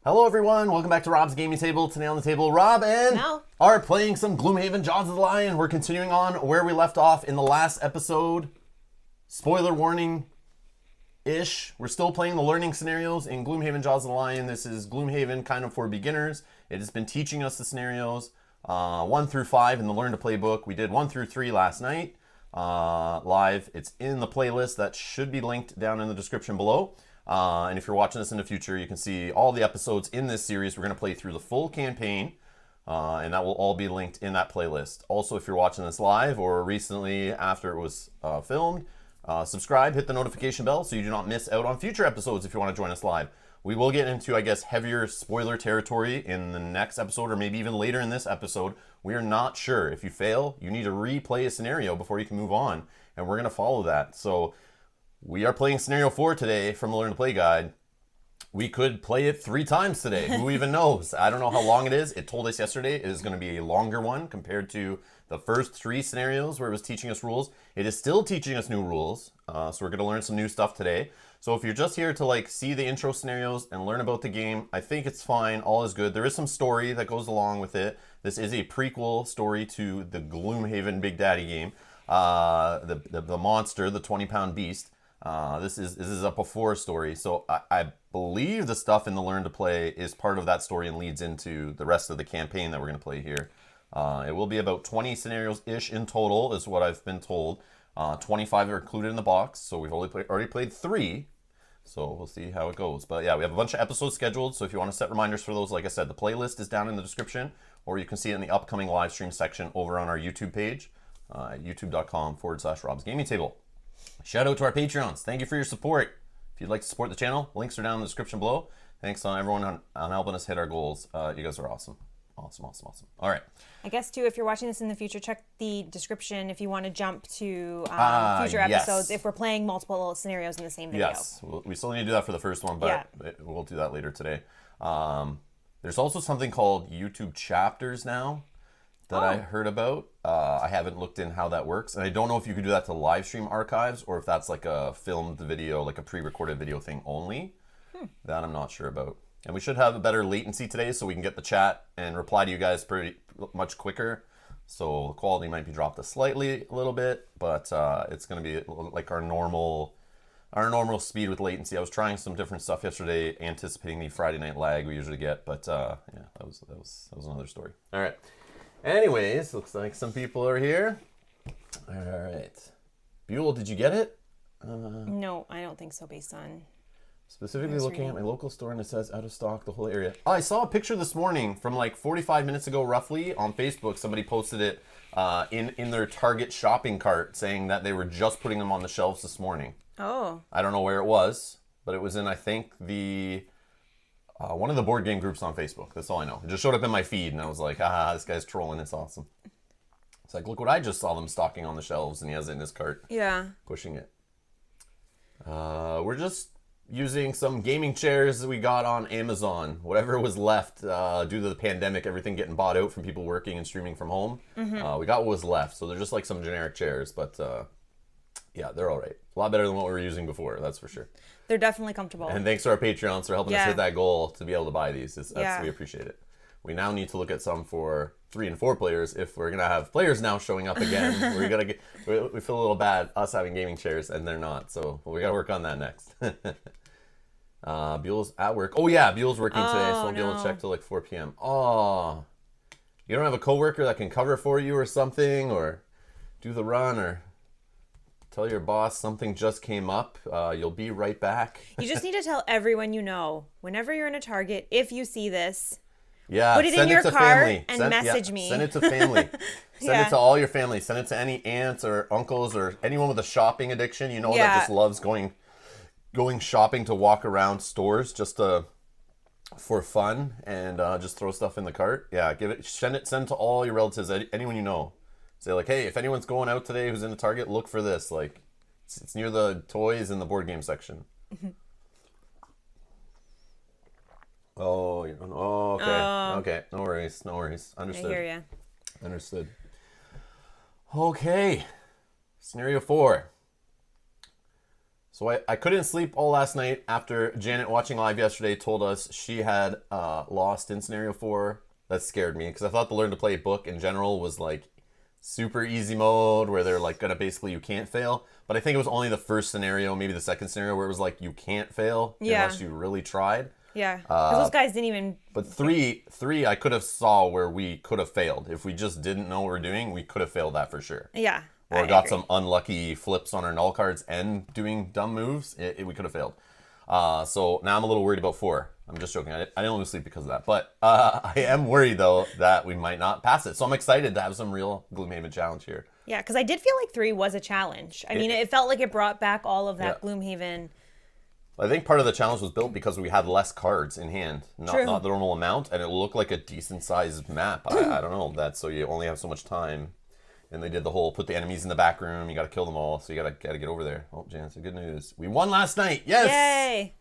Hello everyone, welcome back to Rob's Gaming Table. Today on the table, Rob and Mel are playing some Gloomhaven Jaws of the Lion. We're continuing on where we left off in the last episode. Spoiler warning-ish. We're still playing the learning scenarios in Gloomhaven Jaws of the Lion. This is Gloomhaven kind of for beginners. It has been teaching us the scenarios 1 through 5 in the Learn to Play book. We did 1 through 3 last night live. It's in the playlist that should be linked down in the description below. And if you're watching this in the future, you can see all the episodes in this series. We're going to play through the full campaign, and that will all be linked in that playlist. Also, if you're watching this live or recently after it was filmed, subscribe, hit the notification bell so you do not miss out on future episodes if you want to join us live. We will get into, I guess, heavier spoiler territory in the next episode or maybe even later in this episode. We are not sure. If you fail, you need to replay a scenario before you can move on, and we're going to follow that. So we are playing Scenario 4 today from the Learn to Play guide. We could play it 3 times today. Who even knows? I don't know how long it is. It told us yesterday it is going to be a longer one compared to the first 3 scenarios where it was teaching us rules. It is still teaching us new rules, so we're going to learn some new stuff today. So if you're just here to see the intro scenarios and learn about the game, I think it's fine. All is good. There is some story that goes along with it. This is a prequel story to the Gloomhaven Big Daddy game. The monster, the 20-pound beast. This is a before story, so I believe the stuff in the Learn to Play is part of that story and leads into the rest of the campaign that we're going to play here. It will be about 20 scenarios-ish in total, is what I've been told. 25 are included in the box, so we've already played 3, so we'll see how it goes. But yeah, we have a bunch of episodes scheduled, so if you want to set reminders for those, like I said, the playlist is down in the description, or you can see it in the upcoming live stream section over on our YouTube page, at youtube.com/Rob's Gaming Table. Shout out to our Patreons. Thank you for your support. If you'd like to support the channel, links are down in the description below. Thanks to everyone on helping us hit our goals. You guys are awesome. Awesome. All right. I guess, too, if you're watching this in the future, check the description if you want to jump to future episodes if we're playing multiple scenarios in the same video. Yes. We still need to do that for the first one, but we'll do that later today. There's also something called YouTube chapters now that I heard about. I haven't looked in how that works, and I don't know if you could do that to live stream archives or if that's like a filmed video, like a pre-recorded video thing only. That I'm not sure about. And we should have a better latency today so we can get the chat and reply to you guys pretty much quicker. So the quality might be dropped a little bit, but it's going to be like our normal speed with latency. I was trying some different stuff yesterday, anticipating the Friday night lag we usually get, but yeah, that was another story. All right. Anyways, looks like some people are here. All right. Buell, did you get it? No, I don't think so, based on... Specifically looking at my local store, and it says out of stock the whole area. Oh, I saw a picture this morning from like 45 minutes ago, roughly, on Facebook. Somebody posted it in their Target shopping cart, saying that they were just putting them on the shelves this morning. Oh. I don't know where it was, but it was in, I think, the... one of the board game groups on Facebook. That's all I know. It just showed up in my feed, and I was like, this guy's trolling. It's awesome. It's like, look what I just saw them stocking on the shelves, and he has it in his cart. Yeah. Pushing it. We're just using some gaming chairs that we got on Amazon. Whatever was left due to the pandemic, everything getting bought out from people working and streaming from home. We got what was left, so they're just like some generic chairs, but yeah, they're all right. A lot better than what we were using before, that's for sure. They're definitely comfortable. And thanks to our Patreons for helping us hit that goal to be able to buy these. We appreciate it. We now need to look at some for 3 and 4 players if we're going to have players now showing up again. We feel a little bad, us having gaming chairs, and they're not. So we got to work on that next. Buell's at work. Oh, yeah, Buell's working today, so we'll be able to check till like 4 p.m. Oh, you don't have a coworker that can cover for you or something, or do the run, or... Tell your boss something just came up. You'll be right back. You just need to tell everyone you know. Whenever you're in a Target, if you see this, put it in your cart and message me. Send it to family. Send it to all your family. Send it to any aunts or uncles or anyone with a shopping addiction. You know that just loves going shopping to walk around stores just for fun and just throw stuff in the cart. Yeah, send it to all your relatives, anyone you know. Say like, hey, if anyone's going out today who's in the Target, look for this. Like, it's near the toys and the board game section. Okay. Okay, no worries. Understood. I hear ya. Understood. Okay. Scenario 4. So I couldn't sleep all last night after Janet watching live yesterday told us she had lost in scenario 4. That scared me because I thought the learn to play book in general was like super easy mode where they're like gonna basically you can't fail. But I think it was only the first scenario, maybe the second scenario where it was like you can't fail unless you really tried. Yeah, because those guys didn't even. But three, I could have saw where we could have failed if we just didn't know what we're doing. We could have failed that for sure. Yeah. Or got some unlucky flips on our null cards and doing dumb moves. We could have failed. So now I'm a little worried about 4. I'm just joking. I didn't lose sleep because of that. But I am worried, though, that we might not pass it. So I'm excited to have some real Gloomhaven challenge here. Yeah, because I did feel like 3 was a challenge. I mean, it felt like it brought back all of that Gloomhaven. I think part of the challenge was built because we had less cards in hand. Not the normal amount. And it looked like a decent-sized map. I don't know. That's so you only have so much time. And they did the whole put the enemies in the back room. You got to kill them all. So you got to get over there. Oh, Jan, some good news. We won last night. Yes. Yay.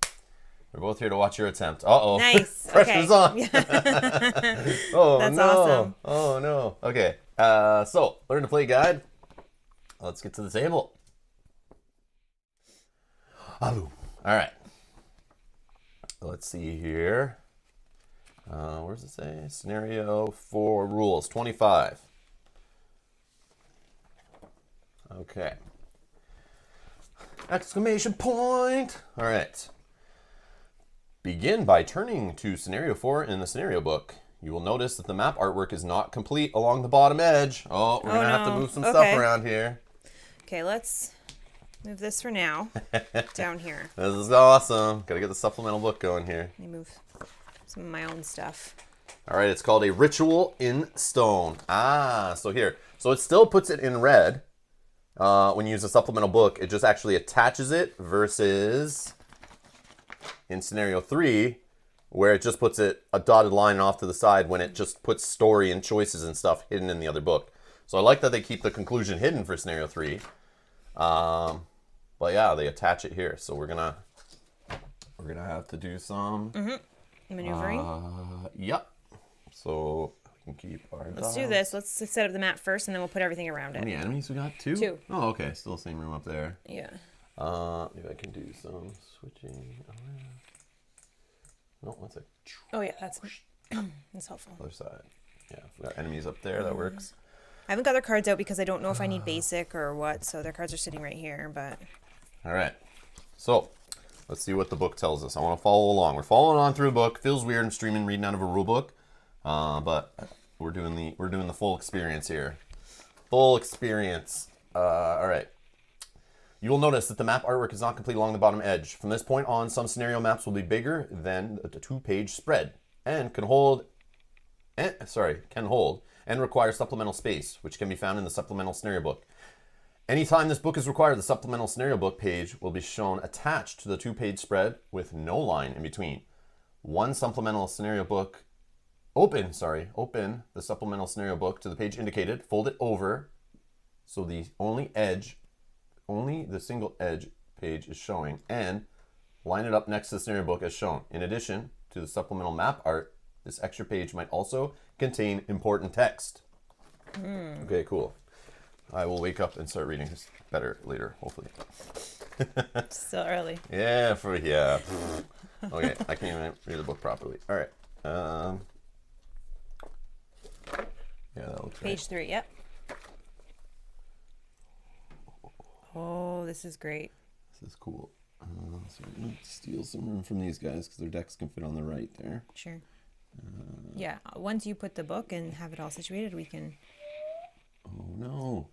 We're both here to watch your attempt. Uh-oh. Nice. Pressure's on. Oh, that's no. awesome. Oh, no. Okay. So, learn to play guide. Let's get to the table. All right. Let's see here. Where does it say? Scenario 4 rules. 25. Okay. Exclamation point. All right. Begin by turning to scenario 4 in the scenario book. You will notice that the map artwork is not complete along the bottom edge. Oh, we're going to have to move some stuff around here. Okay, let's move this for now down here. This is awesome. Got to get the supplemental book going here. Let me move some of my own stuff. All right, it's called a ritual in stone. So here. So it still puts it in red. When you use a supplemental book, it just actually attaches it versus in scenario 3, where it just puts it a dotted line off to the side when it just puts story and choices and stuff hidden in the other book. So I like that they keep the conclusion hidden for scenario 3. But yeah, they attach it here. So we're gonna have to do some maneuvering. Yep. So we can keep our. Let's do this. Let's set up the map first, and then we'll put everything around it. How many enemies we got? 2? 2. Oh, okay. Still the same room up there. Yeah. Maybe I can do some switching. No, one sec. Oh yeah, that's helpful. Other side. Yeah, if we got enemies up there, that works. I haven't got their cards out because I don't know if I need basic or what, so their cards are sitting right here, but... All right. So, let's see what the book tells us. I want to follow along. We're following on through the book. Feels weird in streaming reading out of a rule book, but we're doing the full experience here. Full experience. All right. You will notice that the map artwork is not complete along the bottom edge. From this point on, some scenario maps will be bigger than the 2-page spread and can hold and require supplemental space, which can be found in the supplemental scenario book. Anytime this book is required, the supplemental scenario book page will be shown attached to the 2-page spread with no line in between. One supplemental scenario book, open the supplemental scenario book to the page indicated, fold it over so only the single edge page is showing, and line it up next to the scenario book as shown. In addition to the supplemental map art, this extra page might also contain important text. Okay, cool. I will wake up and start reading this better later, hopefully. Still early. Yeah. Okay, I can't even read the book properly. All right. Yeah, that looks right. Page 3, yep. Oh, this is great. This is cool. So we're going to steal some room from these guys because their decks can fit on the right there. Sure. Yeah, once you put the book and have it all situated, we can... Oh, no.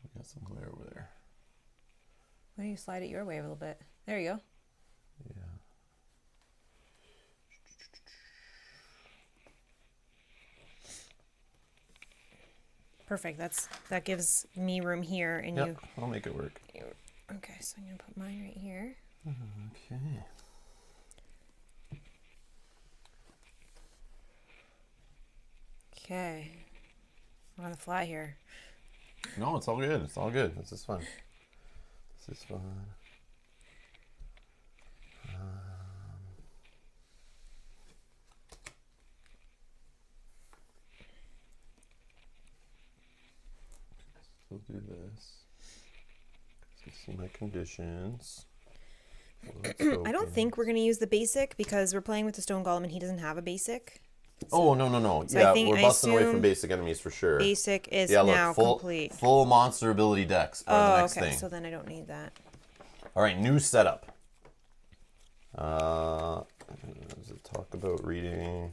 We got some glare over there. Why don't you slide it your way a little bit? There you go. Yeah. Perfect. That gives me room here, and yep, I'll make it work. Okay, so I'm gonna put mine right here. Okay. Okay. We're on the fly here. No, it's all good. It's all good. This is fun. This is fun. We'll do this. See my conditions. I don't think we're going to use the basic because we're playing with the stone golem and he doesn't have a basic. So, no. So Yeah, we're busting away from basic enemies for sure. Basic is now complete. Full monster ability decks are the next thing. So then I don't need that. All right, new setup. Does it talk about reading?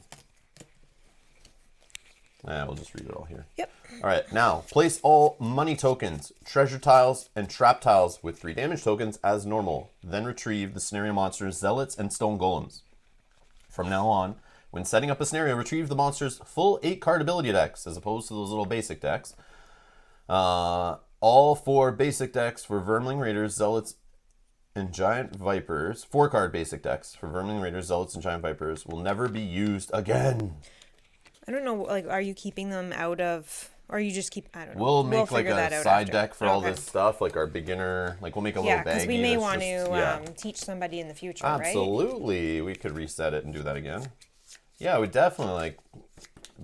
We'll just read it all here. Yep. All right, now place all money tokens, treasure tiles, and trap tiles with 3 damage tokens as normal. Then retrieve the scenario monsters, zealots, and stone golems. From now on, when setting up a scenario, retrieve the monster's full 8-card ability decks, as opposed to those little basic decks. All 4 basic decks for Vermling Raiders, Zealots, and Giant Vipers, 4-card basic decks for Vermling Raiders, Zealots, and Giant Vipers will never be used again. I don't know, like, are you keeping them out of, or you just keep, I don't know. We'll make like a side deck for all this stuff, like our beginner, like we'll make a little baggie. Yeah, because we may want to teach somebody in the future, right? Absolutely. We could reset it and do that again. Yeah, we definitely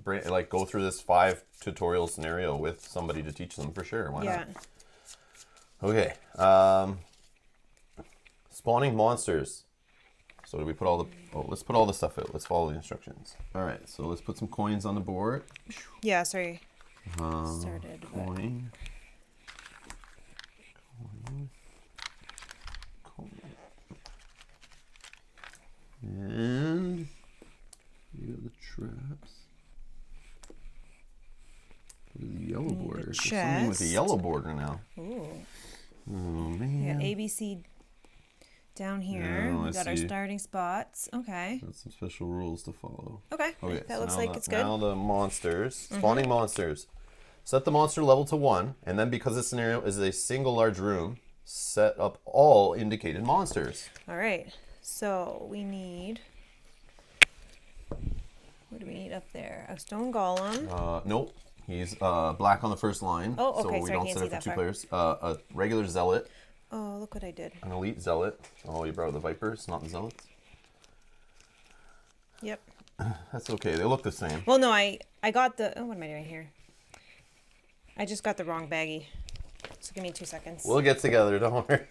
like go through this 5 tutorial scenario with somebody to teach them for sure. Why not? Okay. Spawning monsters. So do we put all the... Oh, let's put all the stuff out. Let's follow the instructions. All right, so let's put some coins on the board. Yeah, sorry. Started. Coin. And you got the traps. The yellow border. There's something with a yellow border now. Ooh. Oh, man. We got ABC down here. We got our starting spots. Okay. Got some special rules to follow. Okay. That looks like it's good. Now the monsters. Spawning monsters. Set the monster level to 1, and then because this scenario is a single large room, set up all indicated monsters. All right. So we need... What do we need up there? A stone golem. Nope. He's black on the first line. Oh, okay. So we Sorry, don't can't set see it for that 2 players. A regular zealot. Oh, look what I did. An elite zealot. Oh, you brought the vipers, not the zealots. Yep. That's okay. They look the same. Well, no, I got the... Oh, what am I doing here? I just got the wrong baggie. So give me 2 seconds. We'll get together. Don't worry.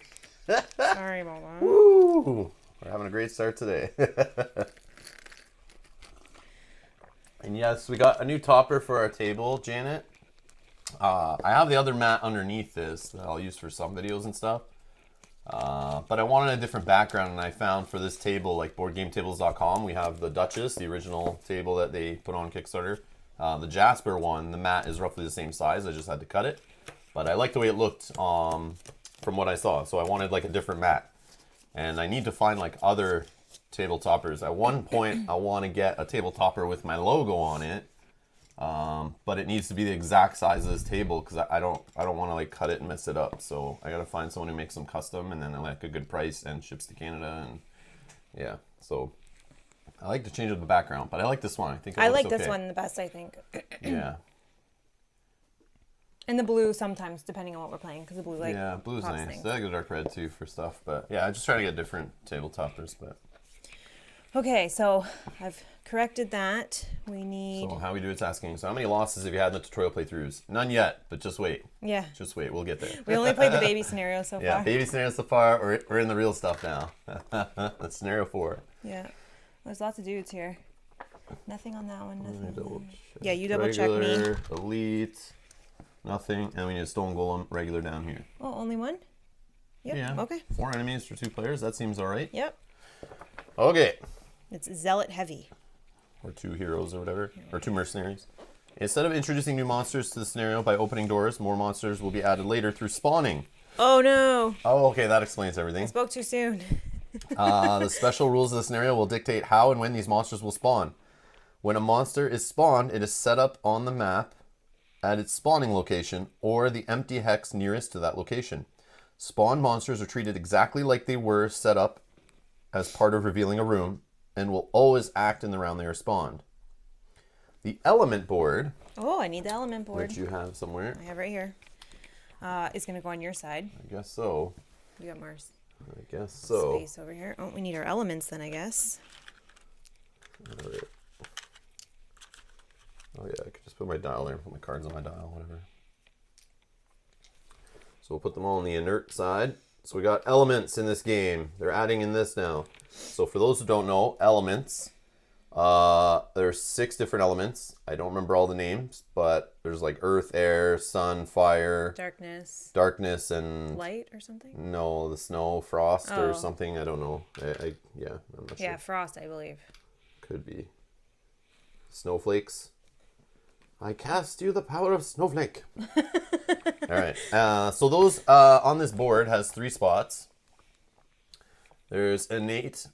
Sorry about that. Woo! We're having a great start today. And yes, we got a new topper for our table, Janet. I have the other mat underneath this that I'll use for some videos and stuff. But I wanted a different background, and I found for this table, like BoardGameTables.com, we have the Duchess, the original table that they put on Kickstarter. The Jasper one, the mat is roughly the same size. I just had to cut it. But I like the way it looked from what I saw. So I wanted like a different mat. And I need to find like other table toppers. At one point, I want to get a table topper with my logo on it. But it needs to be the exact size of this table because I don't want to like cut it and mess it up. So I gotta find someone who makes them custom and then like a good price and ships to Canada, and yeah. So I like to change up the background, but I like this one. I think I like this one the best. I think. Yeah. And the blue sometimes, depending on what we're playing, because the blue blue's nice. Things. I like the dark red too for stuff, but yeah, I just try to get different table toppers, but. Okay, so I've corrected that. We need... So how we do it's asking, so how many losses have you had in the tutorial playthroughs? None yet, but just wait. Yeah. Just wait, we'll get there. We only played the baby scenario so far. Yeah, baby scenario so far. We're in the real stuff now. That's scenario 4. Yeah. There's lots of dudes here. Nothing on that one. Nothing. Yeah, you double check me. Regular, elite, nothing, and we need a stone golem regular down here. Oh, only one? Yep. Yeah. Okay. 4 enemies for 2 players. That seems all right. Yep. Okay. It's zealot heavy. Or 2 heroes or whatever, or 2 mercenaries. Instead of introducing new monsters to the scenario by opening doors, more monsters will be added later through spawning. Oh no! Oh, okay, that explains everything. I spoke too soon. The special rules of the scenario will dictate how and when these monsters will spawn. When a monster is spawned, it is set up on the map at its spawning location or the empty hex nearest to that location. Spawned monsters are treated exactly like they were set up as part of revealing a room, and will always act in the round they are spawned. The element board... Oh, I need the element board. Which you have somewhere. I have right here. It's going to go on your side. I guess so. You got Mars. I guess so. Space over here. Oh, we need our elements then, I guess. All right. Oh yeah, I could just put my dial there, put my cards on my dial, whatever. we'll put them all on the inert side. So we got elements in this game. They're adding in this now. So for those who don't know, elements, there's 6 different elements. I don't remember all the names, but there's like earth, air, sun, fire, darkness, and light or something. No, the snow, frost, or something. I don't know. I'm not sure. Yeah, frost, I believe. Could be snowflakes. I cast you the power of snowflake. All right. So those on this board has 3 spots. There's inert,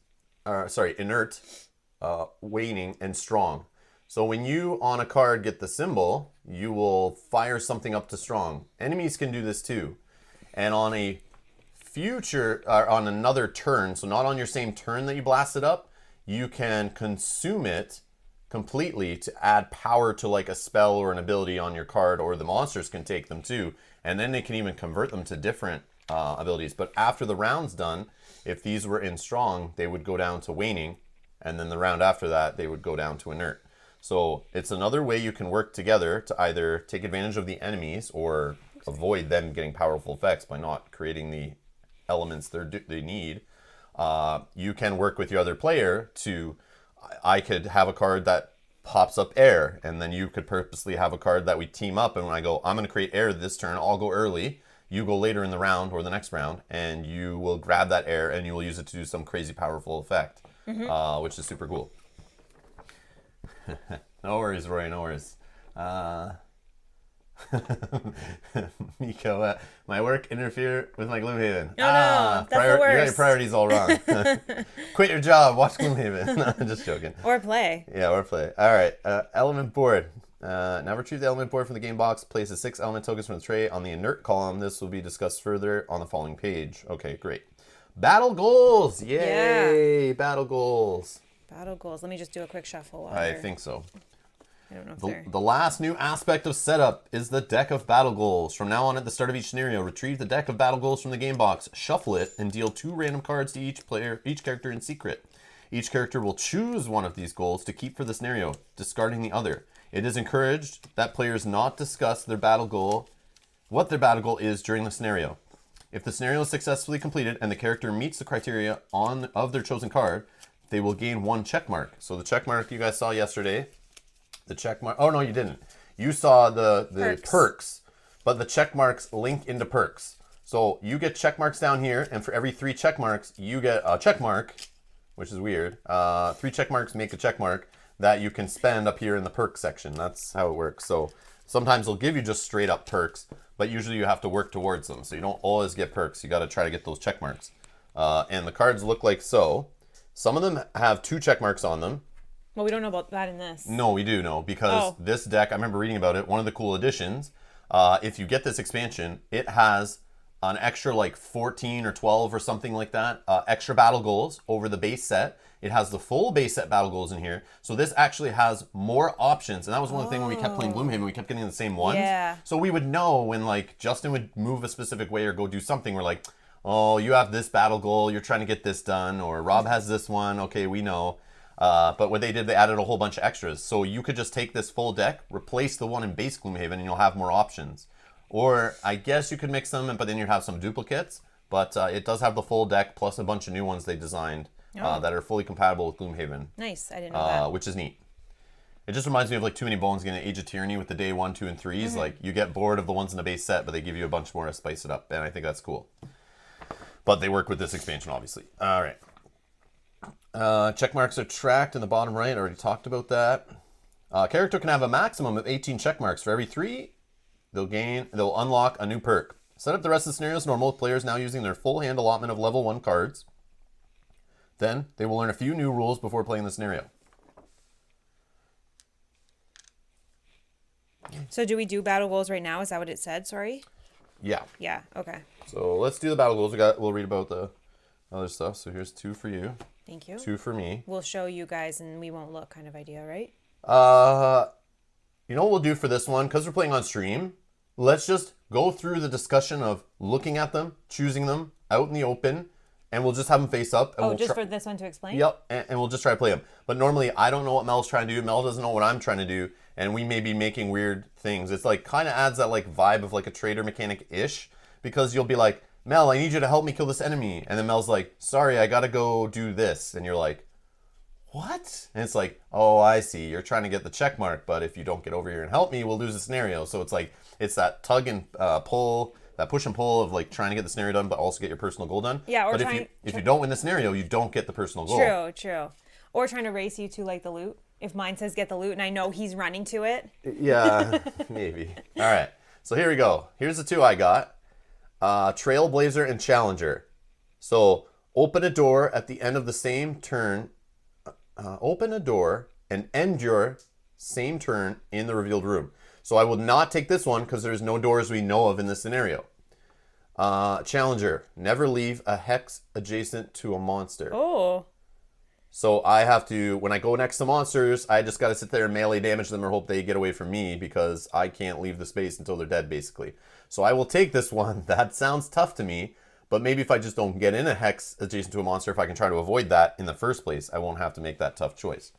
waning, and strong. So when you on a card get the symbol, you will fire something up to strong. Enemies can do this too. And on a future, on another turn, so not on your same turn that you blast it up, you can consume it completely to add power to like a spell or an ability on your card, or the monsters can take them too, and then they can even convert them to different abilities. But after the round's done, if these were in strong, they would go down to waning, and then the round after that they would go down to inert. So it's another way you can work together to either take advantage of the enemies or avoid them getting powerful effects by not creating the elements they need. You can work with your other player to, I could have a card that pops up air, and then you could purposely have a card that we team up, and when I go, I'm going to create air this turn, I'll go early, you go later in the round or the next round, and you will grab that air and you will use it to do some crazy powerful effect, which is super cool. No worries, Roy, no worries. Miko, my work interfere with my Gloomhaven. No, that's the worst. You got your priorities all wrong. Quit your job, watch Gloomhaven. No, just joking. Or play. Yeah, or play. All right, element board. Now retrieve the element board from the game box. Place the 6 element tokens from the tray on the inert column. This will be discussed further on the following page. Okay, great. Battle goals! Yay! Yeah. Battle goals. Battle goals. Let me just do a quick shuffle. I think so. I don't know if the last new aspect of setup is the deck of battle goals. From now on, at the start of each scenario, retrieve the deck of battle goals from the game box, shuffle it, and deal 2 random cards to each character in secret. Each character will choose one of these goals to keep for the scenario, discarding the other. It is encouraged that players not discuss what their battle goal is during the scenario. If the scenario is successfully completed and the character meets the criteria of their chosen card, they will gain 1 check mark. So the check mark you guys saw yesterday, the check mark. Oh no, you didn't. You saw the perks, but the check marks link into perks. So you get check marks down here, and for every 3 check marks, you get a check mark, which is weird. 3 check marks make a check mark that you can spend up here in the perk section. That's how it works. So sometimes they'll give you just straight up perks, but usually you have to work towards them. So you don't always get perks. You got to try to get those check marks. And the cards look like so. Some of them have 2 check marks on them. Well, we don't know about that in this. No, we do know, because this deck, I remember reading about it, one of the cool additions, if you get this expansion, it has an extra like 14 or 12 or something like that, extra battle goals over the base set. It has the full base set battle goals in here. So this actually has more options. And that was one of the things when we kept playing Gloomhaven, we kept getting the same ones. Yeah. So we would know when like Justin would move a specific way or go do something, we're like, oh, you have this battle goal, you're trying to get this done, or Rob has this one, okay, we know. But what they did, they added a whole bunch of extras. So you could just take this full deck, replace the one in base Gloomhaven, and you'll have more options. Or I guess you could mix them, but then you'd have some duplicates. But it does have the full deck plus a bunch of new ones they designed that are fully compatible with Gloomhaven. Nice, I didn't know that. Which is neat. It just reminds me of like Too Many Bones getting Age of Tyranny with the day 1, 2, and 3s. Like you get bored of the ones in the base set, but they give you a bunch more to spice it up, and I think that's cool. But they work with this expansion, obviously. All right. Check marks are tracked in the bottom right. I already talked about that. Character can have a maximum of 18 check marks. For every 3, they'll unlock a new perk. Set up the rest of the scenario as normal, with players now using their full hand allotment of level 1 cards. Then they will learn a few new rules before playing the scenario. So do we do battle goals right now? Is that what it said? Sorry? Yeah. Yeah, okay. So let's do the battle goals. We'll read about the other stuff. So here's 2 for you. Thank you. 2 for me. We'll show you guys and we won't look kind of idea, right? You know what we'll do for this one? Because we're playing on stream, let's just go through the discussion of looking at them, choosing them out in the open, and we'll just have them face up. And just for this one to explain? Yep, and we'll just try to play them. But normally, I don't know what Mel's trying to do. Mel doesn't know what I'm trying to do, and we may be making weird things. It's like kind of adds that like vibe of like a trader mechanic-ish, because you'll be like, Mel, I need you to help me kill this enemy. And then Mel's like, sorry, I gotta go do this. And you're like, what? And it's like, oh, I see. You're trying to get the check mark, but if you don't get over here and help me, we'll lose the scenario. So it's like, it's that tug and pull, that push and pull of like trying to get the scenario done, but also get your personal goal done. Yeah, or but if you don't win the scenario, you don't get the personal goal. True. Or trying to race you to like the loot. If mine says get the loot and I know he's running to it. Yeah, maybe. All right. So here we go. Here's the 2 I got. Trailblazer and Challenger. So open a door at the end of the same turn. Open a door and end your same turn in the revealed room. So I will not take this one because there's no doors we know of in this scenario. Challenger. Never leave a hex adjacent to a monster. Oh. So I have to, when I go next to monsters, I just got to sit there and melee damage them or hope they get away from me because I can't leave the space until they're dead, basically. So I will take this one. That sounds tough to me, but maybe if I just don't get in a hex adjacent to a monster, if I can try to avoid that in the first place, I won't have to make that tough choice.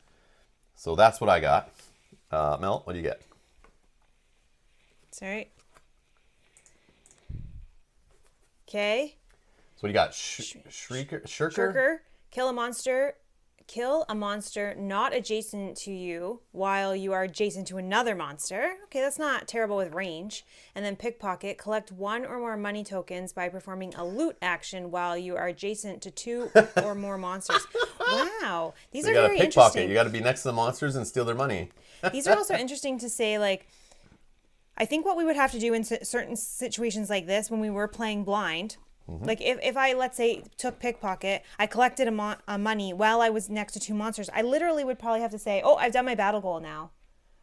So that's what I got. Mel, what do you get? It's all right. Okay. So what do you got? Shirker? Shirker. Kill a monster not adjacent to you while you are adjacent to another monster. Okay, that's not terrible with range. And then pickpocket. Collect 1 or more money tokens by performing a loot action while you are adjacent to 2 or more monsters. Wow. These are very interesting. You got to be next to the monsters and steal their money. These are also interesting to say, like, I think what we would have to do in certain situations like this when we were playing blind, like if I, let's say, took pickpocket, I collected a money while I was next to 2 monsters, I literally would probably have to say, oh, I've done my battle goal now,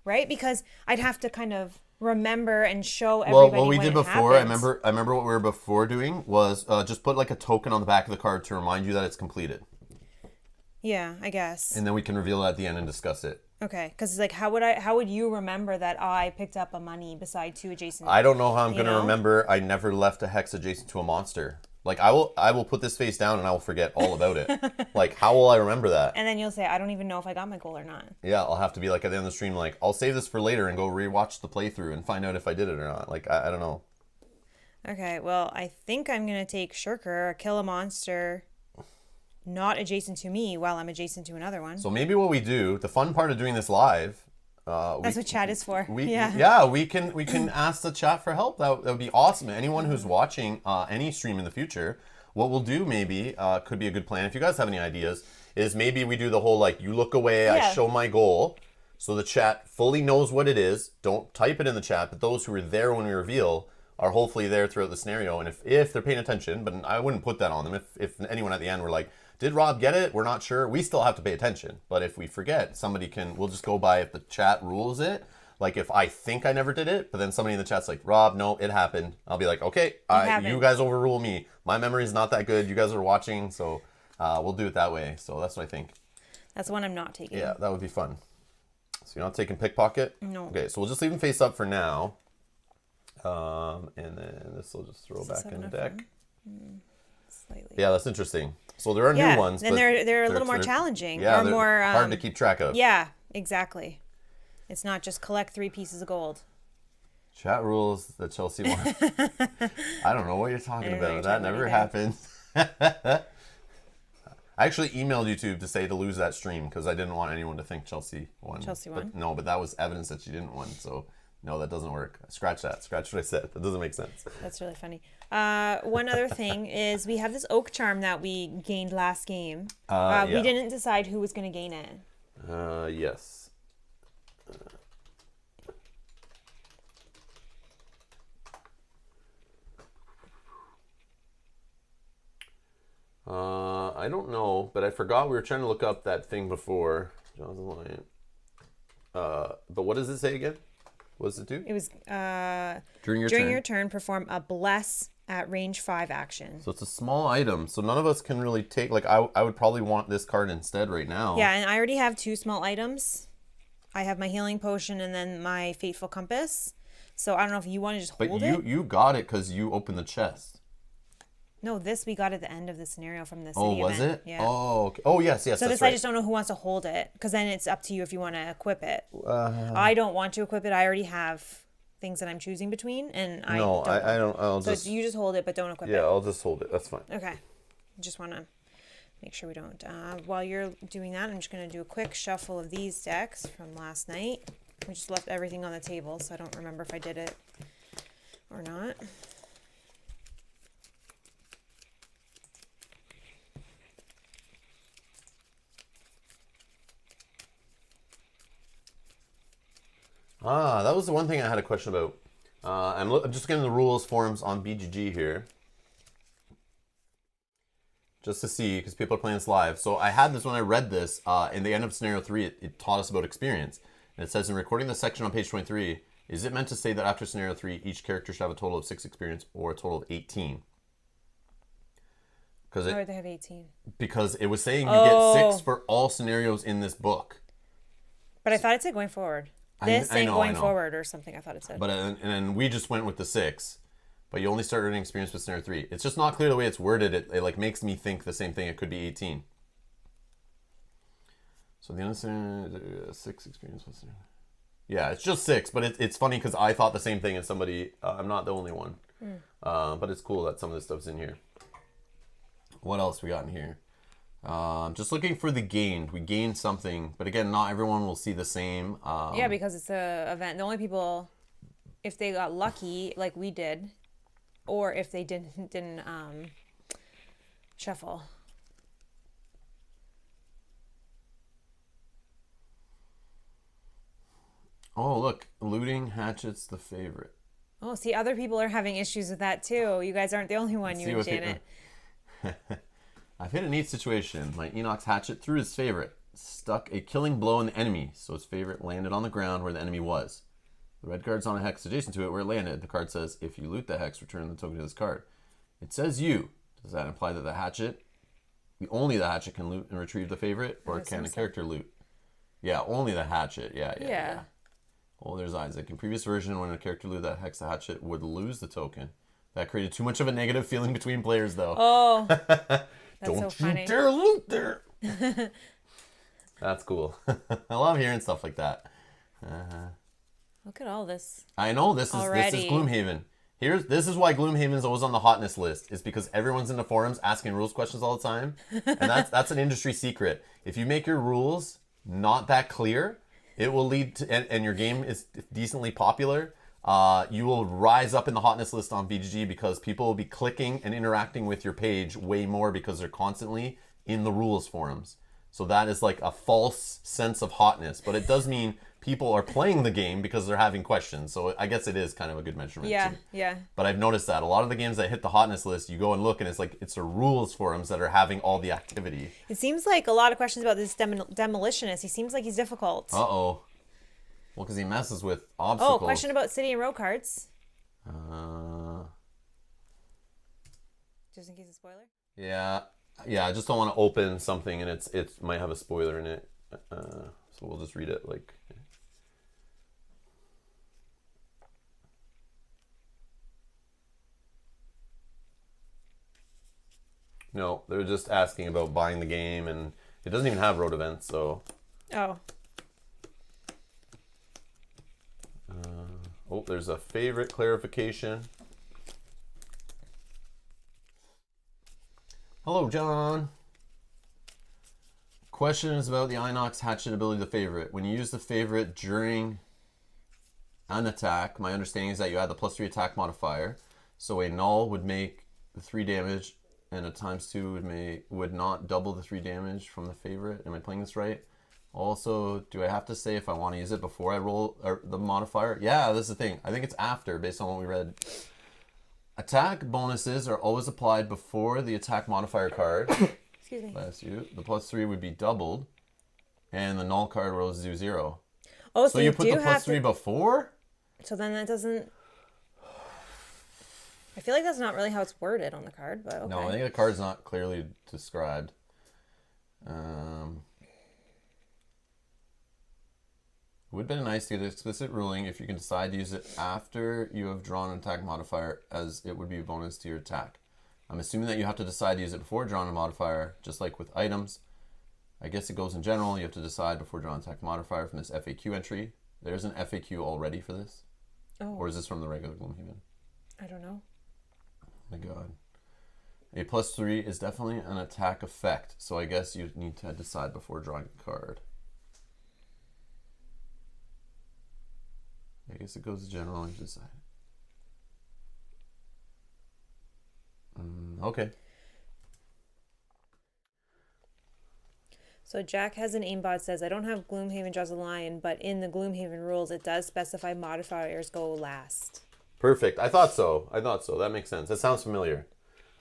right? Because I'd have to kind of remember and show everybody. Well, what we did before, happens. I remember what we were before doing was just put like a token on the back of the card to remind you that it's completed. Yeah, I guess. And then we can reveal it at the end and discuss it. Okay, because it's like, how would you remember that I picked up a money beside 2 adjacent? I don't know how I'm going to remember. I never left a hex adjacent to a monster. Like I will put this face down and I will forget all about it. Like how will I remember that? And then you'll say, I don't even know if I got my goal or not. Yeah, I'll have to be like at the end of the stream, like I'll save this for later and go rewatch the playthrough and find out if I did it or not. Like I don't know. Okay, well I think I'm gonna take Shirker, kill a monster not adjacent to me while I'm adjacent to another one. So maybe what we do, the fun part of doing this live, that's what chat is for. We can ask the chat for help. That would be awesome. Anyone who's watching any stream in the future, what we'll do maybe could be a good plan. If you guys have any ideas, is maybe we do the whole like you look away, I show my goal, so the chat fully knows what it is. Don't type it in the chat, but those who are there when we reveal are hopefully there throughout the scenario. And if they're paying attention, but I wouldn't put that on them. If anyone at the end were like, did Rob get it? We're not sure. We still have to pay attention. But if we forget, we'll just go by if the chat rules it. Like if I think I never did it, but then somebody in the chat's like, Rob, no, it happened. I'll be like, okay, you guys overrule me. My memory is not that good. You guys are watching, so we'll do it that way. So that's what I think. That's one I'm not taking. Yeah, that would be fun. So you're not taking pickpocket? No. Okay, so we'll just leave him face up for now. And then this will just throw back in the deck. Slightly. Yeah, that's interesting. So there are new ones. And they're a little more challenging. Yeah, or more hard to keep track of. Yeah, exactly. It's not just collect 3 pieces of gold. Chat rules the Chelsea one. I don't know what you're talking about. That never happened. I actually emailed YouTube to say to lose that stream because I didn't want anyone to think Chelsea won. But that was evidence that she didn't win. So no, that doesn't work. Scratch that. Scratch what I said. That doesn't make sense. That's really funny. One other thing is we have this oak charm that we gained last game. We didn't decide who was going to gain it. Yes. I don't know, but I forgot we were trying to look up that thing before. Jaws of the Lion. But what does it say again? What does it do? It was during your turn, perform a bless at range 5 action. So it's a small item. So none of us can really take. Like I would probably want this card instead right now. Yeah, and I already have 2 small items. I have my healing potion and then my fateful compass. So I don't know if you want to just hold it. But you got it because you opened the chest. No, this we got at the end of the scenario from the city Oh, was event. it? Yeah. Oh, okay. Oh, yes. So that's this right. I just don't know who wants to hold it because then it's up to you if you want to equip it. I don't want to equip it. I already have things that I'm choosing between, and I No, don't. I don't. I'll So just. you just hold it, but don't equip Yeah, it. I'll just hold it. That's fine. Okay. Just want to make sure we don't. While you're doing that, I'm just going to do a quick shuffle of these decks from last night. We just left everything on the table, so I don't remember if I did it or not. That was the one thing I had a question about. I'm just getting the rules forums on BGG here. Just to see, because people are playing this live. So I had this when I read this. In the end of scenario 3, it taught us about experience. And it says in recording the section on page 23, is it meant to say that after scenario 3, each character should have a total of 6 experience or a total of 18? Why would they have 18? Because it was saying you get 6 for all scenarios in this book. But I thought it said going forward. This ain't going forward or something, I thought it said. But and then we just went with the 6. But you only start earning experience with scenario 3. It's just not clear the way it's worded. It like makes me think the same thing. It could be 18. So the other scenario, 6 experience with scenario. Yeah, it's just 6, but it's funny because I thought the same thing as somebody. I'm not the only one. But it's cool that some of this stuff's in here. What else we got in here? Just looking for the gained. We gained something, but again, not everyone will see the same. Yeah, because it's a event. The only people, if they got lucky, like we did, or if they didn't shuffle. Oh, look, looting hatchets the favorite. Oh, see, other people are having issues with that too. You guys aren't the only one, you and Janet. I've hit a neat situation. My Enox hatchet threw his favorite, stuck a killing blow in the enemy, so his favorite landed on the ground where the enemy was. The red card's on a hex adjacent to it where it landed. The card says, if you loot the hex, return the token to this card. It says you. Does that imply that only the hatchet can loot and retrieve the favorite, or can a character loot? Yeah, only the hatchet. Yeah. Oh, there's Isaac. In previous version, when a character looted that hex, the hatchet would lose the token. That created too much of a negative feeling between players, though. Oh, that's Don't so funny. you dare loot there. That's cool. I love hearing stuff like that. Look at all this. I know this is Gloomhaven. This is why Gloomhaven's always on the hotness list. Is because everyone's in the forums asking rules questions all the time, and that's an industry secret. If you make your rules not that clear, it will lead to, and your game is decently popular, you will rise up in the hotness list on BGG because people will be clicking and interacting with your page way more because they're constantly in the rules forums. So that is like a false sense of hotness, but it does mean people are playing the game because they're having questions. So I guess it is kind of a good measurement too. Yeah. But I've noticed that a lot of the games that hit the hotness list, you go and look and it's the rules forums that are having all the activity. It seems like a lot of questions about this demolitionist. He seems like he's difficult. Uh-oh. Well, because he messes with obstacles. Oh, question about city and row cards. Just in case of spoiler? Yeah, I just don't want to open something and it might have a spoiler in it. So we'll just read it like... No, they're just asking about buying the game, and it doesn't even have road events, so... Oh. There's a favorite clarification. Hello, John. Question is about the Inox hatchet ability, the favorite. When you use the favorite during an attack, my understanding is that you add the +3 attack modifier. So a null would make the 3 damage, and a ×2 would not double the 3 damage from the favorite. Am I playing this right? Also, do I have to say if I want to use it before I roll the modifier? Yeah, this is the thing. I think it's after, based on what we read. Attack bonuses are always applied before the attack modifier card. Excuse me. Bless you. The +3 would be doubled, and the null card rolls to 0. Oh, so you put the +3 before? So then that doesn't... I feel like that's not really how it's worded on the card, but okay. No, I think the card's not clearly described. It would have been nice to get an explicit ruling if you can decide to use it after you have drawn an attack modifier, as it would be a bonus to your attack. I'm assuming that you have to decide to use it before drawing a modifier, just like with items. I guess it goes in general. You have to decide before drawing an attack modifier from this FAQ entry. There's an FAQ already for this. Oh. Or is this from the regular Gloomhaven? I don't know. Oh my god. A +3 is definitely an attack effect, so I guess you need to decide before drawing a card. I guess it goes to general and decide. Okay. So Jack has an aimbot says, I don't have Gloomhaven Jaws of the Lion, but in the Gloomhaven rules, it does specify modifiers go last. Perfect. I thought so. That makes sense. That sounds familiar.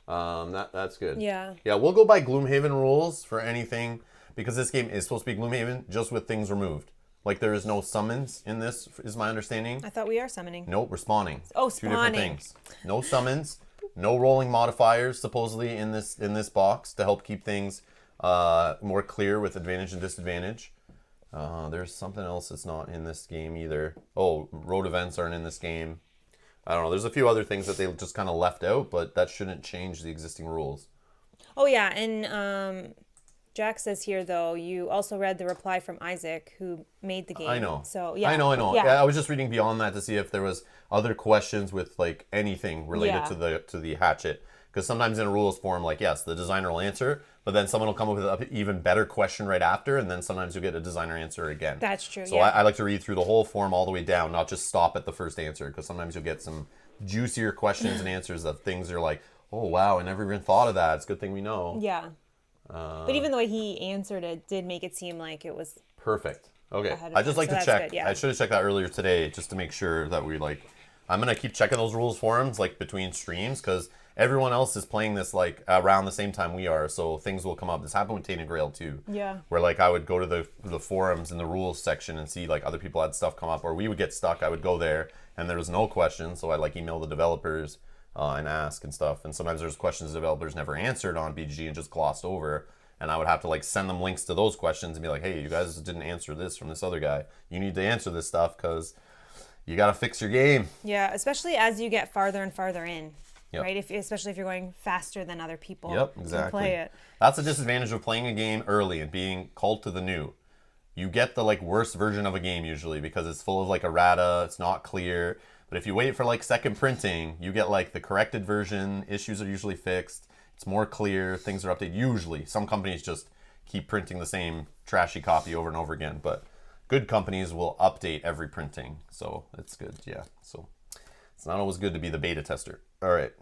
That's good. Yeah. Yeah, we'll go by Gloomhaven rules for anything, because this game is supposed to be Gloomhaven just with things removed. Like, there is no summons in this, is my understanding. I thought we are summoning. Nope, we're spawning. Oh, Two different spawning. things. No summons, no rolling modifiers supposedly in this box to help keep things more clear with advantage and disadvantage. There's something else that's not in this game either. Oh, road events aren't in this game. I don't know. There's a few other things that they just kind of left out, but that shouldn't change the existing rules. Oh, yeah. And Jack says here, though, you also read the reply from Isaac, who made the game. I know. So, yeah. I know. Yeah. Yeah, I was just reading beyond that to see if there was other questions with, like, anything related Yeah. to the hatchet. Because sometimes in a rules form, like, yes, the designer will answer, but then someone will come up with an even better question right after, and then sometimes you'll get a designer answer again. That's true, So yeah. I like to read through the whole form all the way down, not just stop at the first answer, because sometimes you'll get some juicier questions and answers of things you're like, oh, wow, I never even thought of that. It's a good thing we know. Yeah. But even the way he answered it did make it seem like it was... Perfect. Okay. Ahead of I just time, like so to that's check. good, yeah. I should have checked that earlier today just to make sure that we like. I'm gonna keep checking those rules forums like between streams because everyone else is playing this like around the same time we are, so things will come up. This happened with Tainted Grail too. Yeah. Where like I would go to the forums in the rules section and see like other people had stuff come up, or we would get stuck. I would go there and there was no questions, so I like email the developers and ask and stuff. And sometimes there's questions the developers never answered on BGG and just glossed over. And I would have to like send them links to those questions and be like, hey, you guys didn't answer this from this other guy. You need to answer this stuff because you got to fix your game. Yeah, especially as you get farther and farther in, Yep. right? Especially if you're going faster than other people Yep, who exactly. play it. That's the disadvantage of playing a game early and being called to the new. You get the like worst version of a game usually because it's full of like errata, it's not clear. But if you wait for like second printing, you get like the corrected version, issues are usually fixed. It's more clear, things are updated. Usually, some companies just keep printing the same trashy copy over and over again, but good companies will update every printing, so it's good, yeah. So it's not always good to be the beta tester. All right.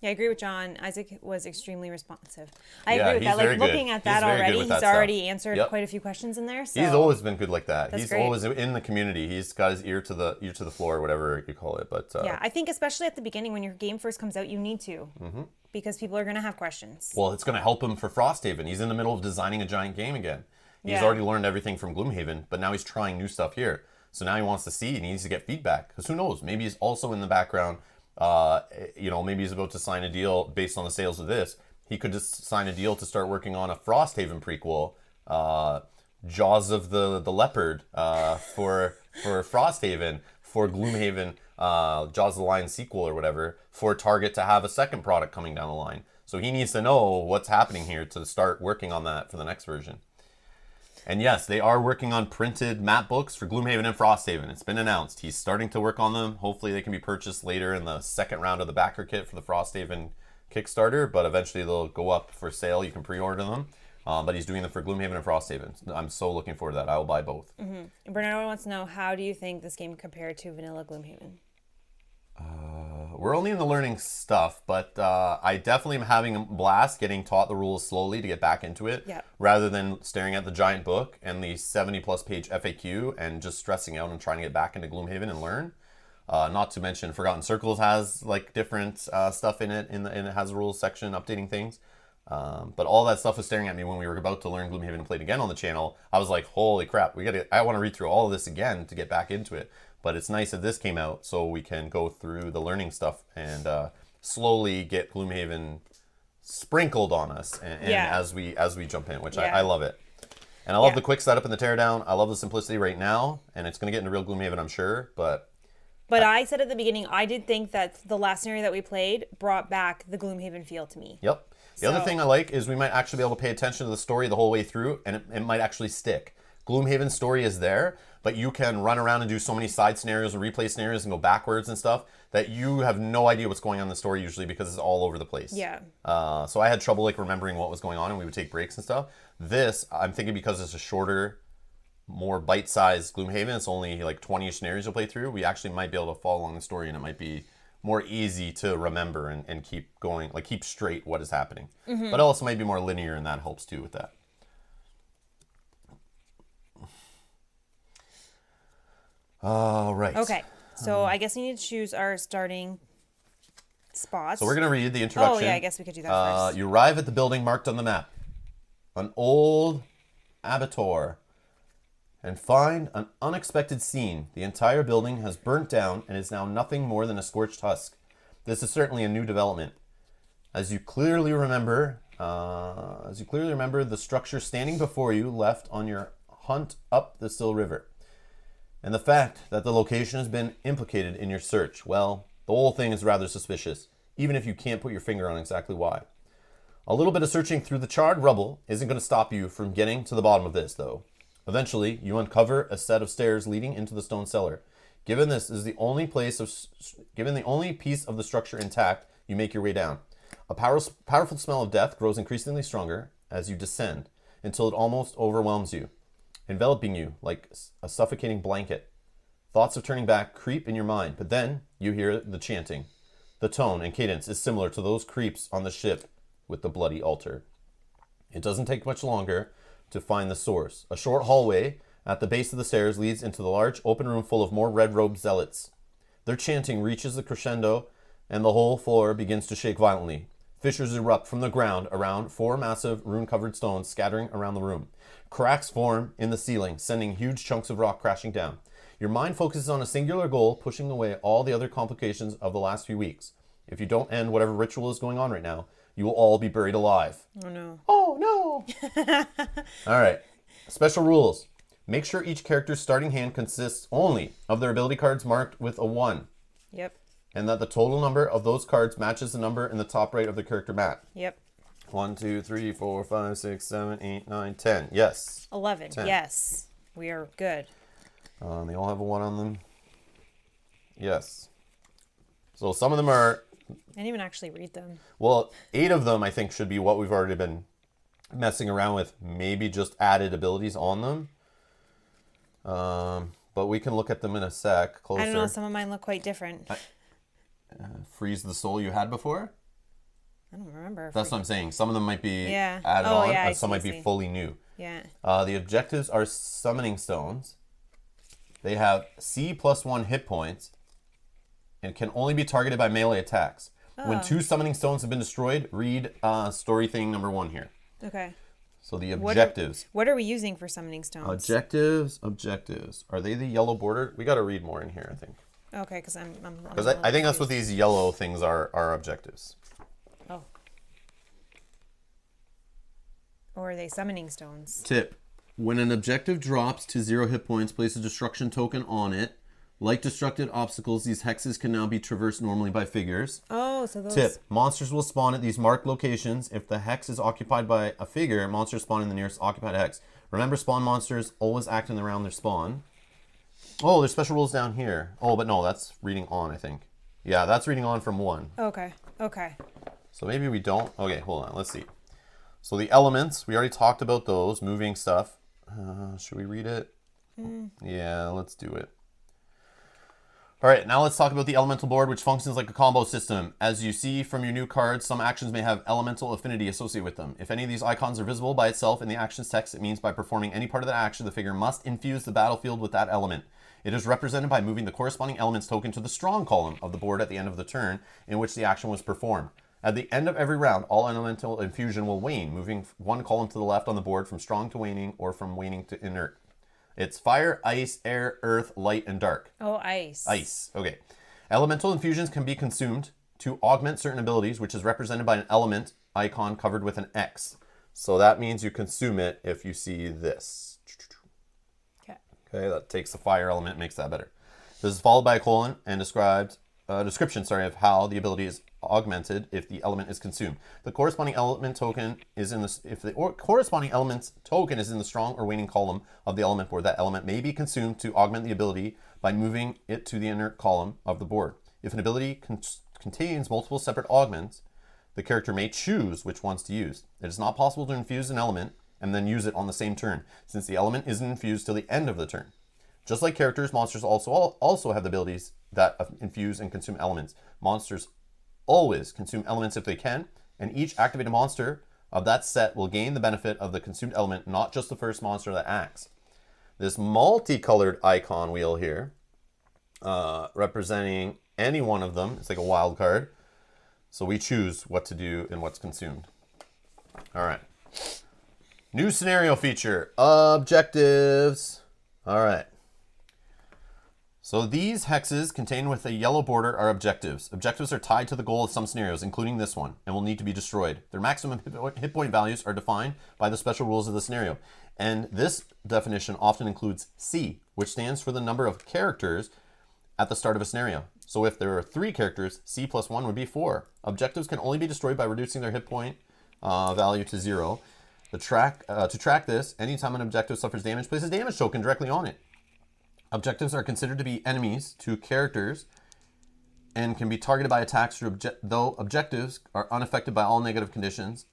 Yeah, I agree with John. Isaac was extremely responsive. I Yeah, agree with he's that. very Like good. looking at He's that very good already, with he's that already stuff. answered Yep. quite a few questions in there. So He's always been good like that. That's He's great. always in the community. He's got his ear to the floor, whatever you call it. But yeah, I think especially at the beginning when your game first comes out, you need to because people are going to have questions. well, it's going to help him for Frosthaven. He's in the middle of designing a giant game again. He's Yeah. already learned everything from Gloomhaven, but now he's trying new stuff here. So now he wants to see and he needs to get feedback. Because who knows? Maybe he's also in the background. Maybe he's about to sign a deal based on the sales of this. He could just sign a deal to start working on a Frosthaven prequel, Jaws of the Leopard for Frosthaven, for Gloomhaven, Jaws of the Lion sequel or whatever, for Target to have a second product coming down the line. So he needs to know what's happening here to start working on that for the next version. And yes, they are working on printed map books for Gloomhaven and Frosthaven. It's been announced. He's starting to work on them. Hopefully they can be purchased later in the second round of the backer kit for the Frosthaven Kickstarter, but eventually they'll go up for sale. You can pre-order them. But he's doing them for Gloomhaven and Frosthaven. I'm so looking forward to that. I will buy both. Bernardo wants to know, how do you think this game compared to Vanilla Gloomhaven? We're only in the learning stuff, but I definitely am having a blast getting taught the rules slowly to get back into it, Yep. rather than staring at the giant book and the 70-plus page FAQ and just stressing out and trying to get back into Gloomhaven and learn. Not to mention Forgotten Circles has like different stuff in it, and it has a rules section updating things. But all that stuff was staring at me when we were about to learn Gloomhaven and play it again on the channel. I was like, holy crap, I want to read through all of this again to get back into it. But it's nice that this came out so we can go through the learning stuff and slowly get Gloomhaven sprinkled on us and Yeah. as we jump in, which Yeah. I love it. And I love Yeah. the quick setup and the teardown. I love the simplicity right now, and it's going to get into real Gloomhaven, I'm sure. But I said at the beginning, I did think that the last scenario that we played brought back the Gloomhaven feel to me. yep. The other So- thing I like is we might actually be able to pay attention to the story the whole way through, and it might actually stick. Gloomhaven's story is there, but you can run around and do so many side scenarios and replay scenarios and go backwards and stuff that you have no idea what's going on in the story usually because it's all over the place. Yeah. So I had trouble like remembering what was going on, and we would take breaks and stuff. This, I'm thinking because it's a shorter, more bite-sized Gloomhaven, it's only like 20-ish scenarios you'll play through, we actually might be able to follow along the story, and it might be more easy to remember and keep going, like keep straight what is happening. But it also might be more linear, and that helps too with that. All right. Okay. So I guess we need to choose our starting spots. So we're going to read the introduction. Oh, yeah, I guess we could do that first. You arrive at the building marked on the map, an old abattoir, and find an unexpected scene. The entire building has burnt down and is now nothing more than a scorched husk. This is certainly a new development. As you clearly remember, the structure standing before you left on your hunt up the Still River. And the fact that the location has been implicated in your search, well, the whole thing is rather suspicious, even if you can't put your finger on exactly why. A little bit of searching through the charred rubble isn't going to stop you from getting to the bottom of this, though. Eventually, you uncover a set of stairs leading into the stone cellar. Given the only piece of the structure intact, you make your way down. A powerful smell of death grows increasingly stronger as you descend, until it almost overwhelms you, enveloping you like a suffocating blanket. Thoughts of turning back creep in your mind, but then you hear the chanting. The tone and cadence is similar to those creeps on the ship with the bloody altar. It doesn't take much longer to find the source. A short hallway at the base of the stairs leads into the large open room full of more red-robed zealots. Their chanting reaches the crescendo, and the whole floor begins to shake violently. Fissures erupt from the ground around 4 massive rune-covered stones scattering around the room. Cracks form in the ceiling, sending huge chunks of rock crashing down. Your mind focuses on a singular goal, pushing away all the other complications of the last few weeks. If you don't end whatever ritual is going on right now, you will all be buried alive. Oh, no. Oh, no! All right. Special rules. Make sure each character's starting hand consists only of their ability cards marked with a 1. Yep. And that the total number of those cards matches the number in the top right of the character mat. Yep. 1, 2, 3, 4, 5, 6, 7, 8, 9, 10. Yes. 11. 10. Yes. We are good. They all have a 1 on them. Yes. So some of them are... I didn't even actually read them. Well, 8 of them I think should be what we've already been messing around with. Maybe just added abilities on them. But we can look at them in a sec closer. I don't know. Some of mine look quite different. Freeze the soul you had before? I don't remember. That's what I'm saying. Some of them might be Yeah. added Oh, on, yeah, I and some see, might be fully new. Yeah. The objectives are summoning stones. They have C plus 1 hit points and can only be targeted by melee attacks. When 2 summoning stones have been destroyed, read story thing number 1 here. Okay. So the objectives. What are we using for summoning stones? Objectives. Are they the yellow border? We got to read more in here, I think. Okay, because I'm Because I think that's what these yellow things are objectives. Oh. Or are they summoning stones? Tip. When an objective drops to 0 hit points, place a destruction token on it. Like destructed obstacles, these hexes can now be traversed normally by figures. Oh, so those... Tip. Monsters will spawn at these marked locations. If the hex is occupied by a figure, monsters spawn in the nearest occupied hex. Remember, spawn monsters always act in around their spawn. Oh, there's special rules down here. Oh, but no, that's reading on, I think. Yeah, that's reading on from 1. Okay. Okay. So maybe we don't. Okay, hold on. Let's see. So the elements, we already talked about those, moving stuff. Should we read it? Yeah, let's do it. All right, now let's talk about the elemental board, which functions like a combo system. As you see from your new cards, some actions may have elemental affinity associated with them. If any of these icons are visible by itself in the actions text, it means by performing any part of that action, the figure must infuse the battlefield with that element. It is represented by moving the corresponding elements token to the strong column of the board at the end of the turn in which the action was performed. At the end of every round, all elemental infusion will wane, moving 1 column to the left on the board from strong to waning or from waning to inert. It's fire, ice, air, earth, light, and dark. Oh, ice. Ice. Okay. Elemental infusions can be consumed to augment certain abilities, which is represented by an element icon covered with an X. So that means you consume it if you see this. Okay. Okay, that takes the fire element, makes that better. This is followed by a colon and describes of how the ability is augmented if the element is consumed. The corresponding element token is in the if the corresponding element's token is in the strong or waning column of the element board. That element may be consumed to augment the ability by moving it to the inner column of the board. If an ability contains multiple separate augments, the character may choose which ones to use. It is not possible to infuse an element and then use it on the same turn, since the element isn't infused till the end of the turn. Just like characters, monsters also have the abilities that infuse and consume elements. Monsters always consume elements if they can, and each activated monster of that set will gain the benefit of the consumed element, not just the first monster that acts. This multicolored icon wheel here, representing any one of them, it's like a wild card. So we choose what to do and what's consumed. All right. New scenario feature, objectives. All right. So these hexes contained with a yellow border are objectives. Objectives are tied to the goal of some scenarios, including this one, and will need to be destroyed. Their maximum hit point values are defined by the special rules of the scenario. And this definition often includes C, which stands for the number of characters at the start of a scenario. So if there are 3 characters, C plus 1 would be 4. Objectives can only be destroyed by reducing their hit point value to 0. To track this, anytime an objective suffers damage, place a damage token directly on it. Objectives are considered to be enemies to characters and can be targeted by attacks though objectives are unaffected by all negative conditions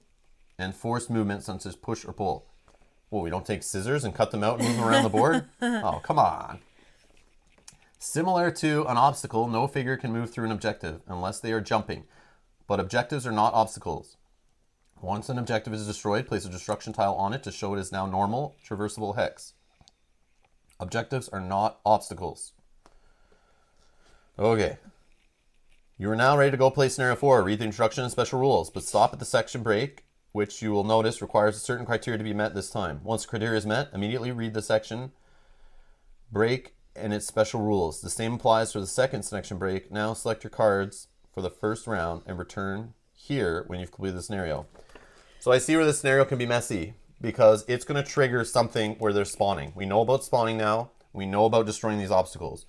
and forced movements such as push or pull. Well, we don't take scissors and cut them out and move them around the board? Oh, come on. Similar to an obstacle, no figure can move through an objective unless they are jumping, but objectives are not obstacles. Once an objective is destroyed, place a destruction tile on it to show it is now normal, traversable hex. Objectives are not obstacles. Okay. You are now ready to go play Scenario 4. Read the instruction and special rules, but stop at the section break, which you will notice requires a certain criteria to be met this time. Once the criteria is met, immediately read the section break and its special rules. The same applies for the second section break. Now select your cards for the first round and return here when you've completed the scenario. So I see where the scenario can be messy, because it's going to trigger something where they're spawning. We know about spawning now. We know about destroying these obstacles.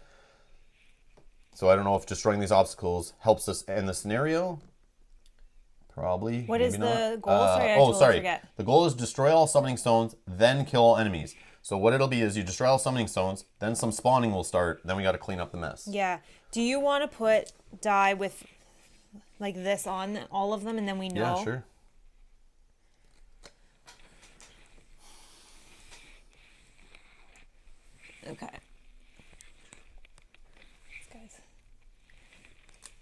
So I don't know if destroying these obstacles helps us end the scenario. Probably. What is the goal? Sorry, I totally forget. The goal is destroy all summoning stones, then kill all enemies. So what it'll be is you destroy all summoning stones, then some spawning will start, then we got to clean up the mess. Yeah. Do you want to put die with like this on all of them and then we know? Yeah, sure. Okay. Guys.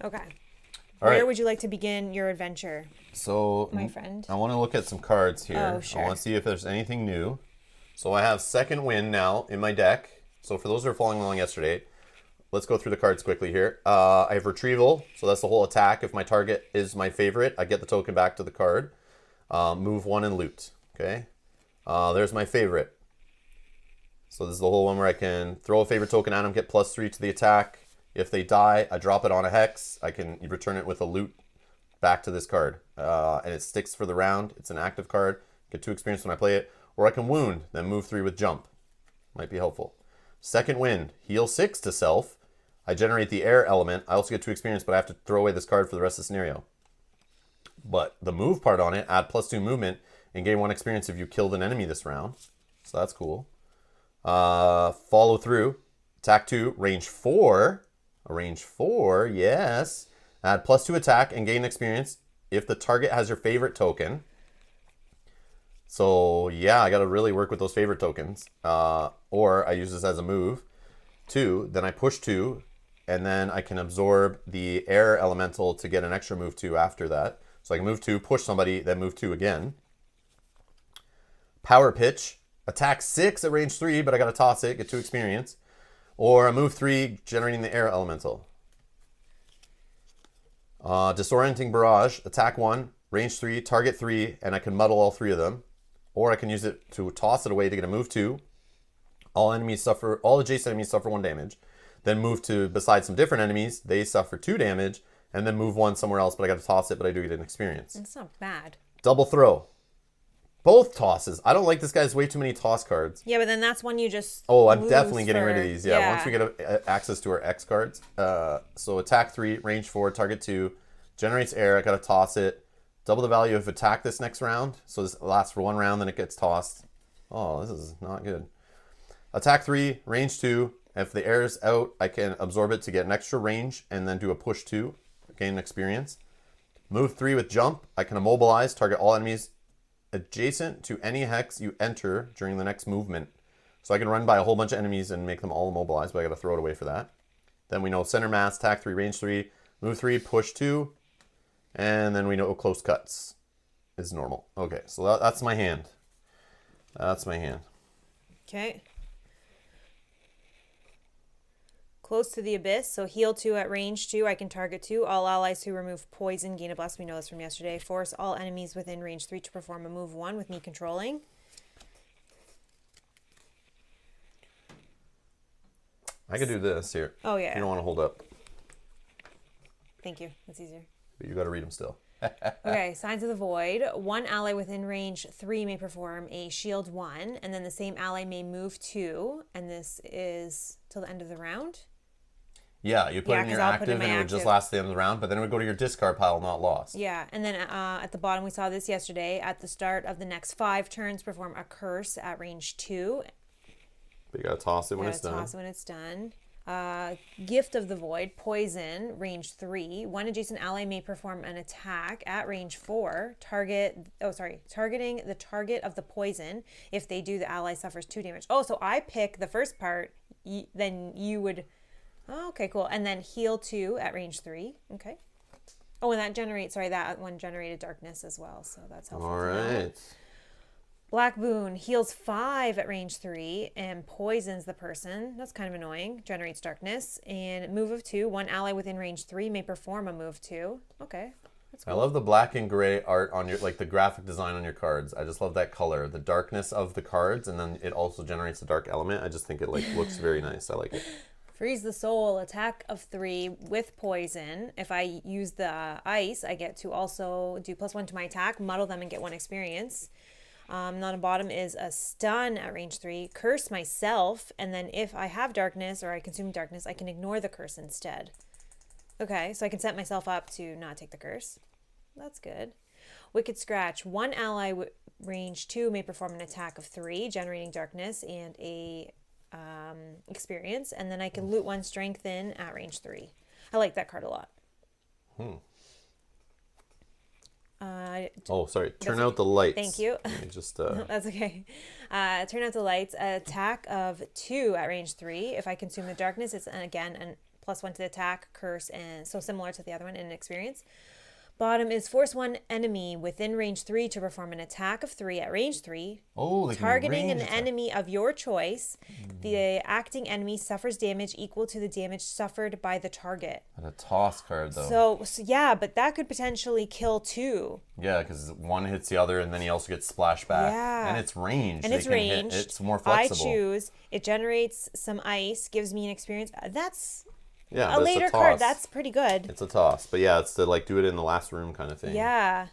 Okay. All Where right. would you like to begin your adventure, So my friend? I want to look at some cards here. Oh, sure. I want to see if there's anything new. So I have Second Wind now in my deck. So for those who are following along yesterday, let's go through the cards quickly here. I have Retrieval. So that's the whole attack. If my target is my favorite, I get the token back to the card. Move 1 and loot. Okay. There's my favorite. So this is the whole one where I can throw a favorite token at them, get +3 to the attack. If they die, I drop it on a hex. I can return it with a loot back to this card. And it sticks for the round. It's an active card. Get 2 experience when I play it. Or I can wound, then move 3 with jump. Might be helpful. Second Wind, heal 6 to self. I generate the air element. I also get 2 experience, but I have to throw away this card for the rest of the scenario. But the move part on it, add +2 movement and gain 1 experience if you killed an enemy this round. So that's cool. Follow through, attack 2, range 4, range 4, yes. Add +2 attack and gain experience if the target has your favorite token. So yeah, I got to really work with those favorite tokens. Or I use this as a move. 2, then I push 2, and then I can absorb the air elemental to get an extra move 2 after that. So I can move 2, push somebody, then move 2 again. Power Pitch. Attack 6 at range 3, but I got to toss it, get 2 experience. Or a move 3, generating the air elemental. Disorienting Barrage. Attack 1, range 3, target 3, and I can muddle all 3 of them. Or I can use it to toss it away to get a move 2. All adjacent enemies suffer 1 damage. Then move to beside some different enemies. They suffer 2 damage. And then move 1 somewhere else, but I got to toss it, but I do get an experience. It's not bad. Double Throw. Both tosses. I don't like this guy's way too many toss cards. Yeah, but then that's when you just. Oh, I'm lose definitely getting rid for- of these. Yeah, once we get access to our X cards. So attack 3, range 4, target 2, generates air. I gotta toss it. Double the value of attack this next round. So this lasts for 1 round, then it gets tossed. Oh, this is not good. Attack 3, range 2. If the air is out, I can absorb it to get an extra range and then do a push 2, gain experience. Move 3 with jump. I can immobilize, target all enemies adjacent to any hex you enter during the next movement. So I can run by a whole bunch of enemies and make them all immobilized, but I gotta throw it away for that. Then we know center mass, attack 3, range 3, move 3, push 2, and then we know close cuts is normal. Okay, so that's my hand. That's my hand. Okay. Close to the abyss, so heal 2 at range 2. I can target 2. All allies who remove poison gain a bless. We know this from yesterday. Force all enemies within range 3 to perform a move 1 with me controlling. I could do this here. Oh, yeah. You don't want to hold up. Thank you. That's easier. But you got to read them still. Okay, Signs of the Void. 1 ally within range 3 may perform a shield 1, and then the same ally may move 2, and this is till the end of the round. Yeah, you put it in your 'cause I'll put active in my and it would just active. last the end of the round, but then it would go to your discard pile, not lost. Yeah, and then at the bottom, we saw this yesterday. At the start of the next 5 turns, perform a curse at range 2. But you got to toss it when Gotta it's done. toss it when it's done. Gift of the Void, poison, range 3. 1 adjacent ally may perform an attack at range 4. Targeting the target of the poison. If they do, the ally suffers 2 damage. Oh, so I pick the first part, then you would. Oh, okay, cool. And then heal 2 at range 3. Okay. Oh, and that one generated darkness as well, so that's helpful. All to know. right. Black Boon heals 5 at range 3 and poisons the person. That's kind of annoying. Generates darkness. And move of 2. 1 ally within range 3 may perform a move 2. Okay. That's cool. I love the black and gray art on your, like the graphic design on your cards. I just love that color, the darkness of the cards, and then it also generates a dark element. I just think it looks very nice. I like it. Freeze the Soul, attack of 3 with poison. If I use the ice, I get to also do +1 to my attack, muddle them, and get 1 experience. On the bottom is a stun at range 3, curse myself, and then if I have darkness or I consume darkness, I can ignore the curse instead. Okay, so I can set myself up to not take the curse. That's good. Wicked Scratch, 1 ally range 2 may perform an attack of 3, generating darkness and a experience, and then I can loot 1 strengthen at range 3. I like that card a lot. Oh, sorry. Turn out the lights. Thank you. Let me just. That's okay. Turn out the lights. Attack of 2 at range 3. If I consume the darkness, it's again a +1 to the attack, curse, and so similar to the other one in experience. Bottom is force 1 enemy within range 3 to perform an attack of 3 at range 3. Oh, they can targeting range an attack. enemy of your choice. The acting enemy suffers damage equal to the damage suffered by the target. And a toss card though. So yeah, but that could potentially kill 2. Yeah, because one hits the other, and then he also gets splashback. Yeah. And it's ranged. And They it's can hit- ranged. It's more flexible. I choose. It generates some ice, gives me an experience. That's Yeah, a but later it's a card. toss. That's pretty good. It's a toss, but yeah, it's to like do it in the last room kind of thing. Yeah.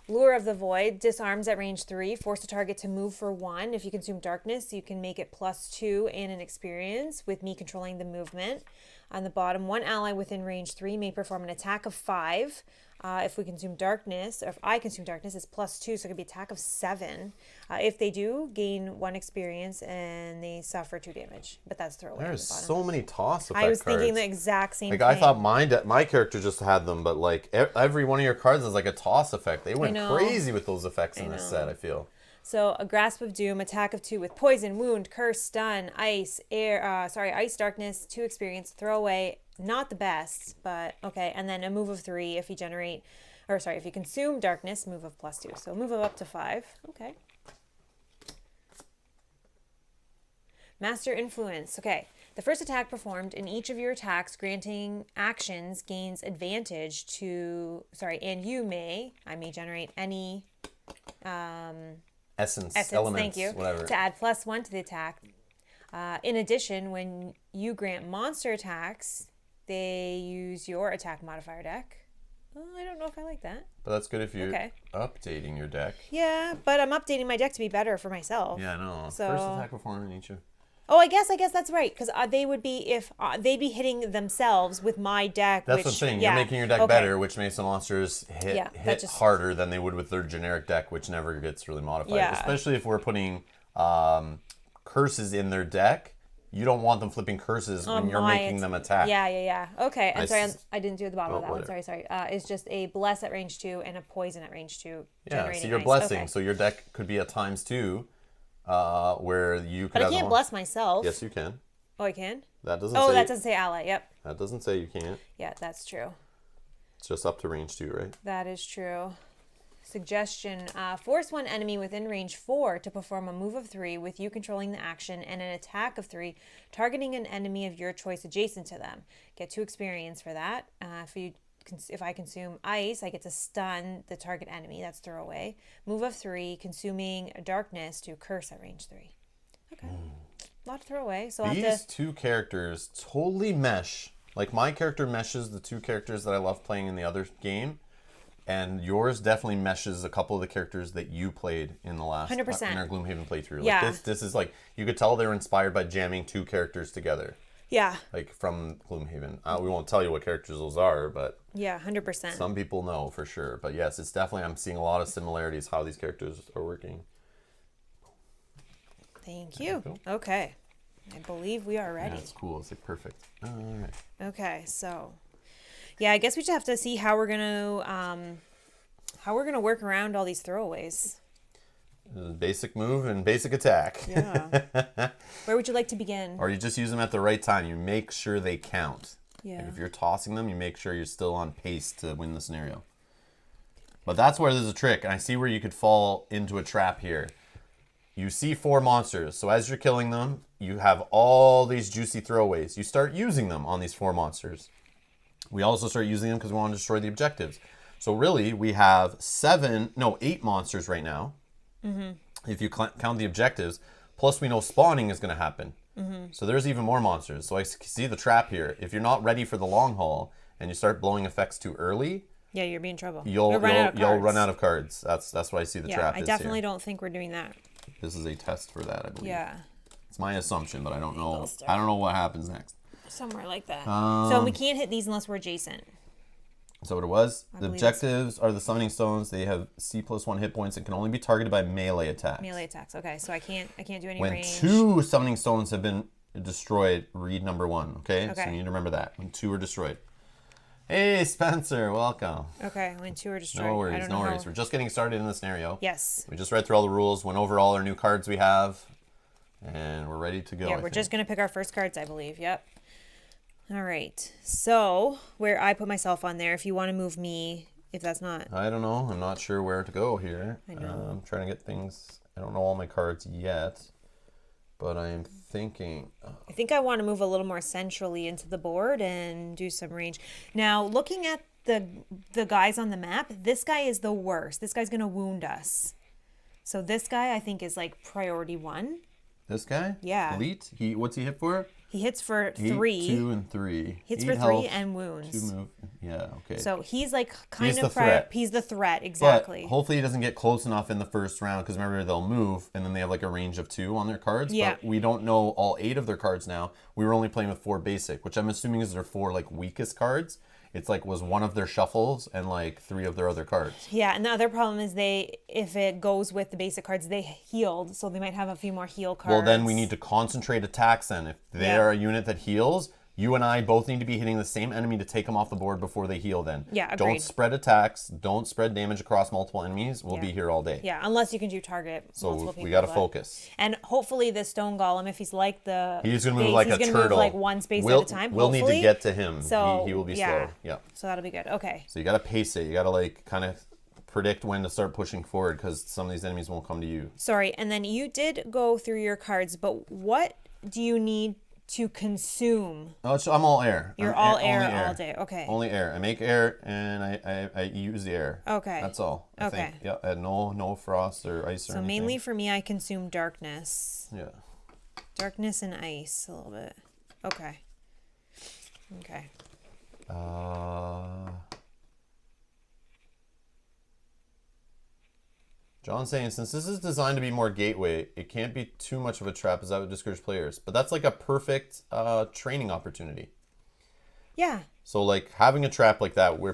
Lure of the Void, disarms at range 3, force a target to move for 1. If you consume darkness, you can make it +2 and an experience with me controlling the movement. On the bottom, 1 ally within range 3 may perform an attack of 5. If we consume darkness, or if I consume darkness, it's +2, so it could be attack of 7. If they do, gain 1 experience and they suffer 2 damage. But that's throwaway. There's on the bottom. so many toss effect I was thinking cards. the exact same Like thing. I thought my character just had them, but like every one of your cards is like a toss effect. They went know. crazy with those effects in this know. set, I feel. So a Grasp of Doom, attack of 2 with poison, wound, curse, stun, ice, ice, darkness, 2 experience, throwaway. Not the best, but okay. And then a move of 3 if you consume darkness, move of +2. So move of up to 5. Okay. Master Influence. Okay. The first attack performed in each of your attacks granting actions gains advantage to, and I may generate any Essence, elements, thank you, whatever. to add +1 to the attack. In addition, when you grant monster attacks, they use your attack modifier deck. I don't know if I like that. But that's good if you're Okay. updating your deck. Yeah, but I'm updating my deck to be better for myself. Yeah, I know. So- First attack before nature. Oh, I guess that's right, because they would be if they'd be hitting themselves with my deck. That's which, what I'm saying. Yeah. You're making your deck Okay. better, which makes the monsters Yeah, that hit just- harder than they would with their generic deck, which never gets really modified. Yeah. Especially if we're putting curses in their deck. You don't want them flipping curses when you're making them attack. Yeah. Okay, I'm sorry, I didn't do the bottom of that one. whatever. Sorry. It's just a bless at range 2 and a poison at range 2. Yeah, generating so you're ice. blessing. Okay. So your deck could be a ×2, where you could But I have can't bless myself. Yes, you can. Oh, I can? That doesn't Oh, say that doesn't say ally. Yep. that doesn't say you can't. Yeah, that's true. It's just up to range 2, right? That is true. Suggestion, force one enemy within range 4 to perform a move of 3 with you controlling the action and an attack of 3, targeting an enemy of your choice adjacent to them. Get 2 experience for that. If I consume ice, I get to stun the target enemy. That's throwaway. Move of 3, consuming darkness to curse at range 3. Okay. A lot to throw away. So I'll have These to... two characters totally mesh. Like, my character meshes the two characters that I love playing in the other game. And yours definitely meshes a couple of the characters that you played in the last 100%. in our Gloomhaven playthrough. Yeah. Like this is like, you could tell they were inspired by jamming two characters together. Yeah. Like from Gloomhaven. We won't tell you what characters those are, but Yeah, 100%. some people know for sure. But yes, it's definitely, I'm seeing a lot of similarities how these characters are working. Thank you. Cool. Okay. I believe we are ready. Yeah, it's cool. It's like perfect. All right. Okay, so yeah, I guess we just have to see how we're gonna work around all these throwaways. Basic move and basic attack. Yeah. Where would you like to begin? Or you just use them at the right time. You make sure they count. Yeah. Like if you're tossing them, you make sure you're still on pace to win the scenario. But that's where there's a trick, and I see where you could fall into a trap here. You see 4 monsters, so as you're killing them, you have all these juicy throwaways. You start using them on these 4 monsters. We also start using them because we want to destroy the objectives. So really, we have 8 monsters right now. Mm-hmm. If you count the objectives, plus we know spawning is going to happen. Mm-hmm. So there's even more monsters. So I see the trap here. If you're not ready for the long haul and you start blowing effects too early, Yeah, you're being in trouble. you'll run out of of cards. That's what I see the trap I is definitely here. don't think we're doing that. This is a test for that, I believe. Yeah, It's my assumption, but I don't know. start. I don't know what happens next. somewhere like that. So we can't hit these unless we're adjacent. So what it was, the believe objectives are the summoning stones. They have C+1 hit points and can only be targeted by melee attacks. Melee attacks. Okay, so I can't do any When range. 2 summoning stones have been destroyed, read number 1, okay? So Okay. you need to remember that, when 2 are destroyed. Hey, Spencer, welcome. Okay, when 2 are destroyed. No I worries, don't no know worries. how- We're just getting started in the scenario. Yes. We just read through all the rules, went over all our new cards we have, and we're ready to go. Yeah, I we're think. just gonna pick our first cards, I believe. Yep. All right. So where I put myself on there, if you want to move me, if that's not. I don't know. I'm not sure where to go here. I know. I'm trying to get things. I don't know all my cards yet, but I am thinking. I think I want to move a little more centrally into the board and do some range. Now, looking at the guys on the map, this guy is the worst. This guy's gonna wound us. So this guy, I think, is like priority 1. This guy? Yeah. Elite? What's he hit for? He hits for 8, 3. 2, and 3. Hits 8 for 3 health, and wounds. 2 move. Yeah, okay. So he's like He's the of threat. he's the threat, but exactly. hopefully he doesn't get close enough in the first round, because remember, they'll move, and then they have like a range of 2 on their cards. Yeah. But we don't know all 8 of their cards now. We were only playing with 4 basic, which I'm assuming is their 4 like weakest cards. It's like was one of their shuffles and like 3 of their other cards. Yeah, and the other problem is if it goes with the basic cards, they healed, so they might have a few more heal cards. Well, then we need to concentrate attacks then. If they Yeah. are a unit that heals, you and I both need to be hitting the same enemy to take them off the board before they heal then. Yeah, Don't agreed. spread attacks. Don't spread damage across multiple enemies. We'll Yeah. be here all day. Yeah, unless you can do target multiple So people. we got to but- focus. And hopefully the stone golem, if he's like the He's going to move base, like he's a gonna turtle. move like one space we'll, at a time. We'll need to hopefully. get to him. So he will be yeah. slow. Yeah. So that'll be good. Okay. So you got to pace it. You got to like kind of predict when to start pushing forward, because some of these enemies won't come to you. Sorry, and then you did go through your cards, but what do you need to consume? Oh, I'm all air. You're I'm all only air all day. Okay. Only air. I make air and I use the air. Okay. That's all. I Okay. think. Yeah. And no frost or ice or So anything. mainly for me, I consume darkness. Yeah. Darkness and ice a little bit. Okay. Okay. John's saying, since this is designed to be more gateway, it can't be too much of a trap, as that would discourage players. But that's like a perfect training opportunity. Yeah. So like having a trap like that where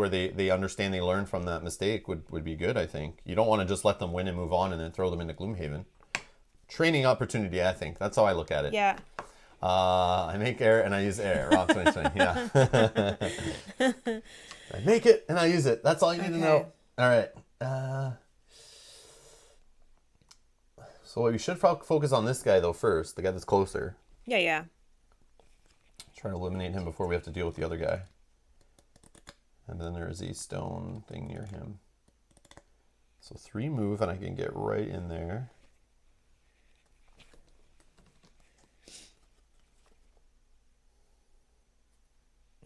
they understand, they learn from that mistake would be good, I think. You don't want to just let them win and move on and then throw them into Gloomhaven. Training opportunity, I think. That's how I look at it. Yeah. I make air and I use air. Rob 2020, yeah. I make it and I use it. That's all you need to know. All right. So we should focus on this guy, though, first. The guy that's closer. Yeah, yeah. Try to eliminate him before we have to deal with the other guy. And then there's a stone thing near him. So 3 move and I can get right in there.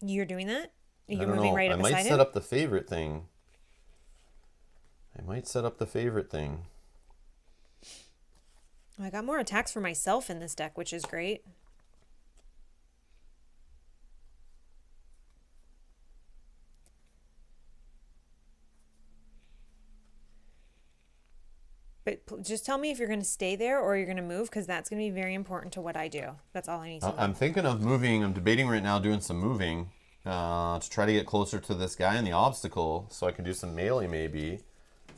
You're doing that? I You're don't moving know. right up I beside might him? set up the favorite thing. I got more attacks for myself in this deck, which is great. But just tell me if you're going to stay there or you're going to move, because that's going to be very important to what I do. That's all I need to know. I'm thinking of moving. I'm debating right now doing some moving to try to get closer to this guy in the obstacle so I can do some melee maybe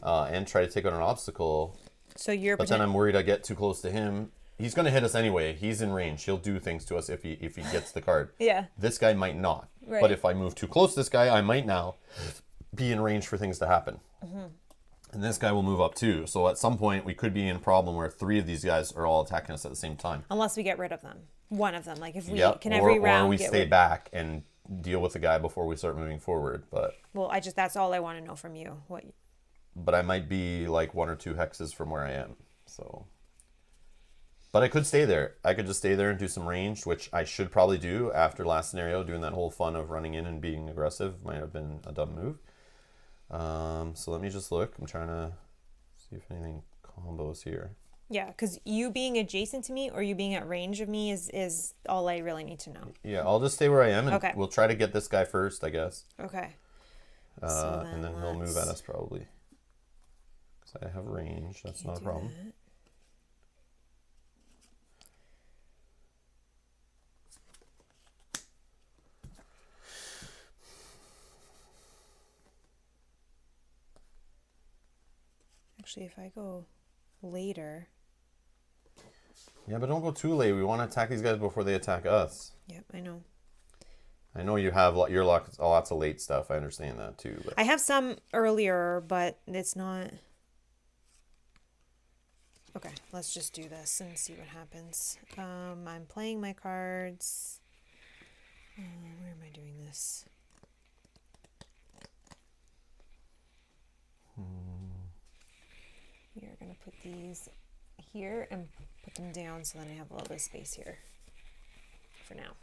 and try to take out an obstacle. So you're But then I'm worried I get too close to him. He's going to hit us anyway. He's in range. He'll do things to us if he gets the card. Yeah. This guy might not. Right. But if I move too close to this guy, I might now be in range for things to happen. Mm-hmm. And this guy will move up too. So at some point, we could be in a problem where 3 of these guys are all attacking us at the same time. Unless we get rid of them. One of them. Like if we can or, every round or we get stay rid- back and deal with the guy before we start moving forward. But that's all I want to know from you. I might be like 1 or 2 hexes from where I am. So, but I could stay there. I could just stay there and do some range, which I should probably do after last scenario. Doing that whole fun of running in and being aggressive might have been a dumb move. So let me just look. I'm trying to see if anything combos here. Yeah, because you being adjacent to me or you being at range of me is all I really need to know. Yeah, I'll just stay where I am, and Okay. we'll try to get this guy first, I guess. Okay. And then he'll move at us probably. Because I have range. That's not a problem. Actually, if I go later. Yeah, but don't go too late. We want to attack these guys before they attack us. Yep, I know. I know you have lots of late stuff. I understand that too. But I have some earlier, but it's not. Okay, let's just do this and see what happens. I'm playing my cards. Where am I doing this? We are going to put these here and put them down so then I have a little bit of space here for now.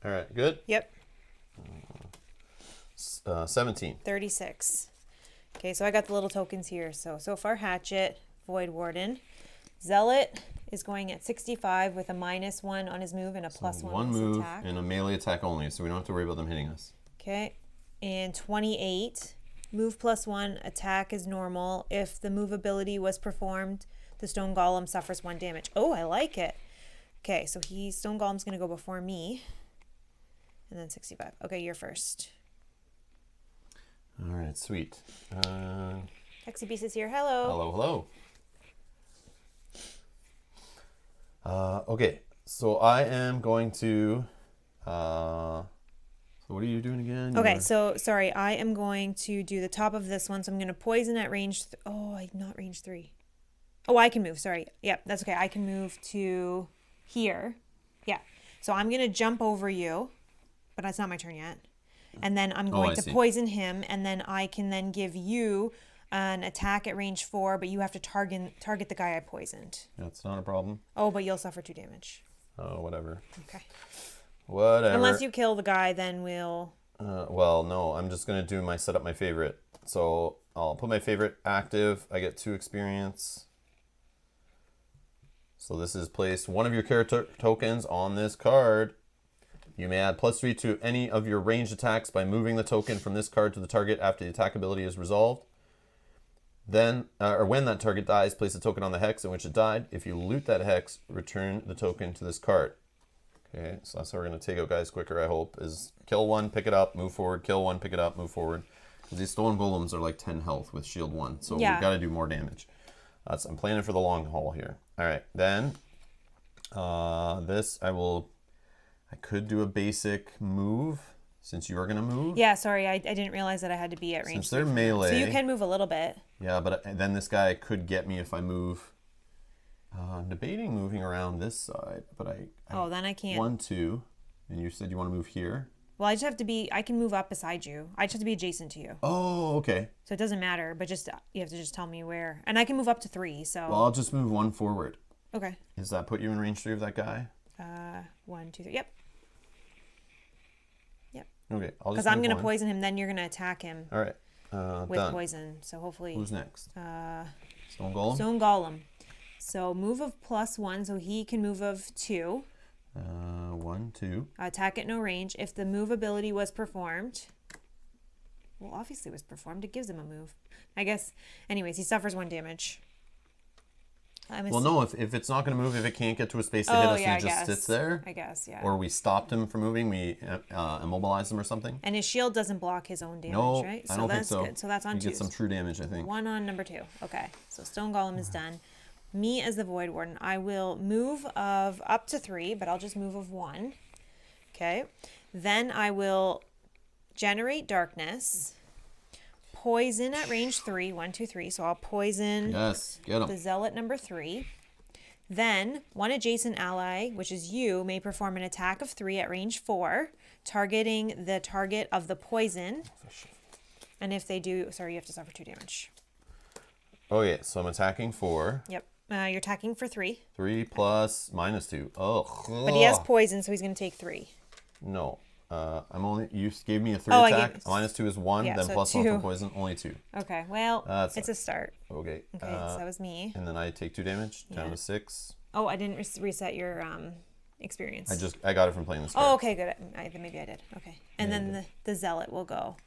all right, good. Yep. 17. 36. Okay, so I got the little tokens here. So far, Hatchet, Void Warden. Zealot is going at 65 with a -1 on his move and a +1 One on his move attack. and a melee attack only, so we don't have to worry about them hitting us. Okay, and 28. Move +1, attack is normal. If the move ability was performed, the Stone Golem suffers 1 damage. Oh, I like it. Okay, so Stone Golem's going to go before me. And then 65. Okay, you're first. All right, sweet. Hexy Beast is here. Hello. Hello. Okay, so I am going to. So what are you doing again? Okay, so sorry, I am going to do the top of this one. So I'm going to poison at range. Not range 3. Oh, I can move. Sorry. Yep, that's okay. I can move to here. Yeah. So I'm going to jump over you, but that's not my turn yet. And then I'm going to poison him, and then I can then give you an attack at range 4, but you have to target the guy I poisoned. That's not a problem. Oh, but you'll suffer 2 damage. Oh, whatever. Okay. Whatever. Unless you kill the guy, then we'll... Well, no, I'm just going to set up my favorite. So I'll put my favorite active. I get 2 experience. So this is place one of your character tokens on this card. You may add +3 to any of your ranged attacks by moving the token from this card to the target after the attack ability is resolved. Then, or when that target dies, place a token on the hex in which it died. If you loot that hex, return the token to this card. Okay, so that's how we're going to take out guys quicker, I hope, is kill one, pick it up, move forward, kill one, pick it up, move forward. Because these stolen golems are like 10 health with shield 1, so we've got to do more damage. I'm planning for the long haul here. All right, then this I could do a basic move since you are going to move. Yeah, sorry, I didn't realize that I had to be at range. Since they're melee. So you can move a little bit. Yeah, but then this guy could get me if I move. I'm debating moving around this side, but then I can't. 1, 2, and you said you want to move here? Well, I just have to be, I can move up beside you. I just have to be adjacent to you. Oh, okay. So it doesn't matter, but just, you have to just tell me where. And I can move up to 3, so. Well, I'll just move 1 forward. Okay. Does that put you in range 3 of that guy? 1, 2, 3. Yep. Okay, I'll just because I'm move going to 1. poison him, then you're going to attack him. All right. With done. poison. So hopefully. Who's next? Stone Golem? Stone Golem. So move of +1, so he can move of 2. 1, 2. Attack at no range. If the move ability was performed, well, obviously it was performed. It gives him a move. I guess. Anyways, he suffers 1 damage. Well, no, if it's not going to move, if it can't get to a space to hit us, he just sits there. I guess, yeah. Or we stopped him from moving, we immobilized him or something. And his shield doesn't block his own damage, No, right? I don't think that's so. good. So that's on 2. You get some true damage, I think. 1 on number 2. Okay, so Stone Golem is done. Me as the Void Warden, I will move of up to 3, but I'll just move of 1. Okay, then I will generate darkness. Poison at range 3, 1, 2, 3. So I'll poison Yes, get the him. Zealot number 3. Then one adjacent ally, which is you, may perform an attack of 3 at range 4, targeting the target of the poison. And if they do, sorry, you have to suffer 2 damage. Okay, so I'm attacking 4. Yep. You're attacking for 3. 3 plus -2. Oh. But he has poison, so he's going to take 3. No. You gave me a 3 Oh, attack. -2 is 1, Yeah, then so +1 for 2. poison, only 2. Okay, well, That's it's a start. Okay. Okay, so that was me. And then I take 2 damage, down Yeah. to 6. Oh, I didn't reset your experience. I got it from playing this card. Oh, okay, good. Maybe I did. Okay. And then the Zealot will go.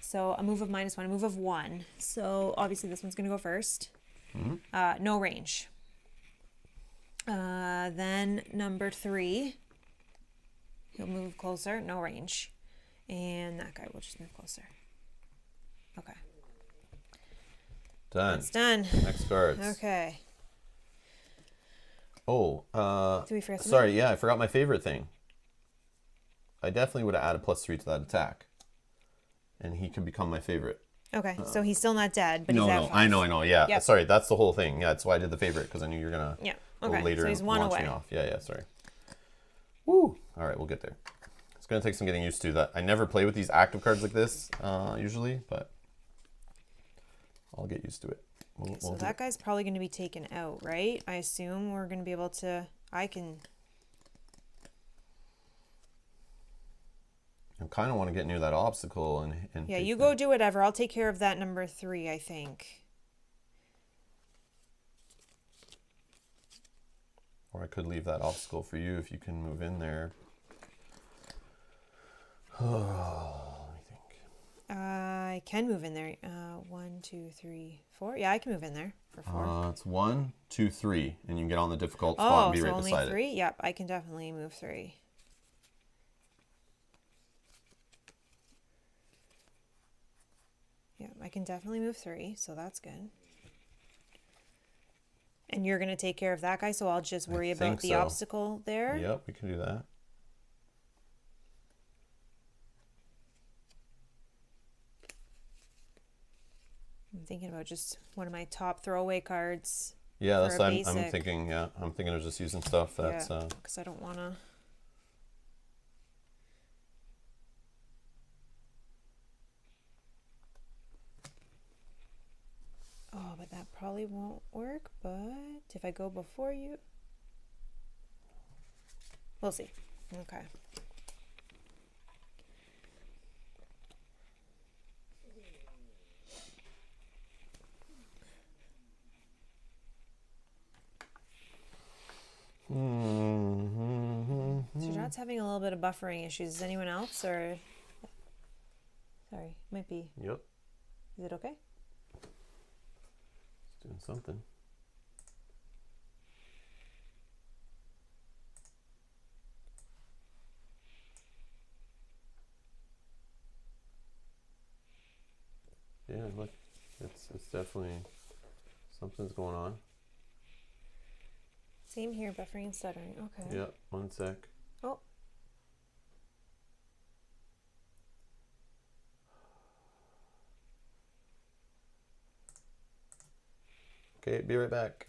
So a move of -1, a move of 1. So obviously this one's going to go first. No range. Then number 3, he'll move closer, no range. And that guy will just move closer. Okay. Done. It's done. Next cards. Okay. Oh, Did we forget something? sorry, yeah, I forgot my favorite thing. I definitely would have added +3 to that attack. And he could become my favorite. Okay, so he's still not dead, but he's at 5. I know, yeah. Yep. Sorry, that's the whole thing. Yeah, that's why I did the favorite, because I knew you were going to Yeah, go okay, later so he's and 1 launch away. me off. Yeah, sorry. Woo! All right, we'll get there. It's going to take some getting used to. That I never play with these active cards like this, usually, but I'll get used to it. So that guy's probably going to be taken out, right? I assume we're going to be able to... I kind of want to get near that obstacle and Yeah, take you that. go do whatever. I'll take care of that number 3, I think. Or I could leave that obstacle for you if you can move in there. Let me think. I can move in there. 1, 2, 3, 4. Yeah, I can move in there for 4. It's 1, 2, 3, and you can get on the difficult spot and be so right only beside 3? Yep, I can definitely move 3. Yeah, I can definitely move 3, so that's good. And you're going to take care of that guy, so I'll just worry about think the so. obstacle there. it. Yep, we can do that. I'm thinking about just one of my top throwaway cards. Yeah, that's for a I'm basic. thinking. Yeah, I'm thinking of just using stuff that's. Because I don't want to. Oh, but that probably won't work. But if I go before you, we'll see. Okay. So Chat's having a little bit of buffering issues. Is anyone else or? Sorry, might be. Yep. Is it okay? It's doing something. Yeah, look, it's definitely something's going on. Same here, buffering and stuttering. Okay. Yeah, 1 sec. Oh. Okay, be right back.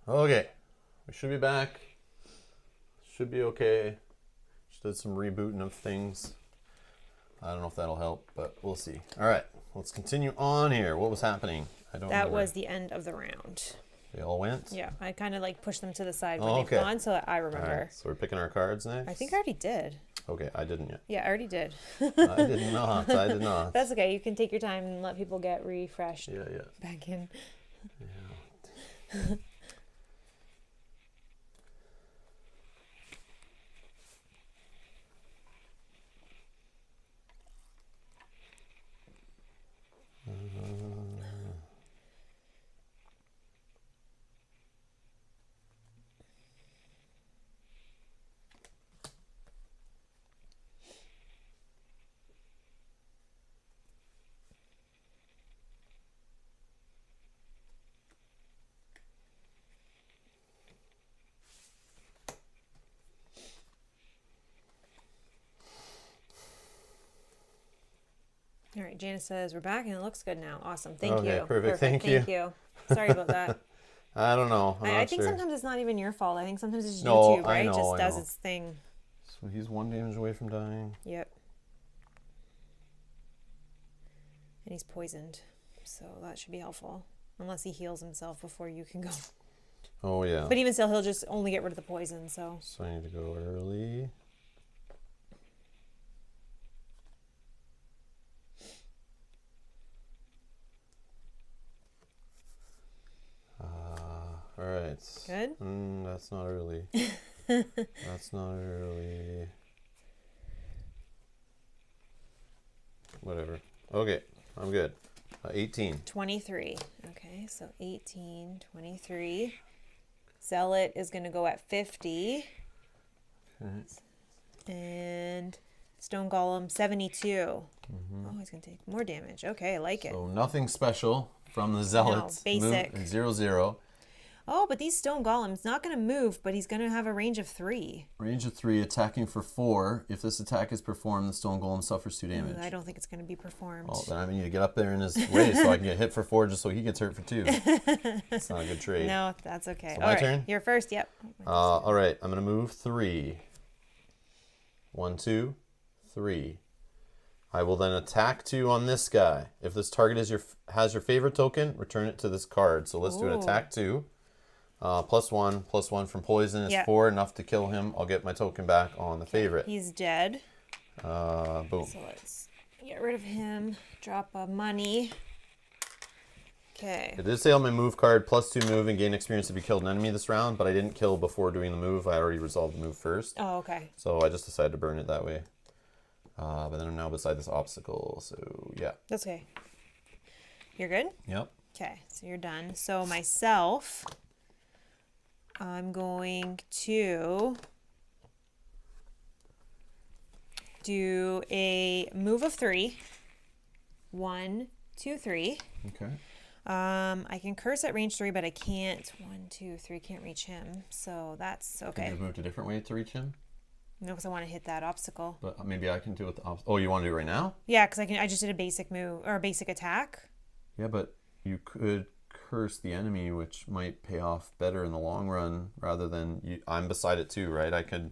Okay, we should be back. Should be okay. Just did some rebooting of things. I don't know if that'll help, but we'll see. All right, let's continue on here. What was happening? I don't That remember. was the end of the round. They all went? Yeah, I kind of like pushed them to the side Oh, when okay. they've gone, so that I All remember. right, so we're picking our cards next? I think I already did. Okay, I didn't yet. Yeah, I already did. I did not. I did not. That's okay. You can take your time and let people get refreshed Yeah. back in. Yeah. All right, Janice says we're back and it looks good now. Awesome. Thank Okay, you. perfect. Thank you. Thank you. Sorry about that. I don't know. I think sometimes it's not even your fault. I think sometimes it's No, YouTube, I right? know, Just I does know. its thing. So he's 1 damage away from dying. Yep. And he's poisoned. So that should be helpful. Unless he heals himself before you can go. Oh, yeah. But even still, he'll just only get rid of the poison, so. So I need to go early. All right. Good? That's not early. That's not early. Whatever. Okay, I'm good. 18. 23. Okay, so 18, 23. Zealot is going to go at 50. Okay. And Stone Golem, 72. Oh, he's going to take more damage. Okay, I like it. So nothing special from the Zealot. basic. 0/0. Oh, but these Stone Golems, not going to move, but he's going to have a range of 3. Range of 3, attacking for 4. If this attack is performed, the Stone Golem suffers 2 damage. I don't think it's going to be performed. Well, then I need to get up there in his way so I can get hit for 4 just so he gets hurt for 2. It's not a good trade. No, that's okay. So All my right, turn? you're first, yep. All right, I'm going to move 3. 1, 2, 3. I will then attack 2 on this guy. If this target has your favorite token, return it to this card. So let's do an attack 2. +1 from poison is 4, enough to kill him. I'll get my token back on the favorite. He's dead. Boom. So let's get rid of him. Drop a money. Okay. It did say on my move card, +2 move and gain experience if you killed an enemy this round, but I didn't kill before doing the move. I already resolved the move first. Oh, okay. So I just decided to burn it that way. But then I'm now beside this obstacle, so yeah. That's okay. You're good? Yep. Okay, so you're done. So myself, I'm going to do a move of 3. 1, 2, 3. Okay. I can curse at range 3, but I can't. 1, 2, 3. Can't reach him. So that's okay. Can you move a different way to reach him? No, because I want to hit that obstacle. But maybe I can do it. Oh, you want to do it right now? Yeah, because I just did a basic move or a basic attack. Yeah, but you could curse the enemy, which might pay off better in the long run, rather than you. I'm beside it too, right? I could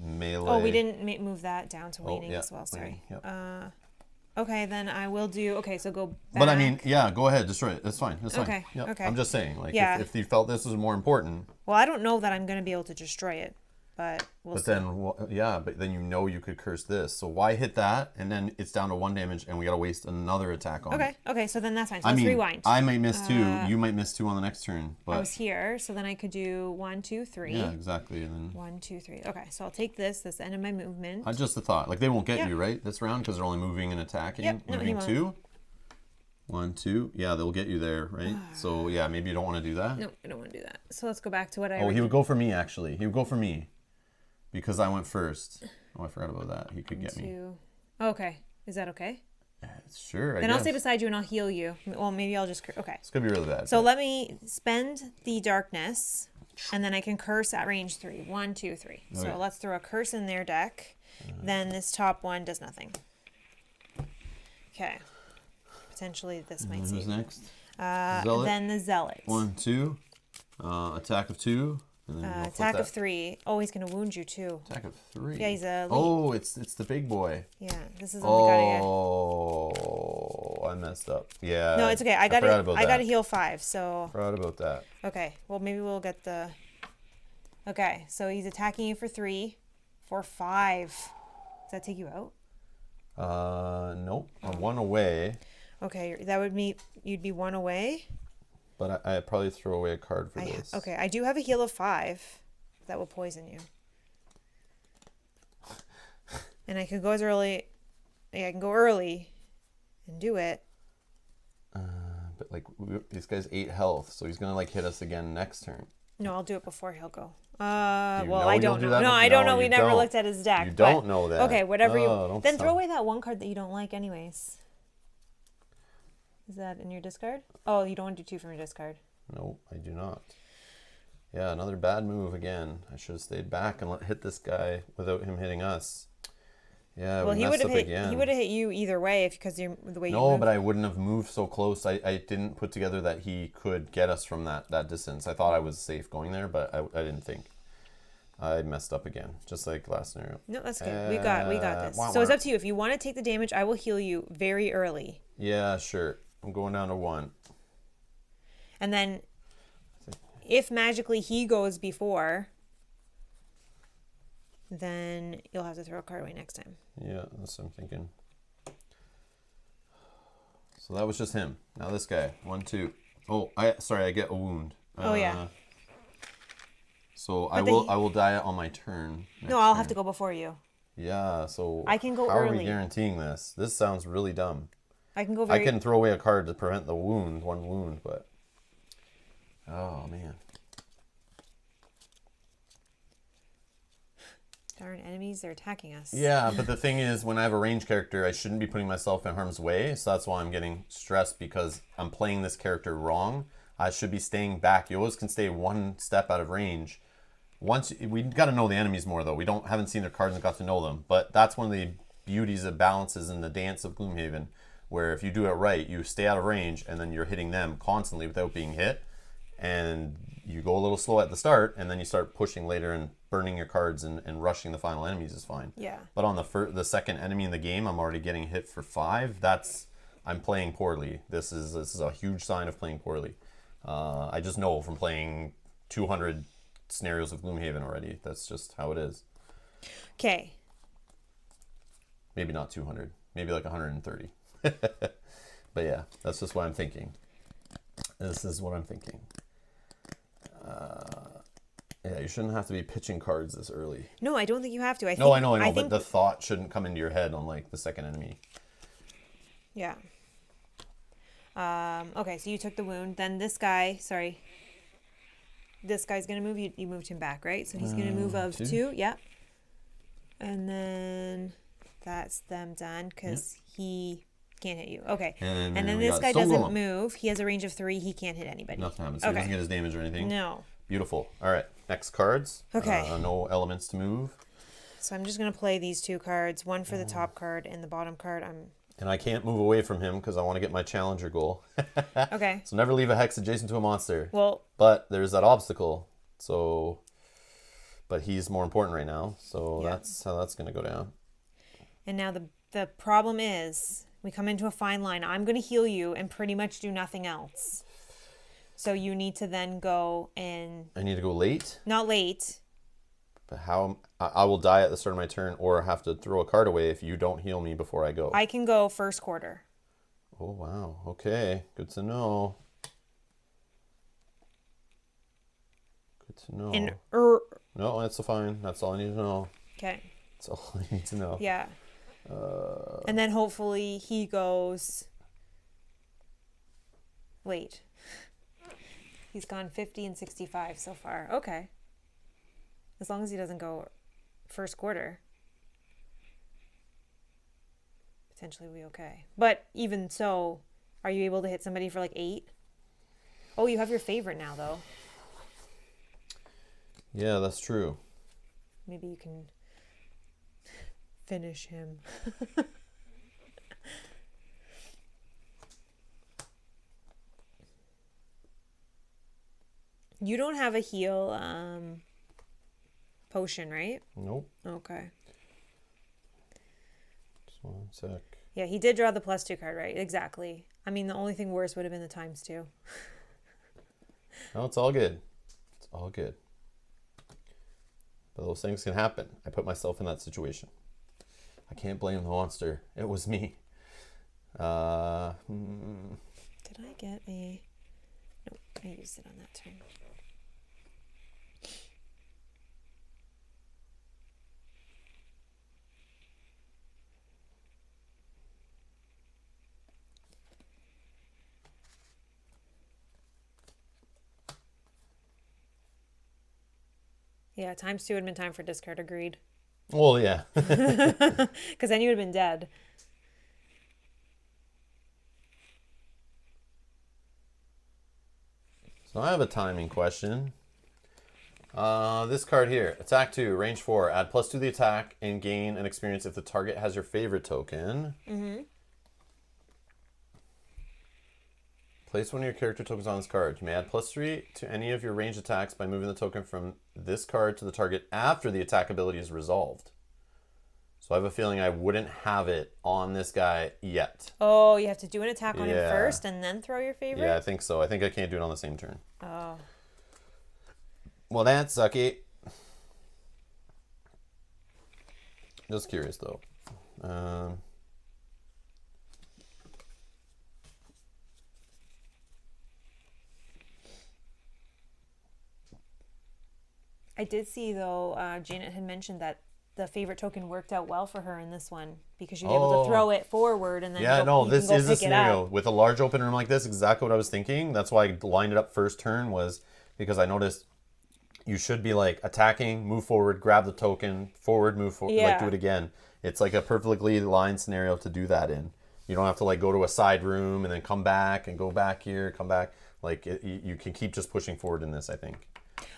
melee. Oh, we didn't move that down to waiting yeah, as well. Sorry. waiting, yep. Okay, then I will do. Okay, so go back. But I mean, yeah, go ahead, destroy it. That's fine. That's fine. Okay, Yep. okay. I'm just saying, like, Yeah. if you felt this was more important. Well, I don't know that I'm going to be able to destroy it, but we'll But see. then, yeah, but then you know you could curse this. So why hit that, and then it's down to 1 damage, and we got to waste another attack on it. Okay, so then that's fine. So I let's mean, rewind. I might miss 2. You might miss 2 on the next turn. But I was here, so then I could do 1, 2, 3. yeah, exactly. And then 1, 2, 3. Okay, so I'll take this. That's the end of my movement. just a thought. Like, they won't get Yeah. you, right, this round, because they're only moving and attacking. Yep, no, he moving won't. 2. 1, 2. Yeah, they'll get you there, right? So, yeah, maybe you don't want to do that. No, I don't want to do that. So let's go back to what I. Oh, he would go for me, actually. He would go for me. Because I went first. Oh, I forgot about that. He could get me. 2. Okay, is that okay? Sure, I Then guess. I'll stay beside you and I'll heal you. Well, maybe I'll just. Okay. It's going to be really bad. So but- let me spend the darkness, and then I can curse at range 3. 1, 2, 3. Okay. So let's throw a curse in their deck. Then this top one does nothing. Okay. Potentially this might Who's save. next? Zealot. Then the zealot. 1, 2. Attack of 2. And then we'll flip Attack of that. 3. Oh, he's gonna wound you too. Attack of 3. Yeah, he's a elite. Oh, it's the big boy. Yeah, this is only gotta Oh, I messed up. Yeah. get. No, it's okay. I forgot gotta. about I gotta that. heal 5. So Forgot about that. okay. Well, maybe we'll get the. Okay, so he's attacking you for 3, for 5. Does that take you out? Nope. Oh. I'm 1 away, Okay, that would mean you'd be 1 away. but I'd probably throw away a card for I, this. okay, I do have a heal of 5 that will poison you. And I could go as early. Yeah, I can go early and do it. But like this guy's 8 health, so he's gonna like hit us again next turn. No, I'll do it before he'll go. you Well, know I you'll don't do know. that? No, I don't No, know. We you never don't. looked at his deck. You but- don't know that. Okay, whatever Oh, you. don't Then stop. throw away that one card that you don't like, anyways. Is that in your discard? Oh, you don't want to do 2 from your discard. Nope, I do not. Yeah, another bad move again. I should have stayed back and hit this guy without him hitting us. Yeah, Well, we he would messed have up hit. again. He would have hit you either way because you're the way you. No, moved. but I wouldn't have moved so close. I didn't put together that he could get us from that distance. I thought I was safe going there, but I didn't think. I messed up again, just like last scenario. No, that's good. We got this. Wah, So it's wah. up to you. If you want to take the damage, I will heal you very early. Yeah, sure. I'm going down to 1. And then if magically he goes before, then you'll have to throw a card away next time. Yeah, that's what I'm thinking. So that was just him. Now this guy. 1, 2. Oh, I get a wound. Oh, yeah. So But I then will die on my turn. No, I'll have to go before you. Yeah, so I can go how are early. we guaranteeing this? This sounds really dumb. I can go I very. can throw away a card to prevent the wound, 1 wound, but oh man. Darn enemies, they're attacking us. Yeah, but the thing is, when I have a ranged character, I shouldn't be putting myself in harm's way. So that's why I'm getting stressed, because I'm playing this character wrong. I should be staying back. You always can stay one step out of range. Once we got to know the enemies more, though. We haven't seen their cards and got to know them. But that's one of the beauties of balances in the dance of Gloomhaven, where if you do it right, you stay out of range, and then you're hitting them constantly without being hit. And you go a little slow at the start, and then you start pushing later, and burning your cards and rushing the final enemies is fine. Yeah. But on the second enemy in the game, I'm already getting hit for 5. I'm playing poorly. This is a huge sign of playing poorly. I just know from playing 200 scenarios of Gloomhaven already. That's just how it is. Okay. Maybe not 200. Maybe like 130. But yeah, that's just what I'm thinking. This is what I'm thinking. Yeah, you shouldn't have to be pitching cards this early. No, I don't think you have to. I know, but the thought shouldn't come into your head on like the second enemy. Yeah. Okay, so you took the wound. Then this guy's going to move. You moved him back, right? So he's going to move of 2. Yeah. And then that's them done, because he can't hit you. Okay. And then this guy doesn't move. He has a range of 3. He can't hit anybody. Nothing happens. He doesn't get his damage or anything. No. Beautiful. All right. Next cards. Okay. No elements to move. So I'm just going to play these 2 cards. One for the top card and the bottom card. And I can't move away from him because I want to get my challenger goal. Okay. So never leave a hex adjacent to a monster. Well. But there's that obstacle. So, but he's more important right now. So that's how that's going to go down. And now the problem is, we come into a fine line. I'm going to heal you and pretty much do nothing else. So you need to then go and... I need to go late? Not late. But how... I will die at the start of my turn, or have to throw a card away if you don't heal me before I go. I can go first quarter. Oh, wow. Okay. Good to know. Good to know. And No, that's fine. That's all I need to know. Okay. That's all I need to know. Yeah. And then hopefully he goes... Wait. He's gone 50 and 65 so far. Okay. As long as he doesn't go first quarter. Potentially we okay. But even so, are you able to hit somebody for like 8? Oh, you have your favorite now though. Yeah, that's true. Maybe you can finish him. You don't have a heal potion, right? Nope. Okay. Just 1 sec. Yeah, he did draw the +2 card, right? Exactly. I mean, the only thing worse would have been the ×2. No, it's all good. It's all good. But those things can happen. I put myself in that situation. I can't blame the monster. It was me. Did I get a... Nope, I used it on that turn. Yeah, ×2 would have been time for discard, agreed. Well, yeah. Because then you would have been dead. So I have a timing question. This card here, attack 2, range 4, add +2 to the attack and gain an experience if the target has your favorite token. Mm-hmm. Place one of your character tokens on this card. You may add +3 to any of your ranged attacks by moving the token from this card to the target after the attack ability is resolved. So I have a feeling I wouldn't have it on this guy yet. Oh, you have to do an attack on him first and then throw your favorite? Yeah, I think so. I think I can't do it on the same turn. Oh. Well, that's sucky. Just curious, though. I did see, though, Janet had mentioned that the favorite token worked out well for her in this one because you're able to throw it forward and then this is a scenario with a large open room like this. Exactly what I was thinking. That's why I lined it up first turn, was because I noticed you should be like attacking, move forward, grab the token, forward, move forward, like Yeah. do it again. It's like a perfectly lined scenario to do that in. You don't have to like go to a side room and then come back and go back here, come back. Like you can keep just pushing forward in this, I think.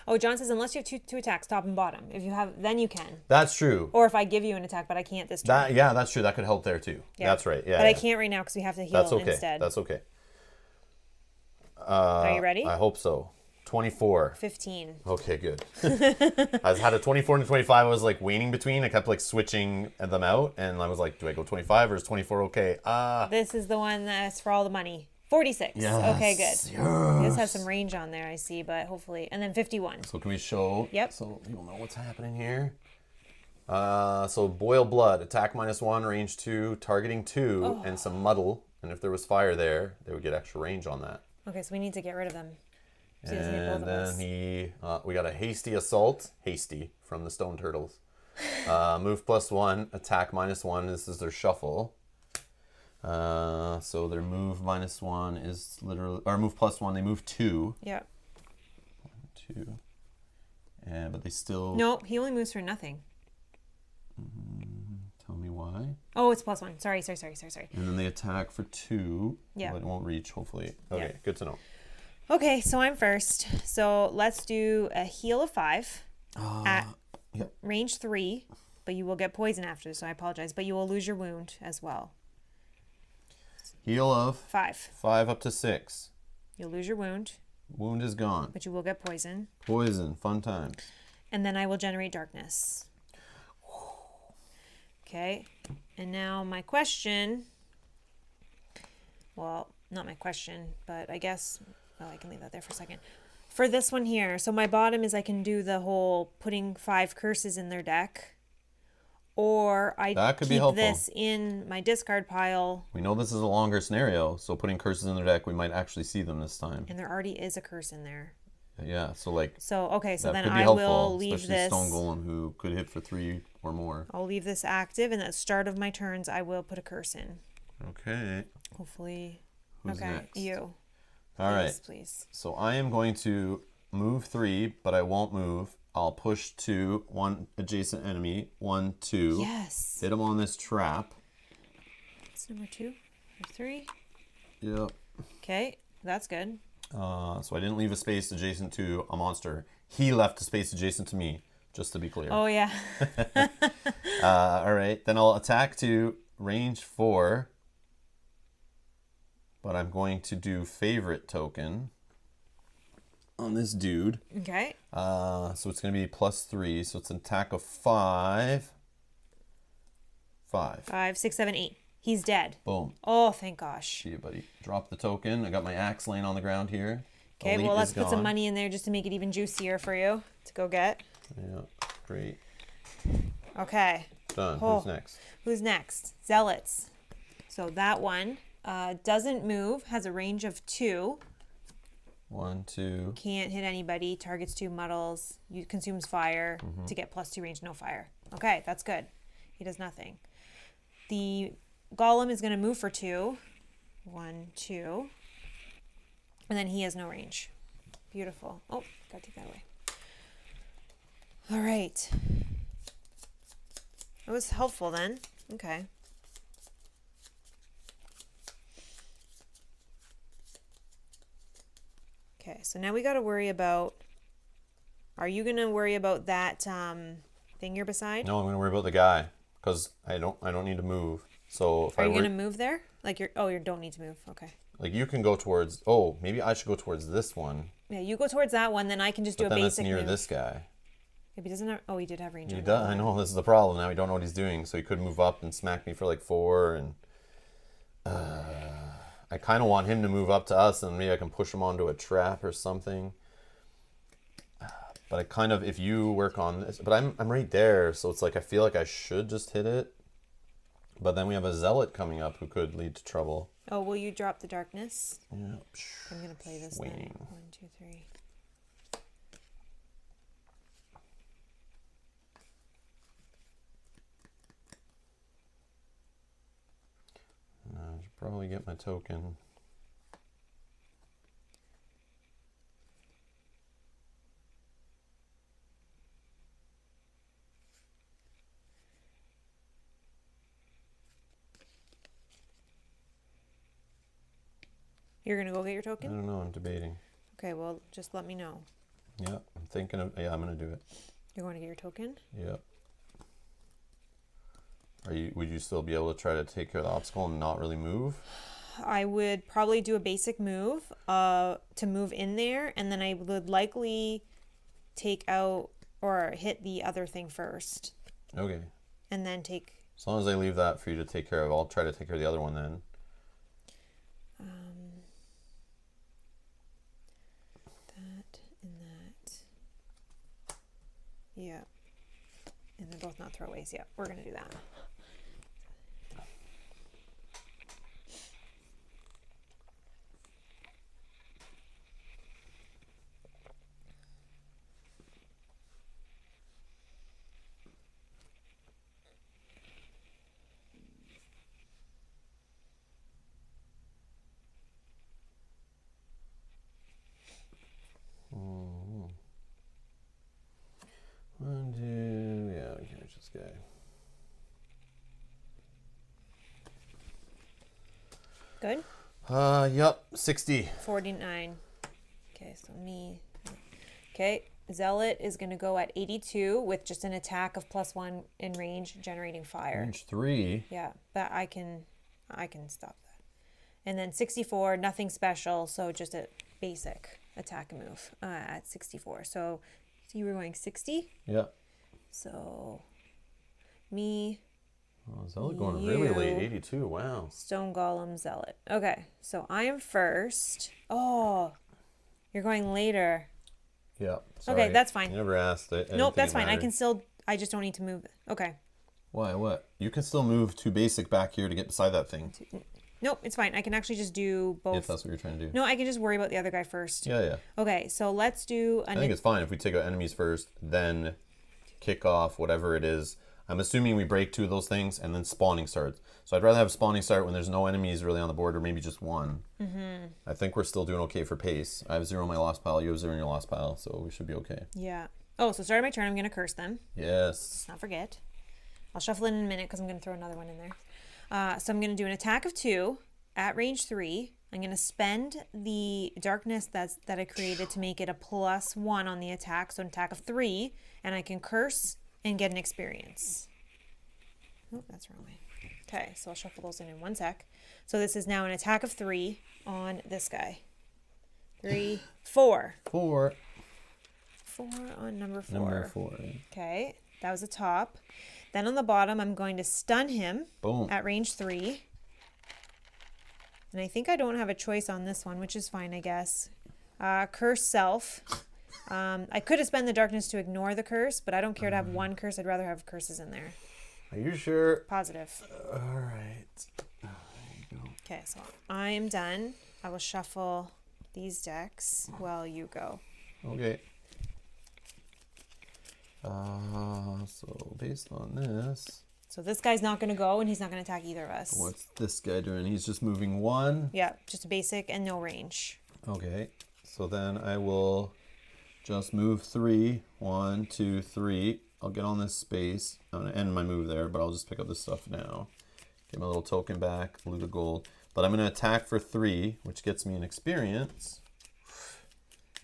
Oh, John says unless you have two attacks, top and bottom. If you have, then you can. That's true. Or if I give you an attack, but I can't this turn. Yeah, that's true. That could help there too. Yeah. That's right. Yeah. But I can't right now because we have to heal That's okay. instead. That's okay. Are you ready? I hope so. 24. 15. Okay, good. I had a 24 and a 25. I was like waning between. I kept like switching them out, and I was like, do I go 25 or is 24 okay? This is the one that's for all the money. 46. Yes, Okay, good. yes. This has some range on there, I see, but hopefully. And then 51. So can we show? Yep. So you'll know what's happening here. So boil blood, attack -1, range 2, targeting 2, and some muddle. And if there was fire there, they would get extra range on that. Okay, so we need to get rid of them. So he doesn't hit both And of then us. we got a hasty assault, hasty from the stone turtles. Move +1, attack -1. This is their shuffle. So their move -1 is literally, or move +1. They move 2. Yeah. 2. And but they still. No, he only moves for nothing. Tell me why. Oh, it's +1. Sorry. And then they attack for 2. Yeah. But it won't reach. Hopefully. Okay. Yeah. Good to know. Okay, so I'm first. So let's do a heal of 5 at Yep. range 3, but you will get poison after, so I apologize. But you will lose your wound as well. Heal of 5. 5 up to 6. You'll lose your wound, Wound is gone. but you will get poison. Poison. Fun times. And then I will generate darkness. Okay, and now my question. Well, not my question, but I guess. Oh, I can leave that there for a second. For this one here, so my bottom is I can do the whole putting 5 curses in their deck. Or I That could be keep helpful. this in my discard pile. We know this is a longer scenario, so putting curses in their deck, we might actually see them this time. And there already is a curse in there. Yeah, so like So, okay, so that then could be I helpful, will leave especially this. Stone Golem, who could hit for 3 or more. I'll leave this active, and at the start of my turns, I will put a curse in. Okay. Hopefully. Who's okay, next? you. All right. Please. So I am going to move 3, but I won't move. I'll push 2, 1 adjacent enemy, 1, 2. Yes. Hit him on this trap. It's number 2 or 3. Yep. Okay, that's good. So I didn't leave a space adjacent to a monster. He left a space adjacent to me, just to be clear. Oh, yeah. All right. Then I'll attack to range 4. But I'm going to do favorite token on this dude. Okay. So it's going to be +3. So it's an attack of 5. 5. 5, 6, 7, 8. He's dead. Boom. Oh, thank gosh. See you, buddy. Drop the token. I got my axe laying on the ground here. Okay, Elite well, let's is put some gone. money in there just to make it even juicier for you to go get. Yeah, great. Okay. Done. Oh. Who's next? Who's next? Zealots. So that one doesn't move, has a range of 2. 1, 2. Can't hit anybody, targets 2, muddles, consumes fire to get +2 range, no fire. Okay, that's good. He does nothing. The golem is going to move for 2. 1, 2. And then he has no range. Beautiful. Oh, gotta take that away. All right. That was helpful then. Okay. Okay, so now we got to worry about. Are you gonna worry about that thing you're beside? No, I'm going to worry about the guy because I don't need to move. So if Are I you were, gonna move there? Like you don't need to move. Okay. like you can go towards. Oh, maybe I should go towards this one. Yeah, you go towards that one, then I can just do But a then it's basic near move. this guy. If he doesn't have, oh, he did have range. He on does. that I one. know this is the problem. Now we don't know what he's doing, so he could move up and smack me for like 4. And I kind of want him to move up to us, and maybe I can push him onto a trap or something. But I kind of, if you work on this, but I'm right there, so it's like I feel like I should just hit it. But then we have a zealot coming up who could lead to trouble. Oh, will you drop the darkness? Yeah. I'm gonna play this then. Swing. 1, 2, 3. I should probably get my token. You're gonna go get your I token? don't know. I'm debating. Okay, well, just let me know. Yeah, I'm thinking of. Yeah, I'm gonna do it. You're going to get your token? Yep. Would you still be able to try to take care of the obstacle and not really move? I would probably do a basic move to move in there, and then I would likely take out or hit the other thing first. Okay. And then take... As long as I leave that for you to take care of, I'll try to take care of the other one then. That and that. Yeah. And they're both not throwaways. Yeah, we're going to do that. One, two, yeah, we can just go. Good? Yep, 60. 49. Okay, so me. Okay, Zealot is going to go at 82 with just an attack of +1 in range, generating fire. Range 3. Yeah, but I can stop that. And then 64, nothing special, so just a basic attack and move at 64. So you were going 60? Yeah. So me, Oh, Zealot going really late, 82. Wow. Stone Golem, Zealot. Okay, so I am first. Oh, you're going later. Yeah. Okay, that's fine. You never asked it. Nope, that's fine. I can still, I just don't need to move. Okay. Why? What? You can still move to basic back here to get beside that thing. Nope, it's fine. I can actually just do both. If that's what you're trying to do. No, I can just worry about the other guy first. Yeah, yeah. Okay, so let's do I think it's fine if we take out enemies first, then kick off whatever it is. I'm assuming we break 2 of those things and then spawning starts. So I'd rather have spawning start when there's no enemies really on the board, or maybe just one. Mm-hmm. I think we're still doing okay for pace. I have 0 in my lost pile, you have 0 in your lost pile, so we should be okay. Yeah. Oh, so starting my turn, I'm going to curse them. Yes. Let's not forget. I'll shuffle in a minute because I'm going to throw another one in there. So I'm going to do an attack of 2 at range 3. I'm going to spend the darkness that I created to make it a +1 on the attack, so an attack of 3, and I can curse and get an experience. Oh, that's the wrong way. Okay, so I'll shuffle those in 1 sec. So this is now an attack of 3 on this guy. 3, 4. 4. 4 on number 4. Number 4. Okay, that was the top. Then on the bottom, I'm going to stun him. Boom. At range 3. And I think I don't have a choice on this one, which is fine, I guess. Curse self. I could have spent the darkness to ignore the curse, but I don't care to have 1 curse. I'd rather have curses in there. Are you sure? Positive. All right. There you go. Okay, so I am done. I will shuffle these decks while you go. Okay. So based on this, So this guy's not going to go, and he's not going to attack either of us. what's this guy doing? He's just moving 1. Yeah, just a basic and no range. Okay. So then I will just move 3. 1, 2, 3. I'll get on this space. I'm going to end my move there, but I'll just pick up this stuff now. Get my little token back, loot of gold. But I'm going to attack for 3, which gets me an experience.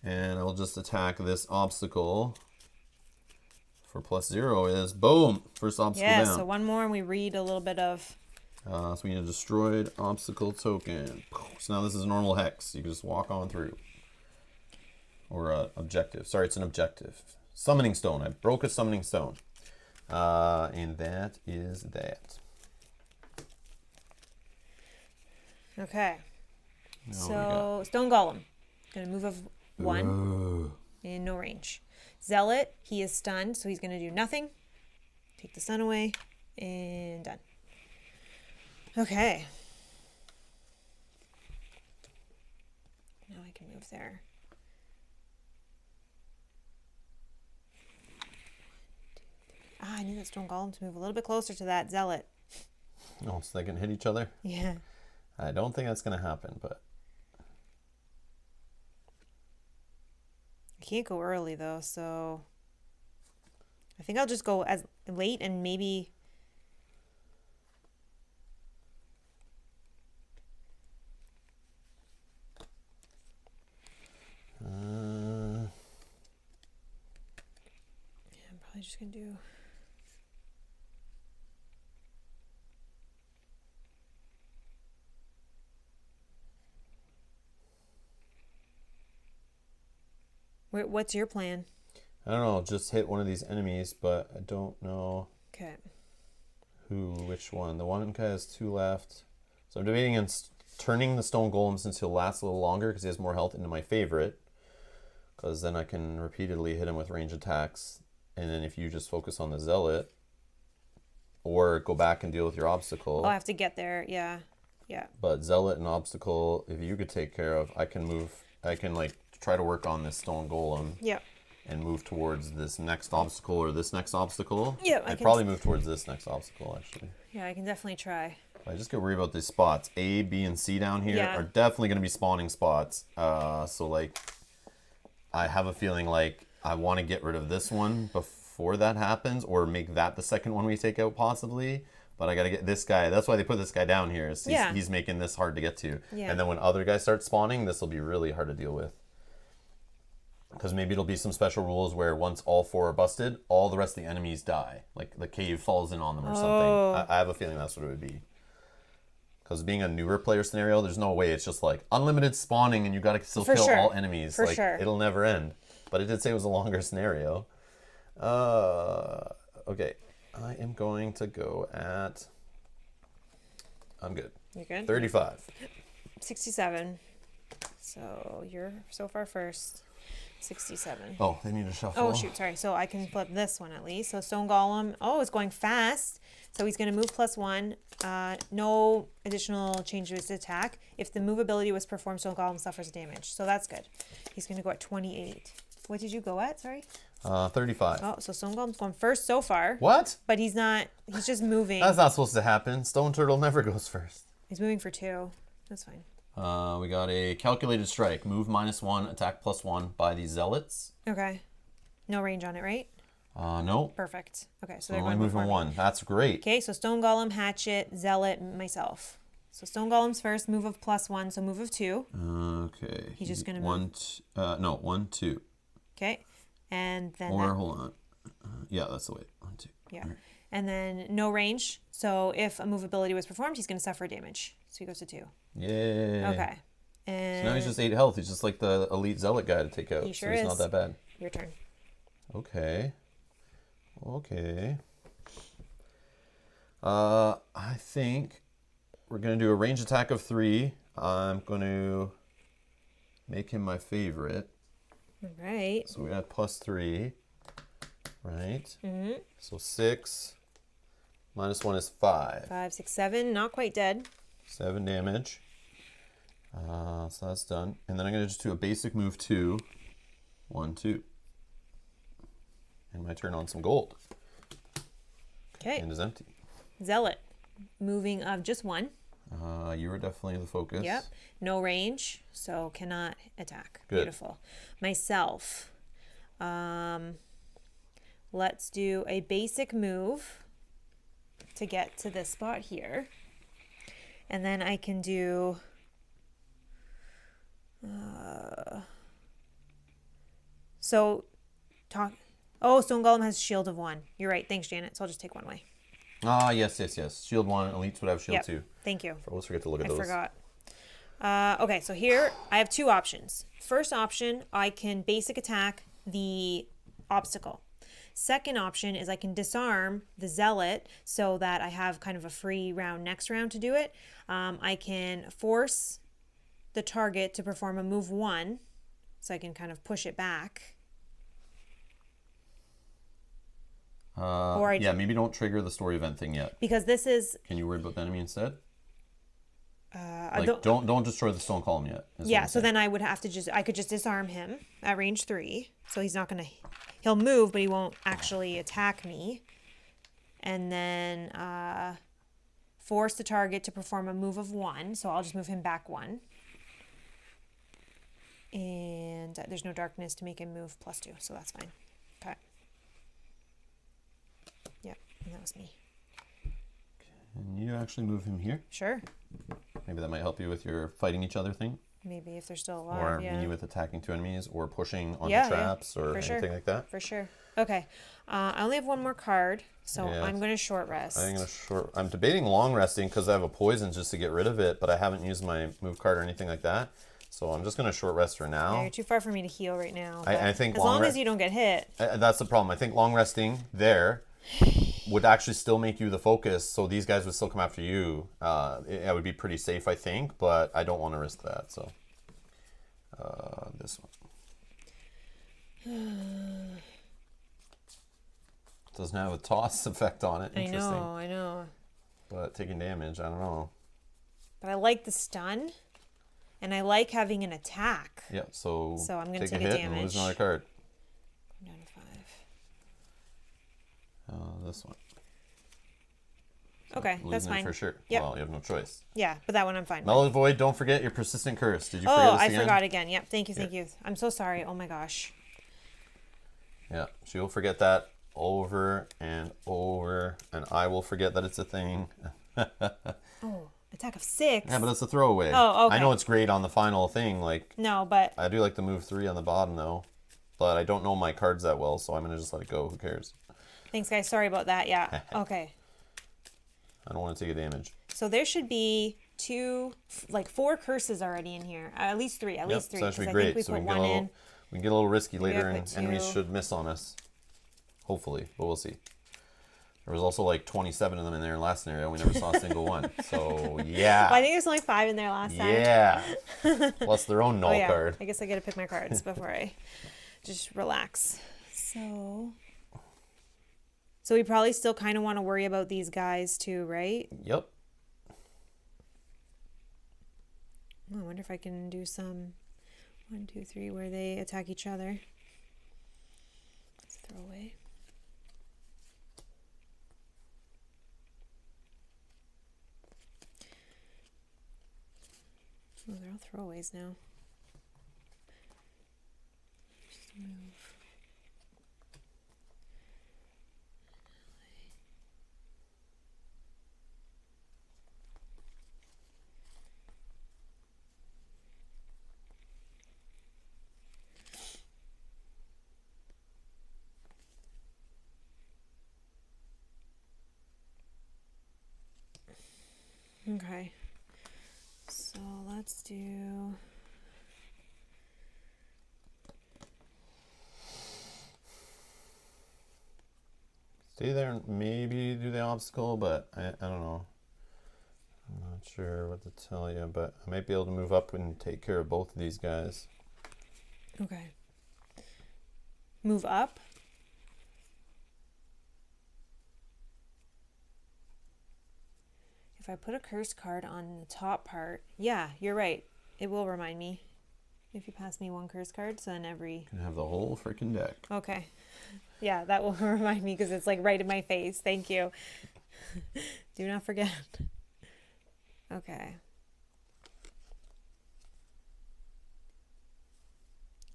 And I'll just attack this obstacle. For +0 is, boom, first obstacle Yeah, down. so 1 more, and we read a little bit of... So we need a destroyed obstacle token. So now this is a normal hex. You can just walk on through. Or objective. Sorry, it's an objective. Summoning stone. I broke a summoning stone. And that is that. Okay. Now So, Stone Golem. Gonna move of 1 in no range. Zealot, he is stunned, so he's gonna do nothing. Take the stun away, and done. Okay. Now I can move there. I need that Stone Golem to move a little bit closer to that Zealot. Oh, so they can hit each other? Yeah. I don't think that's going to happen, but... I can't go early, though, so... I think I'll just go as late and maybe... just gonna do. What's your plan? I don't know. Just hit one of these enemies, but I don't know Okay. which one. The one guy has 2 left. So I'm debating on turning the stone golem, since he'll last a little longer because he has more health, into my favorite. Because then I can repeatedly hit him with range attacks. And then if you just focus on the zealot, or go back and deal with your obstacle. Oh, I have to get there. Yeah. Yeah. But zealot and obstacle, if you could take care of, I can like try to work on this stone golem. Yeah. And move towards this next obstacle or this next obstacle. Yeah, I'd probably move towards this next obstacle, actually. Yeah, I can definitely try. I just get worried about these spots. A, B, and C down here Yeah. are definitely going to be spawning spots. So, like, I have a feeling like I want to get rid of this one before that happens, or make that the second one we take out, possibly. But I got to get this guy. That's why they put this guy down here. Is he's making this hard to get to. Yeah. And then when other guys start spawning, this will be really hard to deal with. Because maybe it'll be some special rules where once all 4 are busted, all the rest of the enemies die. Like the cave falls in on them or something. I have a feeling that's what it would be. Because being a newer player scenario, there's no way it's just like unlimited spawning and you got to still kill all enemies. For sure. It'll never end. But it did say it was a longer scenario. Okay. I am going to go at... I'm good. You're good? 35. 67. So you're so far first. 67. Oh, they need to shuffle. Oh, shoot. Sorry. So I can flip this one at least. So Stone Golem. Oh, it's going fast. So he's going to move +1. No additional change to his attack. If the move ability was performed, Stone Golem suffers damage. So that's good. He's going to go at 28. What did you go at? Sorry? 35. Oh, so Stone Golem's going first so far. What? But he's not. He's just moving. That's not supposed to happen. Stone Turtle never goes first. He's moving for 2. That's fine. We got a calculated strike. Move -1, attack +1 by the zealots. Okay. No range on it, right? No. Perfect. Okay, so So they're only going before moving me. 1. That's great. Okay, so Stone Golem, Hatchet, Zealot, myself. So Stone Golem's first, move of +1, so move of 2. Okay. He's just gonna move. No, 1, 2. Okay, and then Or hold on. Yeah, that's the way. 1, 2. yeah, All right. and then no range. So if a move ability was performed, he's going to suffer damage. So he goes to 2. Yay. Okay, and So now he's just 8 health. He's just like the elite zealot guy to take out. He sure so he's is. not that bad. Your turn. Okay. Okay. I think we're going to do a range attack of 3. I'm going to make him my favorite. All right. So we got +3, right? Mm-hmm. So 6 -1 is 5. 5, 6, 7. Not quite dead. 7 damage. So that's done. And then I'm going to just do a basic move 2. 1, 2. And my turn on some gold. Okay. And is empty. Zealot, moving of just 1. You were definitely the focus. Yep. No range, so cannot attack. Good. Beautiful. Myself. Let's do a basic move to get to this spot here. And then I can do... Oh, Stone Golem has shield of 1. You're right. Thanks, Janet. So I'll just take 1 away. Yes. Shield 1. Elites would have shield Yep. 2. Thank you. I always forget to look at I those. forgot. Okay, so here I have 2 options. First option, I can basic attack the obstacle. Second option is I can disarm the zealot so that I have kind of a free round next round to do it. I can force the target to perform a move 1, so I can kind of push it back. Yeah, maybe don't trigger the story event thing yet. Because this is... Can you worry about the enemy instead? I Like, don't destroy the stone column yet. is what Yeah, I'm so saying. then I would have to I could just disarm him at range 3. So he's not going to, he'll move, but he won't actually attack me. And then force the target to perform a move of 1. So I'll just move him back 1. And there's no darkness to make him move +2, so that's fine. Okay. Yep, and that was me. Can you actually move him here? Sure. Maybe that might help you with your fighting each other thing. Maybe if they're still alive. Or yeah. me with attacking 2 enemies, or pushing onto Yeah, traps, or for anything sure. like that. For sure. Okay. I only have one more card, so Yeah. I'm going to short rest. I'm debating long resting because I have a poison just to get rid of it, but I haven't used my move card or anything like that. So I'm just going to short rest for Yeah, now. you're too far for me to heal right now. I think as long as you don't get hit. That's the problem. I think long resting there would actually still make you the focus, so these guys would still come after you. It would be pretty safe, I think, but I don't want to risk that. So this one doesn't have a toss effect on it. Interesting. I know. But taking damage, I don't know. But I like the stun, and I like having an attack. Yeah, so I'm going to take take a hit damage. and lose another card. I'm down to 5. This one. Okay, that's Losing it fine. for sure. Yep. Well, you have no choice. Yeah, but that one I'm fine with. Mellow Void, don't forget your persistent curse. Did you forget Oh, this I again? forgot again. Yep, thank you. I'm so sorry. Oh my gosh. Yeah, she will forget that over and over, and I will forget that it's a thing. Oh, attack of 6. Yeah, but it's a throwaway. Oh, okay. I know it's great on the final thing. Like, No, but I do like the move 3 on the bottom, though. But I don't know my cards that well, so I'm going to just let it go. Who cares? thanks, guys. Sorry about that. Yeah. Okay. I don't want to take a damage. So there should be 4 curses already in here. At least 3. At least 3. So that should be 'cause I great. think we So put we one in. can get a little risky Maybe I later, and put enemies 2. should miss on us. Hopefully, but we'll see. There was also like 27 of them in there in last scenario. We never saw a single one. So, yeah. Well, I think there's only 5 in there last time. Yeah. Plus their own null Oh, yeah. card. I guess I got to pick my cards before I just relax. So we probably still kind of want to worry about these guys too, right? Yep. Oh, I wonder if I can do some 1, 2, 3 where they attack each other. Let's throw away. Oh, they're all throwaways now. Just a move. Okay. So let's do... Stay there and maybe do the obstacle, but I don't know. I'm not sure what to tell you, but I might be able to move up and take care of both of these guys. Okay. Move up? If I put a curse card on the top part, yeah, you're right. It will remind me. If you pass me 1 curse card, so then every... You can have the whole freaking deck. Okay. Yeah, that will remind me because it's like right in my face. Thank you. Do not forget. Okay.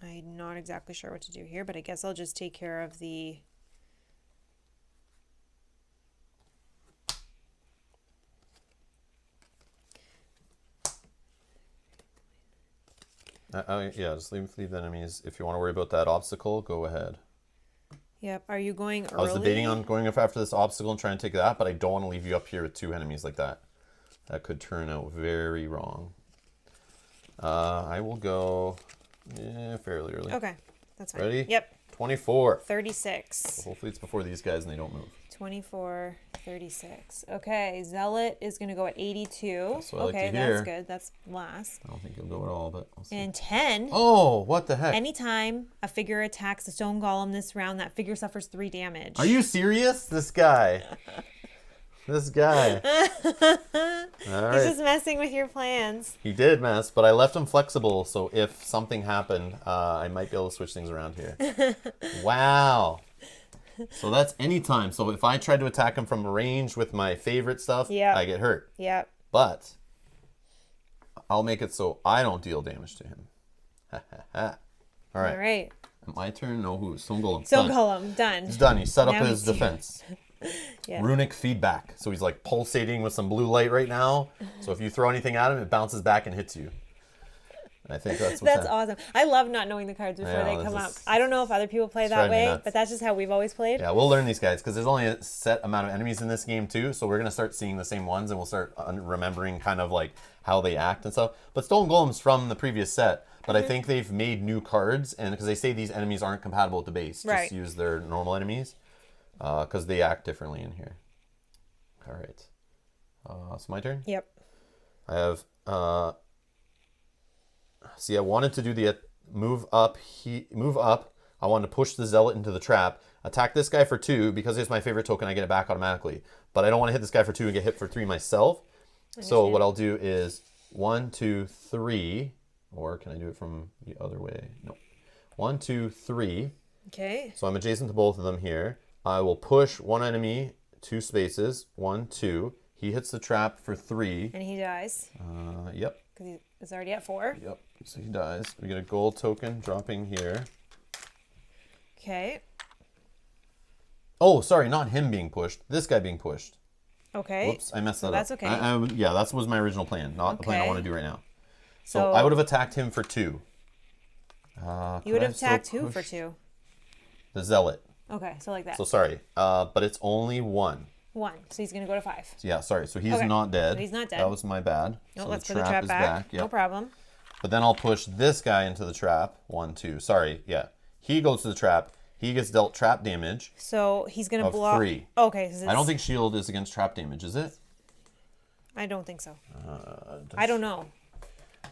I'm not exactly sure what to do here, but I guess I'll just take care of the... Yeah, just leave the enemies. If you want to worry about that obstacle, go ahead. Yep. Are you going early? I was debating on going up after this obstacle and trying to take that, but I don't want to leave you up here with 2 enemies like that. That could turn out very wrong. I will go fairly early. Okay. That's fine. Ready? Yep. 24. 36. Hopefully it's before these guys and they don't move. 24, 36. Okay. Zealot is going to go at 82. That's what I like okay, to hear. that's good. That's last. I don't think he'll go at all, but we'll see. And 10. Oh, what the heck? Anytime a figure attacks a stone golem this round, that figure suffers 3 damage. Are you serious? This guy. This guy. All right. He's just messing with your plans. He did mess, but I left him flexible, so if something happened, I might be able to switch things around here. Wow. So that's anytime. So if I try to attack him from range with my favorite stuff, Yep. I get hurt. Yep. But I'll make it so I don't deal damage to him. All right. All right. My turn. No, who? Stone Golem. Stone Done. golem, done. He's done. He set up Now his he's- defense. Yeah. Runic feedback. So he's like pulsating with some blue light right now. So if you throw anything at him, it bounces back and hits you. I think that's what's That's awesome. I love not knowing the cards before they come up. I don't know if other people play that way, but that's just how we've always played. Yeah, we'll learn these guys because there's only a set amount of enemies in this game too. So we're going to start seeing the same ones and we'll start remembering kind of like how they act and stuff. But Stolen Golem's from the previous set. But I think they've made new cards and because they say these enemies aren't compatible with the base. Right. Just use their normal enemies because they act differently in here. All right. It's my turn? Yep. I have... see, I wanted to do the move up. I wanted to push the Zealot into the trap. Attack this guy for 2. Because it's my favorite token, I get it back automatically. But I don't want to hit this guy for 2 and get hit for 3 myself. So what I'll do is 1, 2, 3. Or can I do it from the other way? No. 1, 2, 3. Okay. So I'm adjacent to both of them here. I will push one enemy 2 spaces. 1, 2. He hits the trap for 3. And he dies. Yep. Because he's already at 4. Yep. So he dies. We get a gold token dropping here. Okay. Oh, sorry, not him being pushed. This guy being pushed. Okay. Whoops, I messed that up. That's okay. Yeah, that was my original plan, not the plan I want to do right now. So So I would have attacked him for 2. You would have attacked who for 2? The Zealot. Okay, so like that. So sorry, but it's only 1. 1. So he's going to go to 5. So yeah, sorry. So he's Okay. not dead. So he's not dead. That was my bad. No, so let's put the trap is back. Yep. No problem. But then I'll push this guy into the trap. 1, 2. Sorry, yeah. He goes to the trap. He gets dealt trap damage. So he's going to Of block. 3. Okay. I don't think shield is against trap damage, is it? I don't think so. I don't know.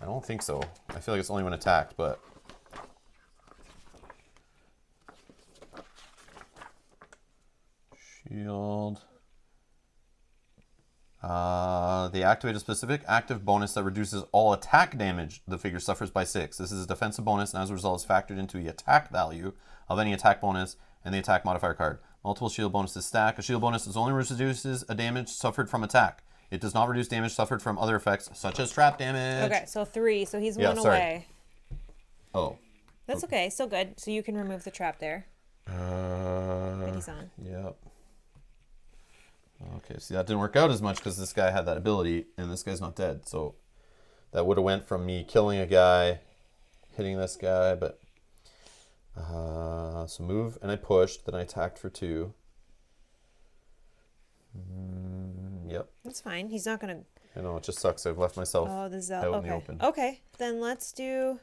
I don't think so. I feel like it's only when attacked, but... Shield. They activate a specific active bonus that reduces all attack damage the figure suffers by 6. This is a defensive bonus and as a result is factored into the attack value of any attack bonus and the attack modifier card. Multiple shield bonuses stack. A shield bonus only reduces a damage suffered from attack. It does not reduce damage suffered from other effects such as trap damage. Okay, so 3. So he's Yeah, 1 sorry. away. Oh. That's okay. Still good. So you can remove the trap there that he's on. Yep. Okay, see that didn't work out as much because this guy had that ability and this guy's not dead. So that would have went from me killing a guy, hitting this guy, but so move and I pushed, then I attacked for 2. Yep. That's fine. He's not going to... I know, it just sucks. I've left myself Oh, the out in the okay. open. Okay, then let's do...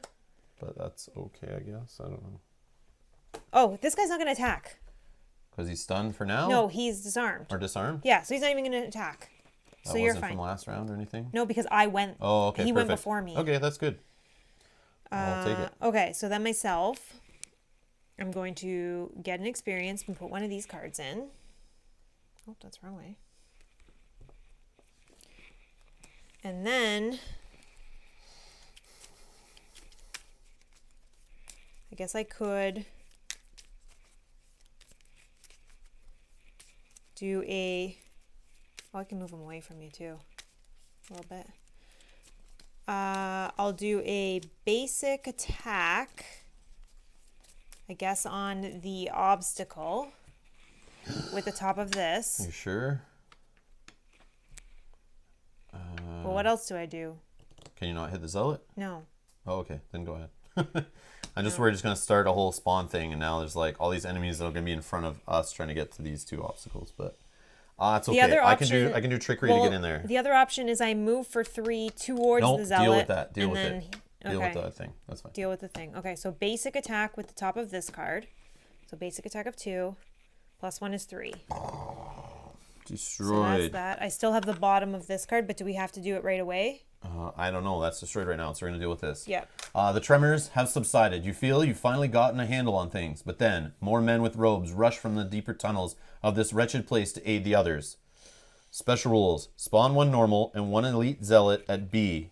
But that's okay, I guess. I don't know. Oh, this guy's not going to attack. Because he's stunned for now? No, he's disarmed. Or disarmed? Yeah, so he's not even going to attack. That So you're wasn't fine. from last round or anything? No, because I went... Oh, okay, He went perfect. before me. Okay, that's good. I'll take it. Okay, so then myself, I'm going to get an experience and put one of these cards in. Oh, that's the wrong way. And then I guess I could do a... Oh, I can move them away from you too. A little bit. I'll do a basic attack, I guess, on the obstacle with the top of this. You sure? Well, what else do I do? Can you not hit the Zealot? No. Oh, okay. Then go ahead. I'm just worried it's going to start a whole spawn thing, and now there's like all these enemies that are going to be in front of us trying to get to these 2 obstacles. But it's okay. other I option- can do trickery to get in there. The other option is I move for 3 towards Nope, the Zealot. deal with that. Deal and with then, it. Deal with that thing. That's fine. Deal with the thing. Okay, so basic attack with the top of this card. So basic attack of 2. Plus 1 is 3. So Destroyed. that's that. I still have the bottom of this card, but do we have to do it right away? I don't know. That's destroyed right now, so we're going to deal with this. Yep. The tremors have subsided. You feel you've finally gotten a handle on things. But then, more men with robes rush from the deeper tunnels of this wretched place to aid the others. Special rules. Spawn 1 normal and 1 elite zealot at B.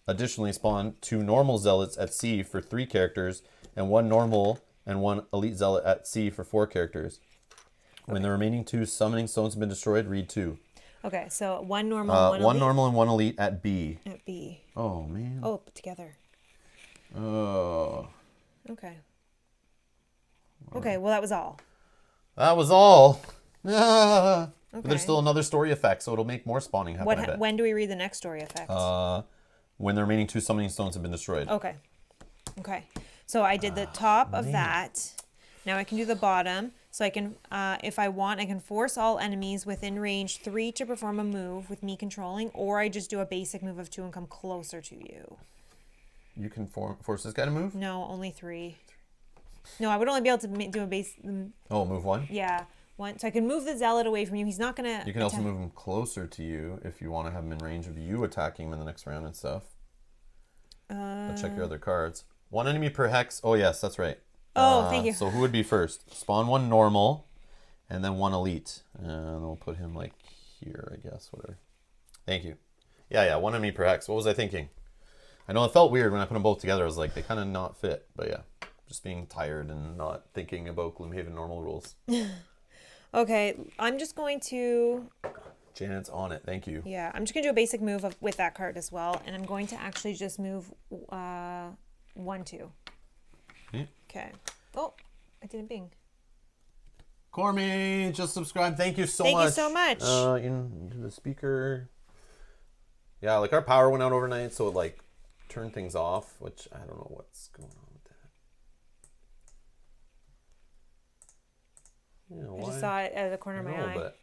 Additionally, spawn 2 normal zealots at C for 3 characters, and 1 normal and 1 elite zealot at C for 4 characters. When the remaining 2 summoning stones have been destroyed, read 2. Okay, so 1 normal, 1 1 elite normal and 1 elite at B. at B. Oh, man. Oh, together. Oh. Okay. Okay, well, that was all. That was all. Ah. But Okay. there's still another story effect, so it'll make more spawning happen, I bet. When do we read the next story effect? when the remaining 2 summoning stones have been destroyed. Okay. Okay. So I did the top of that. Now I can do the bottom. So I can, if I want, I can force all enemies within range 3 to perform a move with me controlling, or I just do a basic move of 2 and come closer to you. You can force this guy to move? No, only 3. No, I would only be able to do a base. Oh, move 1? Yeah, 1. So I can move the zealot away from you. He's not gonna. You can also move him closer to you if you want to have him in range of you attacking him in the next round and stuff. But check your other cards. 1 enemy per hex. Oh yes, that's right. Oh, thank you. So who would be first? Spawn 1 normal, and then 1 elite, and we'll put him like here, I guess. Whatever. Thank you. Yeah, 1 enemy per hex. What was I thinking? I know it felt weird when I put them both together. I was like, they kind of not fit, but yeah. Just being tired and not thinking about Gloomhaven normal rules. Okay, I'm just going to. Janet's on it. Thank you. Yeah, I'm just gonna do a basic move with that card as well, and I'm going to actually just move 1, 2. Okay. Oh, I did a bing. Cormy, just subscribe. Thank you so much. Thank you so much. In the speaker. Yeah, like our power went out overnight, so it like turned things off, which I don't know what's going on with that. Yeah, I just saw it out of the corner of my eye. But...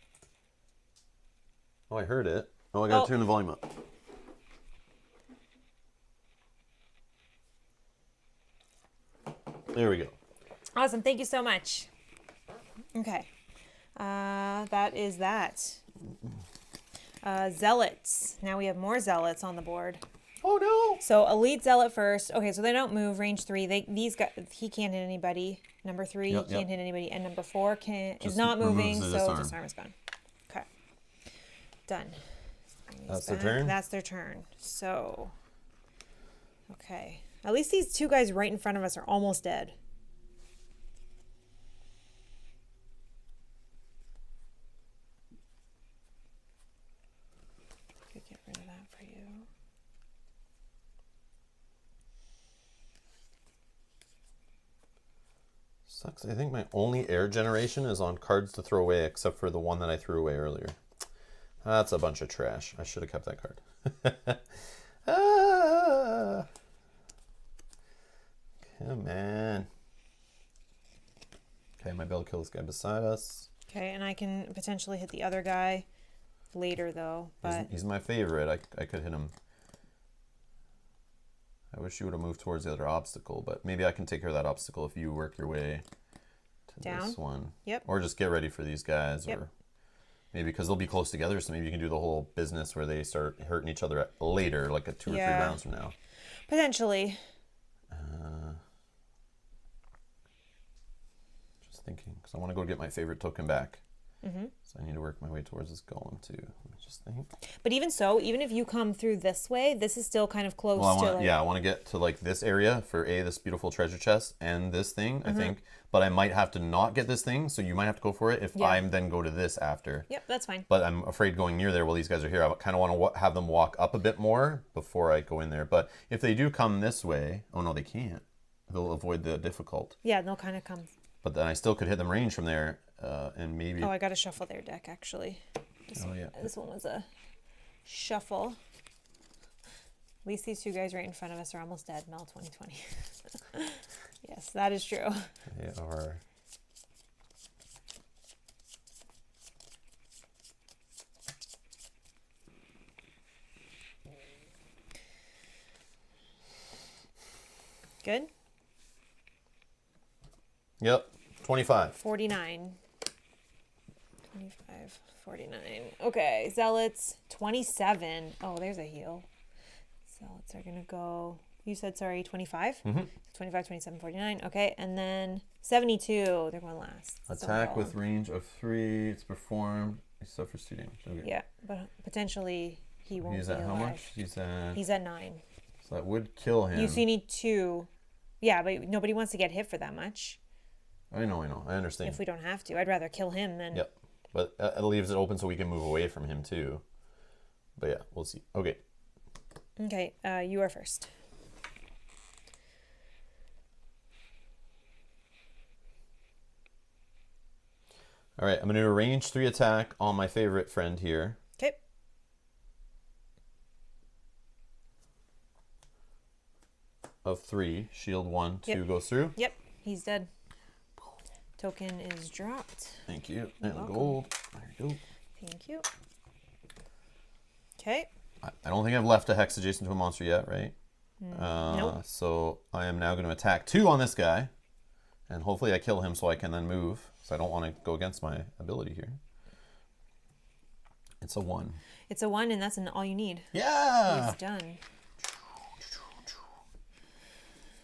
Oh, I heard it. Oh, I gotta turn the volume up. There we go. Awesome. Thank you so much. Okay. That is that. Zealots. Now we have more zealots on the board. Oh no! So elite zealot first. Okay, so they don't move. Range 3. These guys. He can't hit anybody. Number 3 can't hit anybody, and number 4 is not moving. So disarm is gone. Okay. Done. That's their turn. That's their turn. So. Okay. At least these 2 guys right in front of us are almost dead. Get rid of that for you. Sucks. I think my only air generation is on cards to throw away, except for the one that I threw away earlier. That's a bunch of trash. I should have kept that card. Ah. Come on. Okay, I might be able to kill this guy beside us. Okay, and I can potentially hit the other guy later, though. But he's my favorite. I could hit him. I wish you would have moved towards the other obstacle, but maybe I can take care of that obstacle if you work your way to down. This one. Yep. Or just get ready for these guys. Yep. Or maybe because they'll be close together, so maybe you can do the whole business where they start hurting each other later, like 2 or 3 rounds from now. Potentially. Just thinking, because I want to go get my favorite token back. Mm-hmm. So I need to work my way towards this golem too. Let me just think. But even so, even if you come through this way, this is still kind of close to I want to get to like this area for this beautiful treasure chest and this thing, I think. But I might have to not get this thing, so you might have to go for it if I then go to this after. Yep, that's fine. But I'm afraid going near there while these guys are here. I kind of want to have them walk up a bit more before I go in there. But if they do come this way, oh no, they can't. They'll avoid the difficult. Yeah, they'll kind of come. But then I still could hit them range from there, and maybe. Oh, I got to shuffle their deck actually. This one was a shuffle. At least these 2 guys right in front of us are almost dead. Mel 2020. Yes, that is true. They are. Good. Yep. 25. 49. 25, 49. Okay, Zealots, 27. Oh, there's a heal. Zealots are going to go, you said, sorry, 25? Mm-hmm. 25, 27, 49. Okay, and then 72. They're going last. Attack with range of 3. It's performed. He suffers 2 damage. Okay. Yeah, but potentially he won't He's be at alive. how much? He's at 9. So that would kill him. You see, need 2. Yeah, but nobody wants to get hit for that much. I know. I understand. If we don't have to. I'd rather kill him than... Yep. But it leaves it open so we can move away from him too. But yeah, we'll see. Okay. Okay, you are first. All right, I'm going to do a range 3 attack on my favorite friend here. Okay. of 3. Shield 1, 2 Yep. goes through. Yep, he's dead. Token is dropped. Thank you. And welcome. gold. There you go. Thank you. Okay. I don't think I've left a hex adjacent to a monster yet, right? Nope. So I am now going to attack 2 on this guy. And hopefully I kill him so I can then move. So I don't want to go against my ability here. It's a 1. It's a 1, and that's all you need. Yeah! He's done.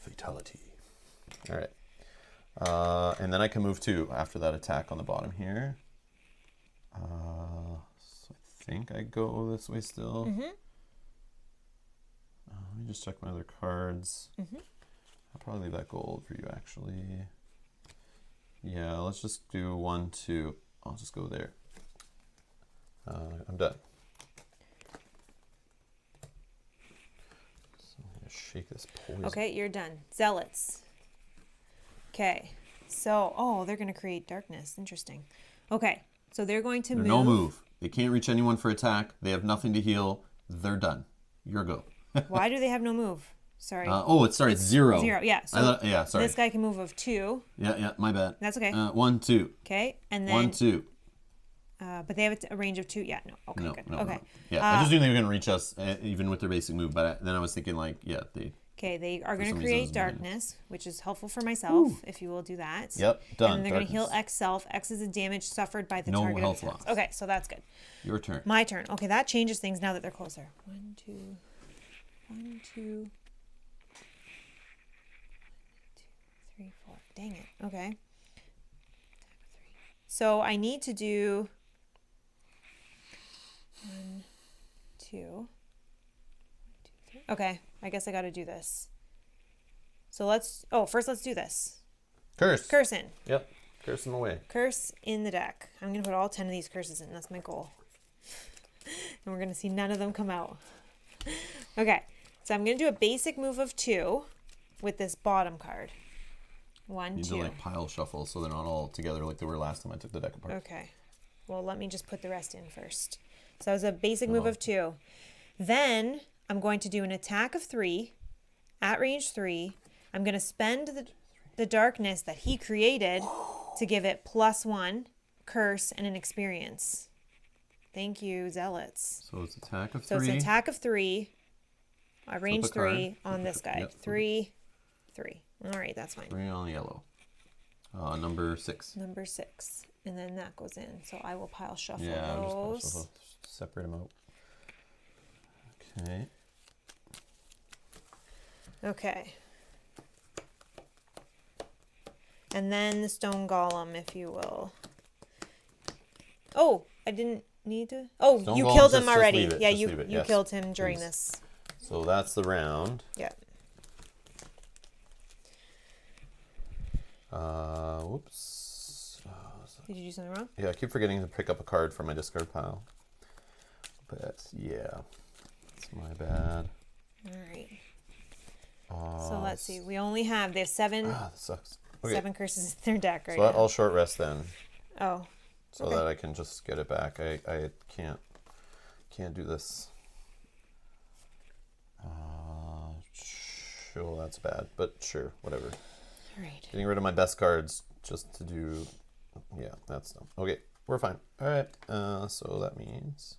Fatality. All right. And then I can move 2 after that attack on the bottom here. So I think I go this way still. Let me just check my other cards. I'll probably leave that gold for you, actually. Yeah, let's just do 1, 2. I'll just go there. I'm done. So I'm going to shake this poison. Okay, you're done. Zealots. Okay. So, oh, they're going to create darkness. Interesting. Okay. So they're going to They're move. no move. They can't reach anyone for attack. They have nothing to heal. They're done. Your go. Why do they have no move? Sorry. It starts 0. 0. Yeah. So yeah, sorry. this guy can move of 2. Yeah, my bad. That's okay. 1, 2. Okay. And then 1, 2. But they have a range of 2. Yeah. No. Okay. No, good. no, okay. no. Yeah, I just knew they were going to reach us even with their basic move, but then I was thinking they. Okay, they are going some to reason create it's moving. darkness, which is helpful for myself, if you will do that. Yep, done. And they're going to heal Darkness. X self. X is the damage suffered by the No target. health attacks. loss. Okay, so that's good. Your turn. My turn. Okay, that changes things now that they're closer. 1, 2, 1, 2, 3, 4. Dang it. Okay. So I need to do 1, 2. Okay, I guess I got to do this. So first let's do this. Curse. Curse in. Yep. Curse them away. Curse in the deck. I'm going to put all 10 of these curses in. That's my goal. And we're going to see none of them come out. Okay, so I'm going to do a basic move of 2 with this bottom card. 1, You 2. need to pile shuffle so they're not all together like they were last time I took the deck apart. Okay. Well, let me just put the rest in first. So that was a basic move of 2. Then I'm going to do an attack of 3 at range 3. I'm going to spend the darkness that he created to give it +1 curse and an experience. Thank you, Zealots. So it's attack of 3. So it's an attack of 3 at range a card. 3 on this guy. Yep. 3, 3. All right, that's fine. 3 on yellow. Number 6. Number 6. And then that goes in. So I will pile shuffle Yeah, I'm just pile those. shuffle. Separate them out. Okay. Okay. And then the stone golem, if you will. Oh, I didn't need to. Oh, Stone you golem, killed him just already. leave it, Yeah, just you leave it, you yes, killed him during please. this. So that's the round. Yeah. Whoops. Did you do something wrong? Yeah, I keep forgetting to pick up a card from my discard pile. But yeah, it's my bad. All right. So let's see. We only they have 7 That sucks. Okay, 7 curses in their deck right so now. I'll short rest then, Oh. so Okay. that I can just get it back. I can't do this. Sure, that's bad, but sure, whatever. All right. Getting rid of my best cards just to do, yeah, that's dumb. Okay, we're fine. All right, so that means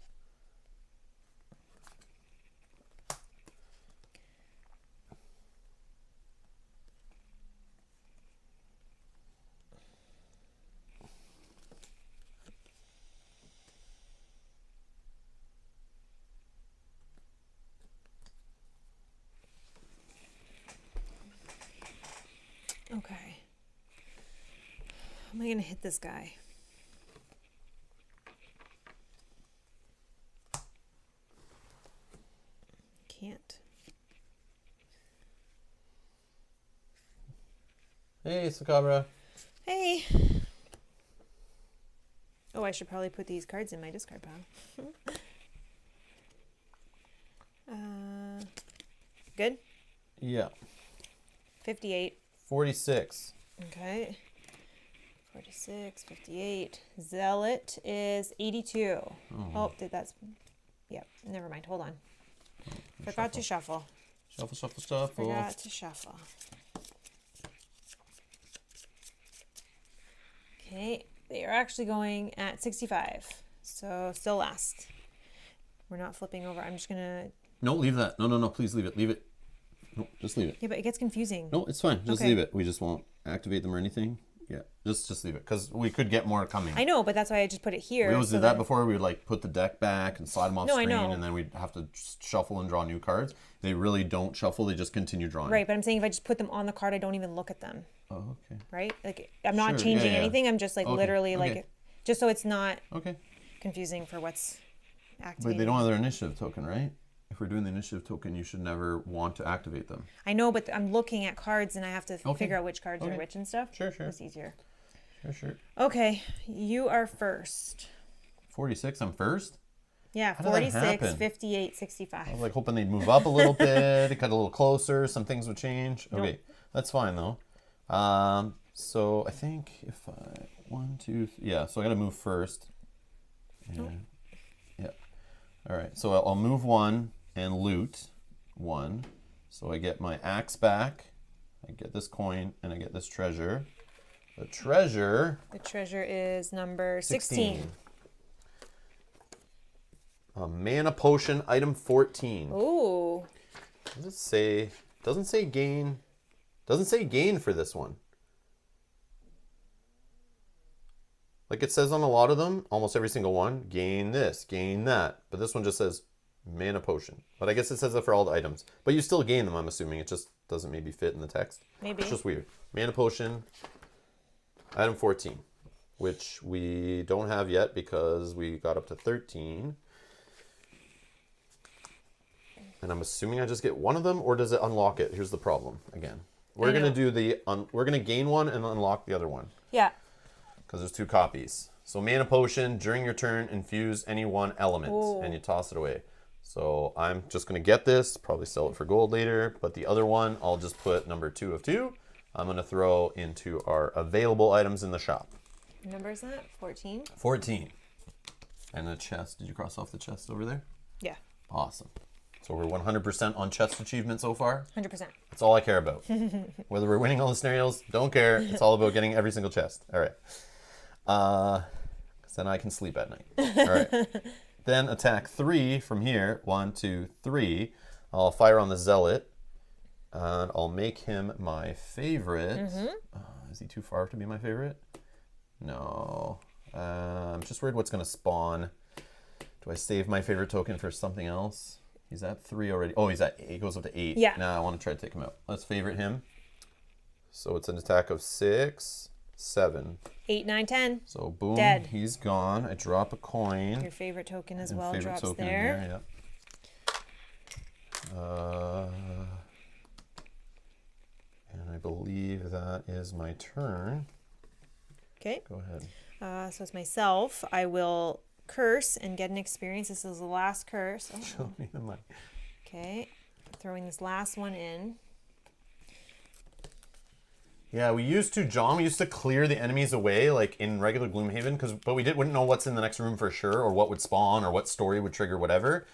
Okay. How am I going to hit this guy? Can't. hey, Sakabra. Hey. Oh, I should probably put these cards in my discard pile. Good? Yeah, 58. 46. Okay. 46, 58. Zealot is 82. Oh, yep. Never mind. Hold on. Forgot to shuffle. Shuffle, shuffle, shuffle. Forgot to shuffle. Okay, they are actually going at 65. So still last. We're not flipping over. I'm just gonna. No, leave that. No, please leave it. Leave it. No, just leave it. Yeah, but it gets confusing. No, it's fine. Just Okay. leave it. We just won't activate them or anything. Yeah, just leave it because we could get more coming. I know, but that's why I just put it here. We always so did that before. We would like put the deck back and slide them off No, I screen, know. and then we'd have to just shuffle and draw new cards. They really don't shuffle; they just continue drawing. Right, but I'm saying if I just put them on the card, I don't even look at them. Oh, okay. Right? Like I'm not Sure, changing yeah. anything. I'm just like Okay, literally okay. like just so it's not Okay. confusing for what's activated. But they don't have their initiative token, right? If we're doing the initiative token, you should never want to activate them. I know, but I'm looking at cards and I have to Okay. figure out which cards are Okay. which and stuff. Sure. It's easier. Sure. Okay, you are first. 46. I'm first. Yeah, How did that 46, happen? 58, I 65. was like hoping they'd move up a little bit, cut a little closer, some things would change. Okay, that's fine though. So I think if I 1, 2, yeah. So I got to move first. Yeah. All right. So I'll move 1 and loot 1. So I get my axe back. I get this coin and I get this treasure. The treasure. The treasure is number 16. A mana potion, item 14. Ooh. Does it say? Doesn't say gain. Doesn't say gain for this one. Like it says on a lot of them, almost every single one, gain this, gain that. But this one just says mana potion. But I guess it says that for all the items. But you still gain them, I'm assuming. It just doesn't maybe fit in the text. Maybe. It's just weird. Mana potion, item 14, which we don't have yet because we got up to 13. And I'm assuming I just get one of them, or does it unlock it? Here's the problem again. We're gonna do we're gonna gain one and unlock the other one Yeah. because there's 2 copies. So mana potion, during your turn, infuse any one element, and you toss it away. So I'm just gonna get this, probably sell it for gold later. But the other one, I'll just put number 2 of 2. I'm gonna throw into our available items in the shop. What number is that? 14? 14. And the chest. Did you cross off the chest over there? Yeah. Awesome. So we're 100% on chest achievement so far. 100%. That's all I care about. Whether we're winning all the scenarios, don't care. It's all about getting every single chest. All right. Because then I can sleep at night. All right. Then attack 3 from here. 1, 2, 3. I'll fire on the zealot. And I'll make him my favorite. Is he too far to be my favorite? No. I'm just worried what's going to spawn. Do I save my favorite token for something else? He's at 3 already. Oh, he's at 8. He goes up to 8. Yeah. Now I want to try to take him out. Let's favorite him. So it's an attack of 6, 7. 8, 9, 10. So boom, Dead. he's gone. I drop a coin. Your favorite token as And well favorite drops token in there. yeah. And I believe that is my turn. Okay. Go ahead. So it's myself. I will curse and get an experience. This is the last curse. Oh, Show me the money. okay. Throwing this last one in. Yeah, we used to clear the enemies away like in regular Gloomhaven, but we wouldn't know what's in the next room for sure, or what would spawn, or what story would trigger whatever.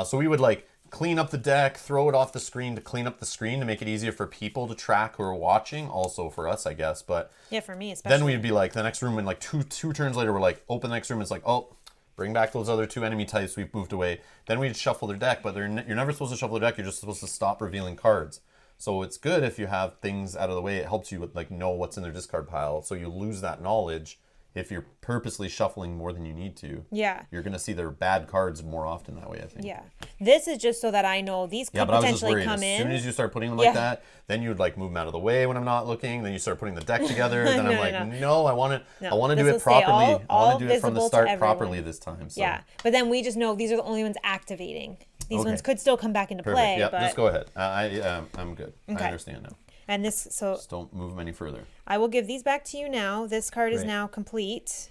So we would like clean up the deck, throw it off the screen to clean up the screen to make it easier for people to track who are watching, also for us, I guess. But Yeah, for me especially. then we'd be like, the next room, and like two turns later, we're like, open the next room. It's like, oh, bring back those other 2 enemy types we've moved away. Then we'd shuffle their deck, but you're never supposed to shuffle their deck. You're just supposed to stop revealing cards. So it's good if you have things out of the way. It helps you like know what's in their discard pile. So you lose that knowledge if you're purposely shuffling more than you need to. Yeah. You're going to see their bad cards more often that way, I think. Yeah. This is just so that I know these could Yeah, but I was just potentially worried. come As in. soon as you start putting them Yeah. like that, then you'd like move them out of the way when I'm not looking. Then you start putting the deck together. Then I'm like, no, I want to do This it will stay properly. I all want to do it from the visible to start everyone. properly this time. So. Yeah. But then we just know these are the only ones activating. These Okay. ones could still come back into Perfect. play. Yep, But just go ahead. I'm good. Okay. I understand now. And this, so Just don't move them any further. I will give these back to you now. This card is Great. now complete.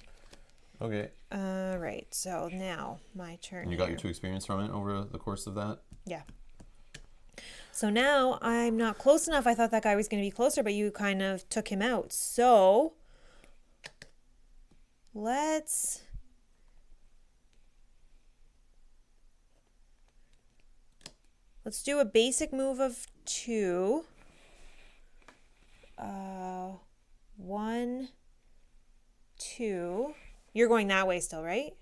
Okay. Right. So now my turn. And you got here. your 2 experience from it over the course of that? Yeah. So now I'm not close enough. I thought that guy was going to be closer, but you kind of took him out. So let's let's do a basic move of 2. 1, 2. You're going that way still, right?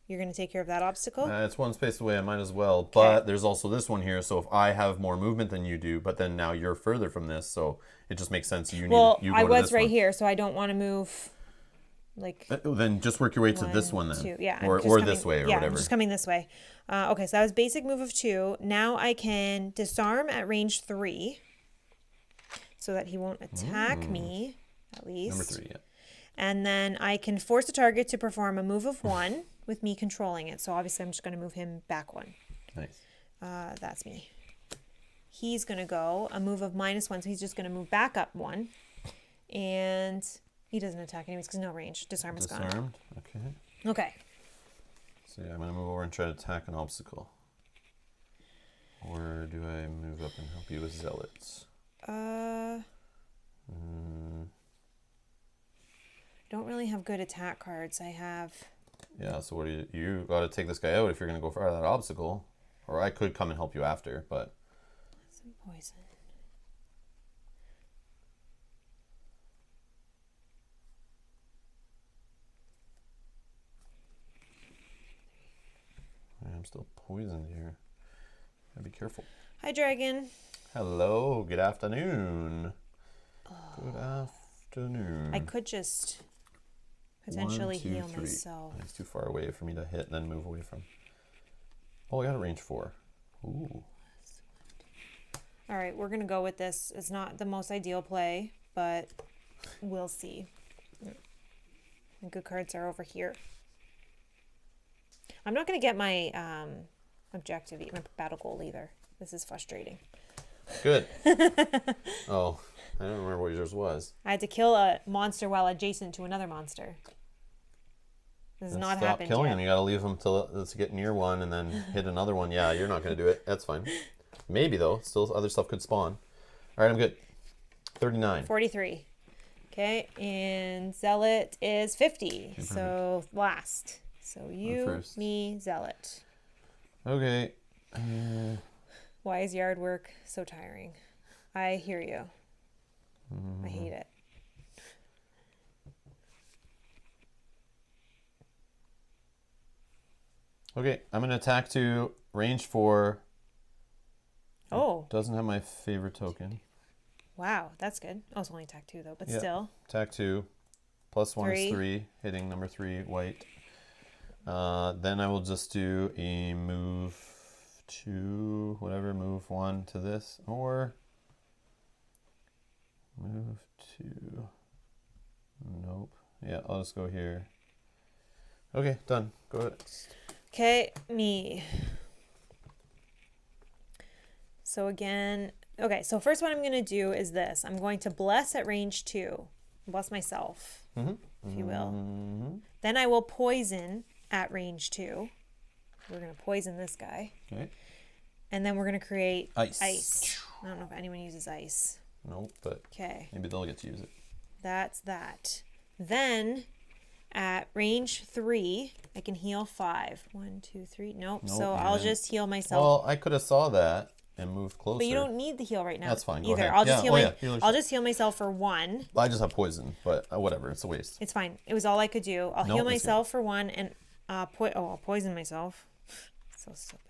You're going to take care of that obstacle? It's one space away. I might as well. But there's also this one here. So if I have more movement than you do, but then now you're further from this, so it just makes sense. You well, need. You go I to was this right one. here, so I don't want to move. Like. Then just work your way to this 1, one then. 2. Yeah. Or this way or yeah, whatever. I'm just coming this way. Okay, so that was basic move of 2. Now I can disarm at range 3, so that he won't attack me. At least. Number 3. Yeah. And then I can force a target to perform a move of 1 with me controlling it. So obviously I'm just going to move him back 1. Nice. That's me. He's going to go a move of -1, so he's just going to move back up 1. And he doesn't attack anyways because no range. Disarm is gone. Disarmed. Okay. Okay. So yeah, I'm going to move over and try to attack an obstacle. Or do I move up and help you with zealots? Don't really have good attack cards. I have... Yeah, so what do you got to take this guy out if you're going to go for that obstacle. Or I could come and help you after, but... Some poison. I'm still poisoned here. Gotta be careful. Hi, Dragon. Hello, good afternoon. Good afternoon. I could just potentially 1, 2, heal 3. myself. It's too far away for me to hit and then move away from. Oh, I got a range 4. Ooh. All right, we're going to go with this. It's not the most ideal play, but we'll see. The good cards are over here. I'm not going to get my objective, my battle goal either. This is frustrating. Good. Oh, I don't remember what yours was. I had to kill a monster while adjacent to another monster. This has not happened Stop killing yet. them. You got to leave them till let's get near one and then hit another one. Yeah, you're not going to do it. That's fine. Maybe though. Still, other stuff could spawn. All right, I'm good. 39. 43. Okay, and Zealot is 50. So last. So you, first. me, Zealot. Okay. Why is yard work so tiring? I hear you. I hate it. Okay, I'm going to attack to range 4. Oh, Doesn't have my favorite token. wow, that's good. Oh, it's only attack 2 though, but Yeah. still. Attack 2. Plus 1 3. is 3. Hitting number 3, white. Then I will just do a move 2, whatever, move 1 to this, or move 2. Nope. Yeah, I'll just go here. Okay, done. Go ahead. Okay, me. So again, okay, so first what I'm going to do is this. I'm going to bless at range 2. Bless myself, if you will. Then I will poison at range 2. We're going to poison this guy. Okay. And then we're going to create Ice. I don't know if anyone uses ice. Nope, but Okay, maybe they'll get to use it. that's that. Then at range 3, I can heal 5. 1, 2, 3. Nope. Nope, So you I'll didn't. just heal myself. Well, I could have saw that and moved closer. But you don't need the heal right now. That's fine, go either. ahead. I'll just Yeah, heal heal yourself. I'll just heal myself for 1. I just have poison, but whatever. It's a waste. It's fine. It was all I could do. I'll Nope, heal it's myself for 1 and I'll poison myself. So stupid.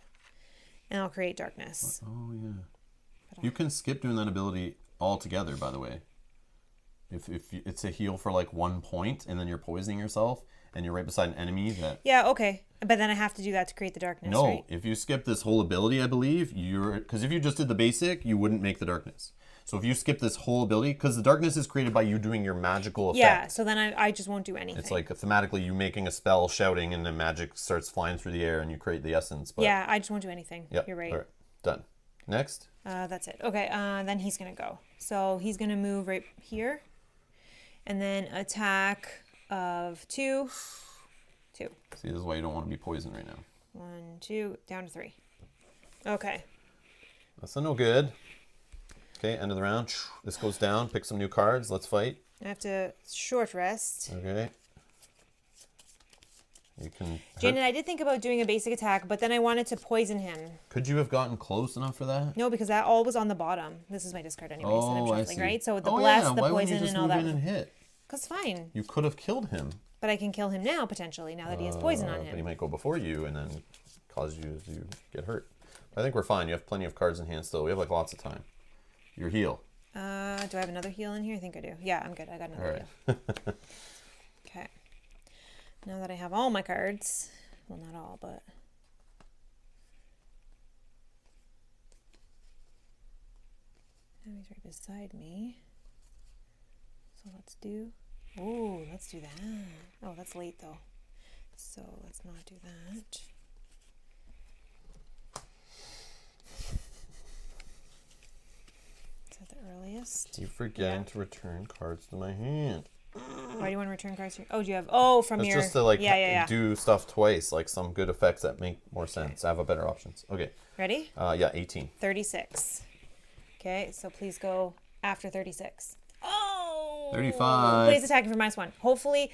And I'll create darkness. Oh yeah. You can skip doing that ability altogether, by the way. If it's a heal for like 1 point and then you're poisoning yourself and you're right beside an enemy that... Yeah, okay. But then I have to do that to create the darkness, No, right? if you skip this whole ability, I believe, because if you just did the basic, you wouldn't make the darkness. So if you skip this whole ability, because the darkness is created by you doing your magical effect. Yeah, so then I just won't do anything. It's like thematically you making a spell, shouting, and then magic starts flying through the air and you create the essence. But, yeah, I just won't do anything. Yep. You're right. All right. Done. Next. That's it. Okay, then he's going to go. So he's going to move right here. And then attack of 2. 2. See, this is why you don't want to be poisoned right now. 1, 2, down to 3. Okay. That's no good. Okay, end of the round. This goes down. Pick some new cards. Let's fight. I have to short rest. Okay. You can. Jaden, I did think about doing a basic attack, but then I wanted to poison him. Could you have gotten close enough for that? No, because that all was on the bottom. This is my discard anyways, and I'm shuffling, right? So the oh, bless, yeah. the Why poison, wouldn't you just and all move that. in and hit? Because fine. You could have killed him. But I can kill him now, potentially, now that he has poison on But he him. might go before you and then cause you to get hurt. I think we're fine. You have plenty of cards in hand still. We have like lots of time. Your heal. Do I have another heal in here? I think I do. Yeah, I'm good. I got another All right. heal. Okay. Now that I have all my cards, well, not all, but... Now he's right beside me. So let's do... Oh, let's do that. Oh, that's late, though. So let's not do that. Is that the earliest? You forgetting to return cards to my hand. Why do you want to return cards here? Oh, do you have... Oh, from It's your... just to like Yeah. do stuff twice, like some good effects that make more sense. I have a better options. Okay. Ready? Yeah, 18. 36. Okay, so please go after 36. Oh! 35. But he's attacking for -1. Hopefully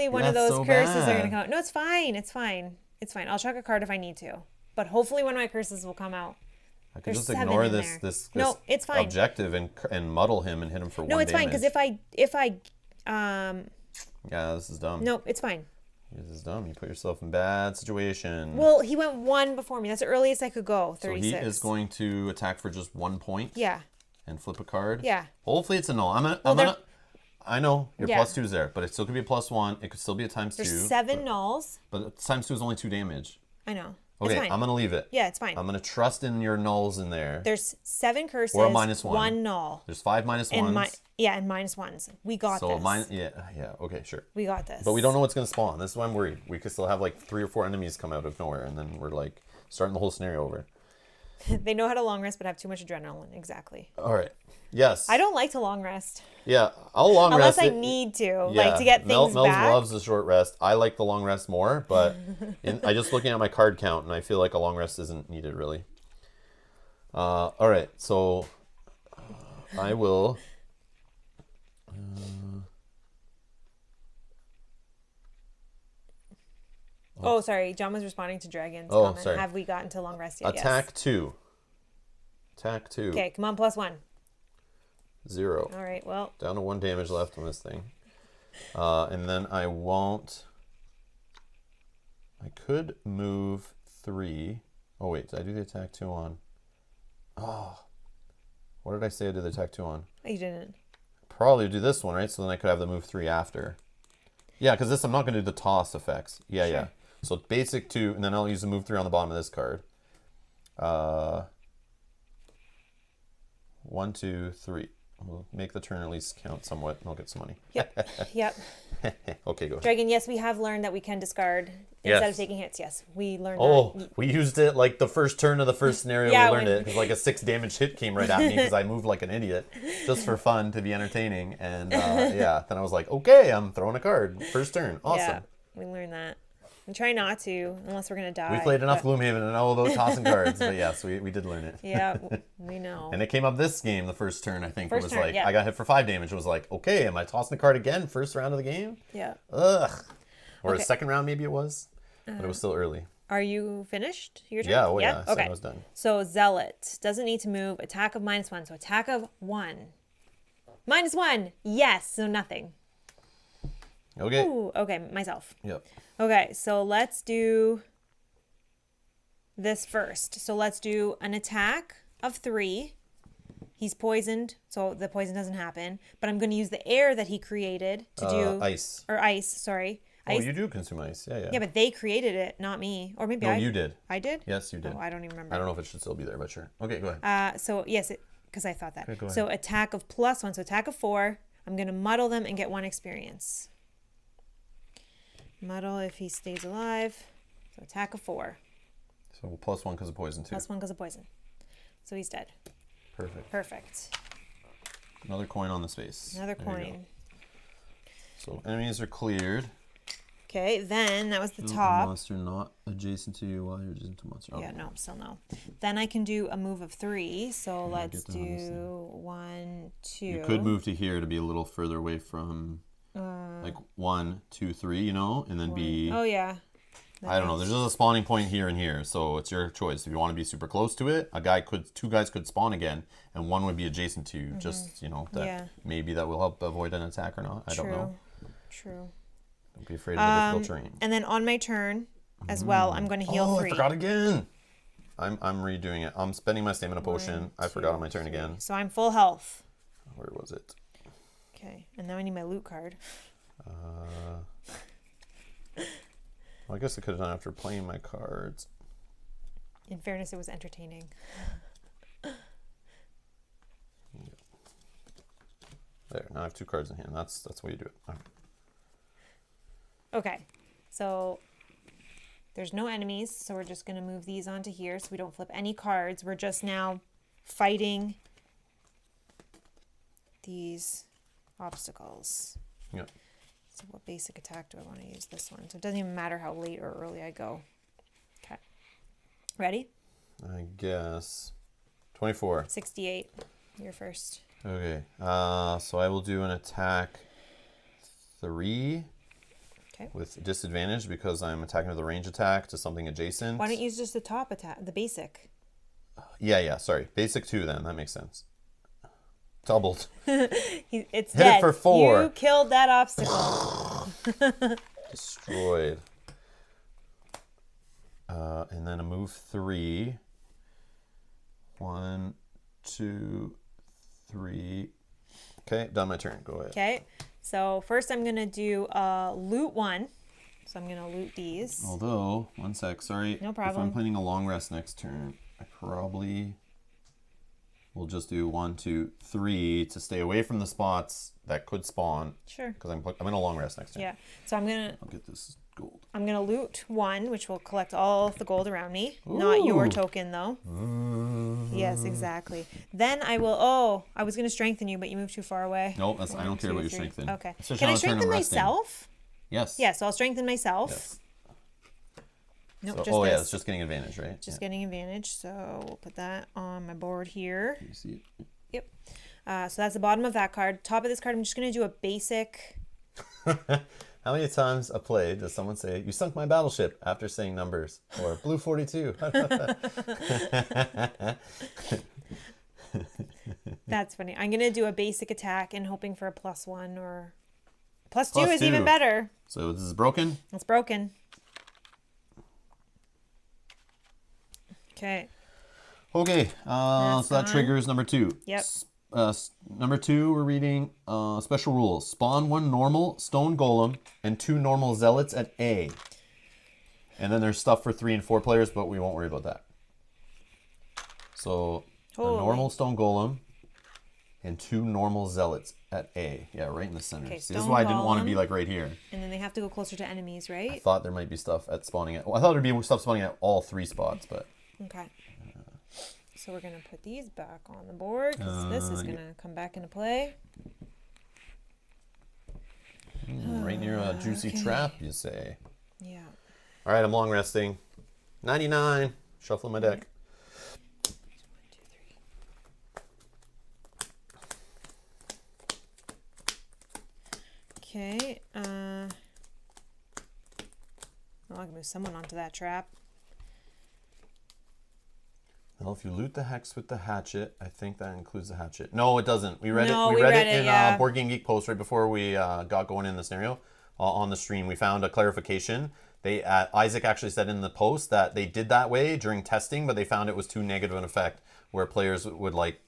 one of That's those so curses are bad. going to come out. No, it's fine. It's fine. It's fine. I'll chuck a card if I need to. But hopefully one of my curses will come out. I could There's just 7 ignore in this there. this No, it's fine. objective and muddle him and hit him for No, one it's fine, damage. because if I Yeah, this is dumb. no, it's fine. This is dumb. You put yourself in bad situation. Well, he went 1 before me. That's the earliest I could go. 36. So he is going to attack for just 1 point. Yeah. And flip a card. Yeah. Hopefully it's a null. I know your Yeah. +2 is there, but it still could be a +1. It could still be a ×2. There's 7 nulls. But ×2 is only 2 damage. I know. Okay, It's fine. I'm gonna leave it. Yeah, it's fine. I'm gonna trust in your nulls in there. There's 7 curses. Or a -1. 1 null. There's 5 -1s. And -1s. We got so this. yeah, okay, sure. We got this. But we don't know what's gonna spawn. This is why I'm worried. We could still have like 3 or 4 enemies come out of nowhere, and then we're like starting the whole scenario over. They know how to long rest, but have too much adrenaline. Exactly. All right. Yes. I don't like to long rest. Yeah, I'll long Unless rest. I need to, like to get things Mel's back. loves the short rest. I like the long rest more, but I just looking at my card count, and I feel like a long rest isn't needed really. All right, so I will. Oh, sorry. John was responding to Dragon's Oh, comment. sorry. Have we gotten to long rest yet? Attack Yes. 2. Attack 2. Okay, come on, +1. 0. All right, well. Down to 1 damage left on this thing. And then I won't. I could move 3. Oh, wait. Did I do the attack 2 on? Oh. What did I say I did the attack 2 on? You didn't. Probably do this one, right? So then I could have the move 3 after. Yeah, because this I'm not going to do the toss effects. Yeah, Sure. yeah. So basic 2, and then I'll use the move 3 on the bottom of this card. 1, 2, 3. We'll make the turn at least count somewhat, and I'll get some money. Yep. Yep. Okay, go ahead. Dragon, yes, we have learned that we can discard instead of Yes. taking hits. Yes, we learned Oh, that. we used it like the first turn of the first scenario. Yeah, we learned when- it because like a 6 damage hit came right at me because I moved like an idiot just for fun to be entertaining. And yeah, then I was like, okay, I'm throwing a card. First turn. Awesome. Yeah, we learned that. And try not to, unless we're going to die. We played enough but- Gloomhaven to know about tossing cards. But yes, we did learn it. Yeah, we know. And it came up this game, the first turn, I think. First it was turn, like, yeah. I got hit for 5 damage. It was like, okay, am I tossing a card again? First round of the game? Yeah. Ugh. Or Okay. a second round, maybe it was. But it was still early. Are you finished? Your turn? Yeah, oh yeah. Okay. I was done. So Zealot doesn't need to move. Attack of -1. So attack of 1. -1. Yes. So nothing. Okay. Ooh. Okay. Myself. Yep. Okay. So let's do this first. So let's do an attack of 3. He's poisoned, so the poison doesn't happen. But I'm going to use the air that he created to do Ice. or ice. Sorry. Oh, Ice. you do consume ice. Yeah, yeah. Yeah, but they created it, not me. Or maybe No, I. you did. I did. Yes, you did. Oh, I don't even remember. I don't know if it should still be there, but sure. Okay, go ahead. So yes, because I thought that. Okay, go So attack of +1, so attack of 4. I'm gonna muddle them and get 1 experience. Muddle if he stays alive. So attack of 4. So +1 because of poison too. +1 because of poison. So he's dead. Perfect. Perfect. Another coin on the space. Another There you go. coin. So enemies are cleared. Okay, then that was the Build a top. monster not adjacent to you while you're adjacent to monster. Yeah, no, still no. Then I can do a move of 3. So Yeah, let's get down on this do 1, 2. You could move to here to be a little further away from like 1, 2, 3, you know, and then be. Oh yeah. I don't know. There's just a spawning point here and here, so it's your choice. If you want to be super close to it, two guys could spawn again, and one would be adjacent to you. Just that maybe that will help avoid an attack or not. I don't know. True. Don't be afraid of the difficult terrain. And then on my turn, as well, I'm going to heal 3. I forgot again. I'm redoing it. I'm spending my stamina potion. I forgot on my turn again. So I'm full health. Where was it? Okay, and now I need my loot card. Well, I guess I could have done it after playing my cards. In fairness, it was entertaining. There, now I have 2 cards in hand. That's the way you do it. All right. Okay, so there's no enemies, so we're just going to move these onto here so we don't flip any cards. We're just now fighting these obstacles. Yeah. So what basic attack do I want to use this one? So it doesn't even matter how late or early I go. Okay. Ready? I guess. 24. 68. You're first. Okay. So I will do an attack 3. Okay. With disadvantage because I'm attacking with a range attack to something adjacent. Why don't you use just the top attack, the basic? Yeah. Sorry. Basic 2 then. That makes sense. Doubled. It's Hit dead. it for 4. You killed that obstacle. Destroyed. And then a move 3. 1, 2, 3. Okay, done my turn. Go ahead. Okay. So first I'm going to do loot 1. So I'm going to loot these. Although, one sec, sorry. No problem. If I'm planning a long rest next turn, I probably will just do 1, 2, 3 to stay away from the spots that could spawn. Sure. Because I'm in a long rest next turn. Yeah. So I'll get this gold. I'm going to loot 1, which will collect all of the gold around me. Ooh. Not your token, though. Yes, exactly. Then I will... Oh, I was going to strengthen you, but you moved too far away. Nope, I don't care about your strengthen. Okay. Especially Can I strengthen myself? Yes. Yeah, so I'll strengthen myself. Yes. Nope, so, just this. Yeah, it's just getting advantage, right? Just getting advantage. So we'll put that on my board here. Can you see it? Yep. So that's the bottom of that card. Top of this card, I'm just going to do a basic... How many times a play does someone say, "You sunk my battleship," after saying numbers? Or Blue 42. That's funny. I'm going to do a basic attack and hoping for a +1 or... +2 is 2. even better. So this is broken? It's broken. Okay. Okay. So that triggers number 2. Yep. Number 2, we're reading special rules. Spawn 1 normal stone golem and 2 normal zealots at A. And then there's stuff for 3 and 4 players, but we won't worry about that. So a normal stone golem and 2 normal zealots at A. Yeah, right in the center. Okay, See, this is why I didn't want to be like right here. And then they have to go closer to enemies, right? I thought there might be stuff at spawning at... Well, I thought there'd be stuff spawning at all 3 spots, but... Okay. So we're going to put these back on the board because this is going to come back into play. Right near a juicy trap, you say. Yeah. All right, I'm long resting. 99. Shuffling my deck. 1, 2, 3. Okay. Well, I can move someone onto that trap. Well, if you loot the hex with the hatchet, I think that includes the hatchet. No, it doesn't. We read No, it. we read it in Board Game Geek post right before we got going in the scenario on the stream. We found a clarification. Isaac actually said in the post that they did that way during testing, but they found it was too negative an effect where players would like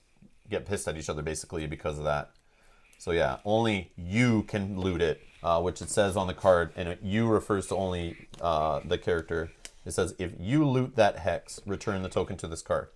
get pissed at each other basically because of that. So yeah, only you can loot it, which it says on the card, and you refers to only the character. It says, if you loot that hex, return the token to this card.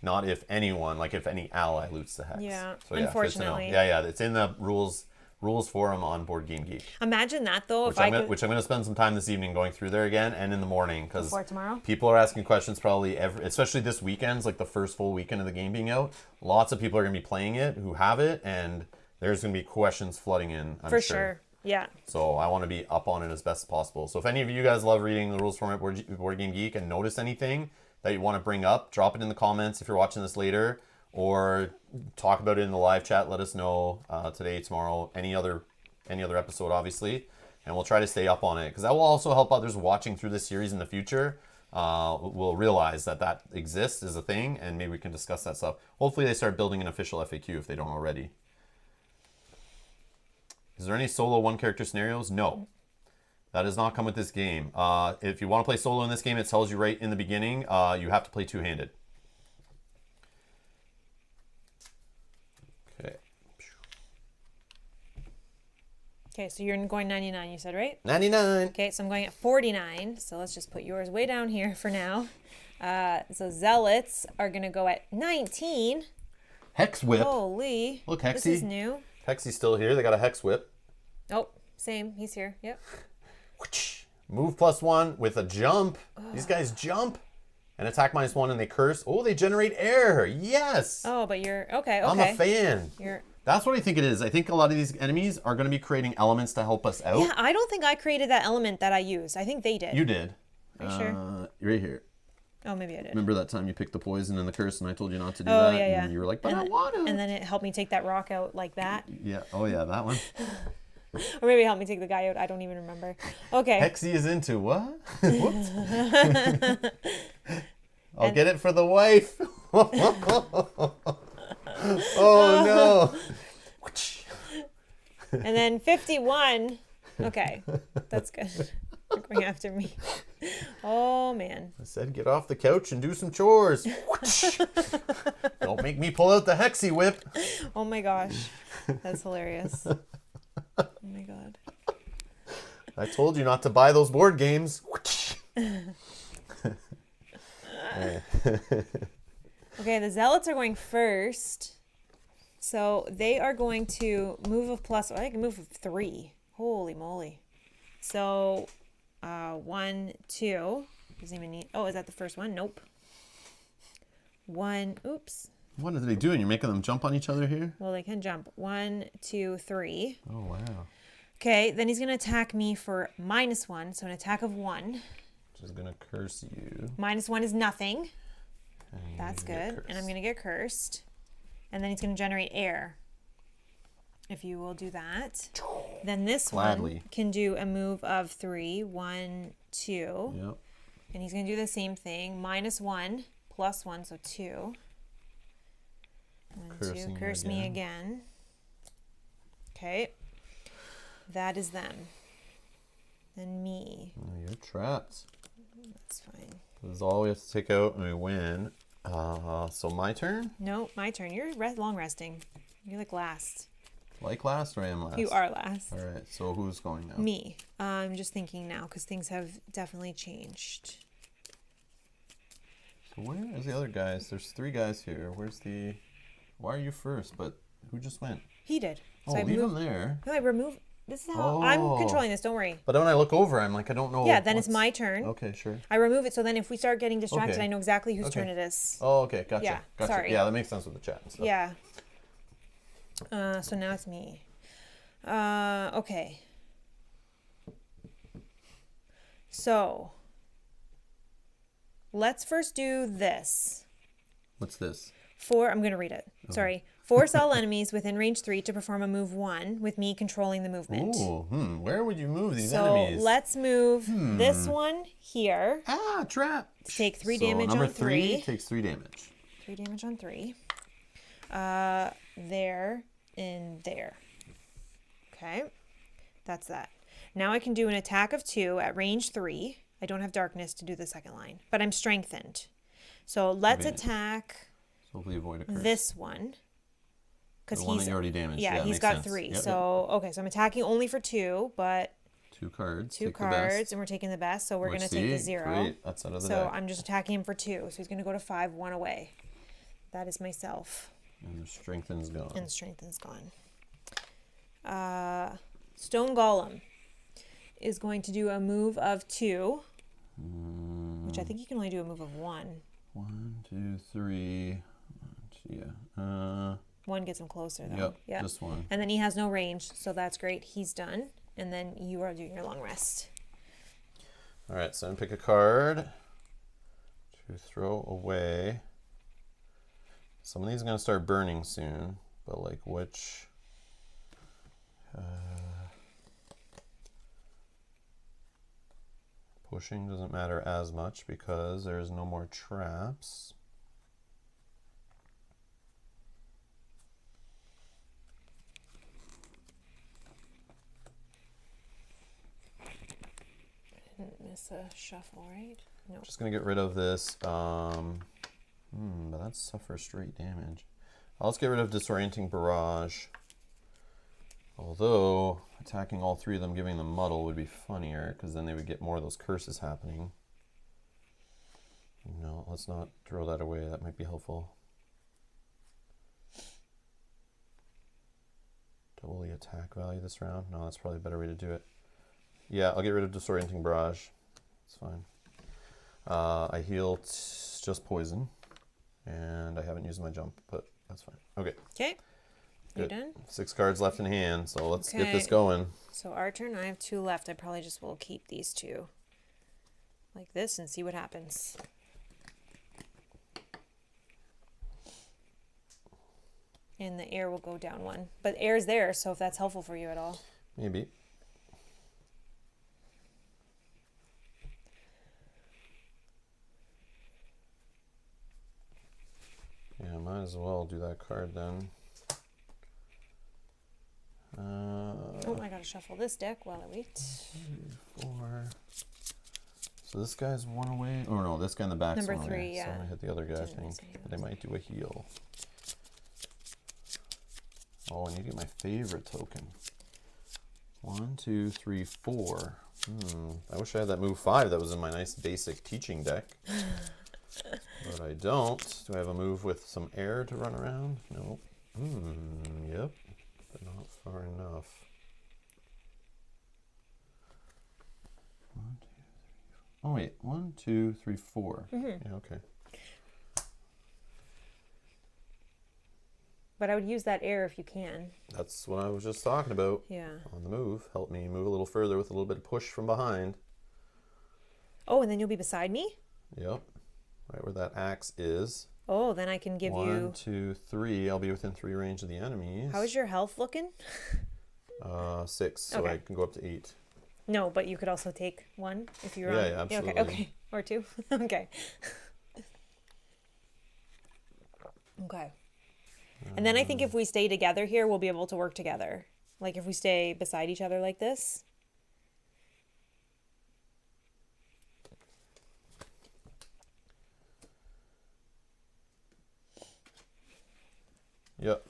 Not if anyone, like if any ally loots the hex. Yeah, so, unfortunately. Yeah, it's in the rules forum on Board Game Geek. Imagine that, though, which I'm going to spend some time this evening going through there again and in the morning. Because tomorrow? People are asking questions probably, especially this weekend's like the first full weekend of the game being out. Lots of people are going to be playing it who have it, and there's going to be questions flooding in, I'm For sure. sure. Yeah. So I want to be up on it as best as possible. So if any of you guys love reading the rules format Board Game Geek and notice anything that you want to bring up, drop it in the comments if you're watching this later, or talk about it in the live chat. Let us know today, tomorrow, any other any other episode, obviously. And we'll try to stay up on it because that will also help others watching through this series in the future. Will realize that exists as a thing, and maybe we can discuss that stuff. Hopefully they start building an official FAQ if they don't already. Is there any solo one-character scenarios? No. That does not come with this game. If you want to play solo in this game, it tells you right in the beginning, you have to play two-handed. Okay. Okay, so you're going 99, you said, right? 99. Okay, so I'm going at 49. So let's just put yours way down here for now. So Zealots are going to go at 19. Hex Whip. Holy. Look, Hexy. This is new. Hexy's still here. They got a Hex Whip. Oh, same. He's here. Yep. Move +1 with a jump. These guys jump. And attack -1 and they curse. Oh, they generate air. Yes. Oh, but you're... Okay. I'm a fan. You're... That's what I think it is. I think a lot of these enemies are going to be creating elements to help us out. Yeah, I don't think I created that element that I used. I think they did. You did. Are you sure? Right here. Oh, maybe I did. Remember that time you picked the poison and the curse and I told you not to do Oh, that? yeah. And you were like, but I want to. And then it helped me take that rock out like that. Yeah. Oh, yeah, that one. Or maybe it helped me take the guy out. I don't even remember. Okay. Hexy is into what? Whoops. I'll get it for the wife. Oh, no. And then 51. Okay. That's good. You're going after me. Oh, man. I said get off the couch and do some chores. Don't make me pull out the Hexy Whip. Oh, my gosh. That's hilarious. Oh, my God. I told you not to buy those board games. Okay, the Zealots are going first. So they are going to move of plus... I can move of 3. Holy moly. So 1, 2. Doesn't even need... Oh, is that the first one? Nope. 1. Oops. What are they doing? You're making them jump on each other here? Well, they can jump. 1, 2, 3. Oh, wow. Okay, then he's going to attack me for -1. So an attack of 1. Which is going to curse you. -1 is nothing. And That's you get good. And I'm going to get cursed. And then he's going to generate air. If you will do that. Then this Gladly. one can do a move of 3. 1, 2. Yep. And he's going to do the same thing. -1, +1, so 2. And Cursing 2. you Curse me again. again. Okay. That is them. Then me. Oh, you're trapped. That's fine. This is all we have to take out and we win. So my turn? No, my turn. You're long resting. You're like last. Like last or I am last? You are last. All right, so who's going now? Me. I'm just thinking now because things have definitely changed. So where is the other guys? There's 3 guys here. Where's the... Why are you first? But who just went? He did. Oh, I leave him moved- there. No, I remove. This is how I'm Oh. controlling this. Don't worry. But when I look over, I'm like, I don't know. Yeah, then it's what's- my turn. Okay, sure. I remove it so then if we start getting distracted, Okay. I know exactly whose Okay. turn it is. Oh, okay, gotcha. Yeah, Gotcha. sorry. Yeah, that makes sense with the chat and stuff. Yeah. So now it's me. Okay. So let's first do this. What's this? I'm going to read it. Sorry. Force all enemies within range 3 to perform a move 1 with me controlling the movement. Ooh, where would you move these So enemies? let's move this one here. Ah, trap. Take 3 So damage number on 3. takes 3 damage. 3 damage on 3. There and there. Okay. That's that. Now I can do an attack of 2 at range 3. I don't have darkness to do the second line, but I'm strengthened. So let's Advantage. attack So hopefully avoid a curse. this one. Because The one that you already damaged. Yeah, he's makes got sense. 3. Yep, so, okay, so I'm attacking only for 2, but 2 cards. 2 take the cards, best. and we're taking the best, so we're going to Which, take the see? 0. Great. That's out of the So deck. I'm just attacking him for 2. So he's going to go to 5, 1 away. That is myself. And the strengthen's gone. And strengthen's gone. Stone Golem is going to do a move of 2, which I think you can only do a move of 1. 1, 2, 3. Yeah. 1 gets him closer, though. Yep, just 1. And then he has no range, so that's great. He's done. And then you are doing your long rest. All right, so I'm pick a card to throw away. Some of these are going to start burning soon, but like which? Pushing doesn't matter as much because there's no more traps. Didn't miss a shuffle, right? No. Just gonna get rid of this. But that suffers straight damage. Let's get rid of Disorienting Barrage. Although attacking all three of them, giving them Muddle would be funnier because then they would get more of those curses happening. No, let's not throw that away. That might be helpful. Double the attack value this round. No, that's probably a better way to do it. Yeah, I'll get rid of Disorienting Barrage. It's fine. I heal just poison, and I haven't used my jump, but that's fine. Okay. Okay. You Good. done? 6 cards left in hand, so let's get this Okay. going. So our turn. I have 2 left. I probably just will keep these 2 like this and see what happens. And the air will go down 1. But air's there, so if that's helpful for you at all. Maybe. Yeah, might as well do that card then. Oh, I gotta shuffle this deck while I wait. 4. So this guy's 1 away. Oh no, this guy in the back's Number 1 3, away. yeah. So I'm gonna hit the other guy, I Didn't miss think. any But they might do a heal. Oh, I need to get my favorite token. 1, 2, 3, 4. I wish I had that move 5 that was in my nice basic teaching deck. But I don't. Do I have a move with some air to run around? No. Yep. But not far enough. 1, 2, 3, 4. Oh wait, 1, 2, 3, 4. Yeah, okay. But I would use that air if you can. That's what I was just talking about. Yeah. On the move. Help me move a little further with a little bit of push from behind. Oh, and then you'll be beside me? Yep. Right where that axe is. Oh, then I can give 1, 2, 3. I'll be within 3 range of the enemies. How is your health looking? 6, so Okay. I can go up to 8. No, but you could also take 1 if you're Yeah, on. yeah, absolutely. Okay, okay. Or 2. Okay. Okay. And then I think if we stay together here, we'll be able to work together. Like if we stay beside each other like this. Yep.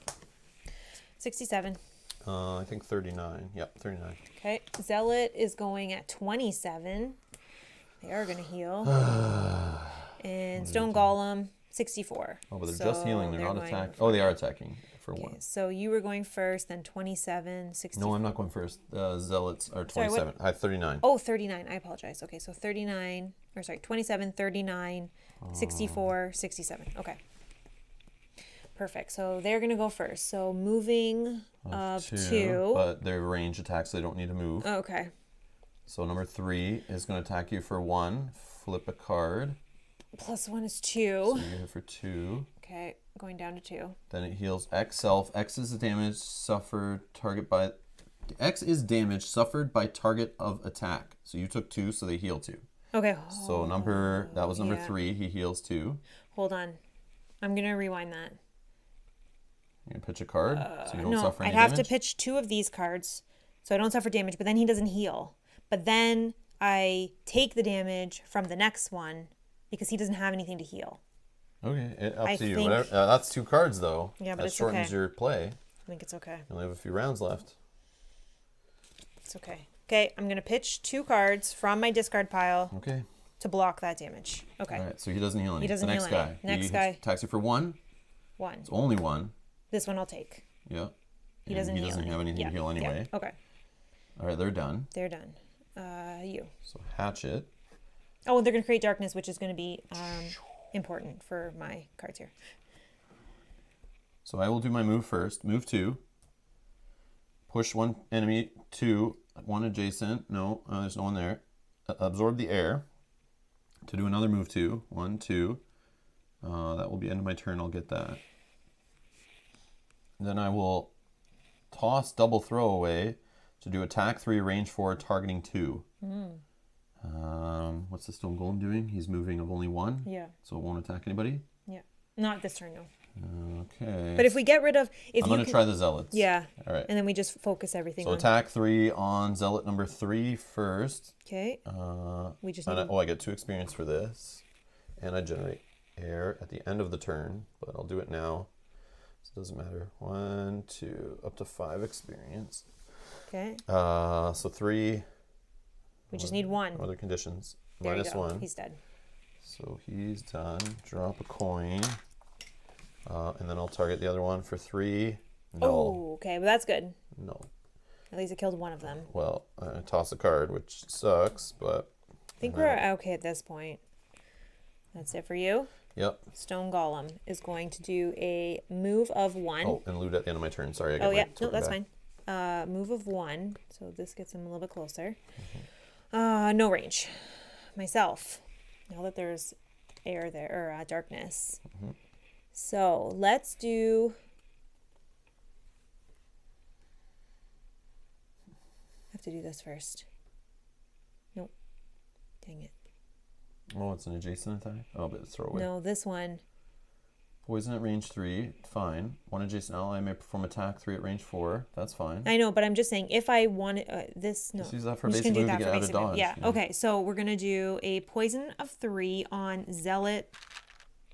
67. I think 39. Yep, 39. Okay. Zealot is going at 27. They are going to heal. And Stone Golem, 64. Oh, but they're So just healing. They're not going attacking. for- Oh, they are attacking for Okay, 1. so you were going first, then 27, 64. No, I'm not going first. Zealots are Sorry, what? 27. I have 39. Oh, 39. I apologize. Okay, so 39, or sorry, 27, 39, 64, 67. Okay. Perfect. So they're going to go first. So moving of 2. But they're range attacks, so they don't need to move. Okay. So number 3 is going to attack you for 1. Flip a card. +1 is So 2. you hit for 2. Okay, going down to 2. Then it heals X self. X is the damage suffered target by... X is damage suffered by target of attack. So you took 2, so they heal 2. Okay. So that was number yeah. 3. He heals 2. Hold on. I'm going to rewind that. You can pitch a card, so you don't No, suffer any I'd have damage. to pitch 2 of these cards so I don't suffer damage, but then he doesn't heal. But then I take the damage from the next one because he doesn't have anything to heal. Okay, up I to you. think- Whatever. That's 2 cards, though. Yeah, but that it's shortens okay. your play. I think it's okay. You only have a few rounds left. It's okay. Okay, I'm going to pitch 2 cards from my discard pile Okay. to block that damage. Okay. All right, so he doesn't heal any. doesn't the next heal any. guy. Next he guy. attacks you for 1. 1. It's only 1. This one I'll take. Yeah. He And doesn't he heal doesn't any. have anything Yeah, to heal yeah. anyway. Okay. All right, they're done. They're done. You. So hatchet. Oh, and they're going to create darkness, which is going to be important for my cards here. So I will do my move first. Move 2. Push 1 enemy, 2, 1 adjacent. No, there's no one there. Absorb the air. To do another move 2. 1, 2. That will be end of my turn. I'll get that. Then I will toss double throw away to do attack 3, range 4, targeting 2. What's the stone golem doing? He's moving of only one. Yeah. So it won't attack anybody. Yeah. Not this turn, no. Okay. But if we get rid of, if I'm you gonna try the zealots. yeah. All right. And then we just focus everything So on. attack 3 on zealot number 3 first. Okay. We just need And I get 2 experience for this, and I generate air at the end of the turn, but I'll do it now. So it doesn't matter. 1, 2, up to 5 experience. Okay. So 3. We just need 1. Other conditions. There you Minus go. 1. He's dead. So he's done. Drop a coin. And then I'll target the other one for 3. No. Oh, okay. But that's good. No. At least it killed one of them. Well, I toss a card, which sucks, but... I think we're okay at this point. That's it for you. Yep. Stone Golem is going to do a move of 1. Oh, and loot at the end of my turn. Sorry, I got Oh, my yeah. No, token that's back. fine. Move of 1. So this gets him a little bit closer. No range. Myself. Now that there's air there, or darkness. So let's do... I have to do this first. Nope. Dang it. Oh, it's an adjacent attack? Oh, but it's throwaway. No, this one. Poison at range 3, fine. One adjacent ally may perform attack 3 at range 4. That's fine. I know, but I'm just saying, if I want this, no. Just use that for I'm just basic gonna do move to that get for out of basic move. dodge. Yeah. Okay, so we're gonna do a poison of 3 on Zealot.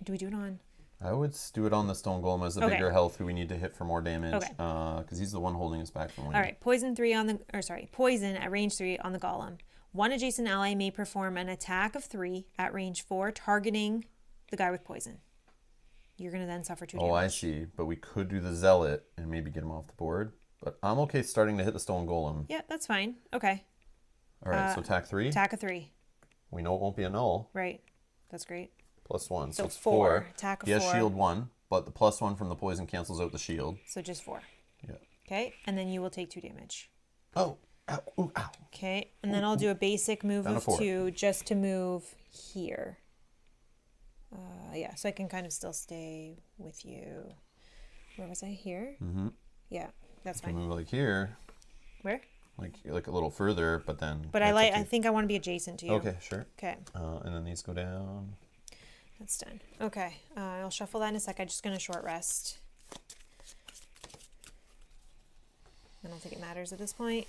Do we do it on? I would do it on the Stone Golem as the Okay. bigger health who we need to hit for more damage. Okay. Because he's the one holding us back from winning. All right, poison 3 on the, or sorry, poison at range 3 on the Golem. One adjacent ally may perform an attack of 3 at range 4, targeting the guy with poison. You're gonna then suffer 2 damage. Oh, I see. But we could do the Zealot and maybe get him off the board. But I'm okay starting to hit the Stone Golem. Yeah, that's fine. Okay. All right, so attack 3. Attack of 3. We know it won't be a null. Right. That's great. Plus 1. So, So it's 4. 4. Attack of He has 4. shield 1, but the plus 1 from the poison cancels out the shield. So just 4. Yeah. Okay, and then you will take 2 damage. Oh, ow, ooh, ow. Okay, and then I'll do a basic move Down to of 4. 2 just to move here. Yeah, so I can kind of still stay with you. Where was I? Here? Mm-hmm. Yeah, that's Can fine. move like here, Where? like a little further, but then. But I think I want to be adjacent to you. Okay, sure. Okay, And then these go down. that's done. Okay, I'll shuffle that in a sec. I'm just going to short rest. I don't think it matters at this point.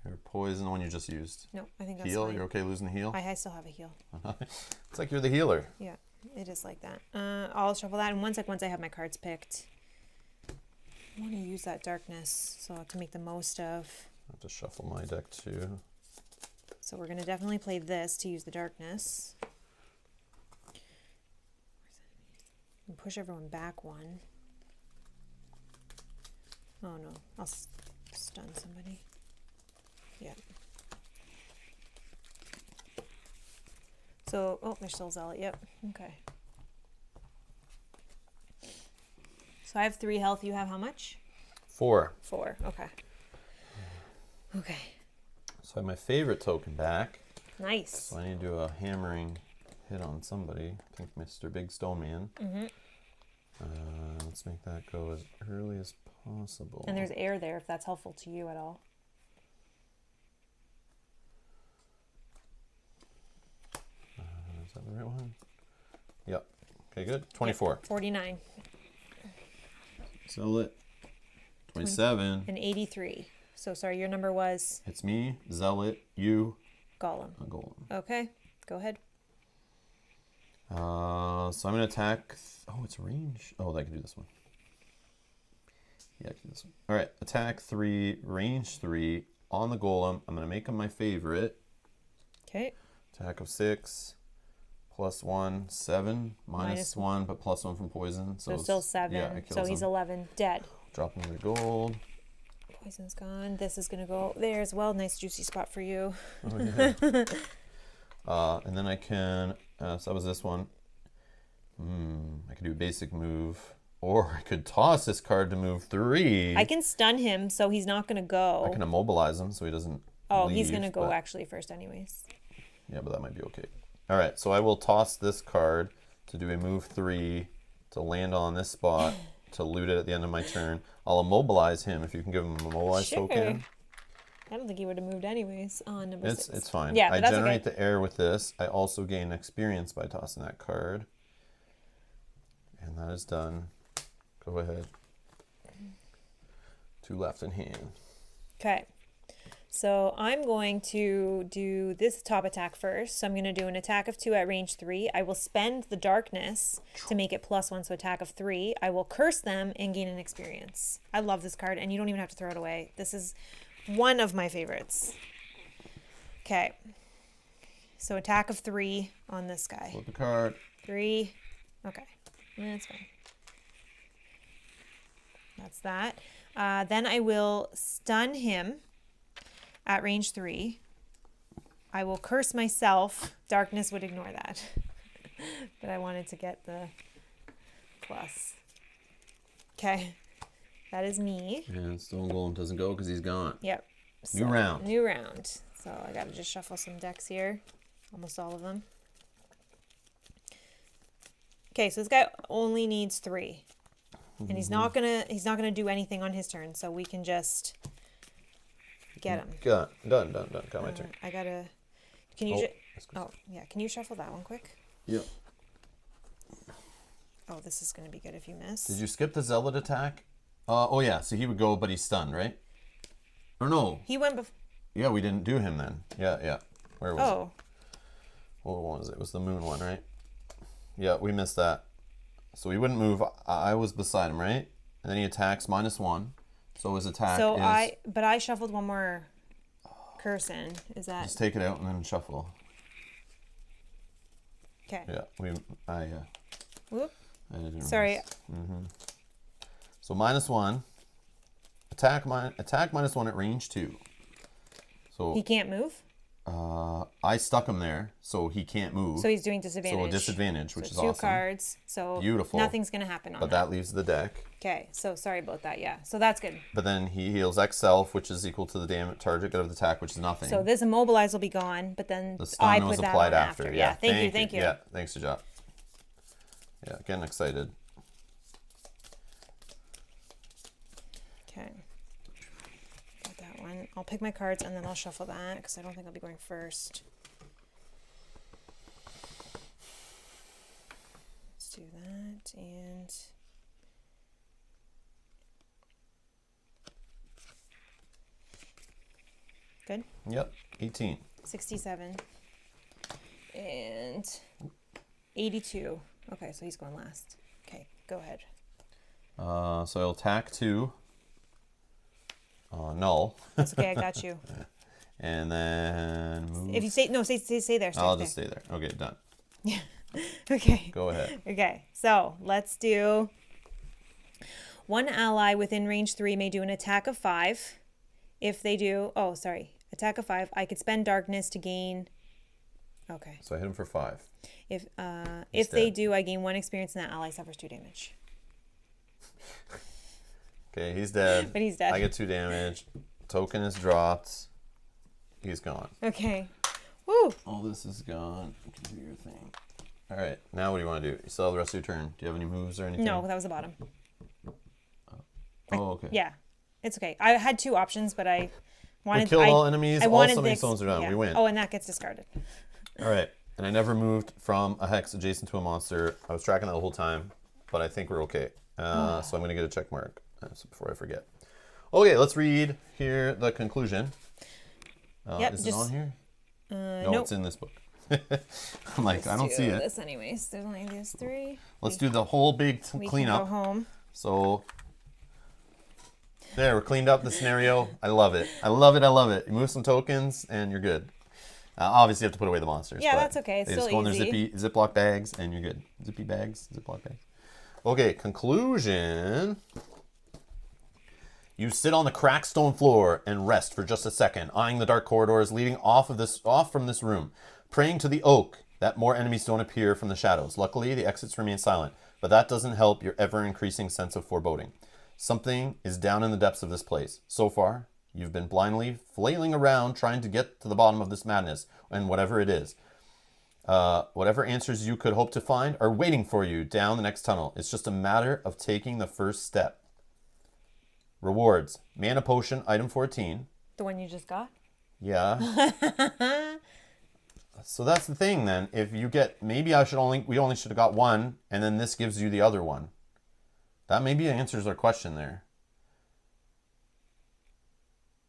Your poison, the one you just used. No, I think that's Heal. fine. You're okay losing the heal. I still have a heal. It's like you're the healer. Yeah, it is like that. I'll shuffle that in 1 sec once I have my cards picked. I want to use that darkness so to make the most of. I have to shuffle my deck too. So we're going to definitely play this to use the darkness. And push everyone back 1. Oh no, I'll stun somebody. Yeah. So, oh, there's still Zealot. Yep. Okay. So I have 3 health. You have how much? 4. 4. Okay. Okay. So I have my favorite token back. Nice. So I need to do a hammering hit on somebody. I think Mr. Big Stone Man. Mm-hmm. Let's make that go as early as possible. And there's air there if that's helpful to you at all. Is that the right one? Yep. Okay, good. 24. 49 Sell it. 27. and 83. So sorry, your number was It's me, Zealot, you, Golem. a Golem. Okay, go ahead. So I'm going to attack. Oh, it's range. Oh, I can do this one. Yeah, I can do this one. All right, attack 3, range 3 on the Golem. I'm going to make him my favorite. Okay. Attack of 6, plus 1, 7, minus 1, but plus 1 from poison. So still 7. Yeah, it kills so he's him. 11. Dead. Drop him the gold. Poison's gone. This is going to go there as well. Nice juicy spot for you. Oh, yeah. And then I can, so that was this one. I could do a basic move, or I could toss this card to move 3. I can stun him, so he's not going to go. I can immobilize him so he doesn't he's leave, going to go but- actually first anyways. Yeah, but that might be okay. All right, so I will toss this card to do a move 3 to land on this spot to loot it at the end of my turn. I'll immobilize him if you can give him a mobilize Sure. token. I don't think he would have moved anyways on number 6. It's fine. Yeah, but I that's generate okay. the air with this. I also gain experience by tossing that card. And that is done. Go ahead. 2 left in hand. Okay. So I'm going to do this top attack first. So I'm going to do an attack of 2 at range 3. I will spend the darkness to make it +1, so attack of 3. I will curse them and gain an experience. I love this card, and you don't even have to throw it away. This is one of my favorites. Okay. So attack of 3 on this guy. Flip the card. 3. Okay. That's fine. That's that. Then I will stun him at range 3. I will curse myself. Darkness would ignore that. But I wanted to get the plus. Okay. That is me. And Stone Golem doesn't go because he's gone. Yep. New round. New round. So I got to just shuffle some decks here. Almost all of them. Okay, so this guy only needs 3. And he's not gonna do anything on his turn, so we can just get him. Done. Got my turn. I gotta. Can you? Yeah. Can you shuffle that one quick? Yep. Oh, this is gonna be good if you miss. Did you skip the Zealot attack? Oh yeah. So he would go, but he's stunned, right? Or no? He went before. Yeah, we didn't do him then. Yeah. Where was it? Oh. What was it? It was the moon one, right? Yeah, we missed that. So he wouldn't move. I was beside him, right? And then he attacks -1. So his attack So is... I shuffled one more curse in. Is that... Just take it out and then shuffle. Okay. Yeah, Whoop. I didn't Sorry. So -1. Attack -1 at range 2. So He can't move? I stuck him there, so he can't move. So he's doing disadvantage. So a disadvantage, which is two awesome. cards. So Beautiful. nothing's going to happen on But that leaves the deck. Okay, so sorry about that. Yeah, so that's good. But then he heals X self, which is equal to the damage target of the attack, which is nothing. So this immobilize will be gone, but then the I stun put was that applied on after. Yeah, thank you. Yeah, thanks, Sajat. Yeah, getting excited. Okay. Got that one. I'll pick my cards and then I'll shuffle that because I don't think I'll be going first. Let's do that and... Good? Yep, 18. 67. And 82. Okay, so he's going last. Okay, go ahead. So I'll attack 2. Null. That's okay, I got you. And then move. If you say, no, stay there. I'll just stay there. Okay, done. Yeah. Okay. Go ahead. Okay, so let's do... One ally within range 3 may do an attack of 5. If they do... Oh, sorry. Attack of 5. I could spend darkness to gain... Okay. So I hit him for 5. If He's they dead. do, I gain 1 experience and that ally suffers 2 damage. Okay, he's dead. But he's dead. I get 2 damage. Token is dropped. He's gone. Okay. Woo! All this is gone. You can do your thing. All right, now what do you want to do? You still have the rest of your turn. Do you have any moves or anything? No, that was the bottom. Oh, okay. Yeah. It's okay. I had 2 options, but I wanted... We kill all enemies. I All wanted summoning the... stones are done. Yeah. We win. Oh, and that gets discarded. All right. And I never moved from a hex adjacent to a monster. I was tracking that the whole time, but I think we're okay. So I'm going to get a check mark before I forget. Okay, let's read here the conclusion. Yep, is it on here? No, nope. it's in this book. I'm like, I don't see it. This anyways. There's only these 3. Let's do the whole big We can cleanup. go home. So there, we're cleaned up the scenario. I love it. I love it. You move some tokens and you're good. Obviously, you have to put away the monsters. Yeah, but that's okay. It's they still just go in easy. their Ziploc bags and you're good. Ziploc bags. Okay, conclusion. You sit on the cracked stone floor and rest for just a second, eyeing the dark corridors leading off from this room, praying to the oak that more enemies don't appear from the shadows. Luckily, the exits remain silent, but that doesn't help your ever-increasing sense of foreboding. Something is down in the depths of this place. So far, you've been blindly flailing around trying to get to the bottom of this madness, and whatever it is. Whatever answers you could hope to find are waiting for you down the next tunnel. It's just a matter of taking the first step. Rewards. Mana Potion, item 14. The one you just got? Yeah. So that's the thing then. If you get, maybe we only should have got one, and then this gives you the other one. That maybe answers our question there.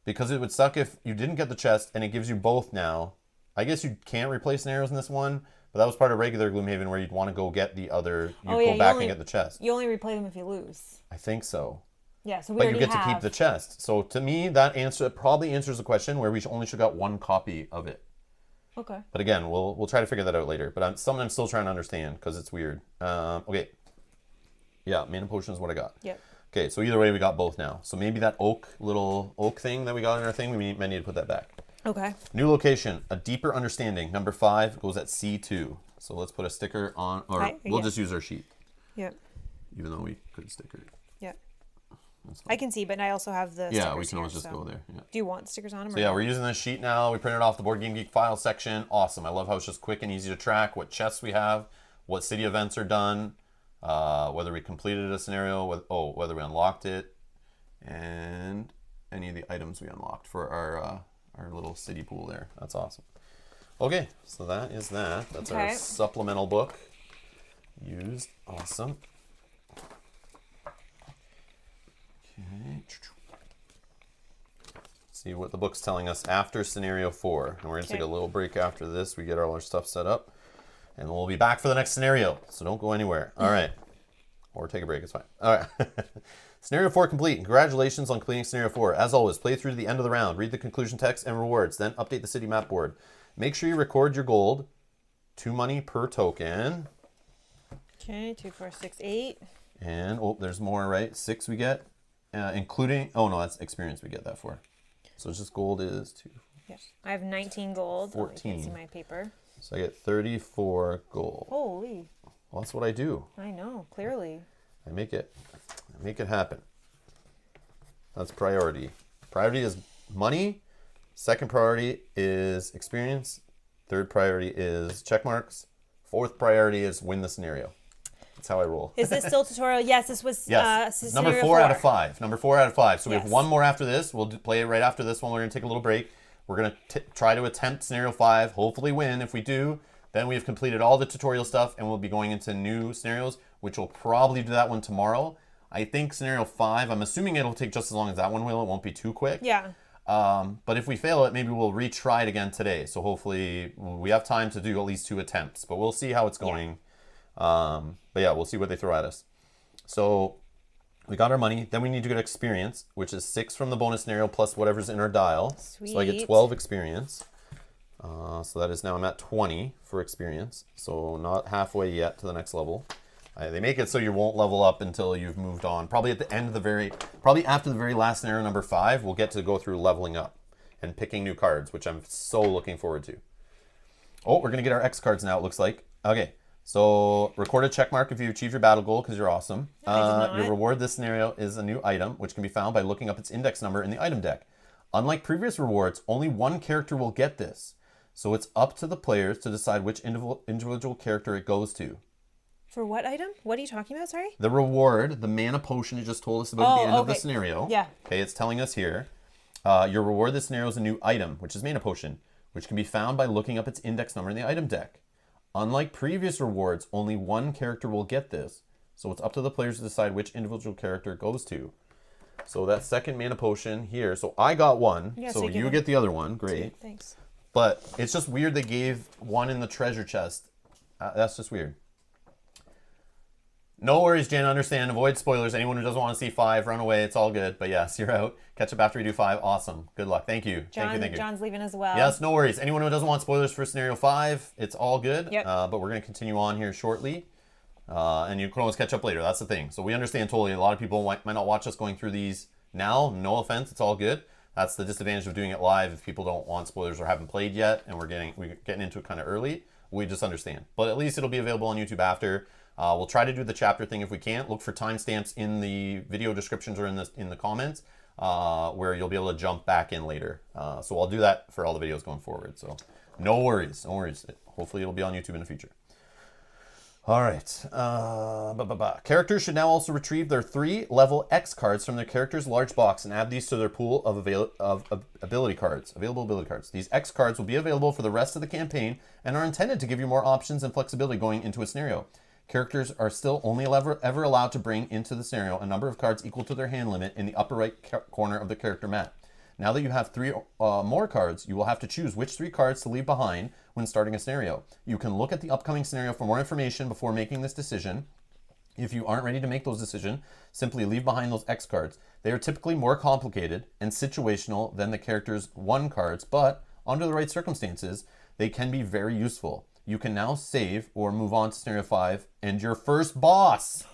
Because it would suck if you didn't get the chest and it gives you both now. I guess you can't replace scenarios in this one, but that was part of regular Gloomhaven where you'd want to go get the other, go back and get the chest. You only replay them if you lose. I think so. Yeah, so but you get to keep the chest. So to me, that probably answers the question where we only should have got one copy of it. Okay. But again, we'll try to figure that out later. But I'm still trying to understand because it's weird. Okay. Yeah, mana potion is what I got. Yep. Okay, so either way, we got both now. So maybe that little oak thing that we got in our thing, we might need to put that back. Okay. New location, a deeper understanding. Number 5 goes at C2. So let's put a sticker on, or we'll just use our sheet. Yep. Even though we could sticker it. Yep. I can see, but I also have the yeah, we can always just go there. Yeah. Do you want stickers on them? So yeah, we're using this sheet now. We printed off the Board Game Geek file section. Awesome. I love how it's just quick and easy to track what chests we have, what city events are done, whether we completed a scenario, whether we unlocked it, and any of the items we unlocked for our little city pool there. That's awesome. Okay, so that is that. That's our supplemental book. Used. Awesome. Okay. See what the book's telling us after scenario 4. And we're going to take a little break after this. We get all our stuff set up. And we'll be back for the next scenario. So don't go anywhere. All right. Or take a break. It's fine. All right. Scenario 4 complete. Congratulations on completing Scenario 4. As always, play through to the end of the round. Read the conclusion text and rewards. Then update the city map board. Make sure you record your gold. 2 money per token. Okay, 2, 4, 6, 8. And, there's more, right? 6 we get. Including, no, that's experience we get that for. So it's just gold is 2. Yes. I have 19 gold. 14. You can see my paper. So I get 34 gold. Holy. Well, that's what I do. I know, clearly. I make it happen. That's priority. Priority is money. Second priority is experience. Third priority is check marks. Fourth priority is win the scenario. That's how I roll. Is this still tutorial? Yes, this was number 4 out of 5. Number 4 out of 5. So we have one more after this. We'll play it right after this one. We're going to take a little break. We're going to try to attempt scenario 5. Hopefully win. If we do, then we have completed all the tutorial stuff and we'll be going into new scenarios, which we'll probably do that one tomorrow. I think scenario 5, I'm assuming it'll take just as long as that one will. It won't be too quick. Yeah. But if we fail it, maybe we'll retry it again today. So hopefully we have time to do at least 2 attempts. But we'll see how it's going. But yeah, we'll see what they throw at us. So we got our money. Then we need to get experience, which is 6 from the bonus scenario plus whatever's in our dial. Sweet. So I get 12 experience. So that is now I'm at 20 for experience. So not halfway yet to the next level. They make it so you won't level up until you've moved on. Probably at the end of probably after the very last scenario, number 5, we'll get to go through leveling up and picking new cards, which I'm so looking forward to. Oh, we're going to get our X cards now, it looks like. Okay, so record a check mark if you achieve your battle goal because you're awesome. Your reward this scenario is a new item, which can be found by looking up its index number in the item deck. Unlike previous rewards, only one character will get this. So it's up to the players to decide which individual character it goes to. For what item? What are you talking about? Sorry? The reward, the mana potion it just told us about at the end of the scenario. Yeah. Okay, it's telling us here. Your reward this scenario is a new item, which is mana potion, which can be found by looking up its index number in the item deck. Unlike previous rewards, only one character will get this. So it's up to the players to decide which individual character it goes to. So that second mana potion here. So I got one. Yeah, so you get the other one. Great. Thanks. But it's just weird they gave one in the treasure chest. That's just weird. No worries, Jen. Understand. Avoid spoilers. Anyone who doesn't want to see 5, run away. It's all good. But yes, you're out. Catch up after we do 5. Awesome. Good luck. Thank you. Thank you. John's leaving as well. Yes, no worries. Anyone who doesn't want spoilers for scenario 5, it's all good. Yep. But we're going to continue on here shortly. And you can always catch up later. That's the thing. So we understand totally. A lot of people might not watch us going through these now. No offense. It's all good. That's the disadvantage of doing it live if people don't want spoilers or haven't played yet and we're getting into it kind of early. We just understand. But at least it'll be available on YouTube after. We'll try to do the chapter thing if we can't. Look for timestamps in the video descriptions or in the comments where you'll be able to jump back in later. So I'll do that for all the videos going forward. So no worries. No worries. Hopefully it'll be on YouTube in the future. All right. Characters should now also retrieve their 3 level X cards from their character's large box and add these to their pool of ability cards. Available ability cards. These X cards will be available for the rest of the campaign and are intended to give you more options and flexibility going into a scenario. Characters are still only ever allowed to bring into the scenario a number of cards equal to their hand limit in the upper right corner of the character mat. Now that you have 3 more cards, you will have to choose which 3 cards to leave behind when starting a scenario. You can look at the upcoming scenario for more information before making this decision. If you aren't ready to make those decisions, simply leave behind those X cards. They are typically more complicated and situational than the character's 1 cards, but under the right circumstances, they can be very useful. You can now save or move on to scenario 5 and your first boss.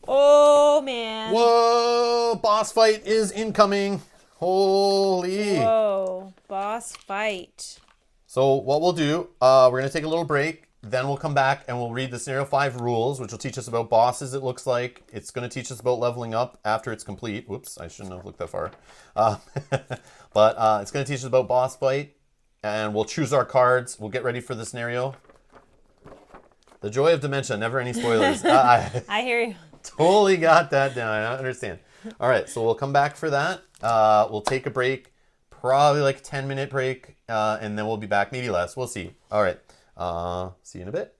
Oh, man. Whoa! Boss fight is incoming. Holy. Whoa. Boss fight. So what we'll do, we're going to take a little break. Then we'll come back and we'll read the Scenario 5 rules, which will teach us about bosses, it looks like. It's going to teach us about leveling up after it's complete. Whoops, I shouldn't have looked that far. But it's going to teach us about boss fight. And we'll choose our cards. We'll get ready for the scenario. The joy of dementia, never any spoilers. I hear you. Totally got that down. I don't understand. All right, so we'll come back for that. We'll take a break, probably like a 10-minute break, and then we'll be back, maybe less. We'll see. All right, see you in a bit.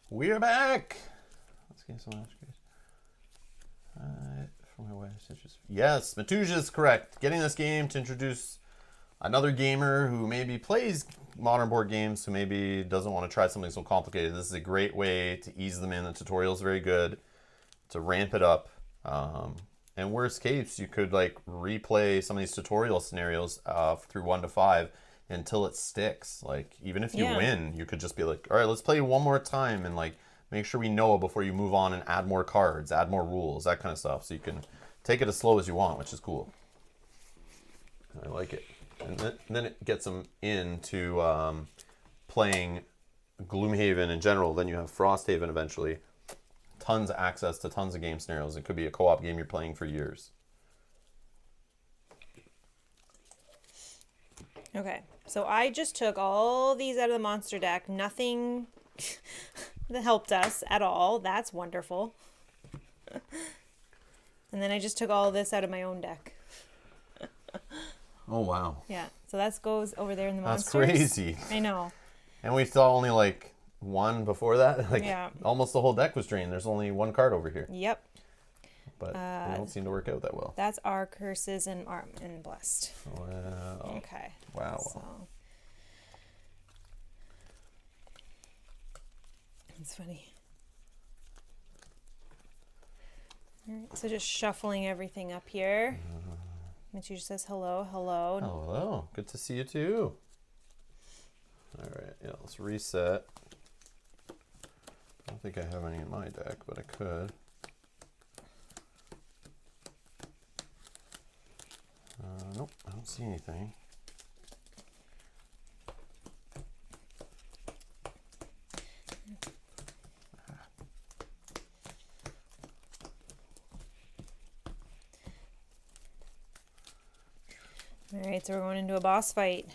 We're back. Let's get some for my wife. Yes, Matuja is correct. Getting this game to introduce another gamer who maybe plays modern board games, who maybe doesn't want to try something so complicated. This is a great way to ease them in. The tutorial is very good to ramp it up. And worst case, you could like replay some of these tutorial scenarios through 1 to 5 until it sticks. Like even if you win, you could just be like, all right, let's play one more time and like make sure we know before you move on and add more cards, add more rules, that kind of stuff. So you can take it as slow as you want, which is cool. I like it. And then it gets them into playing Gloomhaven in general. Then you have Frosthaven eventually. Tons of access to tons of game scenarios. It could be a co-op game you're playing for years. Okay, so I just took all these out of the monster deck. Nothing that helped us at all. That's wonderful. And then I just took all this out of my own deck. Oh, wow. Yeah, so that goes over there in the monsters. That's crazy. I know. And we saw only like one before that. Like Yeah. almost the whole deck was drained. There's only one card over here. Yep. But they don't seem to work out that well. That's our curses and blessed. Wow. Okay. Wow. So. It's funny. All right, so just shuffling everything up here. Mitch says hello, hello. Oh, hello. Good to see you too. All right, yeah, let's reset. I don't think I have any in my deck, but I could. Nope, I don't see anything. All right, so we're going into a boss fight.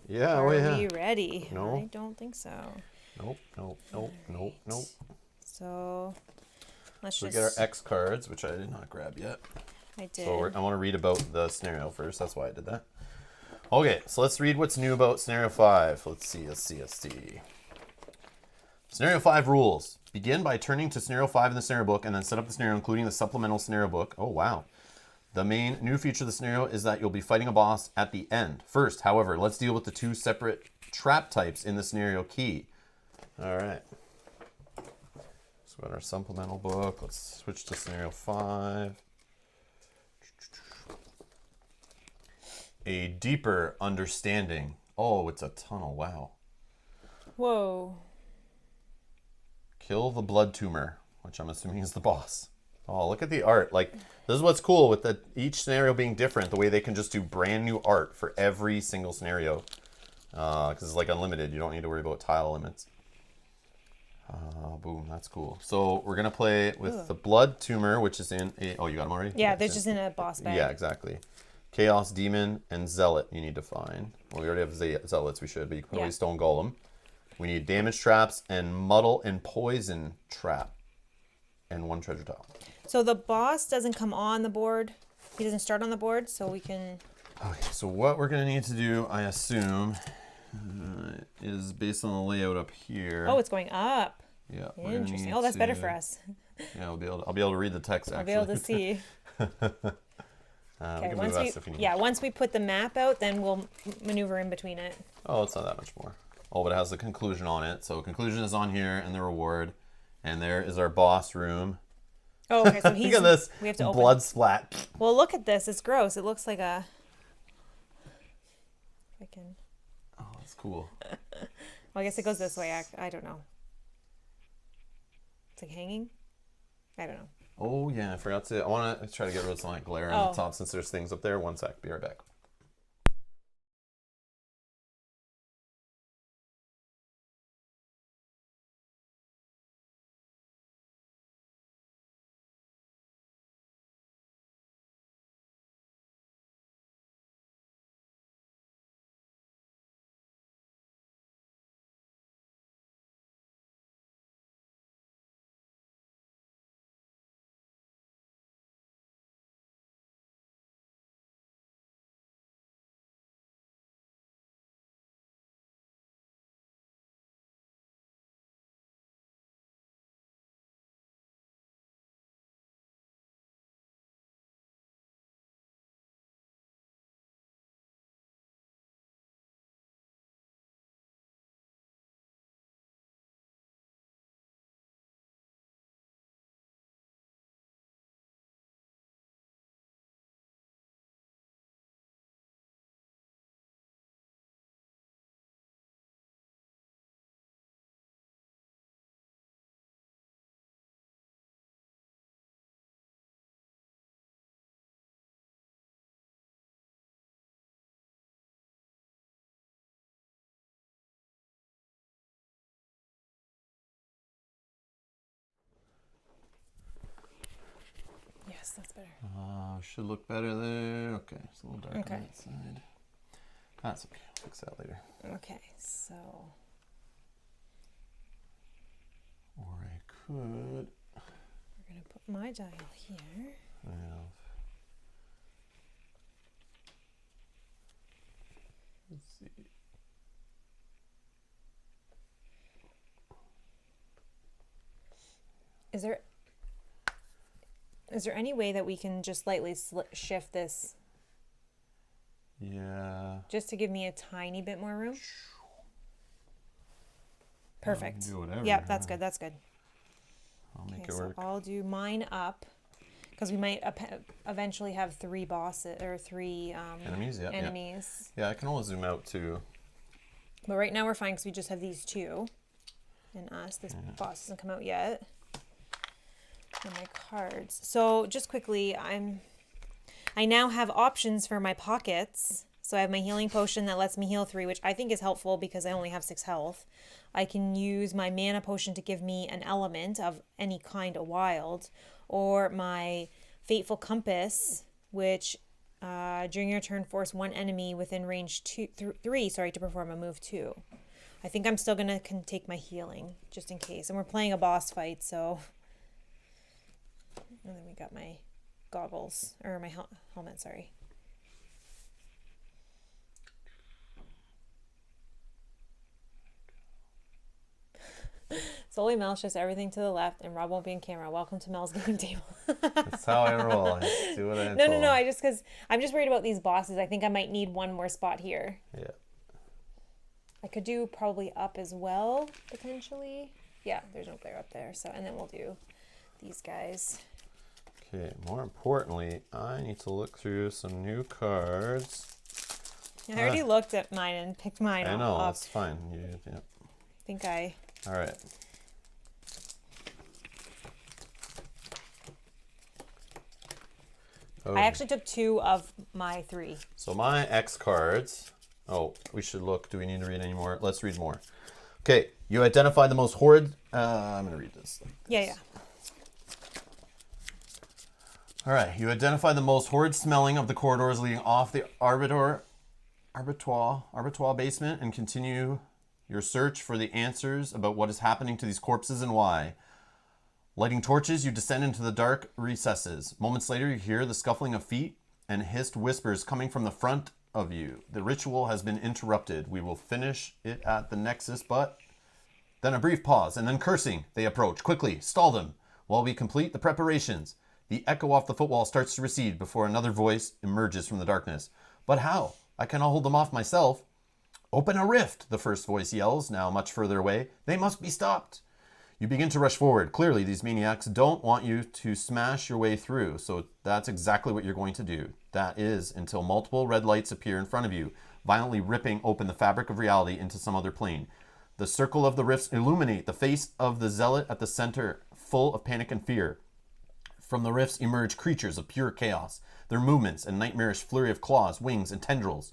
Yeah, Are oh yeah. we ready? No. I don't think so. Nope, nope, nope, nope, nope. So let's So we just. get our X cards, which I did not grab yet. I did. So I want to read about the scenario first. That's why I did that. Okay, so let's read what's new about scenario 5. Let's see. Scenario 5 rules. Begin by turning to scenario 5 in the scenario book and then set up the scenario including the supplemental scenario book. Oh, wow. The main new feature of the scenario is that you'll be fighting a boss at the end. First, however, let's deal with the 2 separate trap types in the scenario key. All right. So we got our supplemental book. Let's switch to scenario 5. A deeper understanding. Oh, it's a tunnel. Wow. Whoa. Kill the blood tumor, which I'm assuming is the boss. Oh, look at the art. Like, this is what's cool with each scenario being different, the way they can just do brand new art for every single scenario. Because it's like unlimited. You don't need to worry about tile limits. Boom, that's cool. So we're going to play with the blood tumor, which is in a... Oh, you got them already? Yeah, they're just in a boss bag. Yeah, exactly. Chaos Demon and Zealot you need to find. Well, we already have Zealots, we should, but you can always Stone Golem. We need damage traps and muddle and poison trap. And 1 treasure tile. So the boss doesn't come on the board. He doesn't start on the board, so we can... Okay, so what we're going to need to do, I assume, is based on the layout up here. Oh, it's going up. Yeah. Interesting. Oh, that's better for us. Yeah, I'll be able to read the text, actually. I'll be able to see. Okay, once we put the map out, then we'll maneuver in between it. Oh, it's not that much more. Oh, but it has the conclusion on it. So conclusion is on here and the reward. And there is our boss room. Oh, okay. So he's... Look at this. We have to open. Blood splat. Well, look at this. It's gross. It looks like a... I can... Oh, that's cool. Well, I guess it goes this way. I don't know. It's like hanging? I don't know. Oh, yeah. I forgot to... I want to try to get rid of some like glare on the top since there's things up there. 1 sec. Be right back. That's better. Should look better there. Okay, it's a little dark on Okay. that side. That's okay. I'll fix that later. Okay, so Or I could we're gonna put my dial here. have. Let's see. Is there any way that we can just lightly shift this Yeah. just to give me a tiny bit more room? Perfect. do whatever, Yep, that's huh? good. That's good. I'll make Okay, it so work. I'll do mine up because we might eventually have 3 bosses or 3 Enemies, yeah. enemies. Yeah, I can always zoom out too. But right now we're fine because we just have these 2 and us. This boss hasn't come out yet. And my cards. So just quickly, I now have options for my pockets. So I have my healing potion that lets me heal 3, which I think is helpful because I only have 6 health. I can use my mana potion to give me an element of any kind of wild, or my fateful compass, which during your turn force 1 enemy within range 3 to perform a move 2. I think I'm still gonna take my healing just in case, and we're playing a boss fight, so. And then we got my goggles, or my helmet, sorry. Solely Mel's just everything to the left, and Rob won't be in camera. Welcome to Mel's gaming table. That's how I roll. I just do what I No. told. I'm just worried about these bosses. I think I might need one more spot here. Yeah. I could do probably up as well, potentially. Yeah, there's no player up there. So, and then we'll do these guys. Okay, more importantly, I need to look through some new cards. I already looked at mine and picked mine I know, up. that's fine. Yeah. I think I... All right. Oh, I actually took 2 of my 3. so my X cards. Oh, we should look. Do we need to read any more? Let's read more. Okay, you identify the most horrid. I'm going to read this. Yeah. All right, you identify the most horrid smelling of the corridors leading off the Arbitoire basement and continue your search for the answers about what is happening to these corpses and why. Lighting torches, you descend into the dark recesses. Moments later, you hear the scuffling of feet and hissed whispers coming from the front of you. The ritual has been interrupted. We will finish it at the Nexus, but... Then a brief pause, and then cursing. They approach. Quickly, stall them while we complete the preparations. The echo off the footwall starts to recede before another voice emerges from the darkness. But how? I cannot hold them off myself. Open a rift, the first voice yells, now much further away. They must be stopped. You begin to rush forward. Clearly, these maniacs don't want you to smash your way through, so that's exactly what you're going to do. That is, until multiple red lights appear in front of you, violently ripping open the fabric of reality into some other plane. The circle of the rifts illuminate the face of the zealot at the center, full of panic and fear. From the rifts emerge creatures of pure chaos, their movements a nightmarish flurry of claws, wings, and tendrils.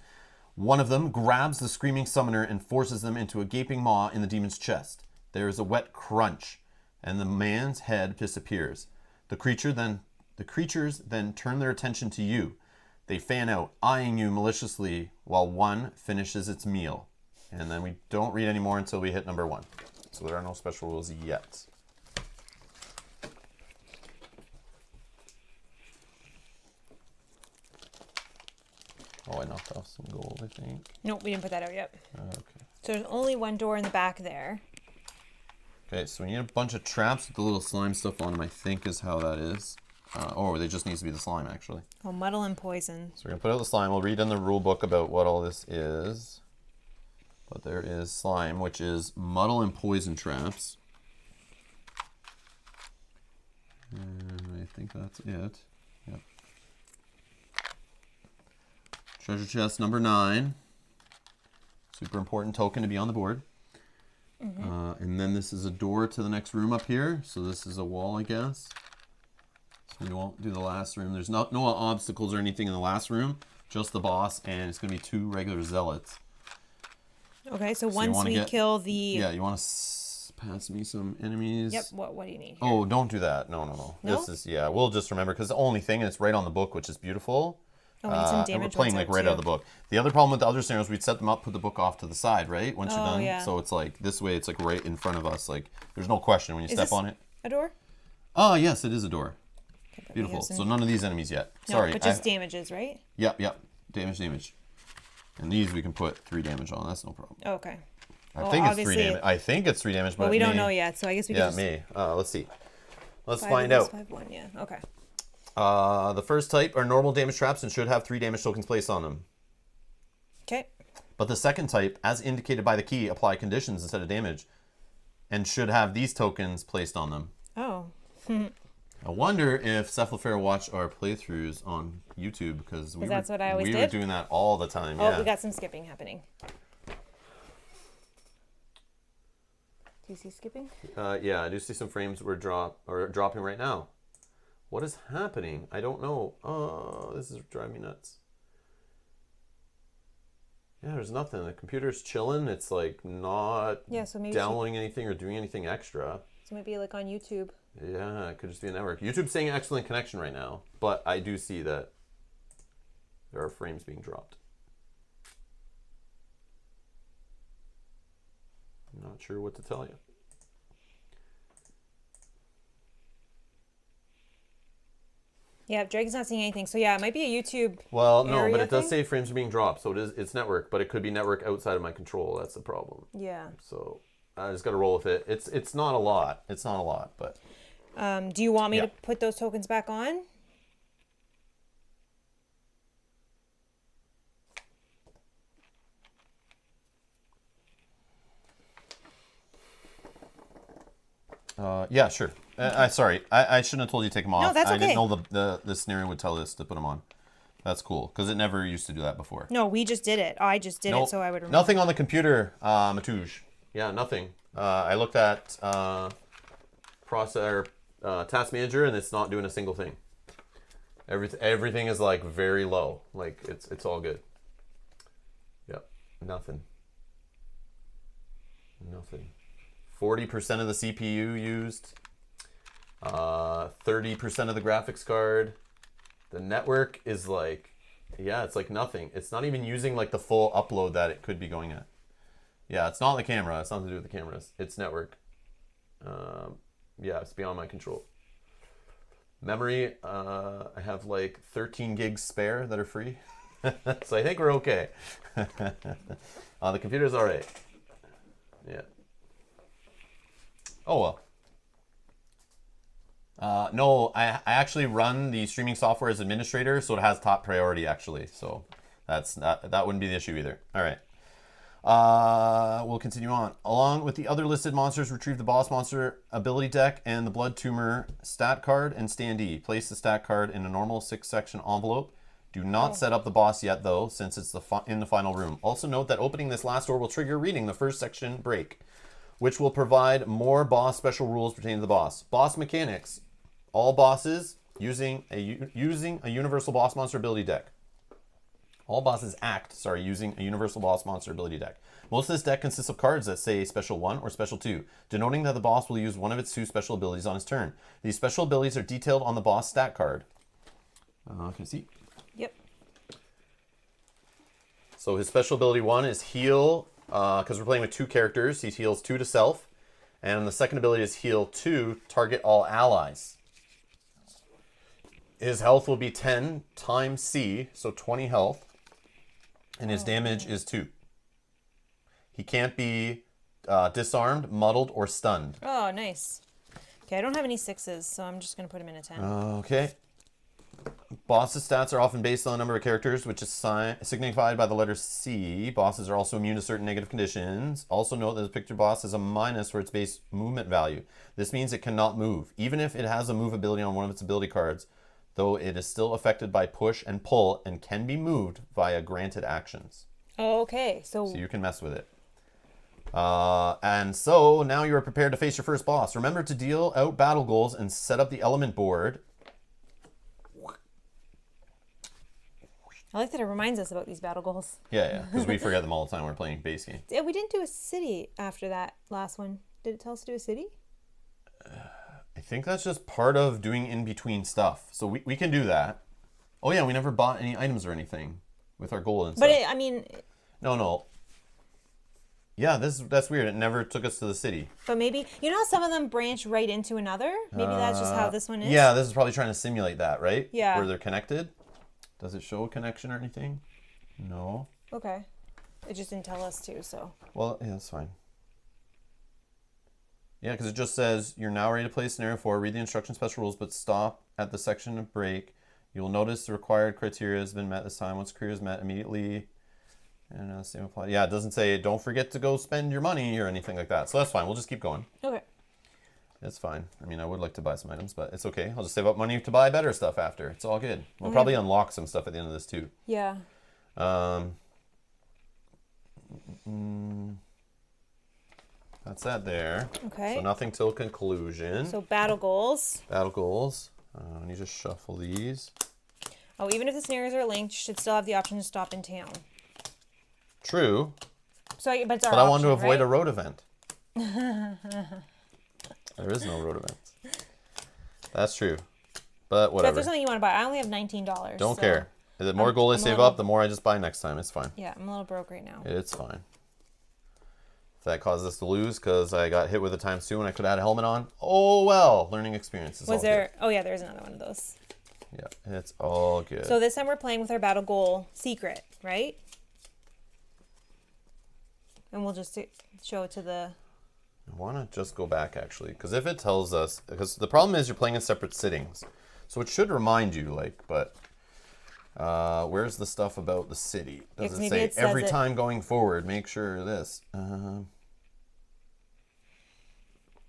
One of them grabs the screaming summoner and forces them into a gaping maw in the demon's chest. There is a wet crunch, and the man's head disappears. The creatures then turn their attention to you. They fan out, eyeing you maliciously while one finishes its meal. And then we don't read anymore until we hit number 1. So there are no special rules yet. Oh, I knocked off some gold, I think. Nope, we didn't put that out yet. Okay. So there's only one door in the back there. Okay, so we need a bunch of traps with the little slime stuff on them, I think is how that is. Or they just needs to be the slime, actually. Oh, muddle and poison. So we're going to put out the slime. We'll read in the rule book about what all this is. But there is slime, which is muddle and poison traps. And I think that's it. Yep. Treasure chest number 9. Super important token to be on the board. And then this is a door to the next room up here. So this is a wall, I guess. So we won't do the last room. There's no obstacles or anything in the last room. Just the boss, and it's going to be 2 regular zealots. Okay, so you once wanna we get- kill the... Yeah, you want to pass me some enemies. Yep. What do you need here? Oh, don't do that. No. No? This is, yeah, we'll just remember, because the only thing, and it's right on the book, which is beautiful. Oh, we need some And damage we're playing ones like right too. out of the book. The other problem with the other scenarios, we'd set them up, put the book off to the side, right? Once you're done. yeah. So it's like, this way it's like right in front of us. Like, there's no question when you Is step this on it. a door? Oh, yes, it is a door. Okay, but we Beautiful. have some- So none of these enemies yet. No, Sorry. but just damages, right? Yep. Damage. And these we can put 3 damage on. That's no problem. Oh, okay. I Well, think it's 3 obviously- damage. I think it's 3 damage, but Well, we it don't may- know yet, so I guess we Yeah, can just... me. Let's see. Let's 5 find of this, out. 5, 1, yeah. Okay. The first type are normal damage traps and should have 3 damage tokens placed on them. Okay. But the second type, as indicated by the key, apply conditions instead of damage, and should have these tokens placed on them. Oh. I wonder if Cephalofair watched our playthroughs on YouTube, because that's what I always we did? were doing that all the time. Oh, Yeah. we got some skipping happening. Do you see skipping? Yeah, I do see some frames were dropping right now. What is happening? I don't know. Oh, this is driving me nuts. Yeah, there's nothing. The computer's chilling. It's like not So maybe downloading anything or doing anything extra. So maybe like on YouTube. Yeah, it could just be a network. YouTube's saying excellent connection right now, but I do see that there are frames being dropped. I'm not sure what to tell you. Yeah, Drake's not seeing anything. So yeah, it might be a YouTube. Well, no, area but it does thing? say frames are being dropped, so it's network, but it could be network outside of my control. That's the problem. Yeah. So I just got to roll with it. It's not a lot. It's not a lot, but Do you want me Yeah. to put those tokens back on? yeah, sure. Sorry, I shouldn't have told you to take them off. No, that's I didn't okay. know the scenario would tell us to put them on. That's cool, because it never used to do that before. No, we just did it. I just did Nope. it, so I would remember. Nothing on the computer, Matouche. Yeah, nothing. I looked at Task Manager, and it's not doing a single thing. Everything is like very low. Like it's all good. Yep, nothing. 40% of the CPU used. 30% of the graphics card. The network is like, yeah, it's like nothing. It's not even using like the full upload that it could be going at. Yeah, it's not the camera. It's nothing to do with the cameras. It's network. Yeah, it's beyond my control. Memory, I have like 13 gigs spare that are free. So I think we're okay. The computer's all right. Yeah. Oh, well. No, I actually run the streaming software as administrator, so it has top priority actually. So that wouldn't be the issue either. All right. We'll continue on. Along with the other listed monsters, retrieve the boss monster ability deck and the blood tumor stat card and standee. Place the stat card in a normal 6-section envelope. Do not set up the boss yet though, since it's in the final room. Also note that opening this last door will trigger reading the first section break, which will provide more boss special rules pertaining to the boss. Boss mechanics. All bosses using a universal boss monster ability deck. All bosses using a universal boss monster ability deck. Most of this deck consists of cards that say Special 1 or Special 2, denoting that the boss will use one of its 2 special abilities on his turn. These special abilities are detailed on the boss stat card. Can you see? Yep. So his special ability 1 is heal, because we're playing with 2 characters. He heals 2 to self. And the second ability is heal 2, target all allies. His health will be 10 times C, so 20 health. And his damage is 2. He can't be disarmed, muddled, or stunned. Oh, nice. Okay, I don't have any 6s, so I'm just going to put him in a 10. Okay. Boss's stats are often based on the number of characters, which is signified by the letter C. Bosses are also immune to certain negative conditions. Also note that the picture boss has a minus for its base movement value. This means it cannot move, even if it has a move ability on one of its ability cards, though it is still affected by push and pull and can be moved via granted actions. Oh, okay. So you can mess with it. And so now you are prepared to face your first boss. Remember to deal out battle goals and set up the element board. I like that it reminds us about these battle goals. Yeah, because we forget them all the time when we're playing base game. Yeah, we didn't do a city after that last one. Did it tell us to do a city? I think that's just part of doing in-between stuff. So we can do that. Oh yeah, we never bought any items or anything with our gold and stuff. But I mean... No. Yeah, that's weird. It never took us to the city. But maybe... You know how some of them branch right into another? Maybe that's just how this one is? Yeah, this is probably trying to simulate that, right? Yeah. Where they're connected. Does it show a connection or anything? No. Okay. It just didn't tell us to, so... Well, yeah, that's fine. Yeah, because it just says, you're now ready to play scenario 4. Read the instruction special rules, but stop at the section of break. You will notice the required criteria has been met this time. Once criteria is met, immediately... And same apply. Yeah, it doesn't say, don't forget to go spend your money or anything like that. So that's fine. We'll just keep going. Okay. It's fine. I mean, I would like to buy some items, but it's okay. I'll just save up money to buy better stuff after. It's all good. We'll probably unlock some stuff at the end of this, too. Yeah. That's that there. Okay. So nothing till conclusion. So battle goals. Battle goals. I need to shuffle these. Oh, even if the scenarios are linked, you should still have the option to stop in town. True. So, but it's our But I want option, to avoid right? a road event. There is no road event. That's true. But So if whatever. there's something you want to buy, I only have $19. Don't so care. The more gold I save up, the more I just buy next time. It's fine. Yeah, I'm a little broke right now. It's fine. If that causes us to lose because I got hit with a times 2 and I could add a helmet on, oh well. Learning experience is all Was there... Oh, yeah, there's another one of those. good. Yeah, it's all good. So this time we're playing with our battle goal secret, right? And we'll just show it to the... I want to just go back, actually, because if it tells us... Because the problem is you're playing in separate sittings. So it should remind you, like, but... where's the stuff about the city? Does it say every time going forward, make sure this? I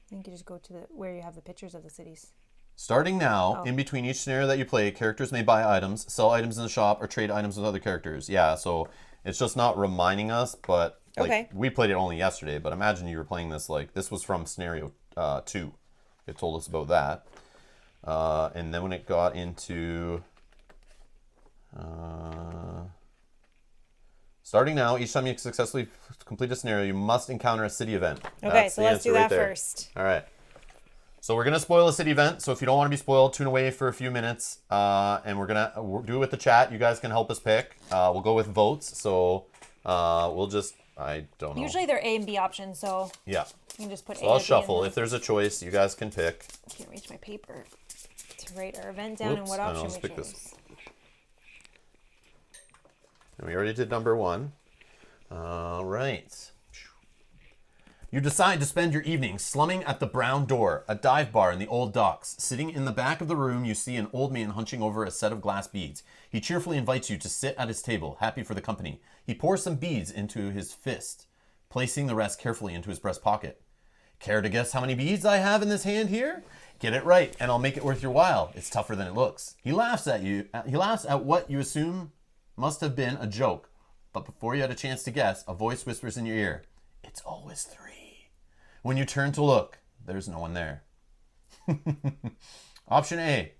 think you just go to where you have the pictures of the cities. Starting now, in between each scenario that you play, characters may buy items, sell items in the shop, or trade items with other characters. Yeah, so it's just not reminding us, but like we played it only yesterday, but imagine you were playing this, like, this was from scenario 2. It told us about that. And then when it got into... starting now, each time you successfully complete a scenario, you must encounter a city event. Okay, so let's do that first. All right. So we're going to spoil a city event. So if you don't want to be spoiled, tune away for a few minutes. And we're going to do it with the chat. You guys can help us pick. We'll go with votes. So we'll just, I don't know. Usually they're A and B options, so yeah. you can just put So A I'll or B shuffle. If there's a choice, you guys can pick. I can't reach my paper to write our event down and what option we choose. And we already did number 1. All right. You decide to spend your evening slumming at the Brown Door, a dive bar in the old docks. Sitting in the back of the room, you see an old man hunching over a set of glass beads. He cheerfully invites you to sit at his table, happy for the company. He pours some beads into his fist, placing the rest carefully into his breast pocket. Care to guess how many beads I have in this hand here? Get it right, and I'll make it worth your while. It's tougher than it looks. He laughs at you. He laughs at what you assume must have been a joke. But before you had a chance to guess, a voice whispers in your ear, "It's always 3." When you turn to look, there's no one there. Option A,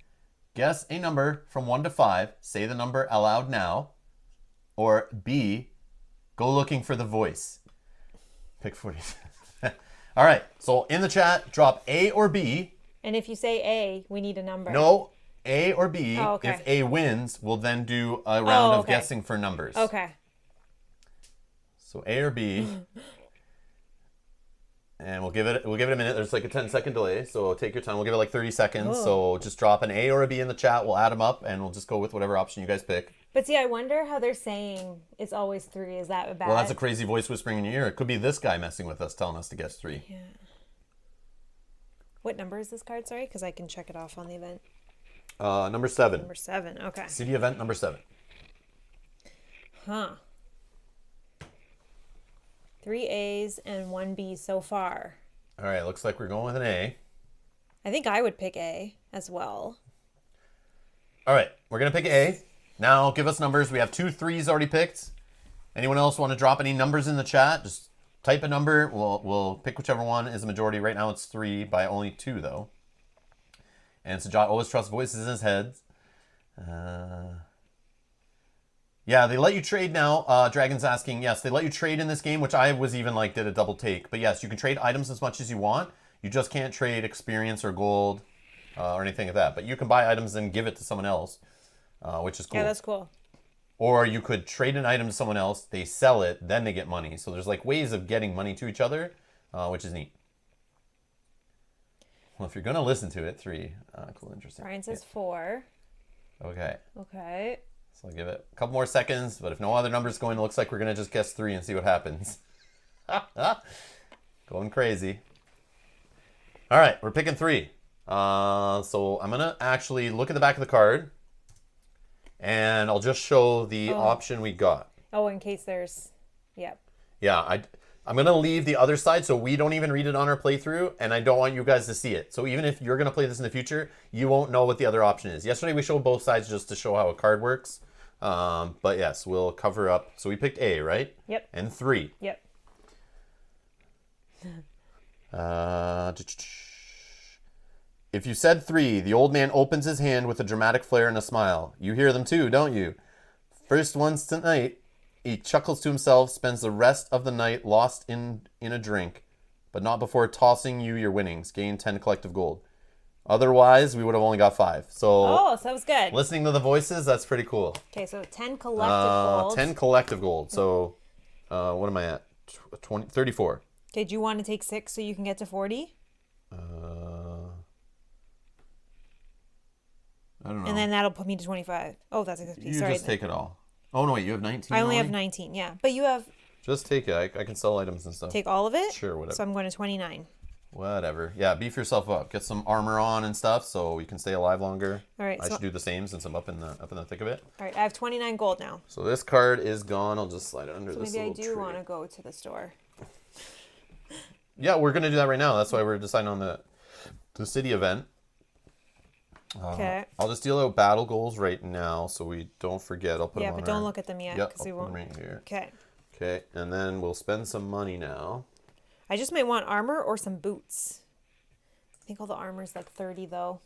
guess a number from 1 to 5. Say the number aloud now. Or B, go looking for the voice. Pick 40. All right, so in the chat, drop A or B. And if you say A, we need a number. No, A or B. Oh, okay. If A wins, we'll then do a round of guessing for numbers. Okay. So A or B. And we'll give it a minute. There's like a 10-second delay, so take your time. We'll give it like 30 seconds. Oh. So just drop an A or a B in the chat. We'll add them up, and we'll just go with whatever option you guys pick. But see, I wonder how they're saying it's always 3. Is that bad? Well, that's a crazy voice whispering in your ear. It could be this guy messing with us, telling us to guess 3. Yeah. What number is this card? Sorry, because I can check it off on the event. Number 7. Number 7. Okay. City event number 7. Huh. 3 A's and 1 B so far. All right, looks like we're going with an A. I think I would pick A as well. All right, we're going to pick A. Now give us numbers. We have 2 3s already picked. Anyone else want to drop any numbers in the chat? Just type a number. We'll pick whichever one is the majority. Right now it's 3 by only 2, though. And Sajat always trusts voices in his head. Yeah, they let you trade now. Dragon's asking, yes, they let you trade in this game, which I was even like, did a double take. But yes, you can trade items as much as you want. You just can't trade experience or gold or anything like that. But you can buy items and give it to someone else, which is cool. Yeah, that's cool. Or you could trade an item to someone else, they sell it, then they get money. So there's like ways of getting money to each other, which is neat. Well, if you're going to listen to it, 3. Cool, interesting. Brian says 4. Okay. Okay. So I'll give it a couple more seconds, but if no other numbers go in, it looks like we're going to just guess 3 and see what happens. Going crazy. All right, we're picking 3. So I'm going to actually look at the back of the card, and I'll just show the option we got. Oh, in case there's... Yep. Yeah, I'm going to leave the other side so we don't even read it on our playthrough, and I don't want you guys to see it. So even if you're going to play this in the future, you won't know what the other option is. Yesterday we showed both sides just to show how a card works. But yes, we'll cover up. So we picked A, right? Yep. And 3. Yep. If you said 3, the old man opens his hand with a dramatic flair and a smile. You hear them too, don't you? First ones tonight. He chuckles to himself, spends the rest of the night lost in a drink, but not before tossing you your winnings. Gain 10 collective gold. Otherwise, we would have only got 5. So that was good. Listening to the voices, that's pretty cool. Okay, so 10 collective gold. 10 collective gold. So what am I at? 34. Okay, do you want to take 6 so you can get to 40? I don't know. And then that'll put me to 25. Oh, that's a You Sorry. just take it all. Oh, no, wait, you have 19 I only have already? 19, yeah. But you have... Just take it. I can sell items and stuff. Take all of it? Sure, whatever. So I'm going to 29. Whatever. Yeah, beef yourself up. Get some armor on and stuff so you can stay alive longer. All right. I should do the same since I'm up in the thick of it. All right, I have 29 gold now. So this card is gone. I'll just slide it under this Maybe I little do tree. want to go to the store. Yeah, we're going to do that right now. That's why we're deciding on the city event. Okay. I'll just deal out battle goals right now so we don't forget. I'll put them Yeah, on but don't look at them yet Yep, because I'll we put won't. them right here. Okay. Okay, and then we'll spend some money now. I just might want armor or some boots. I think all the armor's like 30 though.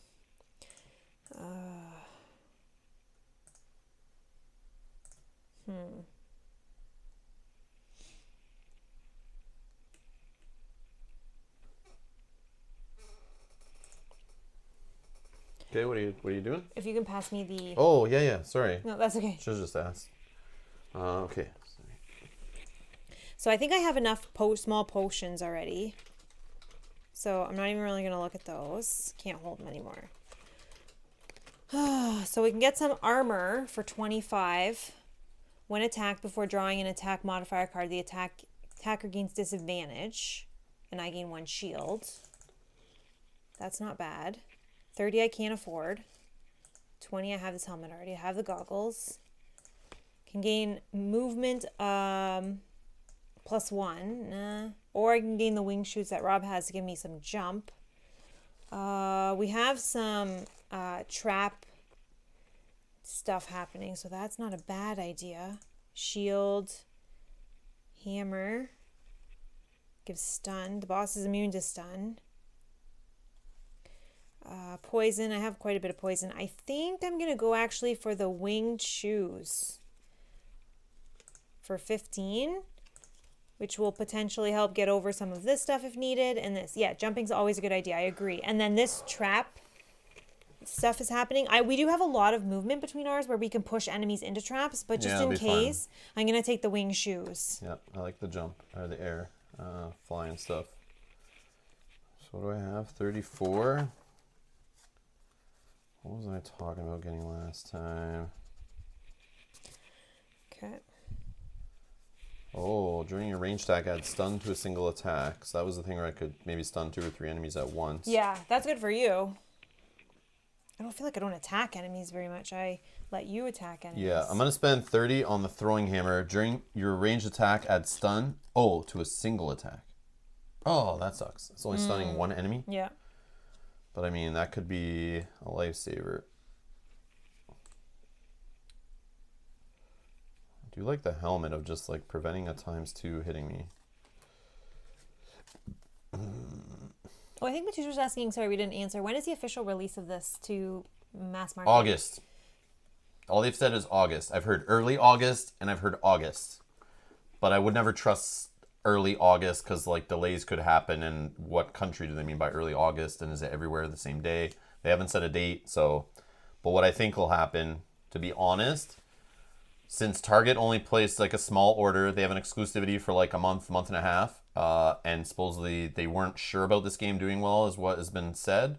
Okay, what are you doing? If you can pass me the... Oh, yeah, sorry. No, that's okay. Should have just asked. Okay. So I think I have enough small potions already. So I'm not even really going to look at those. Can't hold them anymore. So we can get some armor for 25. When attacked before drawing an attack modifier card, the attacker gains disadvantage. And I gain 1 shield. That's not bad. 30 I can't afford. 20 I have this helmet already. I have the goggles. Can gain movement +1. Nah. Or I can gain the wing shoots that Rob has to give me some jump. We have some trap stuff happening, so that's not a bad idea. Shield. Hammer. Gives stun. The boss is immune to stun. Poison. I have quite a bit of poison. I think I'm going to go actually for the winged shoes for 15, which will potentially help get over some of this stuff if needed. And this, yeah, jumping's always a good idea. I agree. And then this trap stuff is happening. We do have a lot of movement between ours where we can push enemies into traps, but just in case, I'm going to take the winged shoes. Yeah, I like the jump, or the air, flying stuff. So what do I have? 34. What was I talking about getting last time? Okay. Oh, during your range attack, add stun to a single attack. So that was the thing where I could maybe stun 2 or 3 enemies at once. Yeah, that's good for you. I don't feel like I don't attack enemies very much. I let you attack enemies. Yeah, I'm going to spend 30 on the throwing hammer. During your ranged attack, add stun. Oh, to a single attack. Oh, that sucks. It's only stunning 1 enemy. Yeah. But I mean, that could be a lifesaver. I do like the helmet of just like preventing a ×2 hitting me. Oh, I think Matisse was asking, sorry, we didn't answer. When is the official release of this to mass market? August. All they've said is August. I've heard early August and I've heard August. But I would never trust early August because like delays could happen. And what country do they mean by early August? And is it everywhere the same day? They haven't set a date. So, but what I think will happen, to be honest, since Target only placed like a small order, they have an exclusivity for like a month and a half. And supposedly they weren't sure about this game doing well, is what has been said.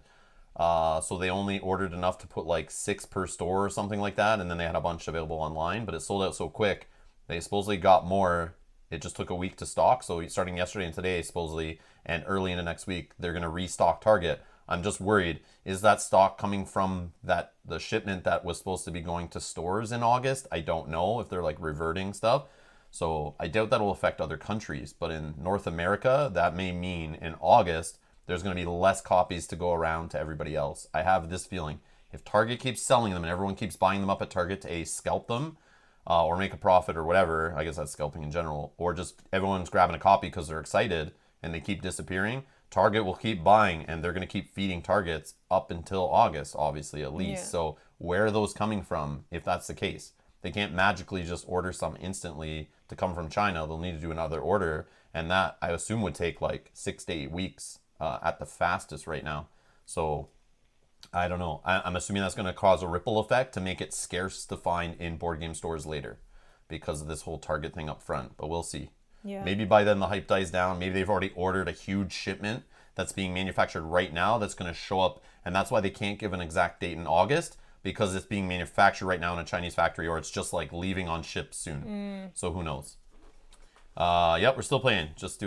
So they only ordered enough to put like 6 per store or something like that. And then they had a bunch available online, but it sold out so quick. They supposedly got more. It just took a week to stock. So starting yesterday and today, supposedly, and early into next week, they're going to restock Target. I'm just worried. Is that stock coming from the shipment that was supposed to be going to stores in August? I don't know if they're like reverting stuff. So I doubt that will affect other countries. But in North America, that may mean in August, there's going to be less copies to go around to everybody else. I have this feeling. If Target keeps selling them and everyone keeps buying them up at Target to scalp them or make a profit or whatever, I guess that's scalping in general, or just everyone's grabbing a copy because they're excited and they keep disappearing, Target will keep buying and they're going to keep feeding Targets up until August, obviously, at least. Yeah. So where are those coming from if that's the case? They can't magically just order some instantly to come from China. They'll need to do another order. And that, I assume, would take like 6 to 8 weeks at the fastest right now. So I don't know. I'm assuming that's going to cause a ripple effect to make it scarce to find in board game stores later because of this whole Target thing up front. But we'll see. Yeah. Maybe by then the hype dies down. Maybe they've already ordered a huge shipment that's being manufactured right now that's going to show up. And that's why they can't give an exact date in August, because it's being manufactured right now in a Chinese factory, or it's just like leaving on ship soon. So who knows? Yep, we're still playing. Just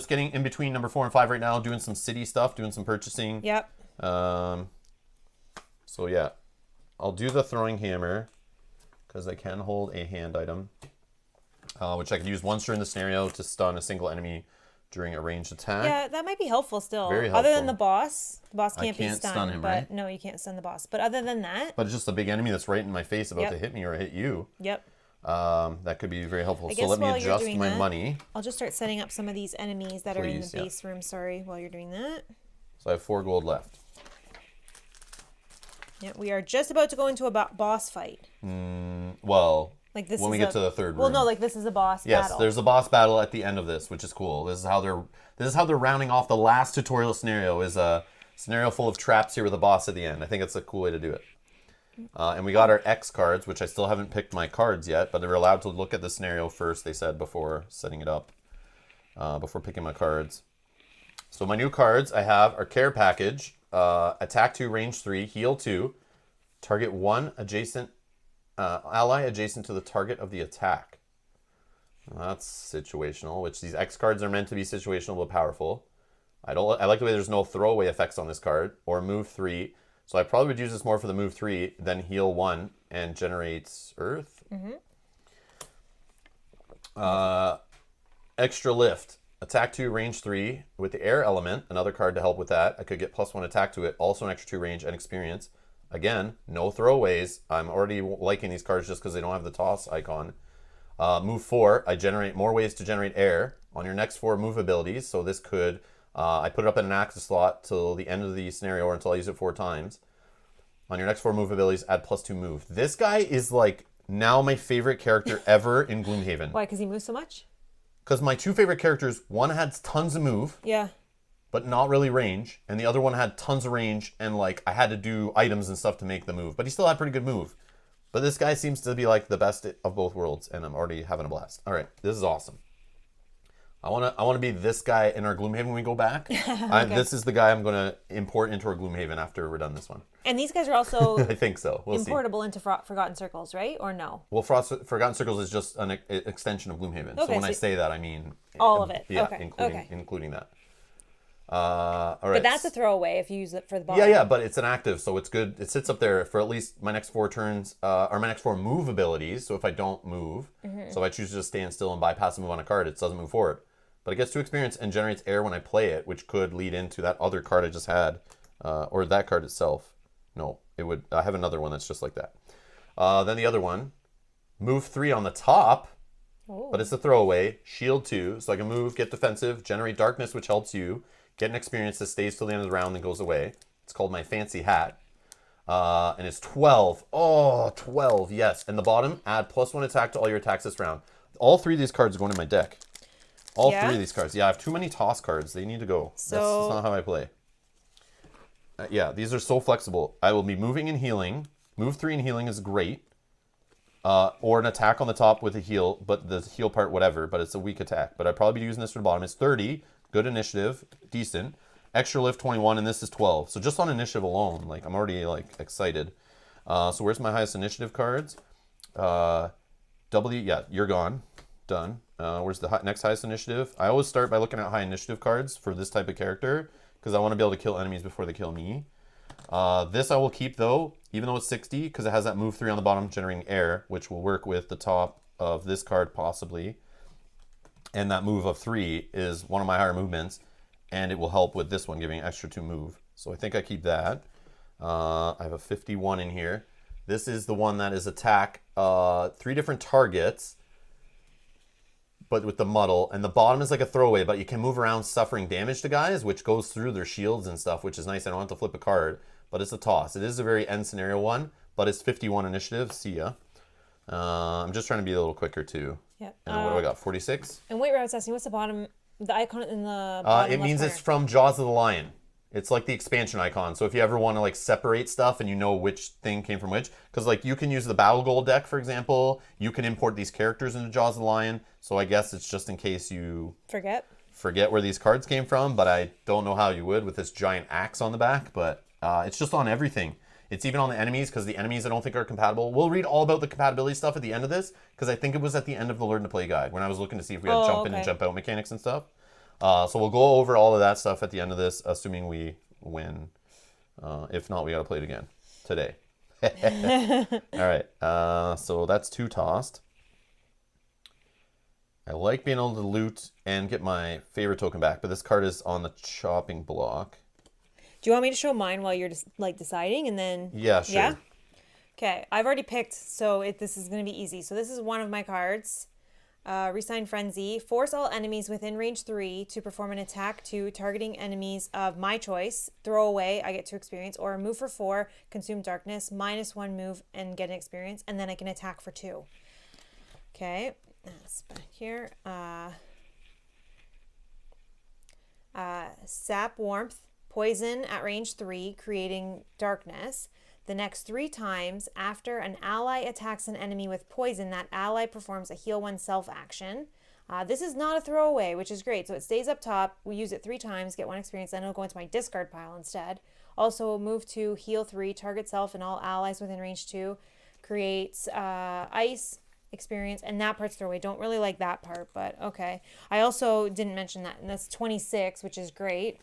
getting in between number 4 and 5 right now, doing some city stuff, doing some purchasing. Yep. So yeah, I'll do the throwing hammer because I can hold a hand item, which I could use once during the scenario to stun a single enemy during a ranged attack. Yeah, that might be helpful still. Very helpful. Other than the boss can't be stunned. Stun him, but right? No, you can't stun the boss. But other than that, but it's just a big enemy that's right in my face about to hit me or hit you. Yep. That could be very helpful. So let me adjust my money. I'll just start setting up some of these enemies that are in the base room. Sorry, while you're doing that. So I have 4 gold left. Yeah, we are just about to go into a boss fight. Well, like this when we get to the third room. Well, no, like this is a boss battle. Yes, there's a boss battle at the end of this, which is cool. This is how they're rounding off the last tutorial scenario. Is a scenario full of traps here with a boss at the end. I think it's a cool way to do it. And we got our X cards, which I still haven't picked my cards yet, but they're allowed to look at the scenario first, they said, before setting it up, before picking my cards. So my new cards I have are Care Package, Attack 2, Range 3, Heal 2, Target 1 adjacent, ally adjacent to the target of the attack. That's situational, which these X cards are meant to be situational but powerful. I like the way there's no throwaway effects on this card, or move 3. So I probably would use this more for the move 3, then heal 1 and generates Earth. Extra Lift. Attack 2, range 3 with the air element. Another card to help with that. I could get +1 attack to it. Also an extra 2 range and experience. Again, no throwaways. I'm already liking these cards just because they don't have the toss icon. Move 4. I generate more ways to generate air on your next 4 move abilities. So this could... I put it up in an active slot till the end of the scenario or until I use it 4 times. On your next 4 move abilities, add +2 move. This guy is like now my favorite character ever in Gloomhaven. Why? Because he moves so much? Because my 2 favorite characters, one had tons of move. Yeah. But not really range. And the other one had tons of range and like I had to do items and stuff to make the move. But he still had pretty good move. But this guy seems to be like the best of both worlds. And I'm already having a blast. All right. This is awesome. I want to be this guy in our Gloomhaven when we go back. Okay. This is the guy I'm going to import into our Gloomhaven after we're done this one. And these guys are also I think so. We'll importable into Forgotten Circles, right? Or no? Well, Forgotten Circles is just an extension of Gloomhaven. Okay, so when I say that, I mean... all of it. Yeah, okay. including that. All right. But that's a throwaway if you use it for the boss. Yeah, but it's an active, so it's good. It sits up there for at least my next 4 turns, or my next 4 move abilities. So if I don't move, so if I choose to just stand still and bypass a move on a card, it doesn't move forward. But it gets 2 experience and generates air when I play it, which could lead into that other card I just had, or that card itself. No, it would. I have another one that's just like that. Then the other one, move 3 on the top, but it's a throwaway. Shield 2, so I can move, get defensive, generate darkness, which helps you, get an experience that stays till the end of the round and goes away. It's called my fancy hat. And it's 12. Oh, 12, yes. And the bottom, add +1 attack to all your attacks this round. All 3 of these cards are going in my deck. All 3 of these cards. Yeah, I have too many toss cards. They need to go. That's not how I play. Yeah, these are so flexible. I will be moving and healing. Move 3 and healing is great. Or an attack on the top with a heal, but the heal part, whatever, but it's a weak attack. But I'd probably be using this for the bottom. It's 30. Good initiative. Decent. Extra lift 21, and this is 12. So just on initiative alone, like, I'm already, like, excited. So where's my highest initiative cards? Yeah, you're gone. Done. Where's the next highest initiative? I always start by looking at high initiative cards for this type of character, because I want to be able to kill enemies before they kill me. This I will keep, though, even though it's 60, because it has that move 3 on the bottom generating air, which will work with the top of this card, possibly. And that move of 3 is one of my higher movements. And it will help with this one, giving extra 2 move. So I think I keep that. I have a 51 in here. This is the one that is attack 3 different targets, but with the muddle. And the bottom is like a throwaway, but you can move around suffering damage to guys, which goes through their shields and stuff, which is nice. I don't have to flip a card, but it's a toss. It is a very end scenario one, but it's 51 initiative. See ya. I'm just trying to be a little quicker, too. Yep. And what do I got? 46? And wait, I was asking, what's the bottom... The icon in the bottom it means left it's from Jaws of the Lion. It's like the expansion icon. So if you ever want to like separate stuff and you know which thing came from which, because like you can use the Battle Gold deck, for example. You can import these characters into Jaws of the Lion. So I guess it's just in case you forget where these cards came from. But I don't know how you would with this giant axe on the back. But it's just on everything. It's even on the enemies, because the enemies I don't think are compatible. We'll read all about the compatibility stuff at the end of this, because I think it was at the end of the Learn to Play guide when I was looking to see if we had jump in and jump out mechanics and stuff. So we'll go over all of that stuff at the end of this, assuming we win. If not, we got to play it again today. All right. So that's 2 tossed. I like being able to loot and get my favorite token back, but this card is on the chopping block. Do you want me to show mine while you're just like deciding, and then? Yeah, sure. Yeah. Okay, I've already picked, so this is going to be easy. So this is one of my cards. Resign Frenzy. Force all enemies within range 3 to perform an attack 2, targeting enemies of my choice. Throw away, I get 2 experience, or move for 4, consume darkness, -1 move, and get an experience, and then I can attack for 2. Okay, that's back here. Sap Warmth. Poison at range 3, creating darkness. The next 3 times after an ally attacks an enemy with poison, that ally performs a heal 1 self action. This is not a throwaway, which is great. So it stays up top. We use it 3 times, get 1 experience, then it'll go into my discard pile instead. Also, move 2, heal 3, target self and all allies within range 2. Creates ice experience, and that part's throwaway. Don't really like that part, but okay. I also didn't mention that, and that's 26, which is great.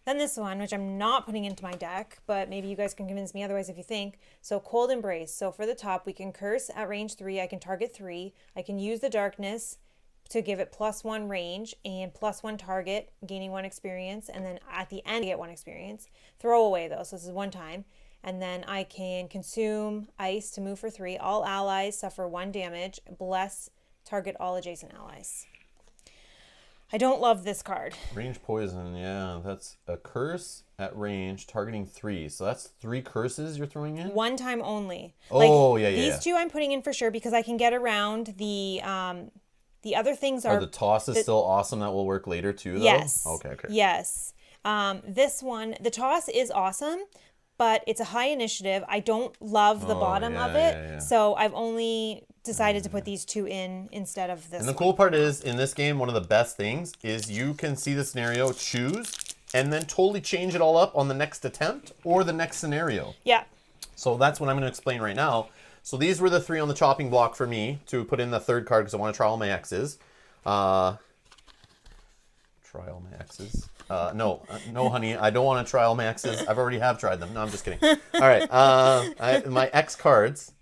Then this one, which I'm not putting into my deck, but maybe you guys can convince me otherwise if you think. So Cold Embrace. So for the top, we can curse at range 3. I can target 3. I can use the darkness to give it +1 range and +1 target, gaining 1 experience. And then at the end, I get 1 experience. Throw away though, so this is 1 time. And then I can consume ice to move for 3. All allies suffer 1 damage. Bless, target all adjacent allies. I don't love this card. Range poison, yeah. That's a curse at range, targeting 3. So that's 3 curses you're throwing in? 1 time only. Oh, like, yeah. These 2 I'm putting in for sure, because I can get around the other things are... the toss is still awesome. That will work later too, though? Yes. Okay. Yes. This one, the toss is awesome, but it's a high initiative. I don't love the bottom of it. Yeah. So I've only decided to put these 2 in instead of this. And the cool part is, in this game, one of the best things is you can see the scenario, choose, and then totally change it all up on the next attempt or the next scenario. Yeah. So that's what I'm going to explain right now. So these were the 3 on the chopping block for me to put in the 3rd card because I want to try all my X's. Try all my X's. No, honey, I don't want to try all my X's. I've already have tried them. No, I'm just kidding. All right, my X cards.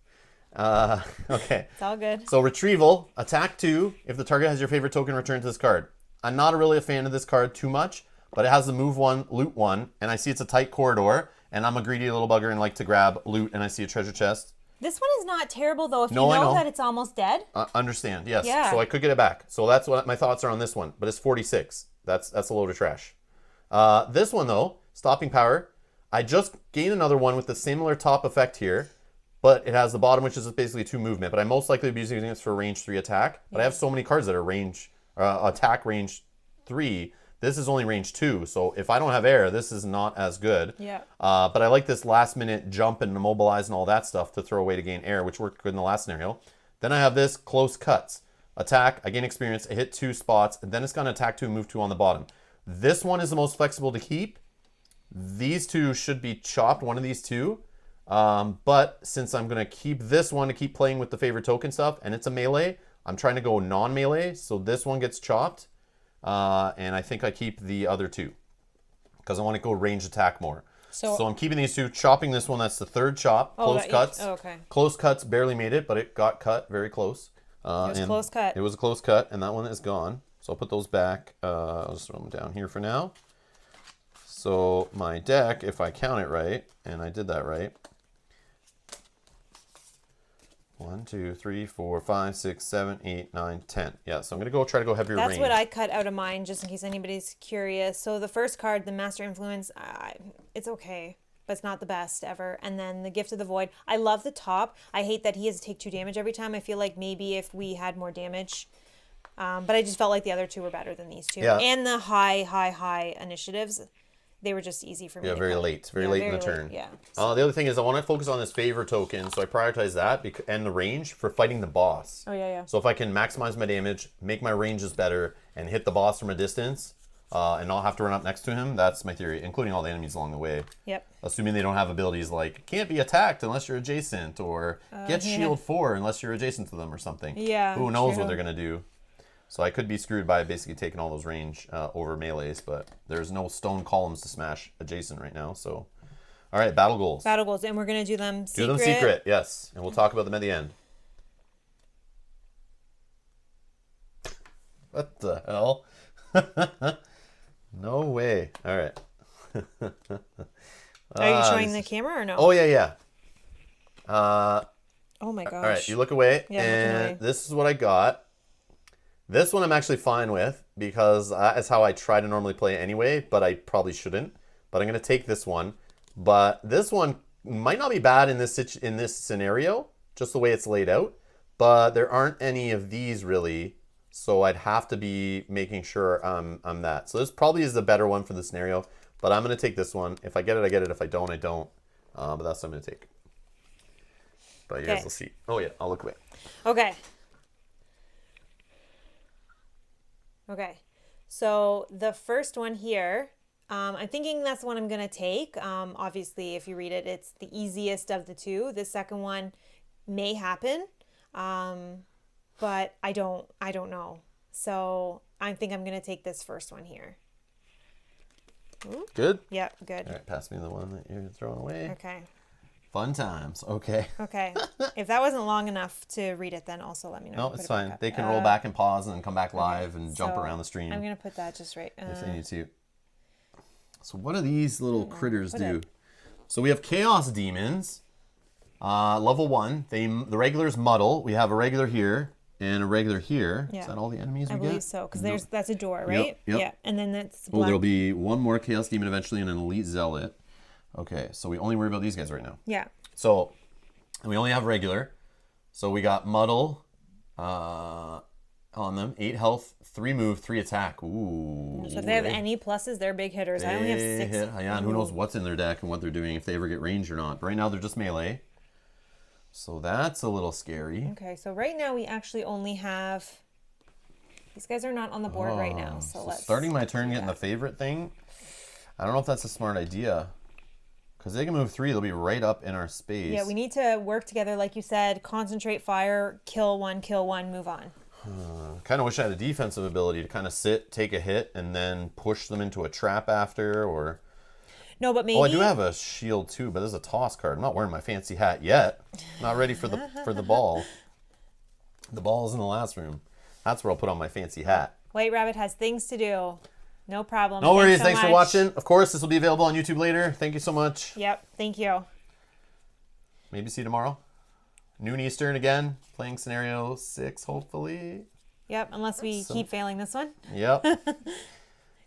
Okay. It's all good. So retrieval, attack 2. If the target has your favorite token, return to this card. I'm not really a fan of this card too much, but it has the move 1, loot 1, and I see it's a tight corridor, and I'm a greedy little bugger and like to grab loot, and I see a treasure chest. This one is not terrible though. If you know that it's almost dead. Understand? Yes. Yeah. So I could get it back. So that's what my thoughts are on this one. But it's 46. That's a load of trash. This one though, stopping power. I just gained another one with the similar top effect here, but it has the bottom, which is basically 2 movement. But I most likely be using this for range 3 attack. But I have so many cards that are range attack range 3. This is only range 2, so if I don't have air, this is not as good. Yeah. But I like this last minute jump and immobilize and all that stuff to throw away to gain air, which worked good in the last scenario. Then I have this close cuts. Attack, I gain experience, I hit 2 spots, and then it's going to attack 2 and move 2 on the bottom. This one is the most flexible to keep. These 2 should be chopped, one of these 2. But since I'm going to keep this one to keep playing with the favorite token stuff, and it's a melee, I'm trying to go non-melee, so this one gets chopped. And I think I keep the other 2 because I want to go range attack more. So I'm keeping these 2, chopping this one. That's the 3rd chop. Close cuts. Oh, okay. Close cuts barely made it, but it got cut very close. It was a close cut. It was a close cut, and that one is gone. So I'll put those back. I'll just throw them down here for now. So my deck, if I count it right, and I did that right. 1, 2, 3, 4, 5, 6, 7, 8, 9, 10. Yeah, so I'm going to try to go heavier range. That's what I cut out of mine, just in case anybody's curious. So the first card, the Master Influence, it's okay, but it's not the best ever. And then the Gift of the Void. I love the top. I hate that he has to take 2 damage every time. I feel like maybe if we had more damage. But I just felt like the other 2 were better than these 2. Yeah. And the high initiatives. They were just easy for me. Yeah, very late in the turn. Yeah. The other thing is I want to focus on this favor token, so I prioritize that and the range for fighting the boss. Oh, yeah. So if I can maximize my damage, make my ranges better, and hit the boss from a distance, and not have to run up next to him, that's my theory, including all the enemies along the way. Yep. Assuming they don't have abilities like can't be attacked unless you're adjacent, or get shield 4 unless you're adjacent to them or something. Yeah. Who knows what they're going to do. So I could be screwed by basically taking all those range over melees, but there's no stone columns to smash adjacent right now. So, all right, battle goals. Battle goals, and we're going to do them secret. Do them secret, yes. And we'll talk about them at the end. What the hell? No way. All right. Are you showing the camera or no? Oh, yeah. Oh, my gosh. All right, you look away. Yeah, and looking away. This is what I got. This one I'm actually fine with because that's how I try to normally play anyway, but I probably shouldn't. But I'm going to take this one. But this one might not be bad in this scenario, just the way it's laid out. But there aren't any of these really, so I'd have to be making sure I'm that. So this probably is the better one for the scenario, but I'm going to take this one. If I get it, I get it. If I don't, I don't. But that's what I'm going to take. But you guys will see. Oh, yeah, I'll look away. Okay, so the first one here, I'm thinking that's the one I'm going to take. Obviously, if you read it, it's the easiest of the 2. The second one may happen, but I don't know. So I think I'm going to take this first one here. Ooh. Good? Yep, good. All right, pass me the one that you're throwing away. Okay. Fun times. Okay. Okay. If that wasn't long enough to read it, then also let me know. No, it's fine. They can roll back and pause and then come back live and jump around the stream. I'm going to put that just right. If they need to. So what do these little critters do? So we have Chaos Demons. Level 1. The regulars muddle. We have a regular here and a regular here. Yeah. Is that all the enemies we get? I believe so, because that's a door, right? Yep. Yeah. And then that's Oh, there'll be one more Chaos Demon eventually and an Elite Zealot. Okay, so we only worry about these guys right now. Yeah. So we only have regular. So we got muddle on them. 8 health, 3 move, 3 attack. Ooh. So if they have any pluses, they're big hitters. I only have 6. Yeah, and who knows what's in their deck and what they're doing, if they ever get range or not. But right now they're just melee. So that's a little scary. Okay, so right now we actually only have... These guys are not on the board right now, so let's... Starting my turn getting the favorite thing, I don't know if that's a smart idea. Because they can move 3, they'll be right up in our space. Yeah, we need to work together, like you said, concentrate, fire, kill one, move on. Kind of wish I had a defensive ability to kind of sit, take a hit, and then push them into a trap after, or... No, but maybe... Oh, I do have a shield too, but this is a toss card. I'm not wearing my fancy hat yet. Not ready for the ball. The ball is in the last room. That's where I'll put on my fancy hat. White Rabbit has things to do. No problem. No worries. Thanks for watching. Of course, this will be available on YouTube later. Thank you so much. Yep. Thank you. Maybe see you tomorrow. Noon Eastern again. Playing scenario 6, hopefully. Yep. Unless we keep failing this one. Yep.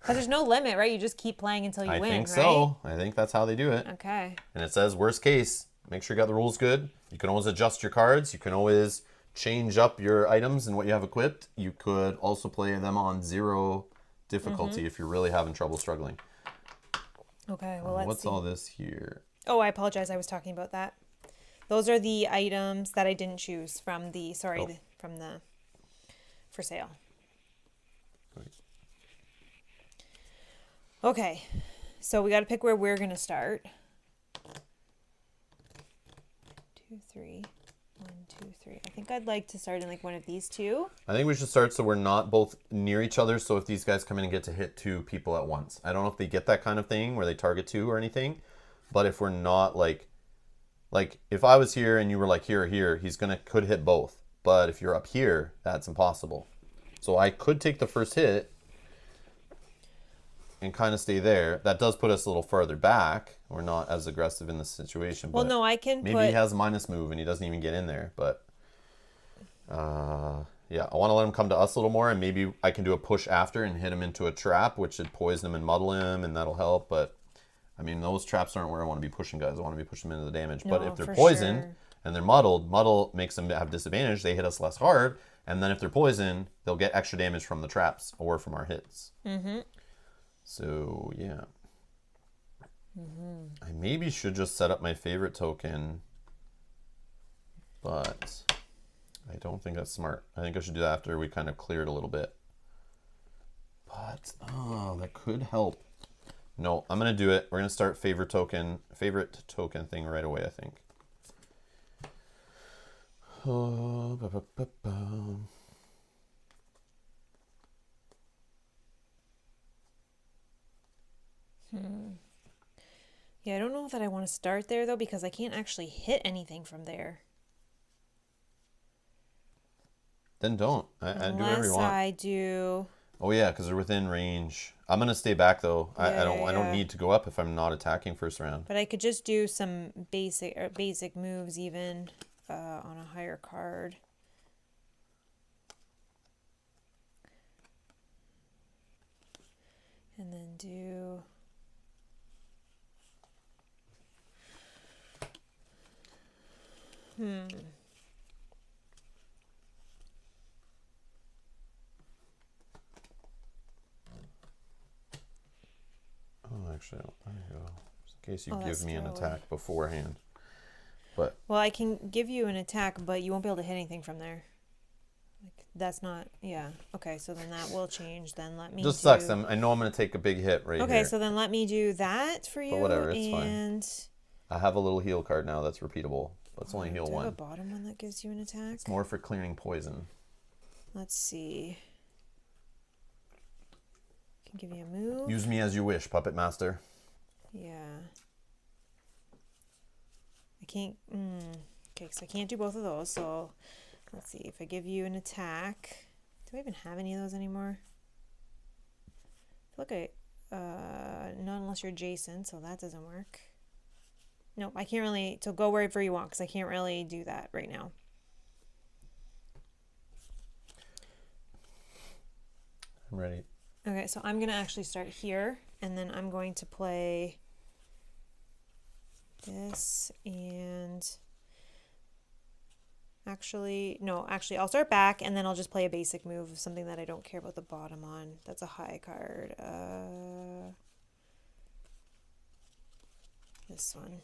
Because there's no limit, right? You just keep playing until you I win, think right? so. I think that's how they do it. Okay. And it says, worst case, make sure you got the rules good. You can always adjust your cards. You can always change up your items and what you have equipped. You could also play them on 0 difficulty if you're really having trouble struggling. Okay, well, let's What's see. all this here? Oh, I apologize. I was talking about that. Those are the items that I didn't choose from the, from the for sale. Right. Okay, so we got to pick where we're going to start. 2, 3. 1, 2, 3. I think I'd like to start in like one of these two. I think we should start so we're not both near each other. So if these guys come in and get to hit 2 people at once. I don't know if they get that kind of thing where they target 2 or anything. But if we're not like if I was here and you were like here or here, he's could hit both. But if you're up here, that's impossible. So I could take the first hit and kind of stay there. That does put us a little further back. We're not as aggressive in this situation. Well, but no, I can maybe he has minus move and he doesn't even get in there. But yeah, I want to let him come to us a little more, and maybe I can do a push after and hit him into a trap, which should poison him and muddle him, and that'll help. But I mean, those traps aren't where I want to be pushing guys. I want to be pushing them into the damage. No, but if they're for poisoned sure. and they're muddled, muddle makes them have disadvantage. They hit us less hard, and then if they're poisoned, they'll get extra damage from the traps or from our hits. Mm-hmm. So yeah. I maybe should just set up my favorite token, but I don't think that's smart. I think I should do that after we kind of clear it a little bit. But, that could help. No, I'm going to do it. We're going to start favorite token thing right away, I think. Yeah, I don't know that I want to start there, though, because I can't actually hit anything from there. Then don't. I do whatever you Unless want. I do... Oh yeah, because they're within range. I'm gonna stay back though. I don't Yeah. need to go up if I'm not attacking first round. But I could just do some basic moves even on a higher card. And then do... Oh, actually, there you go. Just in case you Oh, give that's me an true. attack beforehand. But Well, I can give you an attack, but you won't be able to hit anything from there. Like, that's not... Yeah. Okay, so then that will change. Then let me just do... sucks. I know I'm gonna take a big hit right Okay, here. so then let me do that for you. whatever, it's fine. and... I have a little heal card now that's repeatable, but it's only heal Do I have a 1. bottom one that gives you an attack? It's more for clearing poison. Let's see. Can give you a move. Use me as you wish, Puppet Master. Yeah. I can't... Okay, so I can't do both of those. So let's see. If I give you an attack... Do I even have any of those anymore? I feel like not unless you're Jason, so that doesn't work. Nope, I can't really... So go wherever you want, because I can't really do that right now. I'm ready. Okay, so I'm going to actually start here, and then I'm going to play this, and actually, I'll start back, and then I'll just play a basic move of something that I don't care about the bottom on. That's a high card. This one.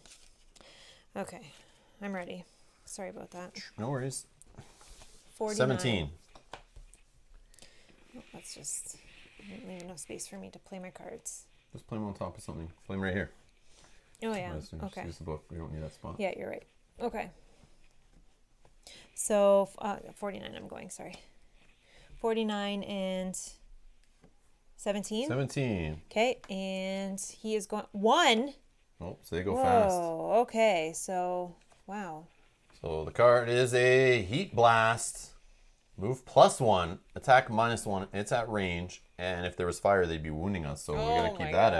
Okay, I'm ready. Sorry about that. No worries. 49. 17. Oh, that's just... I didn't leave enough space for me to play my cards. Just play them on top of something. Play them right here. Oh, yeah. Just Okay. use the book. We don't need that spot. Yeah, you're right. Okay. So, 49 I'm going, sorry. 49 and 17. 17. Okay, and he is going... 1? Oh, so they go fast. Whoa, okay, so... Wow. So the card is a Heat Blast. Move +1, attack -1. It's at range, and if there was fire, they'd be wounding us. So we're gonna keep that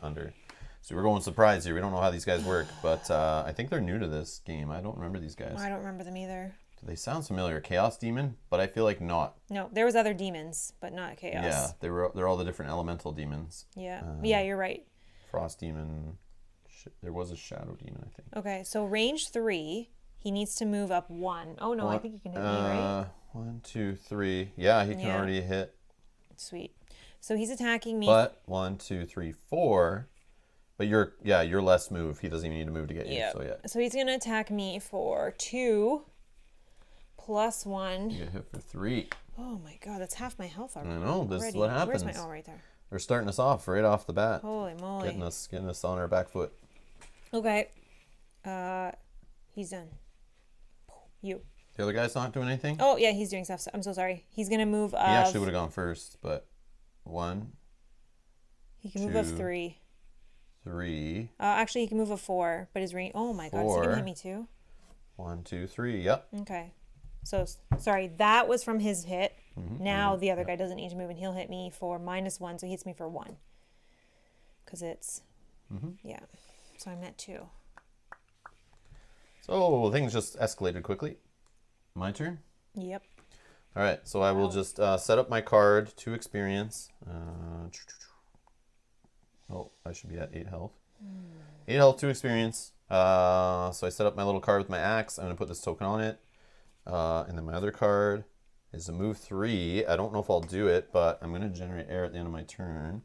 under. So we're going surprise here. We don't know how these guys work, but I think they're new to this game. I don't remember these guys. I don't remember them either. They sound familiar. Chaos Demon, but I feel like not. No, there was other demons, but not chaos. Yeah, they're all the different elemental demons. Yeah. Yeah, you're right. Frost Demon. There was a Shadow Demon, I think. Okay, so range 3, he needs to move up 1. Oh no, I think he can hit me, right? 1, 2, 3. Yeah, he can already hit. Sweet. So he's attacking me. But 1, 2, 3, 4. But you're less move. He doesn't even need to move to get you. So yeah. So he's gonna attack me for 2 plus 1. You get hit for 3. Oh my god, that's half my health already. I know. This is what happens. Where's my right there? They're starting us off right off the bat. Holy moly. Getting us on our back foot. Okay. He's done. You. The other guy's not doing anything? Oh yeah, he's doing stuff. I'm so sorry. He's gonna move. He actually would have gone first, but 1. He can move up 3. 3. Actually, he can move a 4, but his range. Oh my god, is he gonna hit me too? 1, 2, 3. Yep. Okay. So sorry, that was from his hit. Now the other guy doesn't need to move, and he'll hit me for -1, so he hits me for 1. Because it's yeah. So I'm at 2. So things just escalated quickly. My turn. Yep. All right. So I will just set up my card to experience. Oh, I should be at 8 health. 8 health to experience. So I set up my little card with my axe. I'm going to put this token on it. And then my other card is a move 3. I don't know if I'll do it, but I'm going to generate air at the end of my turn.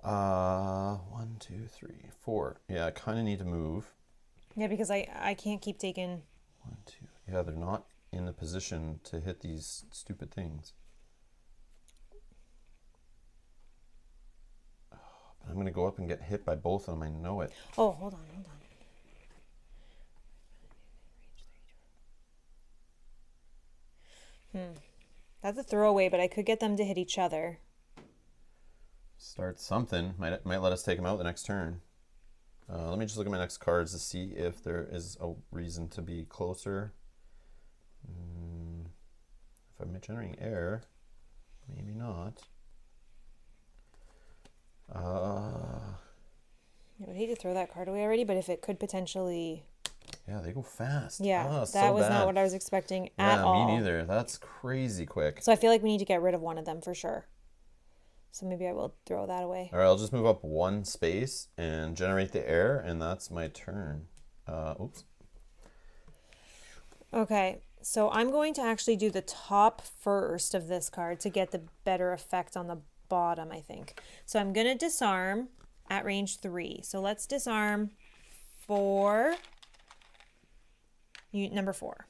1, 2, 3, 4. Yeah, I kind of need to move. Yeah, because I can't keep taking. 1, 2. Yeah, they're not in the position to hit these stupid things. But I'm going to go up and get hit by both of them. I know it. Oh, hold on. That's a throwaway, but I could get them to hit each other. Start something. Might let us take them out the next turn. Let me just look at my next cards to see if there is a reason to be closer. If I'm generating air, maybe not. I would hate to throw that card away already, but if it could potentially... Yeah, they go fast. Yeah, that so was bad. not what I was expecting at all. Yeah, me neither. That's crazy quick. So I feel like we need to get rid of one of them for sure. So maybe I will throw that away. All right, I'll just move up 1 space and generate the air, and that's my turn. Oops. Okay, so I'm going to actually do the top first of this card to get the better effect on the bottom, I think. So I'm going to disarm at range 3. So let's disarm for number 4.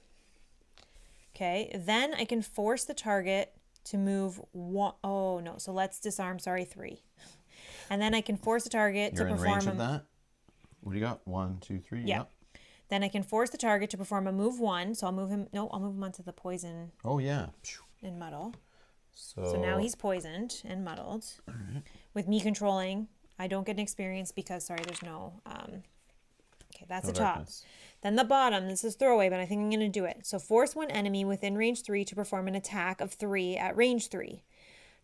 Okay, then I can force the target to move 1. Oh no, so let's disarm, 3. And then I can force the target to perform. You're in range of that? What do you got? 1, 2, 3? Yeah. Yep. Then I can force the target to perform a move 1. So I'll move him. No, I'll move him onto the poison. Oh yeah. And muddle. So now he's poisoned and muddled. All right. With me controlling, I don't get an experience because there's no. Okay, that's No the top. darkness. Then the bottom. This is throwaway, but I think I'm going to do it. So force one enemy within range 3 to perform an attack of 3 at range 3,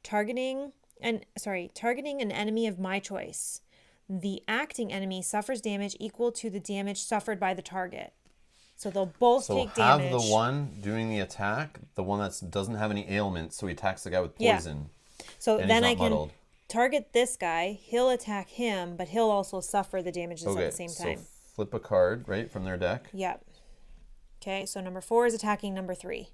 targeting an enemy of my choice. The acting enemy suffers damage equal to the damage suffered by the target. So they'll both take damage. Have the one doing the attack, the one that doesn't have any ailments, so he attacks the guy with poison. Yeah. So and then he's I not can muddled. target this guy. He'll attack him, but he'll also suffer the damages at the same time. So flip a card, right, from their deck. Yep. Okay, so number 4 is attacking number 3.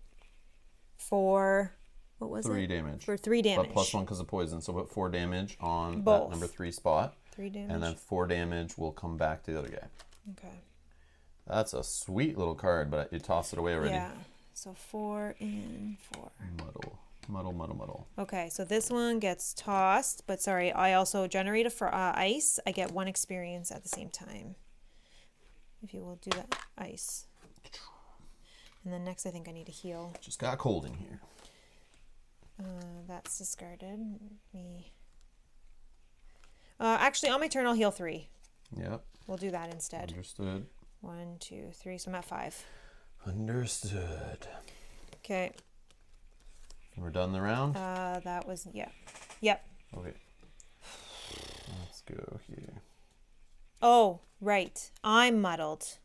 For, what was 3 it? damage. For 3 damage. But +1 because of poison, so put 4 damage on Both. that number 3 spot. 3 damage. And then 4 damage will come back to the other guy. Okay. That's a sweet little card, but you tossed it away already. Yeah. So 4 and 4. Muddle. Okay, so this one gets tossed, but sorry, I also generate for ice. I get 1 experience at the same time. If you will do that, ice. And then next I think I need to heal. Just got cold in here. That's discarded. Actually, on my turn, I'll heal 3. Yep. We'll do that instead. Understood. 1, 2, 3. So I'm at 5. Understood. Okay. We're done the round? That was, yeah. Yep. Okay. Let's go here. Oh, right. I'm muddled.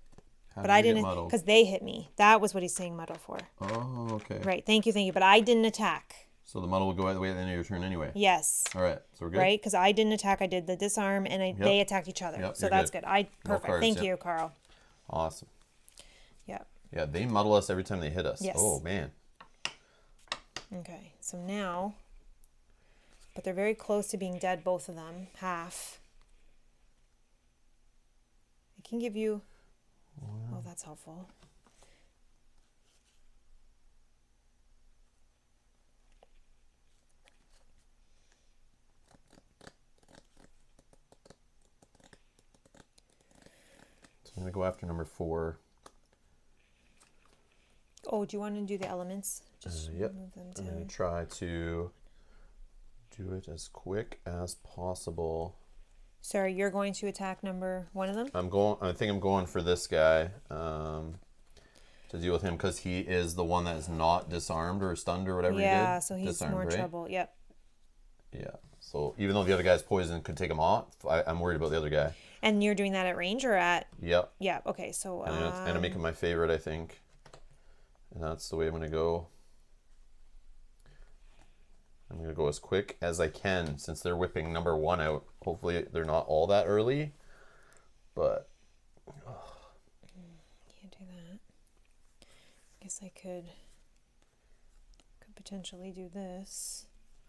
How But did I you get didn't, muddled? because they hit me. That was what he's saying muddle for. Oh, okay. Right. Thank you. But I didn't attack. So the muddle will go out the way at the end of your turn anyway. Yes. All right. So we're good. Right? Because I didn't attack. I did the disarm, and they attacked each other. Yep, So you're that's good. good. Perfect. cards, Thank yep. you, Carl. Awesome. Yep. Yeah, they muddle us every time they hit us. Yes. Oh, man. Okay. So now, but they're very close to being dead, both of them. Half. I can give you. Oh, that's helpful. So I'm going to go after number 4. Oh, do you want to do the elements? Just Yep. move them I'm down. going to try to do it as quick as possible. Sorry, you're going to attack number one of them? I think I'm going for this guy to deal with him because he is the one that is not disarmed or stunned or whatever he did. Yeah, so he's Disarmed, more right? trouble. Yep. Yeah. So even though the other guy's poison could take him off, I'm worried about the other guy. And you're doing that at range or at? Yep. Yeah. Okay. So. And I'm making my favorite, I think. And that's the way I'm going to go. I'm going to go as quick as I can since they're whipping number 1 out. Hopefully they're not all that early. But. Can't do that. Guess I could potentially do this.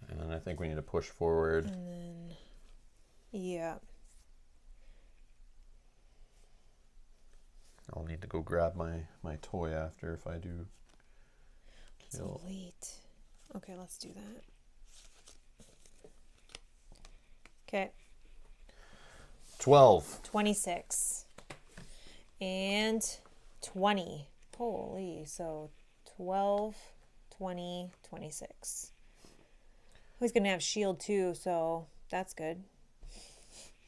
And I think we need to push forward. And then. Yeah. I'll need to go grab my toy after if I do It's kill. late. Okay, let's do that. Okay. 12. 26. And 20. Holy. So 12, 20, 26. He's going to have shield too, so that's good.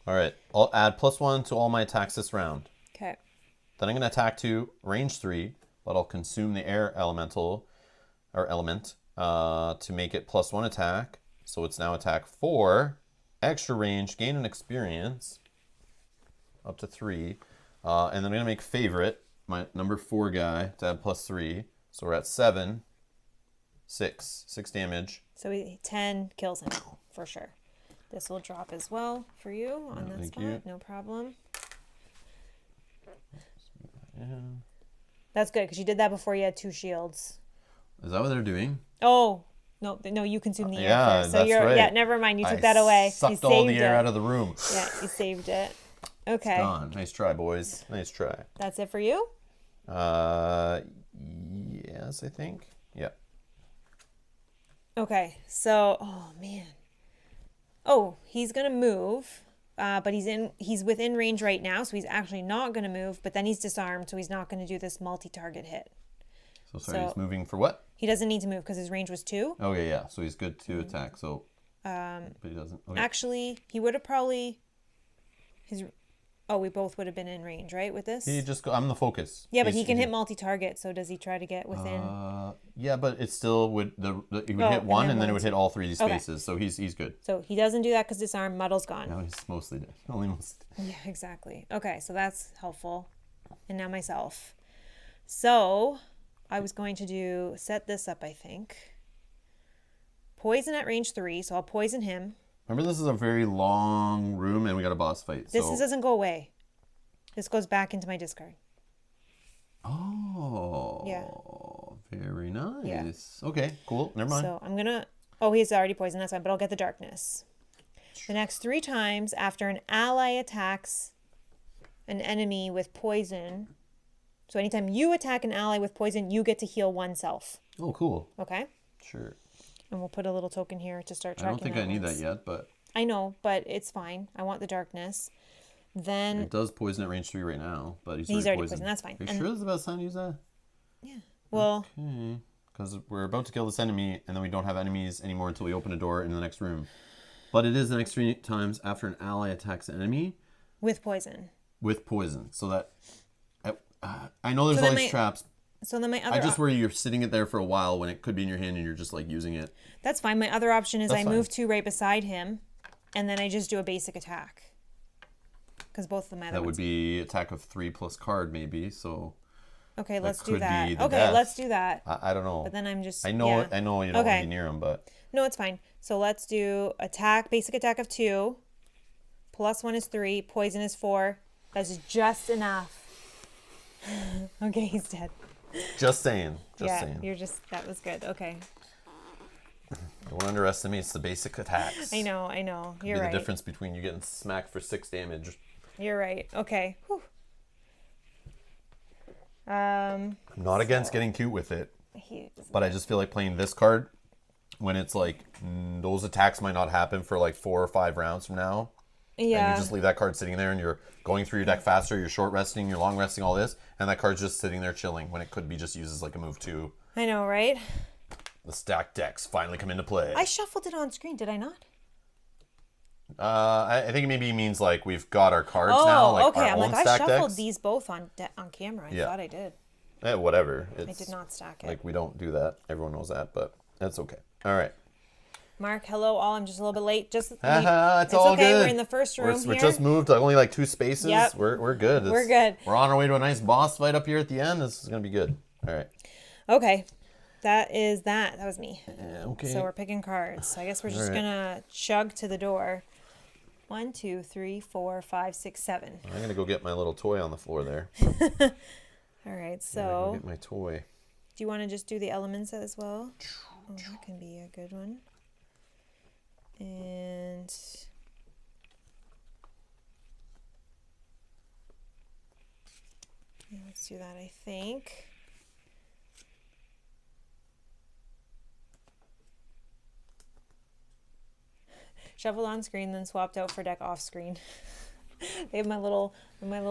All right. I'll add +1 to all my attacks this round. Okay. Then I'm going to attack to range 3, but I'll consume the air element to make it +1 attack. So it's now attack 4, extra range, gain an experience up to 3. And then I'm going to make favorite, my number 4 guy, to add +3. So we're at 7, 6 damage. So 10 kills him for sure. This will drop as well for you on that thank spot. you. No problem. Yeah. That's good because you did that before you had 2 shields. Is that what they're doing? Oh, no, you consumed the air Yeah, first. So that's you're right. Yeah, never mind. You took that away. Sucked you all the saved air it. out of the room. Yeah, you saved it. Okay. Gone. Nice try, boys. Nice try. That's it for you? Yes, I think. Yeah. Okay. So, oh man. Oh, he's going to move. But he's within range right now, so he's actually not going to move, but then he's disarmed, so he's not going to do this multi-target hit. So sorry, So- he's moving for what? He doesn't need to move because his range was 2. Okay, yeah. So he's good to attack. So, but he doesn't. Okay. Actually, he would have probably we both would have been in range, right, with this? I'm the focus. Yeah, but he can hit multi-target, so does he try to get within? Yeah, but it still would. He would Oh, hit and one, then and then it one, would hit two. all 3 of these Okay. spaces. So he's good. So he doesn't do that because disarm, muddle's gone. No, he's mostly dead. Only most. Yeah, exactly. Okay, so that's helpful. And now myself. So I was going to set this up, I think. Poison at range 3, so I'll poison him. Remember, this is a very long room, and we got a boss fight. This so... doesn't go away. This goes back into my discard. Oh. Yeah. Very nice. Yeah. Okay, cool. Never mind. So I'm going to... Oh, he's already poisoned. That's fine, but I'll get the darkness. The next 3 times after an ally attacks an enemy with poison. So anytime you attack an ally with poison, you get to heal oneself. Oh, cool. Okay? Sure. And we'll put a little token here to start I tracking. don't think I need that once. yet, but I know, but it's fine. I want the darkness. Then it does poison at range 3 right now. But he's already poisoned. poisoned. That's fine. Are you And- sure this is the best time to use that? yeah. Well, Okay. Because we're about to kill this enemy, and then we don't have enemies anymore until we open a door in the next room. But it is the next 3 times after an ally attacks an enemy with poison. with poison. So that I know there's So all then these traps. So then my other I just worry you're sitting it there for a while when it could be in your hand and you're just like using it. that's fine. My other option is That's I fine. move 2 right beside him, and then I just do a basic attack. Because both of them That would be attack of 3 plus card, maybe. So okay, let's do could that. be the Okay, death. let's do that. I don't know. But then I'm just I know you don't want to be near him, but no, it's fine. So let's do attack, basic attack of 2. +1 is 3. Poison is 4. That's just enough. Okay, he's dead. just saying. That was good. Okay. Don't underestimate the basic attacks. I know. You're right. The difference between you getting smacked for 6 damage. You're right. Okay. Whew. I'm not against getting cute with it, but I just feel like playing this card when it's like those attacks might not happen for like 4 or 5 rounds from now. Yeah. And you just leave that card sitting there and you're going through your deck faster, you're short resting, you're long resting, all this, and that card's just sitting there chilling when it could be just used as like a move too. I know, right? The stacked decks finally come into play. I shuffled it on screen, did I not? I think it maybe means like we've got our cards now, like okay. our I'm own like, I stacked shuffled decks. these both on camera. I thought I did. Whatever. I did not stack it. Like we don't do that. Everyone knows that, but that's okay. All right. Mark, hello all. I'm just a little bit late. It's all okay. good. We're in the first room We're here. just moved only like 2 spaces. Yep. We're good. We're good. We're on our way to a nice boss fight up here at the end. This is gonna be good. All right. Okay. That was me. Yeah, okay. So we're picking cards. So I guess we're just gonna chug to the door. 1, 2, 3, 4, 5, 6, 7. I'm gonna go get my little toy on the floor there. All right. So Go get my toy. do you want to just do the elements as well? Oh, that can be a good one. And yeah, let's do that, I think. Shuffled on screen, then swapped out for deck off screen. They have my little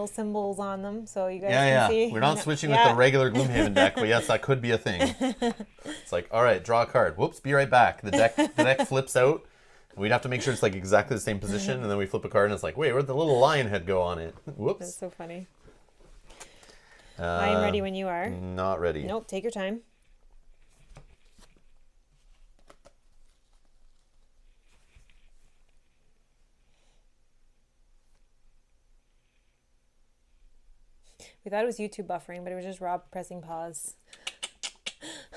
symbols on them, so you guys can see. We're not switching with the regular Gloomhaven deck, but yes, that could be a thing. It's like, all right, draw a card. Whoops, be right back. The deck flips out. We'd have to make sure it's like exactly the same position, and then we flip a card, and it's like, wait, where'd the little lion head go on it? Whoops. That's so funny. I am ready when you are. Not ready. Nope, take your time. We thought it was YouTube buffering, but it was just Rob pressing pause.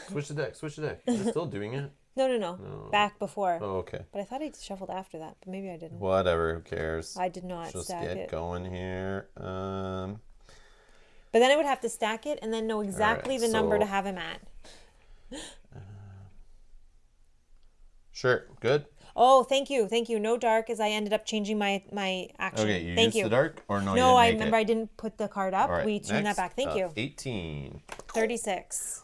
Switch the deck. Is it still doing it? No. Back before. Oh, okay. But I thought I shuffled after that, but maybe I didn't. Whatever, who cares? I did not Just stack get it. going here. But then I would have to stack it and then know exactly the number to have him at. Sure, good. Oh, thank you. No dark, as I ended up changing my action. Okay, you thank used the dark? Or no, No, I you didn't make remember it? I didn't put the card up. All right, We tuned that next back. Thank you. 18. 36.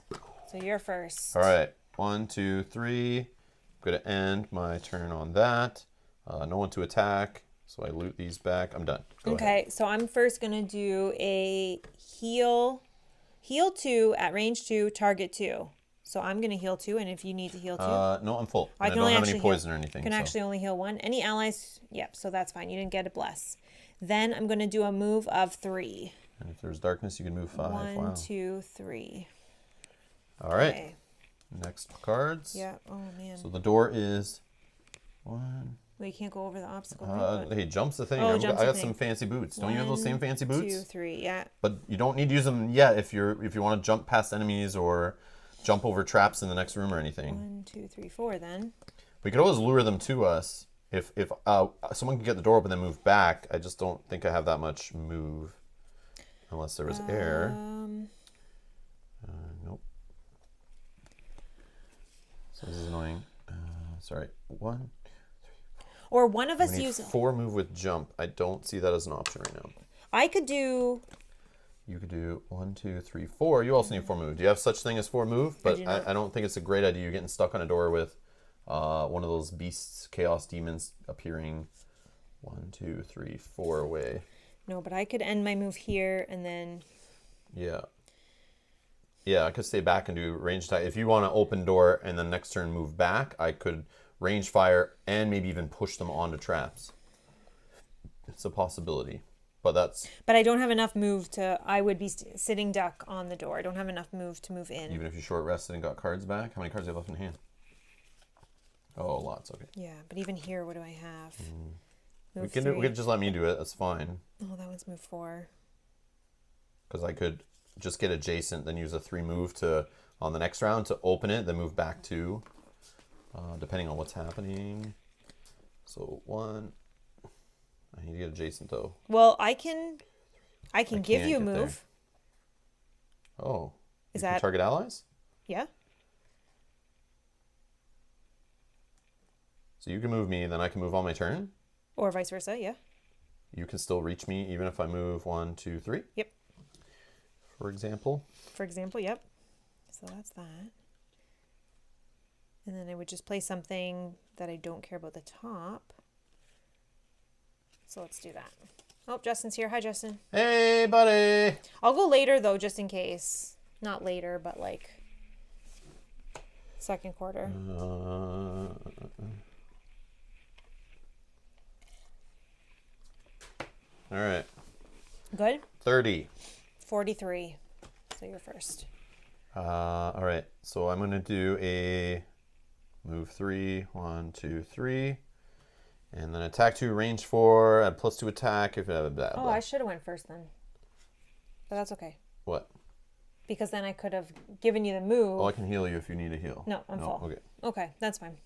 So you're first. All right, 1, 2, 3. I'm going to end my turn on that. No one to attack, so I loot these back. I'm done. Go ahead. So I'm first going to do a heal 2 at range 2, target 2. So I'm going to heal 2, and if you need to heal 2. No, I'm full. I don't only have any actually poison or anything. Can actually only heal 1. Any allies? Yep, so that's fine. You didn't get a bless. Then I'm going to do a move of 3. And if there's darkness, you can move 5. 1, Wow. 2, 3. All right. Okay. Next cards. Yeah. Oh, man. So the door is 1. Well, you can't go over the obstacle. Right? Hey, jump's the thing. Oh, I jump's got the some thing. fancy boots. Don't you have those same fancy boots? 2, 3. Yeah. But you don't need to use them yet if you want to jump past enemies or jump over traps in the next room or anything. 1, 2, 3, 4. Then. We could always lure them to us if someone can get the door open and then move back. I just don't think I have that much move unless there was air. Nope. So this is annoying. Sorry. 1. Or one of us We need use. 4 move with jump. I don't see that as an option right now. I could do. You could do 1, 2, 3, 4. You also need 4 move. Do you have such thing as 4 move? But I don't think it's a great idea. You're getting stuck on a door with one of those beasts, chaos demons appearing 1, 2, 3, 4 away. No, but I could end my move here and then. Yeah. Yeah, I could stay back and do range attack. If you want to open door and then next turn move back, I could range fire and maybe even push them onto traps. It's a possibility. But I don't have enough move to. I would be sitting duck on the door. I don't have enough move to move in. Even if you short rested and got cards back, how many cards do you have left in hand? Oh, lots. Okay. Yeah, but even here, what do I have? We could just let me do it. That's fine. Oh, that one's move 4. Because I could just get adjacent, then use a 3 move to on the next round to open it, then move back 2, depending on what's happening. So 1. I need to get adjacent though. Well, I can give you a move. There. Oh, is that target allies? Yeah. So you can move me, then I can move on my turn? Or vice versa, yeah. You can still reach me even if I move 1, 2, 3? Yep. For example? For example, yep. So that's that. And then I would just play something that I don't care about the top. So let's do that. Oh, Justin's here. Hi, Justin. Hey, buddy. I'll go later, though, just in case. Not later, but like second quarter. All right. Good? 30. 43. So you're first. All right. So I'm going to do a move 3, 1, 2, 3. And then attack 2, range 4, add +2 attack. If blah, blah, Oh, I should have went first then. But that's okay. What? Because then I could have given you the move. Oh, I can heal you if you need a heal. No, I'm full. Okay. Okay, that's fine.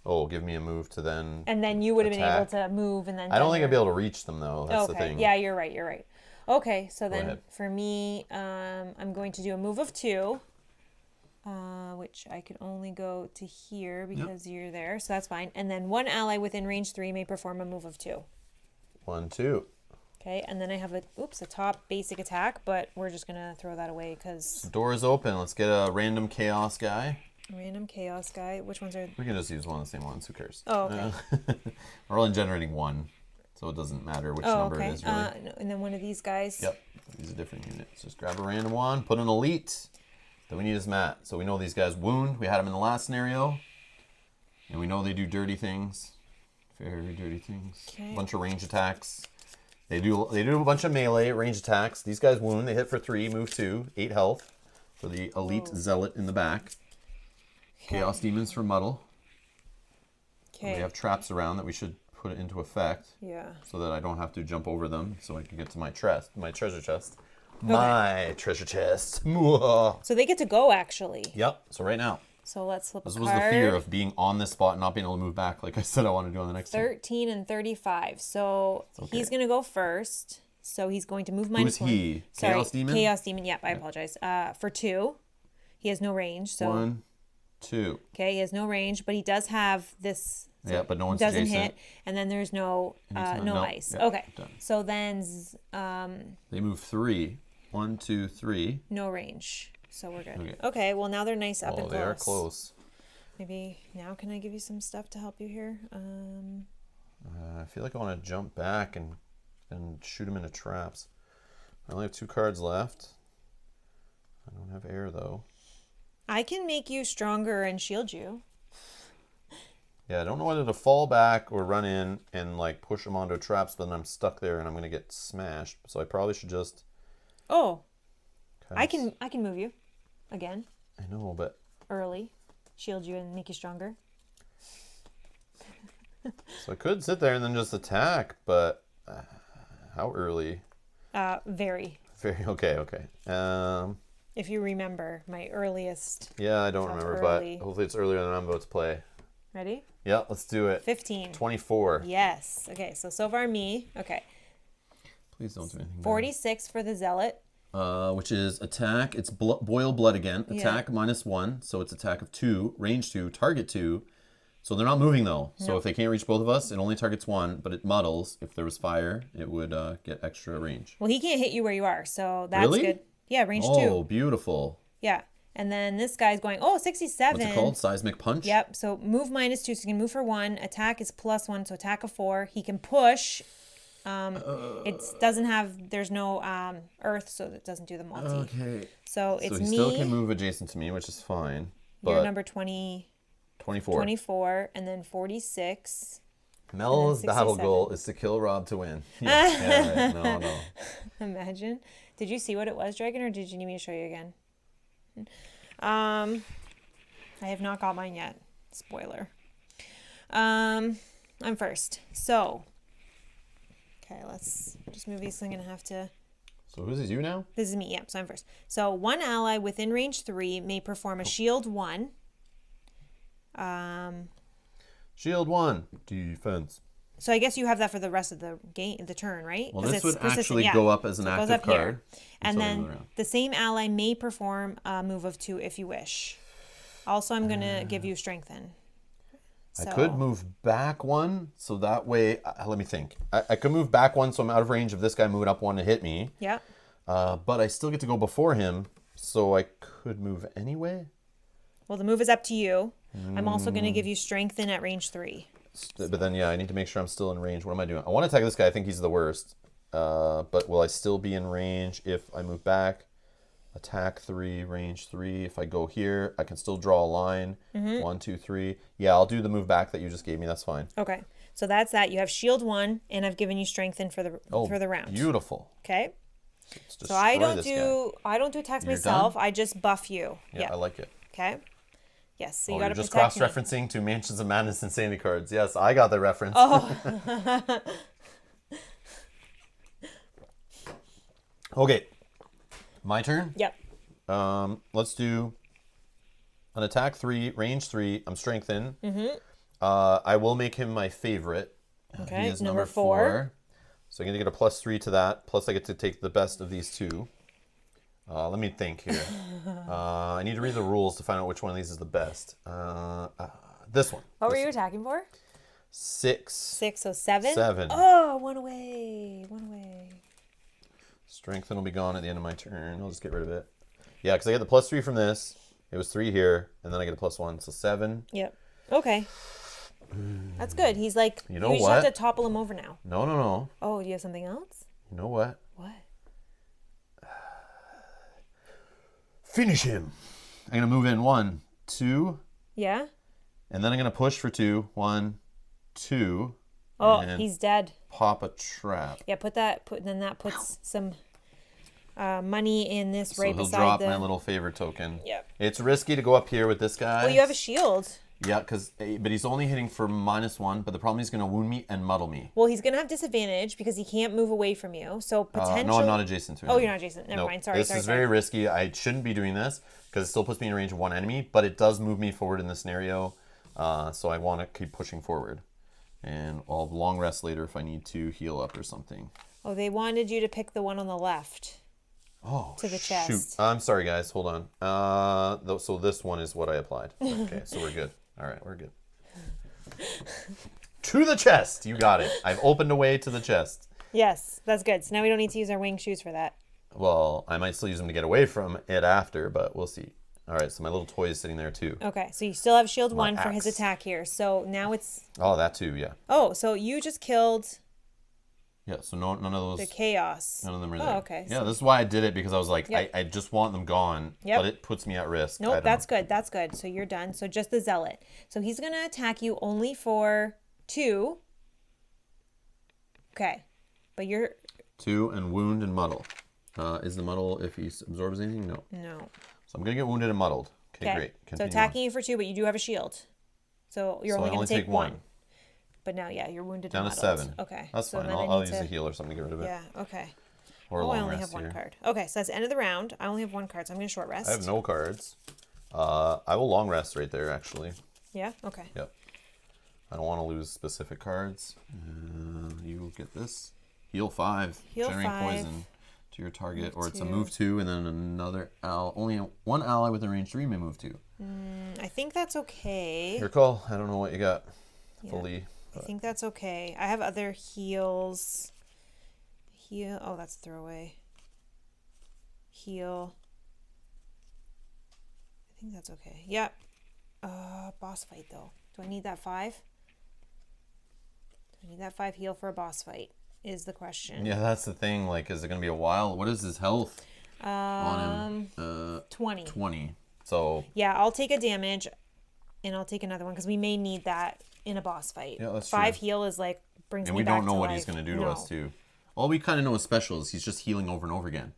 Oh, give me a move to then. And then you would have been able attack. to move and then. I don't think I'd be able to reach them though. That's the thing. Yeah, you're right. You're right. Okay, so then ahead. for me, I'm going to do a move of 2, which I could only go to here because you're there, so that's fine. And then 1 ally within range 3 may perform a move of 2. 1, 2. Okay, and then I have a top basic attack, but we're just gonna throw that away because Door is open. Let's get a random chaos guy. random chaos guy. Which ones are? We can just use one of the same ones. Who cares? Oh, okay. We're only generating 1, so it doesn't matter which number it is really. No, and then one of these guys. Yep, these are different units. Just grab a random one, put an elite. Then we need his mat. So we know these guys wound. We had them in the last scenario, and we know they do dirty things, very dirty things. Okay. A bunch of range attacks. They do a bunch of melee range attacks. These guys wound. They hit for 3, move 2, 8 health for the elite zealot in the back. Okay. Chaos demons for muddle. Okay. We have traps around that we should put it into effect. Yeah. So that I don't have to jump over them, so I can get to my treasure chest. My treasure chest. Mwah. So they get to go actually. Yep. So right now, So let's flip this a was card. the fear of being on this spot and not being able to move back, like I said I want to do on the next turn. 13 and 35. So Okay. he's gonna go first. So he's going to move Who's -1. he? Sorry, Chaos demon. Chaos demon. Yep, I apologize. For 2, he has no range. So 1, 2. okay, he has no range, but he does have this. So Yeah, but no one's doesn't adjacent. hit, and then there's no no no. ice. Yeah, Okay, done. so then They move 3. 1, 2, 3. no range. So we're good. Okay. Okay, well now they're nice up Oh, and close. they are close. Maybe now can I give you some stuff to help you here? I feel like I want to jump back and shoot them into traps. I only have 2 cards left. I don't have air though. I can make you stronger and shield you. Yeah, I don't know whether to fall back or run in and like push them onto traps, but then I'm stuck there and I'm gonna get smashed. So I probably should just. Oh, I kinda can move you again I know, but early, shield you and make you stronger. so I could sit there and then just attack, but how early? Very. Very okay. If you remember my earliest. Yeah, I don't That's remember, early. but hopefully it's earlier than I'm about to play. Ready? Yeah, let's do it. 15. 24. Yes. Okay, so far me. Okay. Please don't do anything. 46 for the zealot. Which is attack. It's boil blood again. Yeah. Attack -1, so it's attack of 2, range 2, target 2. So they're not moving though. So if they can't reach both of us, it only targets 1, but it muddles. If there was fire, it would get extra range. Well, he can't hit you where you are, so that's Really? good. Yeah, range 2. Oh, beautiful. Yeah. And then this guy's going, 67. What's it called? Seismic punch? Yep. So move -2, so he can move for 1. Attack is +1, so attack of 4. He can push. It doesn't have, there's no earth, so it doesn't do the multi. Okay. So it's So he me. still can move adjacent to me, which is fine. But You're number 24, 24. and then 46. Mel's And then battle 67. goal is to kill Rob to win. Yeah, right. No. Imagine. Did you see what it was, Dragon, or did you need me to show you again? I have not got mine yet. Spoiler. I'm first. So, okay, let's just move these. So I'm going to have to... So who's this, you now? This is me, yeah, so I'm first. So one ally within range 3 may perform a shield 1. Shield 1. Defense. So I guess you have that for the rest of the game, the turn, right? Well, 'Cause this it's would persistent, actually yeah. go up as an So it goes active up here. card. And until the end of then the round. the same ally may perform a move of 2 if you wish. Also, I'm going to give you strengthen. I could move back 1, so that way, let me think. I could move back 1, so I'm out of range of this guy moving up 1 to hit me. Yeah. But I still get to go before him, so I could move anyway. Well, the move is up to you. I'm also going to give you strengthen at range 3. But then, yeah, I need to make sure I'm still in range. What am I doing? I want to attack this guy. I think he's the worst. But will I still be in range if I move back? Attack 3, range 3. If I go here, I can still draw a line. 1, 2, 3. Yeah, I'll do the move back that you just gave me. That's fine. Okay. So that's that. You have shield 1, and I've given you strengthen for the round. Beautiful. Okay. Let's So I destroy don't this guy. I don't do attacks You're myself. done? I just buff you. Yeah, I like it. Okay. Yes. So you You're got to just protect me. cross-referencing to Mansions of Madness Insanity cards. Yes, I got the reference. Oh. Okay. My turn? Yep. Let's do an attack 3, range 3. I'm strengthened. I will make him my favorite. Okay. He is Number 4. So I'm going to get a +3 to that. Plus I get to take the best of these 2. Let me think here. I need to read the rules to find out which one of these is the best. This one. What were you attacking for? 6. 6, so 7? 7. Oh, one away. One away. Strengthen will be gone at the end of my turn. I'll just get rid of it. Yeah, because I get the +3 from this. It was 3 here, and then I get a +1, so 7. Yep. Okay. That's good. He's like, You know just what? have to topple him over now. No. Oh, do you have something else? You know what? What? Finish him. I'm going to move in 1, 2, Yeah? and then I'm going to push for 2. 1, 2. Oh, and he's dead. pop a trap. Yeah, then that puts some money in this right So he'll beside drop the... my little favor token. Yep. It's risky to go up here with this guy. Well, you have a shield. Yeah, but he's only hitting for -1, but the problem is he's going to wound me and muddle me. Well, he's going to have disadvantage because he can't move away from you. So potentially... No, I'm not adjacent to him. Oh, you're not adjacent. Never Nope. mind. Sorry, This is very risky. I shouldn't be doing this because it still puts me in range of 1 enemy, but it does move me forward in this scenario. So I want to keep pushing forward. And I'll long rest later if I need to heal up or something. Oh, they wanted you to pick the one on the left. Oh, To the chest. Shoot. I'm sorry, guys. Hold on. So this one is what I applied. Okay, so we're good. All right, we're good. To the chest. You got it. I've opened a way to the chest. Yes, that's good. So now we don't need to use our wing shoes for that. Well, I might still use them to get away from it after, but we'll see. All right, so my little toy is sitting there too. Okay, so you still have shield My 1 for his axe. attack here. So now it's... Oh, that too, yeah. Oh, so you just killed Yeah, so none of those... the chaos. None of them are Oh, there. okay, Yeah, so- this is why I did it, because I was like, Yep. I just want them gone, Yep. but it puts me at risk. I Nope, don't that's know. good. That's good. So you're done. So just the zealot. So he's going to attack you only for 2. Okay. But you're... 2 and wound and muddle. Is the muddle if he absorbs anything? No. No. So I'm going to get wounded and muddled. Okay, great. So Continue attacking on. you for 2, but you do have a shield. So you're So only I going only to take take 1. one. But now, yeah, you're wounded Down and to muddled. 7. Okay. That's so fine. then I I'll need use to- a heal or something to get rid of it. Yeah, okay. Or a Oh, long I only rest have 1 here. card. Okay, so that's the end of the round. I only have 1 card, so I'm going to short rest. I have no cards. I will long rest right there, actually. Yeah? Okay. Yep. I don't want to lose specific cards. You get this. Heal 5. Heal Generate 5. poison to your target. Or it's a 2. move 2 and then another only one ally within range 3 may move 2. I think that's okay. Your call. I don't know what you got Yeah. fully. I think that's okay. I have other heals. Heal. Oh, that's throwaway. Heal. I think that's okay. Yep. Boss fight though. Do I need that 5? Do I need that 5 heal for a boss fight? Is the question. Yeah, that's the thing. Like, is it going to be a while? What is his health on him? 20. 20. So, Yeah, I'll take a damage, and I'll take another one because we may need that in a boss fight. Yeah, that's 5 true. heal is like brings and me we back don't know to what life. he's going to do to No. us, too. All we kind of know is specials. He's just healing over and over again.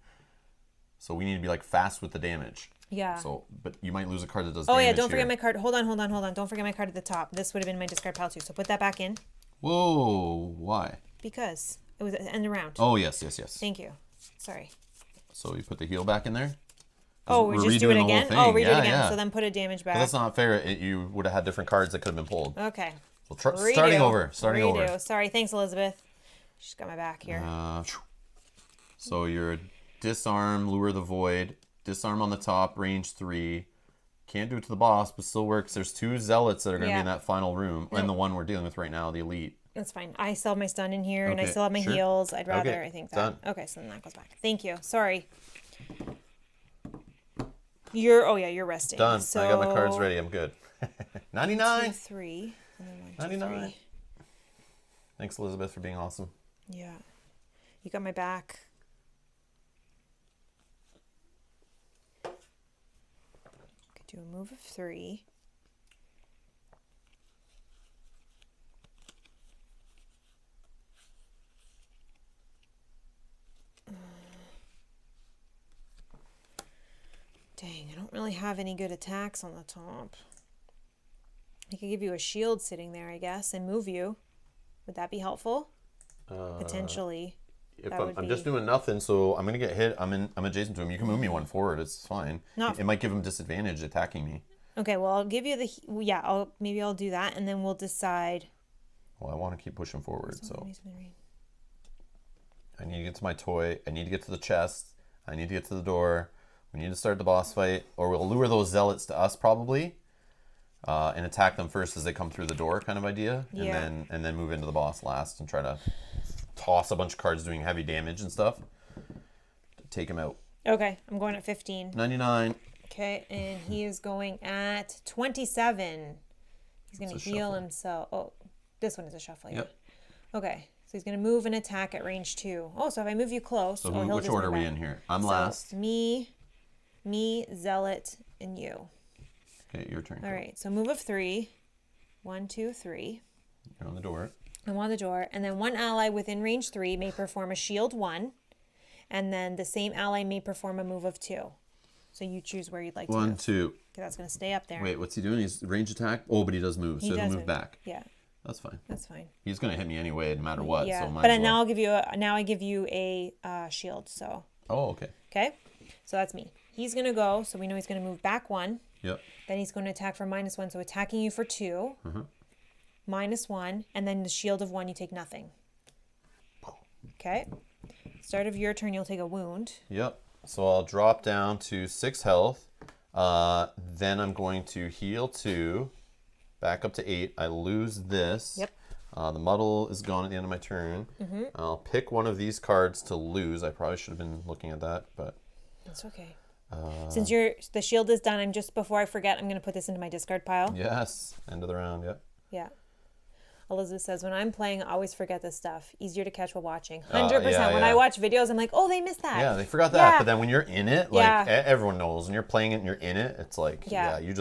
So we need to be like fast with the damage. Yeah. So, but you might lose a card that does Oh damage yeah, don't forget here. my card. Hold on. Don't forget my card at the top. This would have been my discard pile too. So put that back in. Whoa, why? Because it was the end of round. Oh, yes. Thank you. Sorry. So you put the heal back in there? Oh, we just do it again? Oh, redo it again. Yeah. So then put a damage back. That's not fair. You would have had different cards that could have been pulled. Okay. So starting over. Sorry. Thanks, Elizabeth. She's got my back here. So you're disarm, lure the void, disarm on the top, range 3. Can't do it to the boss, but still works. There's 2 zealots that are going to be in that final room, and the one we're dealing with right now, the elite. That's fine. I still have my stun in here, and I still have my heals. I'd rather, I think, that. Done. Okay, so then that goes back. Thank you. Sorry. You're resting. Done. So... I got my cards ready. I'm good. 99. 1, 2, 3. And then 1, 2, 99. 3. Thanks, Elizabeth, for being awesome. Yeah. You got my back. Could do a move of 3. Dang, I don't really have any good attacks on the top. I could give you a shield sitting there, I guess, and move you. Would that be helpful? Potentially. If I'm just doing nothing, so I'm gonna get hit. I'm adjacent to him. You can move me 1 forward. It's fine. It might give him disadvantage attacking me. Okay, well I'll give you the maybe I'll do that, and then we'll decide. Well, I want to keep pushing forward, so I need to get to my toy. I need to get to the chest. I need to get to the door. We need to start the boss fight, or we'll lure those zealots to us probably, and attack them first as they come through the door, kind of idea, and then move into the boss last and try to toss a bunch of cards doing heavy damage and stuff to take him out. Okay, I'm going at 15. 99. Okay, and he is going at 27. He's going to heal himself. Oh, this one is a shuffle. Yep. Okay, so he's going to move and attack at range 2. Oh, so if I move you close, so which order are we in here? I'm last. Me, Zealot, and you. Okay, your turn. All right, so move of 3. 1, 2, 3. You're on the door. I'm on the door, and then one ally within range 3 may perform a shield 1, and then the same ally may perform a move of 2. So you choose where you'd like to move. 1, 2. Okay, that's going to stay up there. Wait, what's he doing? He's range attack? Oh, but he does move, so he'll move back. Yeah. That's fine. That's fine. He's going to hit me anyway, no matter what. Yeah, so might but as well. now I give you a shield, so. Oh, okay. Okay, so that's me. He's going to go, so we know he's going to move back 1. Yep. Then he's going to attack for -1, so attacking you for 2. -1, and then the shield of 1, you take nothing. Okay. Start of your turn, you'll take a wound. Yep. So I'll drop down to 6 health. Then I'm going to heal 2, back up to 8. I lose this. Yep. The muddle is gone at the end of my turn. I'll pick one of these cards to lose. I probably should have been looking at that, but that's okay. Since the shield is done, before I forget, I'm going to put this into my discard pile. Yes. End of the round. Yep. Yeah. Elizabeth says, when I'm playing, I always forget this stuff. Easier to catch while watching. 100%. When I watch videos, I'm like, oh, they missed that. Yeah, they forgot that. Yeah. But then when you're in it, like everyone knows, when you're playing it and you're in it, it's like, you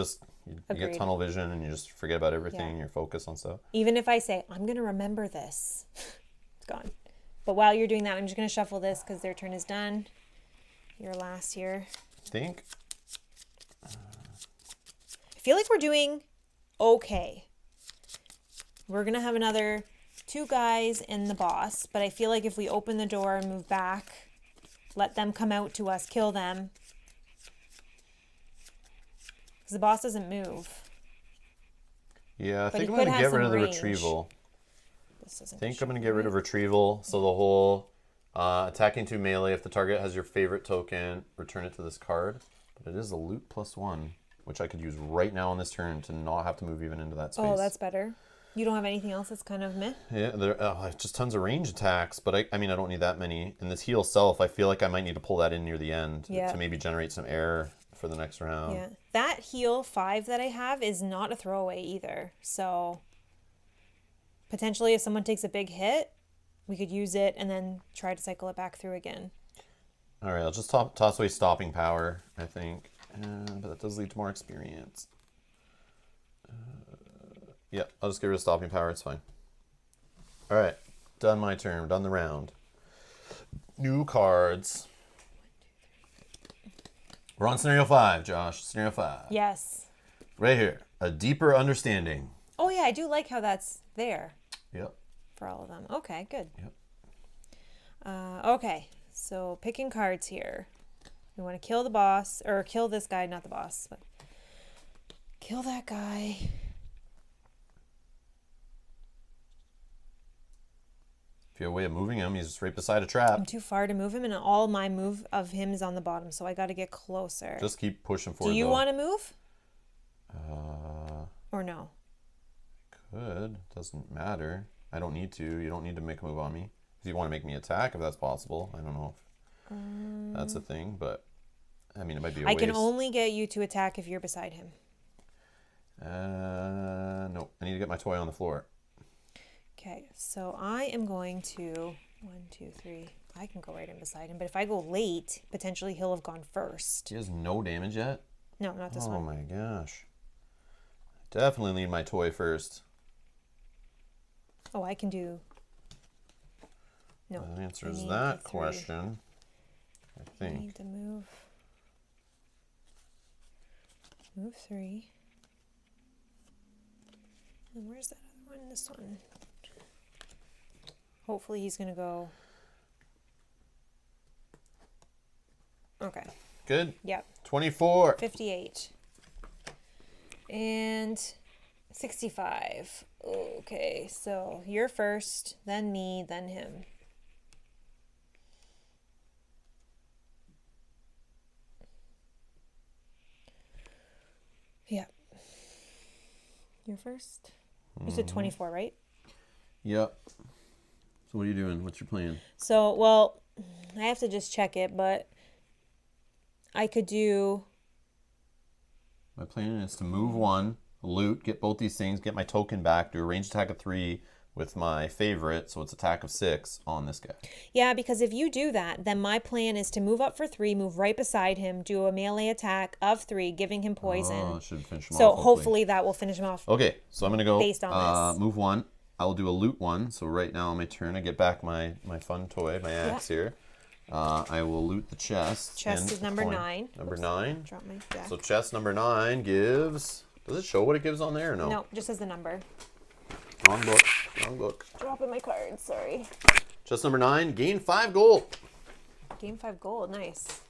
get tunnel vision and you just forget about everything and you're focused on stuff. Even if I say, I'm going to remember this, it's gone. But while you're doing that, I'm just going to shuffle this because their turn is done. Your last here. I feel like we're doing okay. We're going to have another 2 guys and the boss, but I feel like if we open the door and move back, let them come out to us, kill them. Because the boss doesn't move. Yeah, I think I'm going to get rid of the retrieval. I'm going to get rid of retrieval. So the whole attacking 2 melee, if the target has your favorite token, return it to this card. But it is a loot +1, which I could use right now on this turn to not have to move even into that space. Oh, that's better. You don't have anything else that's kind of meh? Yeah, there just tons of range attacks, but I mean, I don't need that many. And this heal self, I feel like I might need to pull that in near the end to maybe generate some air for the next round. Yeah, that heal 5 that I have is not a throwaway either. So potentially if someone takes a big hit, we could use it and then try to cycle it back through again. All right, I'll just toss away stopping power, I think. But that does lead to more experience. Yeah, I'll just get rid of stopping power. It's fine. All right, done my turn. Done the round. New cards. We're on scenario 5, Josh. Scenario 5. Yes. Right here. A deeper understanding. Oh, yeah, I do like how that's there. Yep. for all of them. Okay, good. Yep. Okay, so picking cards here. We want to kill the boss, or kill this guy, not the boss, but kill that guy. If you have a way of moving him, he's right beside a trap. I'm too far to move him, and all my move of him is on the bottom, so I got to get closer. Just keep pushing forward. Do you want to move? Uh, or no? Could. Doesn't matter. I don't need to. You don't need to make a move on me. If you want to make me attack, if that's possible. I don't know if that's a thing, but I mean, it might be a waste. I can only get you to attack if you're beside him. No. I need to get my toy on the floor. Okay, so I am going to 1, 2, 3. I can go right in beside him, but if I go late, potentially he'll have gone first. He has no damage yet? No, not this one. Oh my gosh. Definitely need my toy first. Oh, I can do... No. That answers that question, I think. I need to move. Move 3. And where's that other one? This one. Hopefully he's going to go... Okay. Good? Yep. 24. 58. And 65. Okay, so you're first, then me, then him. Yeah. You're first? You said 24, right? Yep. So what are you doing? What's your plan? So, well, I have to just check it, but I could do... My plan is to move 1, loot, get both these things, get my token back, do a ranged attack of 3 with my favorite, so it's attack of 6 on this guy. Yeah, because if you do that, then my plan is to move up for 3, move right beside him, do a melee attack of 3, giving him poison. Oh, should finish him so off. hopefully that will finish him off. Okay, so I'm going to go based on this. Move 1. I'll do a loot 1. So right now on my turn, I get back my fun toy, my axe here. I will loot the chest. Chest is number 9. Number 9. Drop my deck. So chest number 9 gives... Does it show what it gives on there or no? No, just as the number. Wrong book. Wrong book. Dropping my cards, sorry. Chest number 9, gain 5 gold. Gain 5 gold, nice.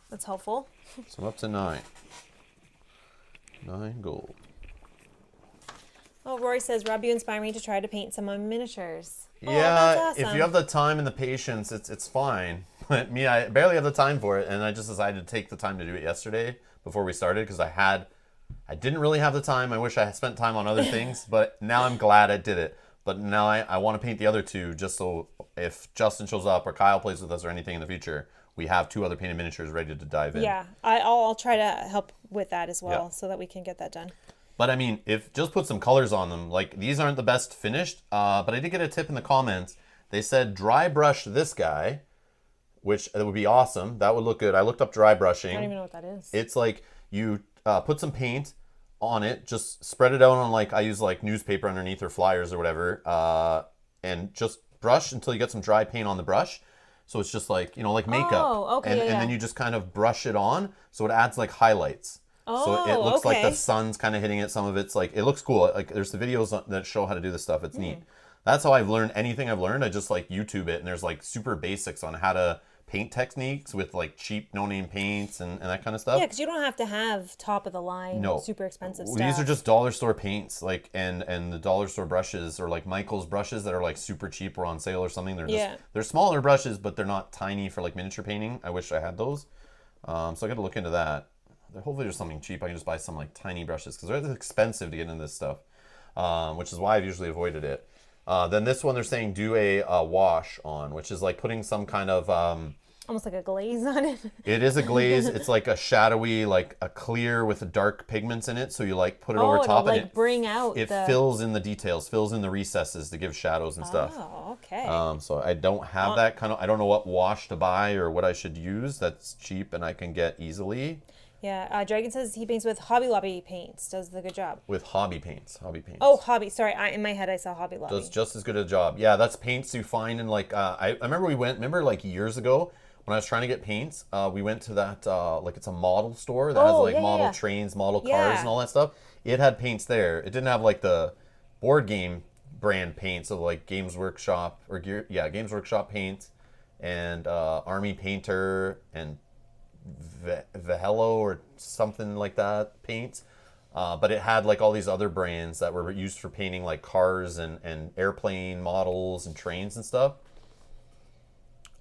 That's helpful. So I'm up to 9. 9 gold. Oh, Rory says, Rob, you inspire me to try to paint some of my miniatures. Yeah, oh, that's awesome. if you have the time and the patience, it's fine. But me, I barely have the time for it, and I just decided to take the time to do it yesterday before we started because I didn't really have the time. I wish I had spent time on other things, but now I'm glad I did it. But now I want to paint the other 2 just so if Justin shows up or Kyle plays with us or anything in the future, we have 2 other painted miniatures ready to dive in. Yeah, I'll try to help with that as well so that we can get that done. But I mean, if just put some colors on them, like these aren't the best finished, but I did get a tip in the comments. They said dry brush this guy, which would be awesome. That would look good. I looked up dry brushing. I don't even know what that is. It's like you put some paint on it, just spread it out on I use newspaper underneath or flyers or whatever, and just brush until you get some dry paint on the brush. So it's just like makeup. Oh, okay, and then you just kind of brush it on, so it adds highlights. So it looks like the sun's kind of hitting it. Some of it's it looks cool. There's the videos that show how to do this stuff. It's neat. That's how I've learned anything I've learned. I just YouTube it, and there's super basics on how to paint techniques with cheap no-name paints and that kind of stuff. Yeah, because you don't have to have top of the line, super expensive stuff. These are just dollar store paints, and the dollar store brushes or Michael's brushes that are super cheap or on sale or something. They're they're smaller brushes, but they're not tiny for miniature painting. I wish I had those. So I got to look into that. Hopefully there's something cheap. I can just buy some tiny brushes because they're expensive to get into this stuff, which is why I've usually avoided it. Then this one they're saying do a wash on, which is putting some kind of almost like a glaze on it. It is a glaze. It's a shadowy, a clear with dark pigments in it. So you put it over top and it fills in the details, fills in the recesses to give shadows and stuff. Oh, okay. So I don't have that kind of. I don't know what wash to buy or what I should use that's cheap and I can get easily. Yeah, Dragon says he paints with Hobby Lobby paints. Does the good job. With hobby paints. Oh, Hobby. Sorry, in my head I saw Hobby Lobby. Does just as good a job. Yeah, that's paints you find in I remember we went. Remember years ago when I was trying to get paints. We went to that it's a model store that has model trains, model cars, and all that stuff. It had paints there. It didn't have the board game brand paints of like Games Workshop Games Workshop paint and Army Painter and Vehelo or something like that paint. But it had like all these other brands that were used for painting like cars and airplane models and trains and stuff.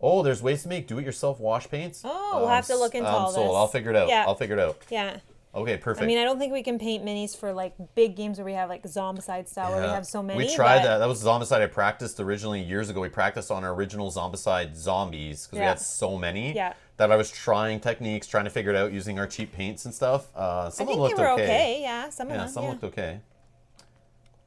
Oh, there's ways to make do-it-yourself wash paints. Oh, we'll have to look into all this. I'll figure it out. Yeah. I'll figure it out. Yeah. Okay, perfect. I mean, I don't think we can paint minis for like big games where we have like Zombicide style where we have so many. We tried that. That was Zombicide I practiced originally years ago. We practiced on our original Zombicide zombies because we had so many that I was trying techniques, trying to figure it out using our cheap paints and stuff. Some of them looked okay. Yeah, some of them. Some looked okay.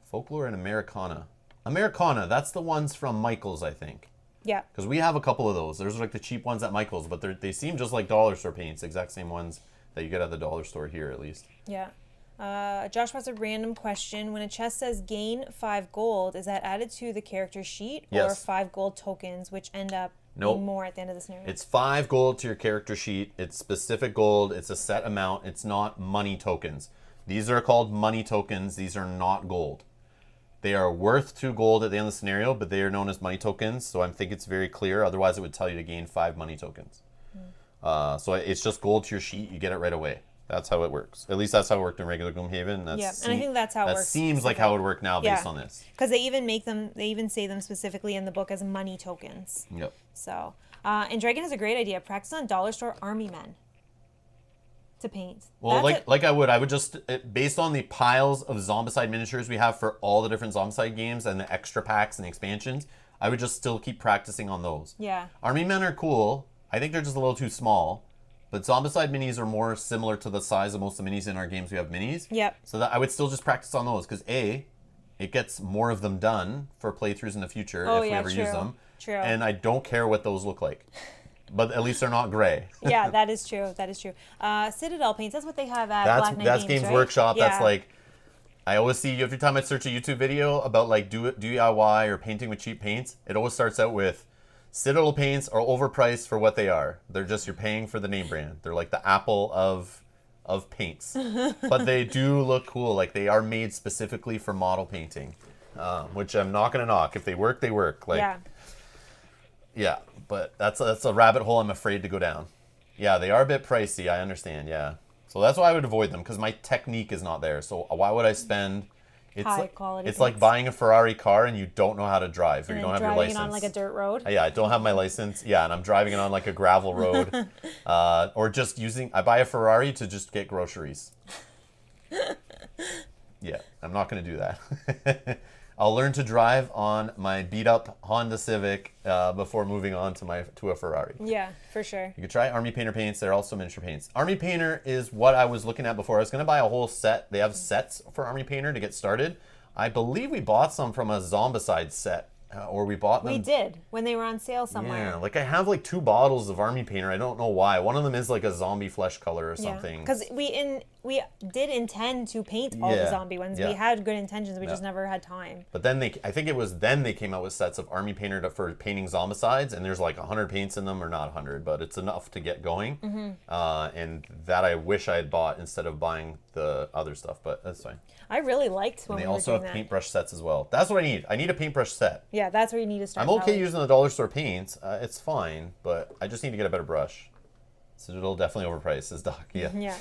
Folklore and Americana. Americana, that's the ones from Michael's, I think. Yeah. Because we have a couple of those. There's like the cheap ones at Michael's, but they seem just like dollar store paints, exact same ones that you get at the dollar store here at least. Yeah. Josh has a random question. When a chest says gain 5 gold, is that added to the character sheet or 5 gold tokens, which end up being more at the end of the scenario? It's 5 gold to your character sheet. It's specific gold. It's a set amount. It's not money tokens. These are called money tokens. These are not gold. They are worth 2 gold at the end of the scenario, but they are known as money tokens, so I think it's very clear. Otherwise, it would tell you to gain 5 money tokens. So it's just gold to your sheet. You get it right away. That's how it works. At least that's how it worked in regular Gloomhaven. And I think that's how it works. That seems like how it would work now based on this. Because they even say them specifically in the book as money tokens. Yep. So, and Dragon has a great idea. Practice on dollar store army men to paint. Well, I would just, based on the piles of Zombicide miniatures we have for all the different Zombicide games and the extra packs and the expansions, I would just still keep practicing on those. Yeah. Army men are cool. I think they're just a little too small. But Zombicide minis are more similar to the size of most of the minis in our games. We have minis. Yep. So that I would still just practice on those because it gets more of them done for playthroughs in the future if we ever use them. True. And I don't care what those look like. But at least they're not gray. Yeah, that is true. That is true. Citadel paints, that's what they have at Black Knight That's Games, Games right? Workshop. Yeah. That's like, I always see, every time I search a YouTube video about like DIY or painting with cheap paints, it always starts out with, Citadel paints are overpriced for what they are. They're just, you're paying for the name brand. They're like the Apple of paints. But they do look cool. Like they are made specifically for model painting, which I'm not going to knock. If they work, they work. Like, yeah, but that's a rabbit hole I'm afraid to go down. Yeah, they are a bit pricey. I understand. Yeah. So that's why I would avoid them because my technique is not there. So why would I spend... It's like buying a Ferrari car and you don't know how to drive or you don't have your license. Driving it on like a dirt road. Yeah, I don't have my license. Yeah, and I'm driving it on like a gravel road, or just I buy a Ferrari to just get groceries. Yeah, I'm not going to do that. I'll learn to drive on my beat up Honda Civic before moving on to a Ferrari. Yeah, for sure. You could try Army Painter paints. They're also miniature paints. Army Painter is what I was looking at before. I was going to buy a whole set. They have sets for Army Painter to get started. I believe we bought some from a Zombicide set. Or we bought them. We did when they were on sale somewhere. Yeah, like I have like 2 bottles of Army Painter. I don't know why. One of them is like a zombie flesh color or something. Because we did intend to paint all the zombie ones. We had good intentions. We just never had time. But then they came out with sets of Army Painter for painting Zombicides, and there's like 100 paints in them, or not 100, but it's enough to get going. And that I wish I had bought instead of buying the other stuff, but that's fine. I really liked when and we were doing that. They also have paintbrush sets as well. That's what I need. I need a paintbrush set. Yeah, that's where you need to start. I'm okay using the dollar store paints. It's fine, but I just need to get a better brush. Citadel definitely overpriced, says Doc. Yeah.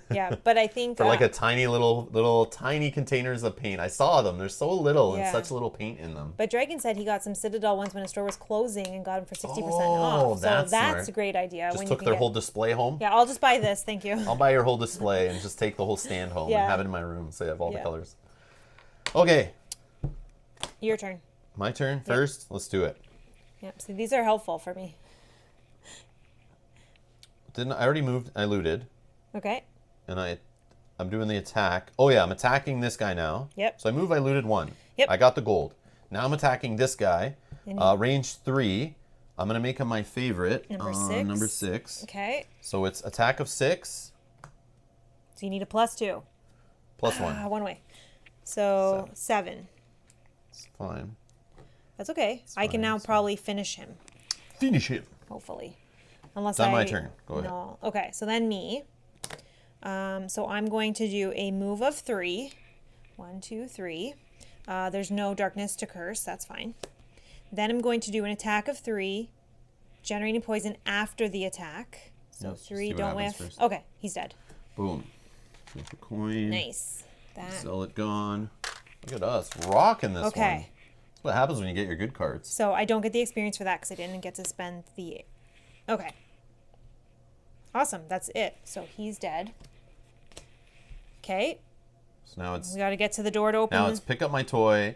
Yeah, but I think for like a tiny little tiny containers of paint. I saw them. There's so little and such little paint in them. But Dragon said he got some Citadel ones when a store was closing and got them for 60% off. So that's a great idea. Just took their whole display home. Yeah, I'll just buy this. Thank you. I'll buy your whole display and just take the whole stand home and have it in my room so I have all the colors. Okay. Your turn. My turn first. Let's do it. Yep. So these are helpful for me. I already moved? I looted. Okay. And I'm doing the attack. Oh yeah, I'm attacking this guy now. Yep. So I move, I looted 1. Yep. I got the gold. Now I'm attacking this guy. Range 3. I'm going to make him my favorite. Number 6. Okay. So it's attack of 6. So you need a +2. +1. One way. So 7. It's fine. That's okay. I can now probably finish him. Finish him. Hopefully. Unless it's my turn. Go ahead. Okay, so then me. So I'm going to do a move of 3. 1, 2, 3. There's no darkness to curse. That's fine. Then I'm going to do an attack of 3, generating poison after the attack. So Yep, 3, see what don't happens whiff. first. Okay, he's dead. Boom. Flip a coin. Nice. That. Sell it gone. Look at us rocking this one. Okay. That's what happens when you get your good cards. So I don't get the experience for that because I didn't get to spend the... Okay. Awesome. That's it. So he's dead. Okay. So now it's We got to get to the door to open. now it's pick up my toy,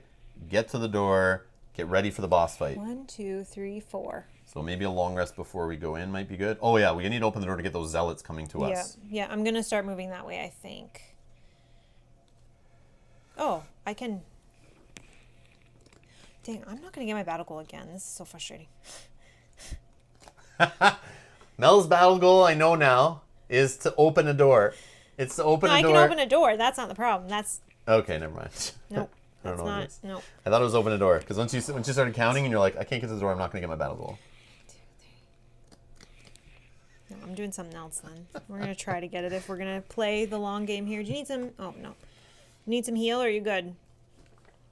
get to the door, get ready for the boss fight. 1, 2, 3, 4. So maybe a long rest before we go in might be good. Oh yeah, we need to open the door to get those zealots coming to us. Yeah. I'm going to start moving that way, I think. Oh, I can... Dang, I'm not going to get my battle goal again. This is so frustrating. Mel's battle goal, I know now, is to open a door. It's to open No, a I door. can open a door. That's not the problem. That's... Okay, never mind. Nope. I don't That's know what it not... is. Nope. I thought it was open a door because once you started counting and you're like, I can't get to the door, I'm not going to get my battle goal. No, I'm doing something else then. We're going to try to get it if we're going to play the long game here. Do you need some... Oh, no. You need some heal or are you good?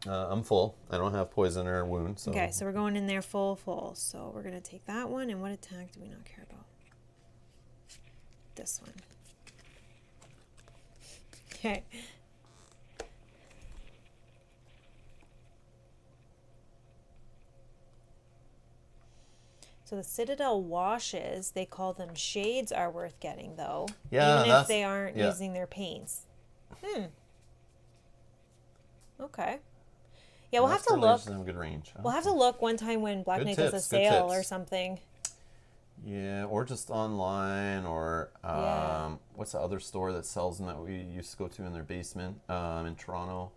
I'm full. I don't have poison or wound. So. Okay, so we're going in there full. So we're going to take that one. And what attack do we not care about? This one. Okay. So the Citadel washes, they call them shades, are worth getting though. Yeah, even if that's- they aren't yeah. using their paints. Okay. Yeah, we'll have to Still look. leaves them in good range. We'll have to look one time when Black Good Knight does a tips, good sale or tips. something. Yeah, or just online, or Yeah. what's the other store that sells them that we used to go to in their basement in Toronto?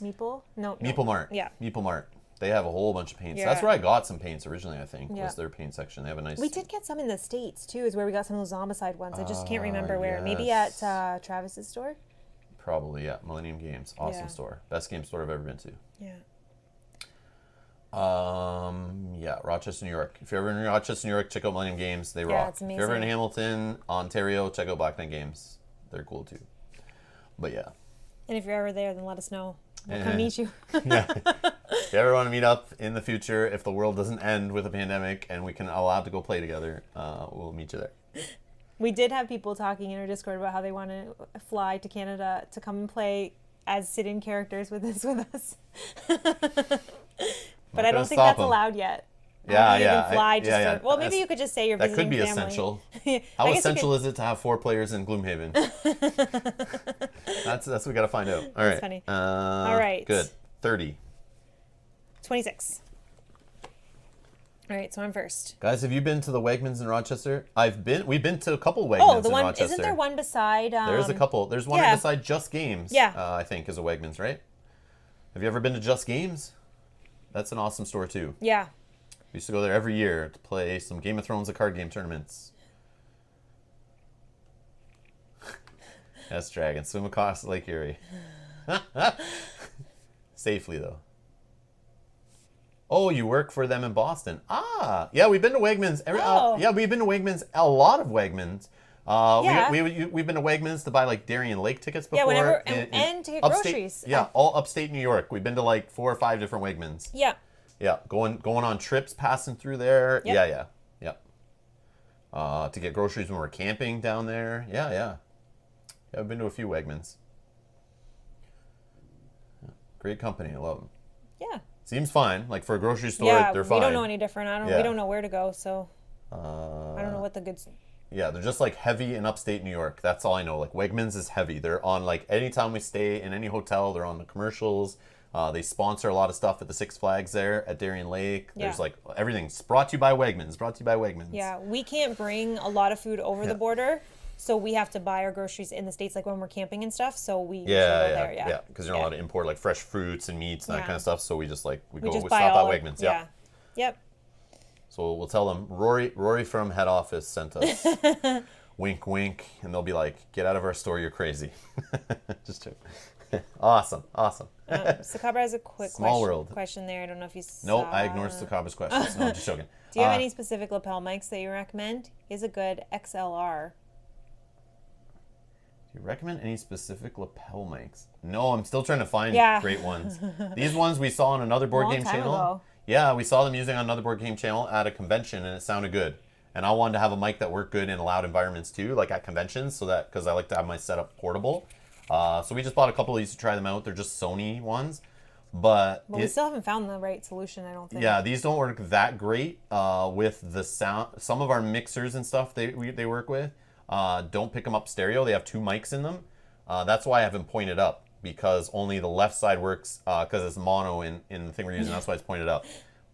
Meeple? No. Meeple Mart. Yeah. Meeple Mart. They have a whole bunch of paints. Yeah. That's where I got some paints originally, I think, Yeah. was their paint section. They have a nice... We did get some in the States too, is where we got some of those Zombicide ones. I just can't remember where. Maybe yes. at Travis's store? Probably, yeah. Millennium Games. Awesome Yeah. store. Best game store I've ever been to. Yeah. Yeah, Rochester, New York. If you're ever in Rochester, New York, check out Millennium Games. They rock. it's If you're ever in amazing. Hamilton, Ontario, check out Black Knight Games. They're cool too. But yeah. And if you're ever there, then let us know. We'll Yeah. come meet you. Yeah. If you ever want to meet up in the future, if the world doesn't end with a pandemic and we can allowed to go play together, we'll meet you there. We did have people talking in our Discord about how they want to fly to Canada to come and play as sit-in characters with us. But I don't think stop that's 'em. allowed yet. I Yeah, don't think you yeah, can fly just yeah. to- well, maybe That's- you could just say you're That visiting could be family. essential. I How guess you essential could- is it to have 4 players in Gloomhaven? That's what we got to find out. All right. funny. All right. Good. 30. 26. All right, so I'm first. Guys, have you been to the Wegmans in Rochester? We've been to a couple Wegmans Oh, the in one Rochester. isn't there one beside? There's a couple. There's one yeah. beside Just Games. Yeah. I think is a Wegmans, right? Have you ever been to Just Games? That's an awesome store too. Yeah. We used to go there every year to play some Game of Thrones, the card game tournaments. Yes, Dragon. Swim across Lake Erie. Safely though. Oh, you work for them in Boston. Ah, yeah, we've been to Wegmans. Oh. Yeah, we've been to Wegmans. A lot of Wegmans. Yeah. We've been to Wegmans to buy like Darien Lake tickets before. Yeah, whenever in and to get upstate, groceries. Yeah, all upstate New York. We've been to like 4 or 5 different Wegmans. Yeah. Yeah, going on trips, passing through there. Yep. Yeah. To get groceries when we're camping down there. Yeah, I've been to a few Wegmans. Great company. I love them. Yeah. Seems fine. Like for a grocery store, Yeah, they're fine. we don't know any different. Yeah. We don't know where to go, so I don't know what the good. Yeah, they're just like heavy in upstate New York. That's all I know. Like Wegmans is heavy. They're on like anytime we stay in any hotel, they're on the commercials. They sponsor a lot of stuff at the Six Flags there at Darien Lake. There's Yeah. like everything's brought to you by Wegmans. Brought to you by Wegmans. Yeah, we can't bring a lot of food over Yeah. the border, so we have to buy our groceries in the States, like when we're camping and stuff. So we usually go Yeah, there. Yeah, because you're not allowed to import like fresh fruits and meats and that Yeah. kind of stuff. So we just like we we stop buy at all. Wegmans. Yeah. Yep. So we'll tell them Rory from head office sent us. Wink, wink, and they'll be like, "Get out of our store, you're crazy." Just joking. Awesome. Sakabra has a quick Small world. question there. I don't know if you saw. No, I ignored Sakaba's questions. No, I'm just joking. Do you have any specific lapel mics that you recommend? He has a good XLR. Do Do you recommend any specific lapel mics? No, I'm still trying to find great ones. These ones we saw on another board game channel. Ago. Yeah, we saw them using on another board game channel at a convention, and it sounded good. And I wanted to have a mic that worked good in loud environments too, like at conventions, so that because I like to have my setup portable. So we just bought a couple of these to try them out. They're just Sony ones, but we still haven't found the right solution, I don't think. Yeah, these don't work that great with the sound. Some of our mixers and stuff they work with don't pick them up stereo. They have two mics in them. That's why I have them pointed up, because only the left side works because it's mono in the thing we're using. That's why it's pointed up.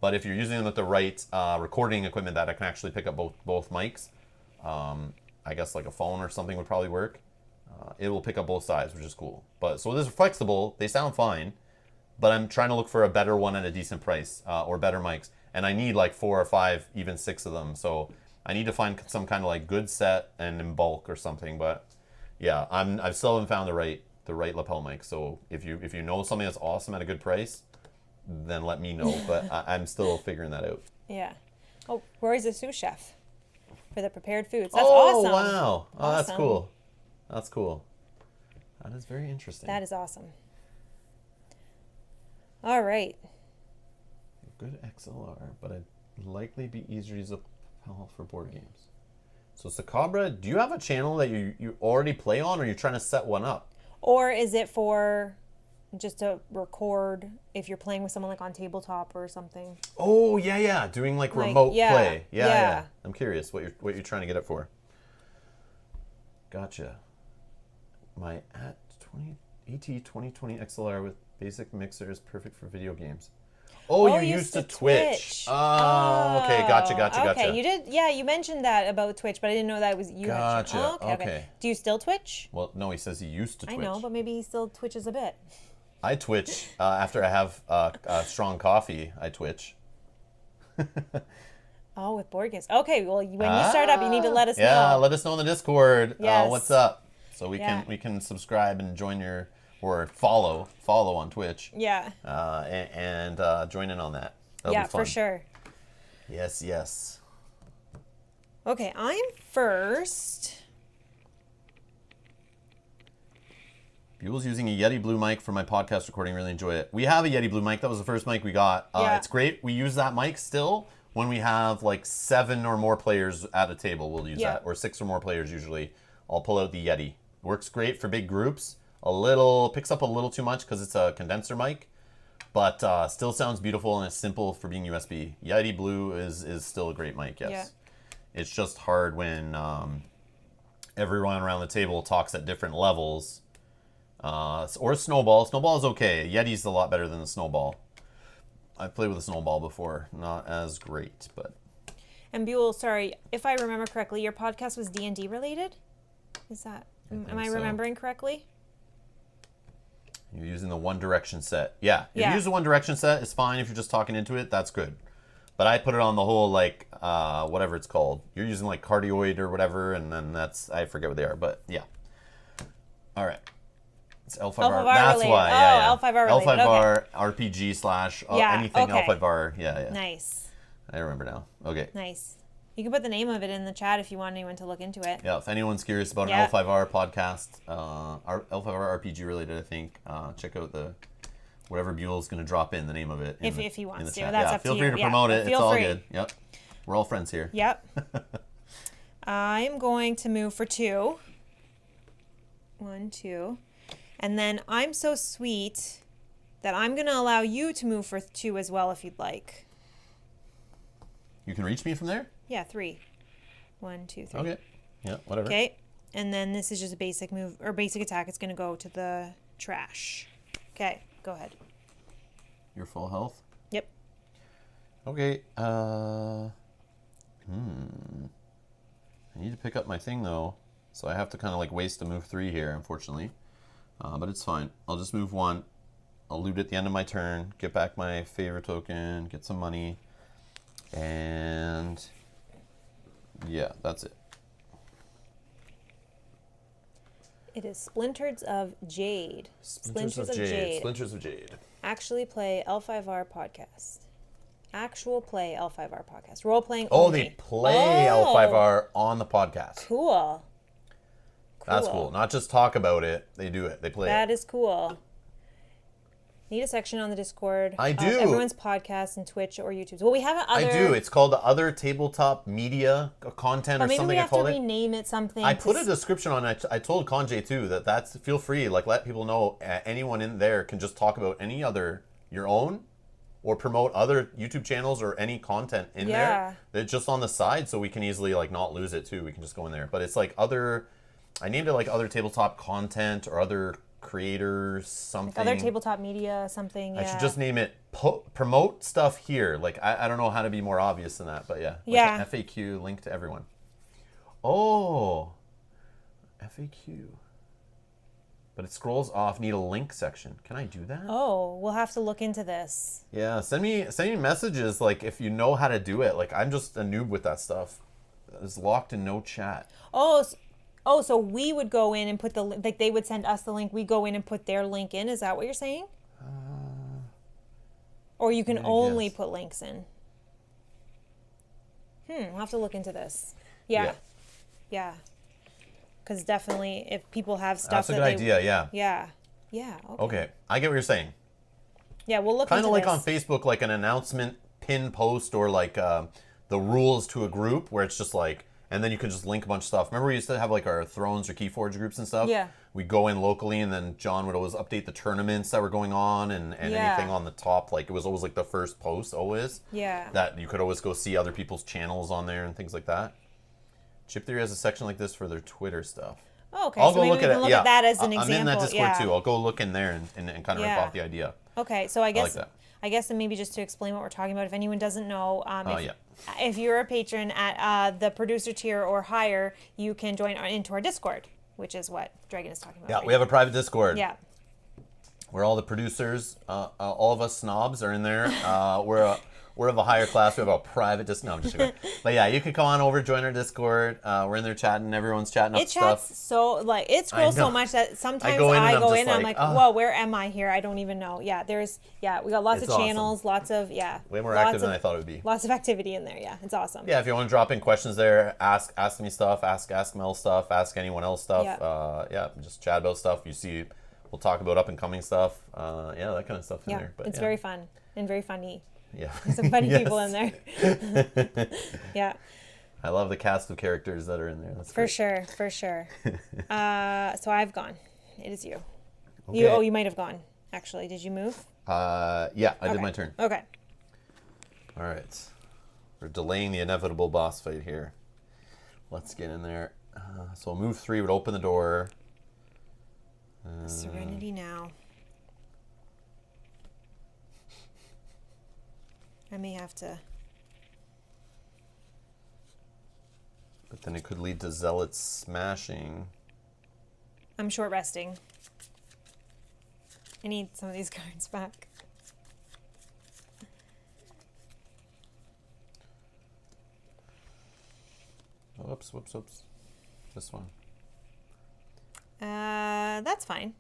But if you're using them with the right recording equipment that can actually pick up both mics, I guess like a phone or something would probably work. It will pick up both sides, which is cool. But so this is flexible. They sound fine, but I'm trying to look for a better one at a decent price or better mics. And I need like 4 or 5, even 6 of them. So I need to find some kind of like good set and in bulk or something. But yeah, I still haven't found the right lapel mic. So if you know something that's awesome at a good price, then let me know. But I'm still figuring that out. Yeah. Oh, Rory's a sous chef for the prepared foods. That's awesome. Oh, wow. Oh, awesome. That's cool. That's cool. That is very interesting. That is awesome. All right. Good XLR, but it'd likely be easier to use a lapel for board games. So Sakabra, do you have a channel that you already play on, or you're trying to set one up? Or is it for just to record if you're playing with someone like on tabletop or something? Oh, yeah. Doing like remote play. Yeah. I'm curious what you're trying to get it for. Gotcha. My AT2020 XLR with basic mixer is perfect for video games. Oh, you're used to Twitch. Oh, okay. Gotcha. Okay, you did. Yeah, you mentioned that about Twitch, but I didn't know that was you. Gotcha. Okay. Do you still Twitch? Well, no, he says he used to Twitch. I know, but maybe he still twitches a bit. I twitch after I have strong coffee. I twitch. Oh, with board games. Okay, well, when you start up, you need to let us know. Yeah, let us know in the Discord. Yes. What's up, so we can subscribe and join or follow on Twitch. Yeah. And join in on that. That'll be fun. For sure. Yes. Okay, I'm first. Buell's using a Yeti Blue mic for my podcast recording. Really enjoy it. We have a Yeti Blue mic. That was the first mic we got. It's great. We use that mic still when we have like 7 or more players at a table. We'll use that, or 6 or more players usually. I'll pull out the Yeti. Works great for big groups. Picks up a little too much because it's a condenser mic, but still sounds beautiful and it's simple for being USB. Yeti Blue is still a great mic. Yes. Yeah. It's just hard when everyone around the table talks at different levels. Or Snowball. Snowball is okay. Yeti's a lot better than the Snowball. I've played with a Snowball before. Not as great, but... And Buell, sorry, if I remember correctly, your podcast was D&D related? Is that... Am I remembering correctly? You're using the One Direction set. Yeah. If you use the One Direction set, it's fine. If you're just talking into it, that's good. But I put it on the whole, like, whatever it's called. You're using, like, Cardioid or whatever, and then I forget what they are, but yeah. All right. It's L5R. That's related. why. Yeah. L5R related. L5R RPG / anything L5R. Yeah. Nice. I remember now. Okay. Nice. You can put the name of it in the chat if you want anyone to look into it. Yeah, if anyone's curious about an L5R podcast, L5R RPG related, I think, check out whatever Buell's going to drop in, the name of it. If he wants to. Chat. That's up to you. Feel free to promote it. It's all good. Yep. We're all friends here. Yep. I'm going to move for 2. 1, 2. And then I'm so sweet that I'm going to allow you to move for 2 as well if you'd like. You can reach me from there? Yeah, 3. 1, 2, 3. Okay. Yeah, whatever. Okay. And then this is just a basic move or basic attack. It's going to go to the trash. Okay, go ahead. Your full health? Yep. Okay. I need to pick up my thing though, so I have to kind of like waste a move 3 here, unfortunately. But it's fine. I'll just move 1. I'll loot at the end of my turn, get back my favorite token, get some money, and yeah, that's it. It is Splinters of Jade. Splinters of Jade. Actually play L5R podcast. Actual play L5R podcast. Role playing only. only. They play L5R on the podcast. Cool. That's cool. Not just talk about it, they do it. They play That it. is cool. Need a section on the Discord. I do. Everyone's podcasts and Twitch or YouTube. Well, we have other. I do. It's called the Other Tabletop Media Content or maybe something we I have to called it. rename it something. I put a description on it. I told Conjay too that's feel free, like let people know anyone in there can just talk about any other your own or promote other YouTube channels or any content in there. It's just on the side so we can easily like not lose it too. We can just go in there. But it's like I named it like Other Tabletop Content or Other Creators something. Like Other Tabletop Media something. I should just name it promote stuff here. Like I don't know how to be more obvious than that, but yeah. Like FAQ link to everyone. Oh, FAQ. But it scrolls off. Need a link section. Can I do that? Oh, we'll have to look into this. Yeah, send me messages like if you know how to do it. Like I'm just a noob with that stuff. It's locked in no chat. So we would go in and put like they would send us the link. We go in and put their link in. Is that what you're saying? Or you can only put links in. We'll have to look into this. Yeah. Because definitely, if people have stuff that's a good idea. Yeah. Yeah. Okay, I get what you're saying. Yeah, we'll look into Kind of like this. on Facebook, like an announcement pin post or like the rules to a group where it's just like, and then you can just link a bunch of stuff. Remember we used to have like our Thrones or Keyforge groups and stuff? Yeah. We'd go in locally and then John would always update the tournaments that were going on and anything on the top. Like it was always like the first post always. Yeah. That you could always go see other people's channels on there and things like that. Chip Theory has a section like this for their Twitter stuff. Oh, okay. I'll so go maybe look we at can it. look at that as an example. I'm in that Discord too. I'll go look in there and kind of rip off the idea. Okay, so I guess like that. I guess and maybe just to explain what we're talking about, if anyone doesn't know, Yeah. if you're a patron at the producer tier or higher, you can join into our Discord, which is what Dragon is talking about. Yeah, right we have a private Discord. Yeah. Where all the producers, all of us snobs are in there. We're of a higher class. We have a private Discord. No, I'm just kidding. But yeah, you can come on over, join our Discord. We're in there chatting. Everyone's chatting up stuff. Chats so like it scrolls so much that sometimes I go in and I'm like, whoa, where am I here? I don't even know. Yeah, we got lots of channels, awesome. lots of way more active than I thought it would be. Lots of activity in there. Yeah, it's awesome. Yeah, if you want to drop in questions there, ask me stuff, ask Mel stuff, ask anyone else stuff. Just chat about stuff. You see, we'll talk about up and coming stuff. That kind of stuff in there. But it's very fun and very funny. Yeah. There's some funny people in there. Yeah. I love the cast of characters that are in there. That's for great. sure. So I've gone. It is you. Okay. You might have gone. Actually, did you move? I did my turn. Okay. All right. We're delaying the inevitable boss fight here. Let's get in there. So move 3 would open the door. Serenity now. I may have to. But then it could lead to Zealot smashing. I'm short resting. I need some of these cards back. Whoops. This one. That's fine.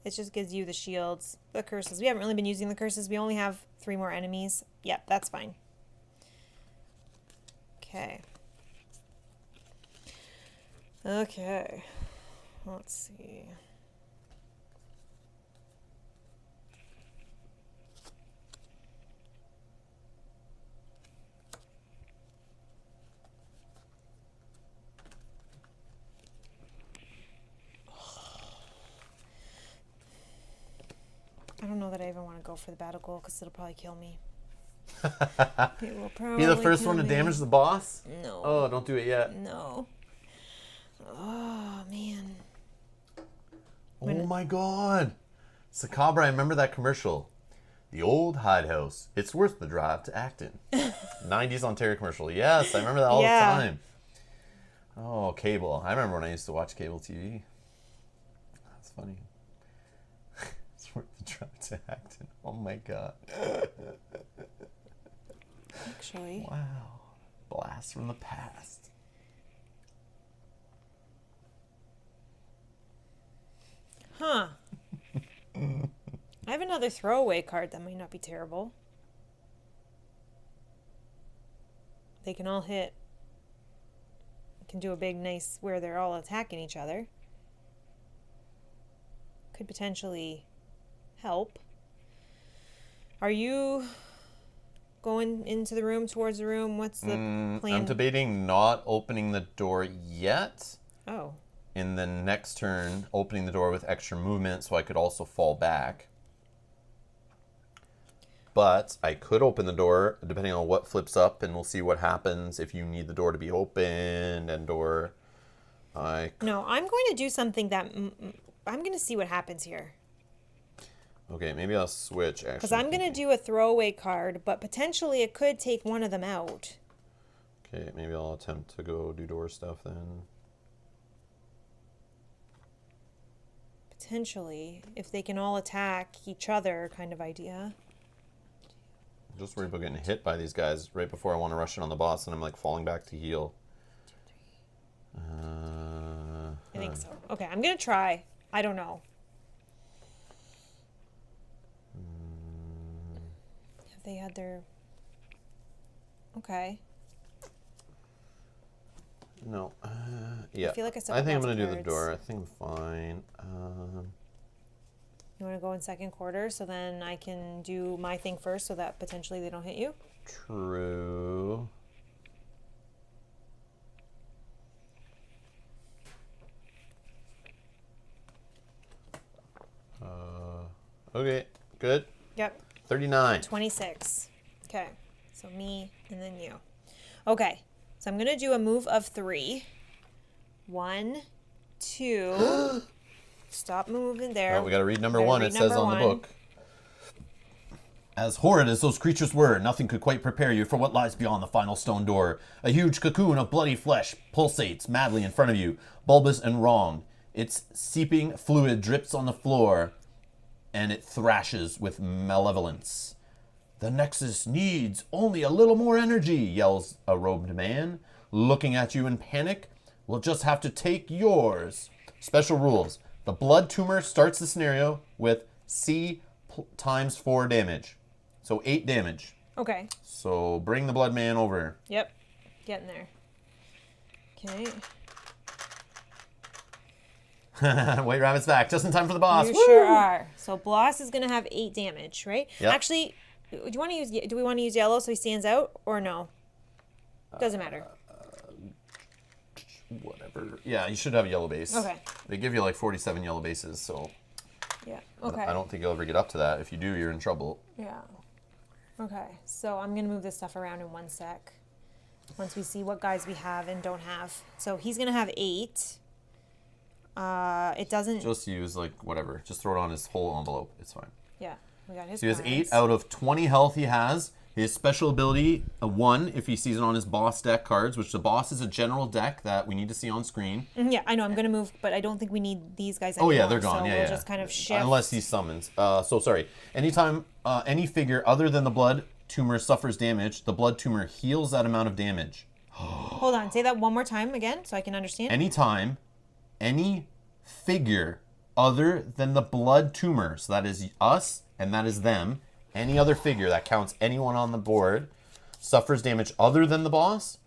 It just gives you the shields, the curses. We haven't really been using the curses. We only have 3 more enemies. Yep, that's fine. Okay. Let's see. I don't know that I even want to go for the battle goal because it'll probably kill me. It will probably Be the first kill one to me. damage the boss? No. Oh, don't do it yet. No. Oh, man. Oh my god. Sakabra, I remember that commercial. The old hide house. It's worth the drive to Acton. 90s Ontario commercial. Yes, I remember that all the time. Oh, cable. I remember when I used to watch cable TV. That's funny. It's worth the drive to Acton. Oh my god. Actually. Wow. Blast from the past. Huh. I have another throwaway card that might not be terrible. They can all hit. can do a big, nice where they're all attacking each other. Could potentially help. Are you going into the room, towards the room? What's the plan? I'm debating not opening the door yet. Oh. In the next turn, opening the door with extra movement so I could also fall back. But I could open the door depending on what flips up, and we'll see what happens if you need the door to be opened and/or No, I'm going to do something that I'm going to see what happens here. Okay, maybe I'll switch, actually. Because I'm going to do a throwaway card, but potentially it could take one of them out. Okay, maybe I'll attempt to go do door stuff then. Potentially, if they can all attack each other kind of idea. I'm just worried about getting hit by these guys right before I want to rush in on the boss, and I'm like falling back to heal. I think so. Okay, I'm going to try. I don't know. Have they had their... Okay. No. Yeah. I feel like I still think I'm have going to do lots the of door. I think I'm fine. You want to go in second quarter so then I can do my thing first so that potentially they don't hit you? True. Okay, good. Yep. 39. 26. Okay. So me and then you. Okay. So I'm going to do a move of 3. 1, 2. Stop moving there. Oh, we got to read number Gotta 1. read It says number on the 1. book. As horrid as those creatures were, nothing could quite prepare you for what lies beyond the final stone door. A huge cocoon of bloody flesh pulsates madly in front of you, bulbous and wrong. Its seeping fluid drips on the floor, and it thrashes with malevolence. The Nexus needs only a little more energy, yells a robed man, looking at you in panic. We'll just have to take yours. Special rules. The blood tumor starts the scenario with C times 4 damage. So 8 damage. Okay. So bring the blood man over. Yep. Getting there. Okay. White Rabbit's back, just in time for the boss. You Woo! sure are. So Bloss is going to have 8 damage, right? Yep. Actually, do we want to use yellow so he stands out or no? Doesn't matter. Whatever. Yeah, you should have a yellow base. Okay. They give you like 47 yellow bases, so Yeah. Okay. I don't think you'll ever get up to that. If you do, you're in trouble. Yeah. Okay. So I'm going to move this stuff around in 1 sec. Once we see what guys we have and don't have. So he's going to have 8. It doesn't... Just use like whatever. Just throw it on his whole envelope. It's fine. Yeah. We got his So he has cards. 8 out of 20 health he has. His special ability, a 1 if he sees it on his boss deck cards, which the boss is a general deck that we need to see on screen. Yeah, I know. I'm going to move, but I don't think we need these guys Oh anymore. yeah, they're gone. So Yeah, we'll yeah. just kind of shift. Unless he summons. So sorry. Anytime any figure other than the blood tumor suffers damage, the blood tumor heals that amount of damage. Hold on. Say that one more time again so I can understand. Anytime any figure other than the blood tumor, so that is us and that is them, any other figure that counts anyone on the board, suffers damage other than the boss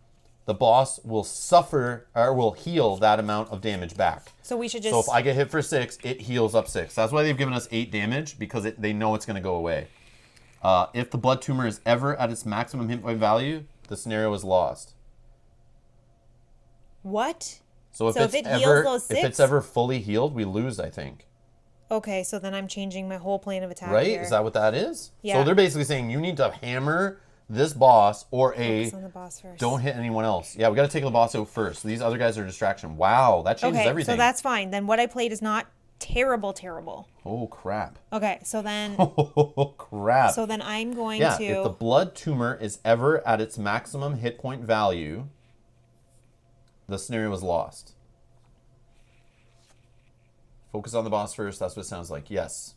will suffer or will heal that amount of damage back. So we should just... So if I get hit for 6, it heals up 6. That's why they've given us 8 damage, because they know it's going to go away. If the blood tumor is ever at its maximum hit point value, the scenario is lost. What? So if So it's if it heals ever those if it's 6? ever fully healed, we lose, I think. Okay, so then I'm changing my whole plan of attack Right? here. Is that what that is? Yeah. So they're basically saying you need to hammer this boss or Focus on the boss first. don't hit anyone else. Yeah, we got to take the boss out first. These other guys are a distraction. Wow, that changes Okay, everything. so that's fine. Then what I played is not terrible. Oh, crap. Okay, so then... Oh, crap. So then I'm going yeah, to... if the blood tumor is ever at its maximum hit point value, the scenario is lost. Focus on the boss first. That's what it sounds like. Yes.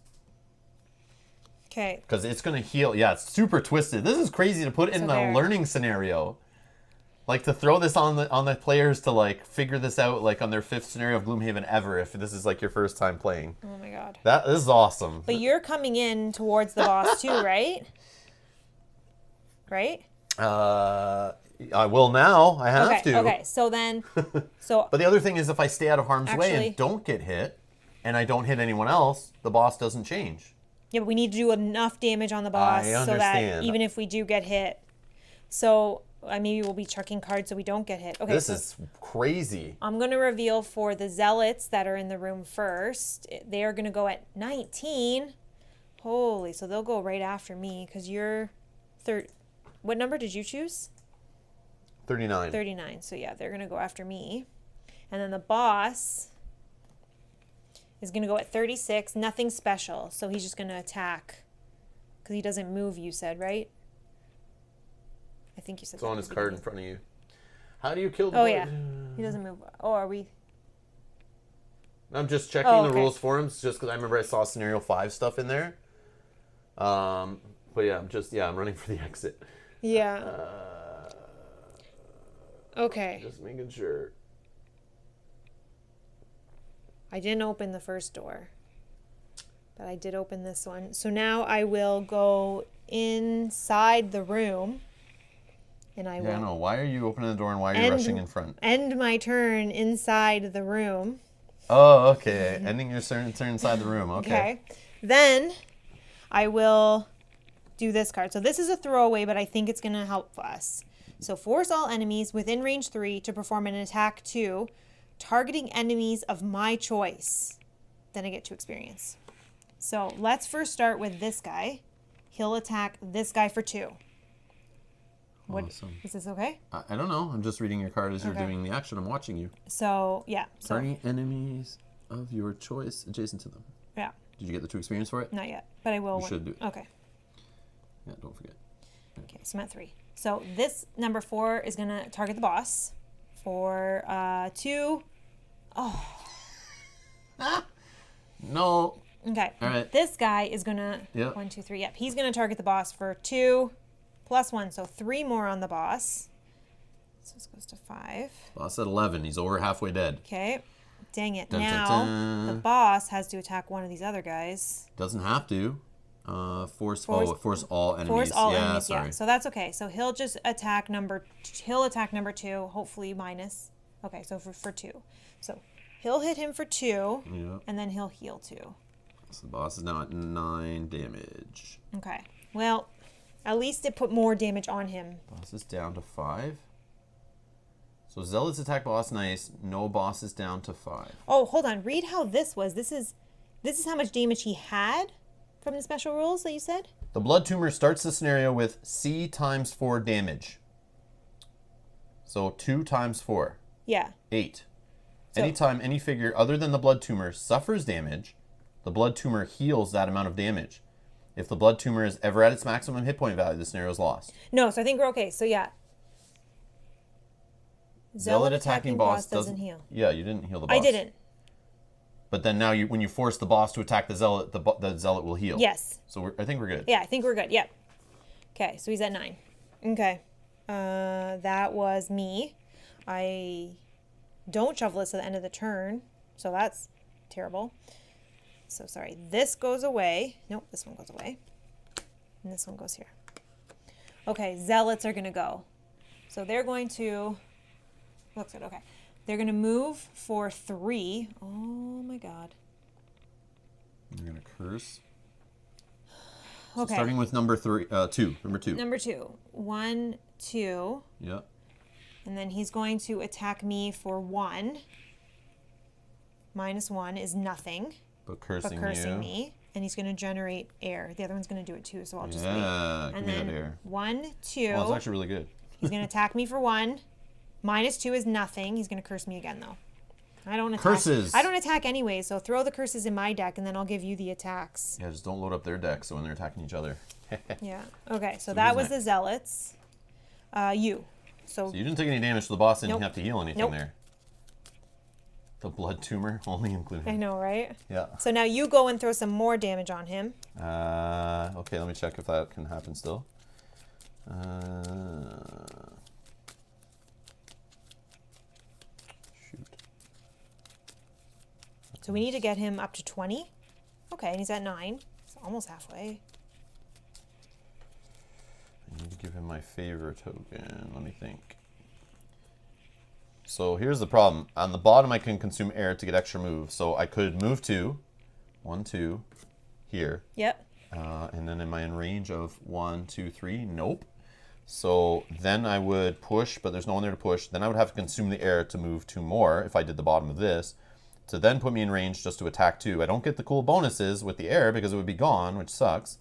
Okay. Because it's going to heal. Yeah, it's super twisted. This is crazy to put in So a there. learning scenario. Like, to throw this on the players to, like, figure this out, like, on their 5th scenario of Gloomhaven ever, if this is, like, your first time playing. Oh my god. This is awesome. But you're coming in towards the boss too, right? Right? I will now. I have Okay. to. Okay. So then, so But the other thing is, if I stay out of harm's way Actually- and don't get hit, and I don't hit anyone else, the boss doesn't change. yeah, but we need to do enough damage on the boss I so that understand. even if we do get hit, so maybe we'll be chucking cards so we don't get hit. Okay. This so is crazy. I'm going to reveal for the zealots that are in the room first. They are going to go at 19. Holy, so they'll go right after me because you're what number did you choose? 39. 39. So yeah, they're going to go after me. And then the boss is going to go at 36. Nothing special. So he's just going to attack because he doesn't move, you said, right? I think you said It's that on at his the card in beginning. front of you. How do you kill the Oh, boy? yeah. He doesn't move. Oh, are we? I'm just checking Oh, the okay. rules for him just because I remember I saw scenario 5 stuff in there. But yeah, I'm running for the exit. Yeah. Okay. Just making sure. I didn't open the first door, but I did open this one. So now I will go inside the room, and I Yeah, I will know. Why are you opening the door and why are you rushing in front? end my turn inside the room. Oh, okay. Ending your turn inside the room. Okay. Okay. Then I will do this card. So this is a throwaway, but I think it's going to help us. So force all enemies within range 3 to perform an attack 2, targeting enemies of my choice. Then I get 2 experience. So let's first start with this guy. He'll attack this guy for 2. What, Awesome. is this okay? I don't know. I'm just reading your card as you're Okay. doing the action. I'm watching you. So, yeah. So, Targeting enemies of your choice adjacent to them. yeah. Did you get the 2 experience for it? Not yet, but I will. You should do it. Okay. Yeah, don't forget. Okay, so I'm at 3. So this number 4 is going to target the boss for 2. No. Okay. All right. This guy is going to, Yep. 1, 2, 3. Yep. He's going to target the boss for 2 plus 1. So 3 more on the boss. So this goes to 5. Boss at 11. He's over halfway dead. Okay. Dang it. Dun, dun, Now dun. the boss has to attack one of these other guys. Doesn't have to. Force all enemies. Force all yeah, enemies. sorry. Yeah. So that's okay. So he'll just attack number 2, hopefully minus. Okay, so for 2. So he'll hit him for 2, Yeah. and then he'll heal 2. So the boss is now at 9 damage. Okay. Well, at least it put more damage on him. Boss is down to 5. So Zealots attack boss, nice. No boss is down to 5. Oh, hold on. Read how this was. This is how much damage he had from the special rules that you said? The Blood Tumor starts the scenario with C times 4 damage. So 2 times 4. Yeah. 8. So- Anytime any figure other than the Blood Tumor suffers damage, the Blood Tumor heals that amount of damage. If the Blood Tumor is ever at its maximum hit point value, the scenario is lost. No, so I think we're okay. So yeah. Zealot attacking boss doesn't heal. Yeah, you didn't heal the boss. I didn't. But then now, when you force the boss to attack the Zealot, the Zealot will heal. Yes. So I think we're good. Yeah, I think we're good. Yep. Okay, so he's at 9. Okay. That was me. I don't shovel this to the end of the turn, so that's terrible. So sorry. This goes away. Nope, this one goes away. And this one goes here. Okay, Zealots are going to go. So they're going to... Looks good. Okay. They're going to move for 3. Oh my god. You're going to curse. So Okay. starting with number 2. Number 2. Number 2. 1, 2. Yeah. And then he's going to attack me for 1. Minus 1 is nothing, But cursing, but cursing you. me. And he's going to generate air. The other one's going to do it too, so I'll just wait. Yeah, And give me then that air. 1, 2. Well, it's actually really good. He's going to attack me for 1. Minus 2 is nothing. He's going to curse me again, though. I don't attack. Curses. I don't attack anyway, so throw the curses in my deck, and then I'll give you the attacks. Yeah, just don't load up their deck so when they're attacking each other. Yeah. Okay, so So that who's was the next? Zealots. You. So you didn't take any damage to the boss and Nope. you didn't have to heal anything Nope. there. The Blood Tumor only included. I know, right? Yeah. So now you go and throw some more damage on him. Okay, let me check if that can happen still. Shoot. So we need to get him up to 20. Okay, and he's at 9. It's almost halfway. I need to give him my my favorite token? Let me think. So here's the problem. On the bottom, I can consume air to get extra moves. So I could move 2, 1, 2, here. Yep. And then am I in range of 1, 2, 3? Nope. So then I would push, but there's no one there to push. Then I would have to consume the air to move 2 more if I did the bottom of this, to then put me in range just to attack 2. I don't get the cool bonuses with the air because it would be gone, which sucks.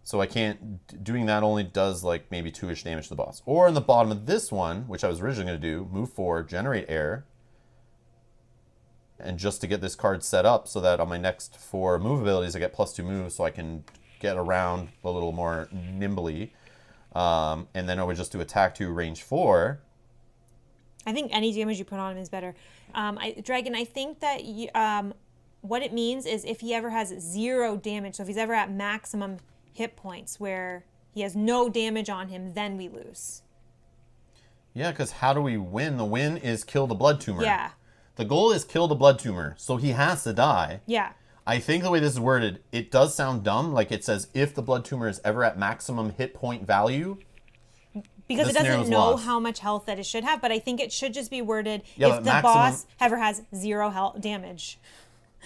So I can't, doing that only does like maybe 2-ish damage to the boss. Or in the bottom of this one, which I was originally going to do, move 4, generate air. And just to get this card set up so that on my next 4 move abilities, I get +2 moves so I can get around a little more nimbly. And then I would just do attack 2, range 4. I think any damage you put on him is better. Dragon, I think that what it means is if he ever has 0 damage, so if he's ever at maximum hit points where he has no damage on him, then we lose. Yeah, because how do we win? The win is kill the blood tumor. Yeah. The goal is kill the blood tumor, so he has to die. Yeah. I think the way this is worded, it does sound dumb. Like it says, if the blood tumor is ever at maximum hit point value. Because it doesn't know how much health that it should have, but I think it should just be worded if the boss ever has 0 health damage.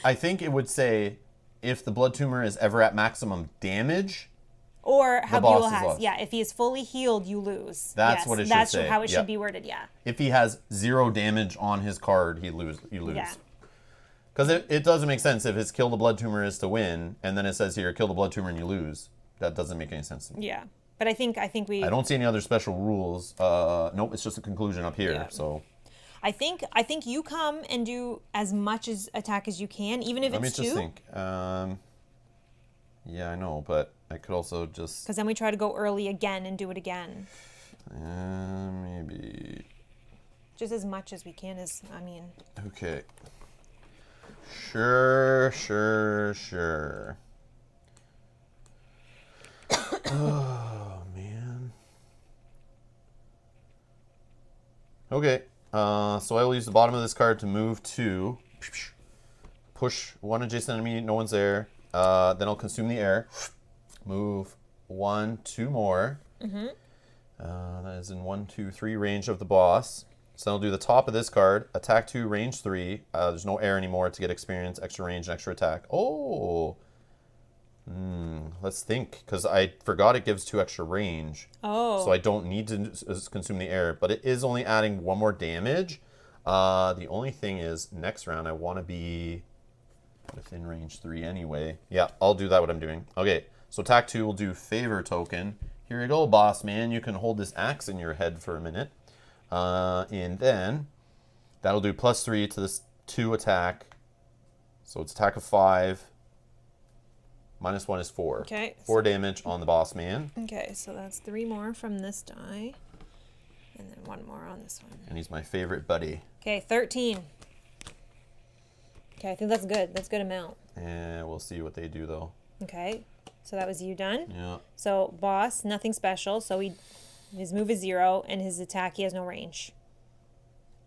I think it would say, if the blood tumor is ever at maximum damage. Or how Buell has. Lost. Yeah, if he is fully healed, you lose. That's what it should say. That's how it should be worded, yeah. If he has 0 damage on his card, you lose. Yeah. Because it doesn't make sense if his kill the blood tumor is to win, and then it says here, kill the blood tumor and you lose. That doesn't make any sense to me. Yeah. But I think we... I don't see any other special rules. Nope, it's just a conclusion up here, yeah. So... I think you come and do as much as attack as you can, even if it's 2. Let me just think. Yeah, I know, but I could also just... Because then we try to go early again and do it again. Maybe... Just as much as we can is, I mean... Okay. Sure. Oh, man. Okay. So I will use the bottom of this card to move 2. Push 1 adjacent enemy, no one's there. Then I'll consume the air. Move 1, 2 more. Mm-hmm. That is in 1, 2, 3 range of the boss. So I'll do the top of this card. Attack 2, range 3. There's no air anymore to get experience, extra range, and extra attack. Oh! Let's think, because I forgot it gives 2 extra range. Oh. So I don't need to consume the air, but it is only adding 1 more damage. The only thing is, next round I want to be within range 3 anyway. Yeah, I'll do that what I'm doing. Okay, so attack 2 will do favor token. Here you go, boss man. You can hold this axe in your head for a minute. And then that'll do +3 to this 2 attack. So it's attack of 5. -1 is 4. Okay. 4 damage on the boss man. Okay, so that's 3 more from this die. And then 1 more on this one. And he's my favorite buddy. Okay, 13. Okay, I think that's good. That's a good amount. And we'll see what they do, though. Okay, so that was you done? Yeah. So, boss, nothing special. So, his move is 0, and his attack, he has no range.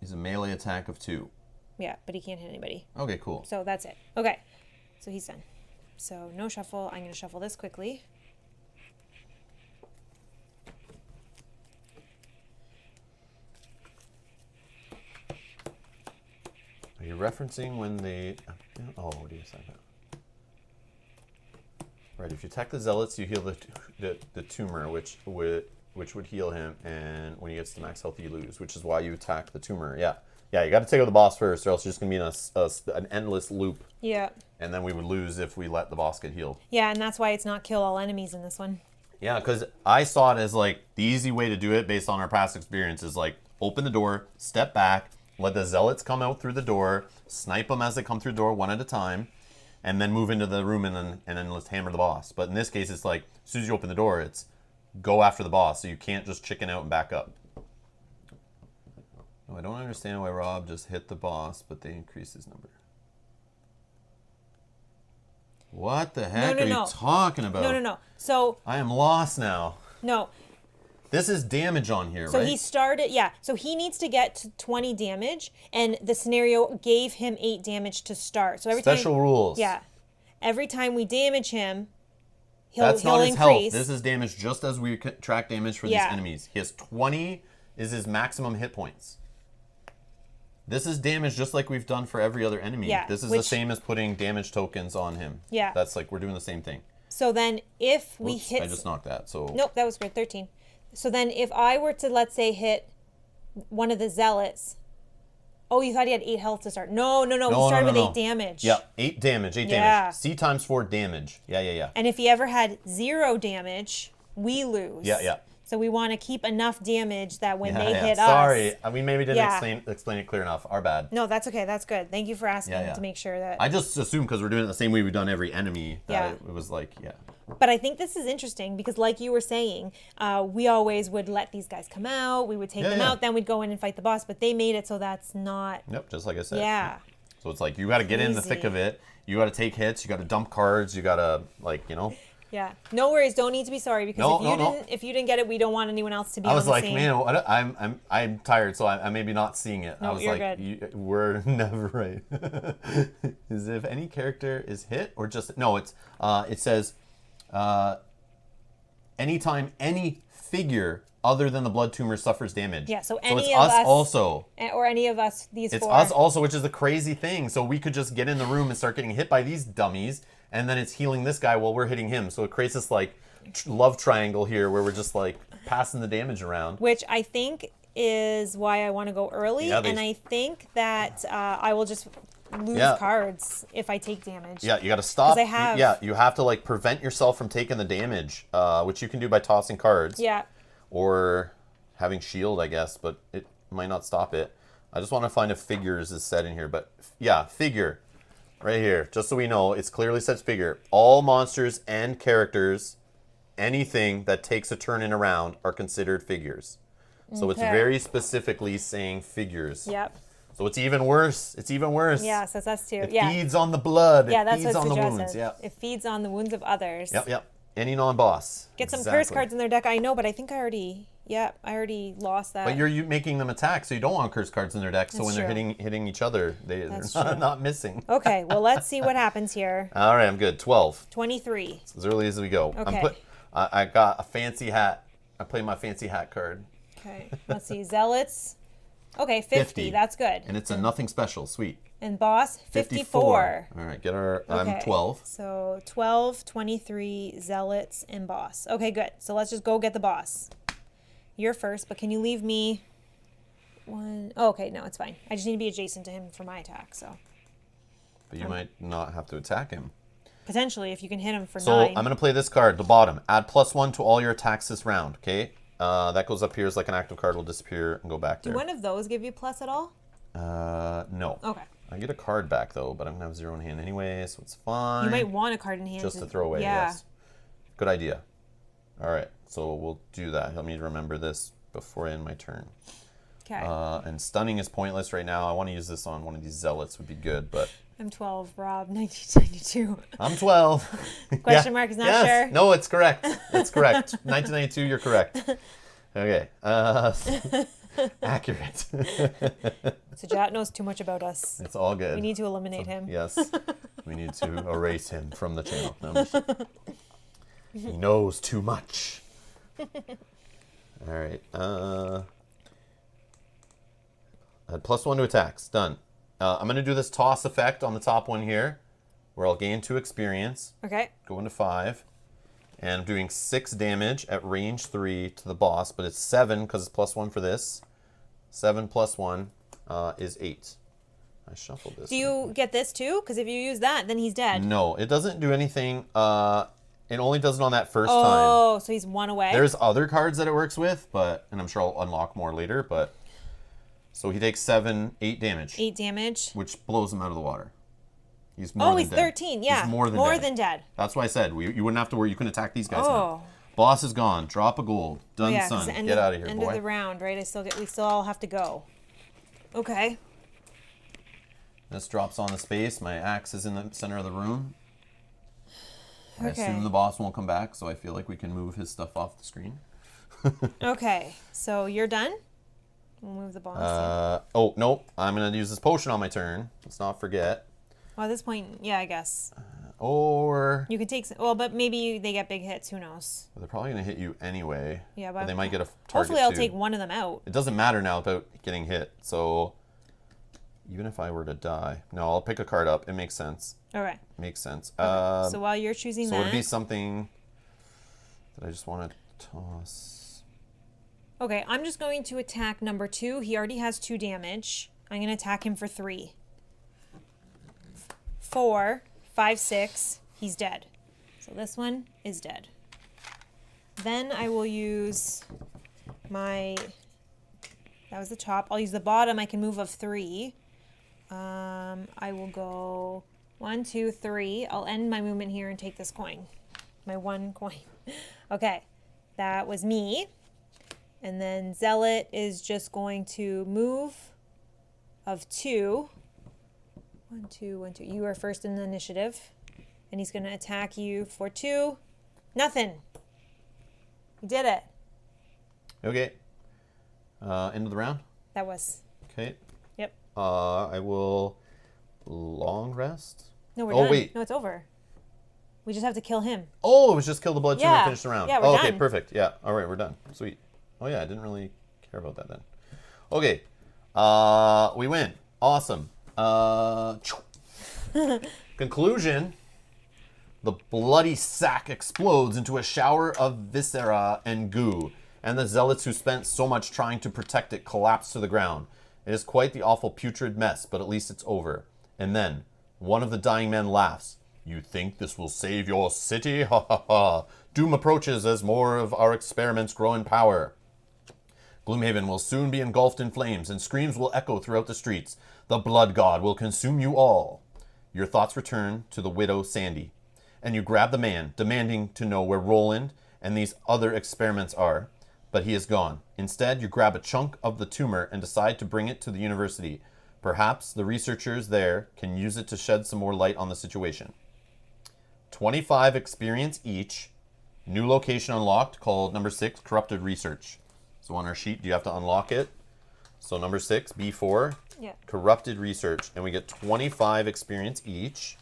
He's a melee attack of 2. Yeah, but he can't hit anybody. Okay, cool. So, that's it. Okay, so he's done. So, no shuffle. I'm going to shuffle this quickly. Are you referencing when they... Oh, what do you say? Right, if you attack the zealots, you heal the tumor, which would heal him, and when he gets to max health, you lose, which is why you attack the tumor. Yeah, you got to take out the boss first, or else you're just going to be in an endless loop. Yeah. And then we would lose if we let the boss get healed. Yeah, and that's why it's not kill all enemies in this one. Yeah, because I saw it as like the easy way to do it based on our past experience is like open the door, step back, let the zealots come out through the door, snipe them as they come through the door 1 at a time, and then move into the room and then let's hammer the boss. But in this case, it's like as soon as you open the door, it's go after the boss, so you can't just chicken out and back up. No, I don't understand why Rob just hit the boss, but they increased his number. What the heck are you talking about? No. So I am lost now. No. This is damage on here, so right? he started, yeah. So he needs to get to 20 damage, and the scenario gave him 8 damage to start. So every Special rules. Yeah. Every time we damage him, That's not his increase. health. This is damage just as we track damage for these enemies. He has 20 is his maximum hit points. This is damage just like we've done for every other enemy. Yeah, This is the same as putting damage tokens on him. Yeah. That's like we're doing the same thing. So then if we hit... I just knocked that, so... Nope, that was good, 13. So then if I were to, let's say, hit one of the zealots... Oh, you thought he had 8 health to start. No. He started with 8 damage. Yeah, 8 damage, 8 damage. C times 4 damage. Yeah. And if he ever had 0 damage, we lose. Yeah. So we want to keep enough damage that when they hit Sorry, us... we maybe didn't explain it clear enough. Our bad. No, that's okay. That's good. Thank you for asking to make sure that... I just assumed because we're doing it the same way we've done every enemy. It was like, But I think this is interesting because like you were saying, we always would let these guys come out. We would take them out. Then we'd go in and fight the boss. But they made it so that's not... Yep, just like I said. Yeah. So it's like you got to get in the thick of it. You got to take hits. You got to dump cards. You got to, Yeah. No worries. Don't need to be sorry because if you didn't get it, we don't want anyone else to be. I was on the like, same... man, I'm tired, so I'm maybe not seeing it. No, I was you're like, good. We're never right. Is if any character is hit or just no? It's it says anytime any figure other than the blood tumor suffers damage. Yeah. So it's any of us also. Or any of us, these it's four. It's us also, which is the crazy thing. So we could just get in the room and start getting hit by these dummies, and then it's healing this guy while we're hitting him. So it creates this like love triangle here where we're just like passing the damage around. Which I think is why I want to go early, and I think that I will just lose cards if I take damage. Yeah, you got to stop. I have... you have to like prevent yourself from taking the damage, which you can do by tossing cards. Yeah. Or having shield, I guess, but it might not stop it. I just want to find if figures is set in here, but yeah, figure. Right here, just so we know, it's clearly said figure. All monsters and characters, anything that takes a turn in a round are considered figures. So it's very specifically saying figures. Yep. So it's even worse. It's even worse. Yeah, so that's too. It feeds on the blood. Yeah, that's it feeds what on the suggested. wounds. Yeah. It feeds on the wounds of others. Yep. Any non-boss. Get some curse cards in their deck. I know, but I think I already lost that. But you're making them attack, so you don't want curse cards in their deck. So when they're hitting each other, they're not missing. Okay, well, let's see what happens here. All right, I'm good. 12. 23. As early as we go. Okay. I got a fancy hat. I played my fancy hat card. Okay, let's see. Zealots. Okay, 50. That's good. And it's a nothing special. Sweet. And boss, 54. All right, get our... Okay. I'm 12. So 12, 23, zealots, and boss. Okay, good. So let's just go get the boss. You're first, but can you leave me one? Oh, okay, no, it's fine. I just need to be adjacent to him for my attack, so. But you might not have to attack him. Potentially, if you can hit him for 9. So I'm going to play this card, the bottom. Add +1 to all your attacks this round, okay? That goes up here as like an active card will disappear and go back there. Do one of those give you plus at all? No. Okay. I get a card back though, but I'm going to have 0 in hand anyway, so it's fine. You might want a card in hand. Just to throw away, yes. Good idea. All right, so we'll do that. Help me remember this before I end my turn. Okay. And stunning is pointless right now. I want to use this on one of these zealots would be good, but... I'm 12, Rob, 1992. I'm 12. Question mark is not sure? No, it's correct. It's correct. 1992, you're correct. Okay. Accurate. So Jat knows too much about us. It's all good. We need to eliminate him. Yes. We need to erase him from the channel. No, he knows too much. All right. Add +1 to attacks. Done. I'm going to do this toss effect on the top one here, where I'll gain 2 experience. Okay. Go into 5. And I'm doing 6 damage at range 3 to the boss, but it's 7 because it's +1 for this. 7 + 1 is 8. I shuffled this. Do you get this too? Because if you use that, then he's dead. No, it doesn't do anything. It only does it on that first time. Oh, so he's 1 away. There's other cards that it works with, and I'm sure I'll unlock more later, but... So he takes 8 damage. 8 damage. Which blows him out of the water. He's more than he's dead. 13, yeah. He's more than dead. That's why I said you wouldn't have to worry. You can attack these guys now. Boss is gone. Drop a gold. Done, son. Get out of here, end boy. of the round, right? We still all have to go. Okay. This drops on the space. My axe is in the center of the room. Okay. I assume the boss won't come back, so I feel like we can move his stuff off the screen. Okay, so you're done? We'll move the boss. Oh, nope. I'm going to use this potion on my turn. Let's not forget. Well, at this point, yeah, I guess. Or You could take some, well, but maybe they get big hits. Who knows? they're probably going to hit you anyway. Yeah, but they might get a target hopefully I'll too. take one of them out. It doesn't matter now about getting hit. So even if I were to die, no, I'll pick a card up. It makes sense. All right. Makes sense. So while you're choosing so that, it'd be something that I just want to toss. okay, I'm just going to attack number 2. He already has 2 damage. I'm going to attack him for 3. 4, 5, 6. He's dead. So this one is dead. Then I will use my... That was the top. I'll use the bottom. I can move of 3. I will go 1, 2, 3. I'll end my movement here and take this coin. My 1 coin. Okay. That was me. And then Zealot is just going to move of 2. 1, 2, 1, 2. You are first in the initiative. And he's going to attack you for 2. Nothing. You did it. Okay. End of the round? That was. Okay. Yep. I will long rest. No, we're Oh, done. wait. No, it's over. We just have to kill him. Oh, it was just kill the blood tomb and Yeah. finish the round. Yeah, we're Okay, done. perfect. Yeah. All right, we're done. Sweet. Oh, yeah, I didn't really care about that then. Okay. We win. Awesome. Conclusion. The bloody sack explodes into a shower of viscera and goo, and the zealots who spent so much trying to protect it collapse to the ground. It is quite the awful putrid mess, but at least it's over. And then, one of the dying men laughs. You think this will save your city? Ha ha ha. Doom approaches as more of our experiments grow in power. Gloomhaven will soon be engulfed in flames, and screams will echo throughout the streets. The blood god will consume you all. Your thoughts return to the widow Sandy, and you grab the man, demanding to know where Roland and these other experiments are. But he is gone. Instead, you grab a chunk of the tumor and decide to bring it to the university. Perhaps the researchers there can use it to shed some more light on the situation. 25 experience each. New location unlocked called number 6, Corrupted Research. So on our sheet, do you have to unlock it? So number 6, B4, Yeah. Corrupted Research. And we get 25 experience each,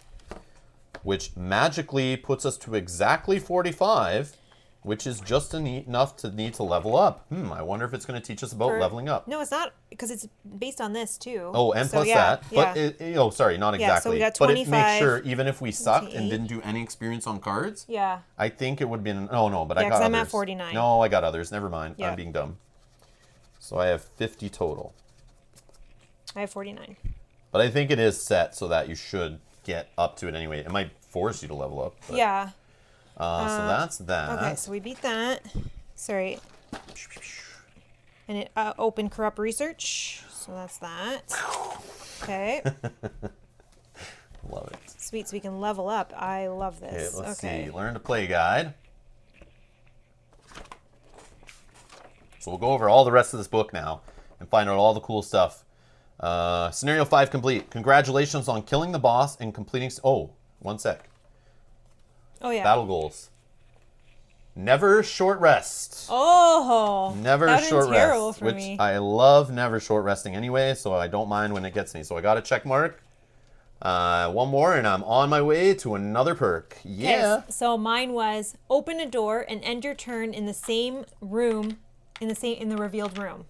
which magically puts us to exactly 45, which is just enough to need to level up. I wonder if it's going to teach us about leveling up. No, it's not, because it's based on this too. Oh, and So, plus yeah, that. But, sorry, not Yeah, so exactly. we got But it makes 25, sure, even if we sucked and 28. didn't do any experience on cards, Yeah. I think it would have been... Oh, no, but I Yeah, got 'cause others. I'm at 49. No, I got others. Never mind. Yeah. I'm being dumb. So I have 50 total. I have 49. But I think it is set so that you should get up to it anyway. It might force you to level up. But, Yeah. so that's that. Okay, so we beat that. Sorry. And it opened Corrupt Research. So that's that. Okay. Love it. Sweet, so we can level up. I love Okay, this. let's see. Learn to play guide. So we'll go over all the rest of this book now and find out all the cool stuff. Scenario 5 complete. Congratulations on killing the boss and completing... Oh, one sec. Oh, yeah. Battle goals. Never short rest. Oh, Never that short terrible rest. for Which me. I love never short resting anyway, so I don't mind when it gets me. So I got a check mark. One more and I'm on my way to another perk. Yeah. Okay, so mine was open a door and end your turn in the same room, in the revealed room.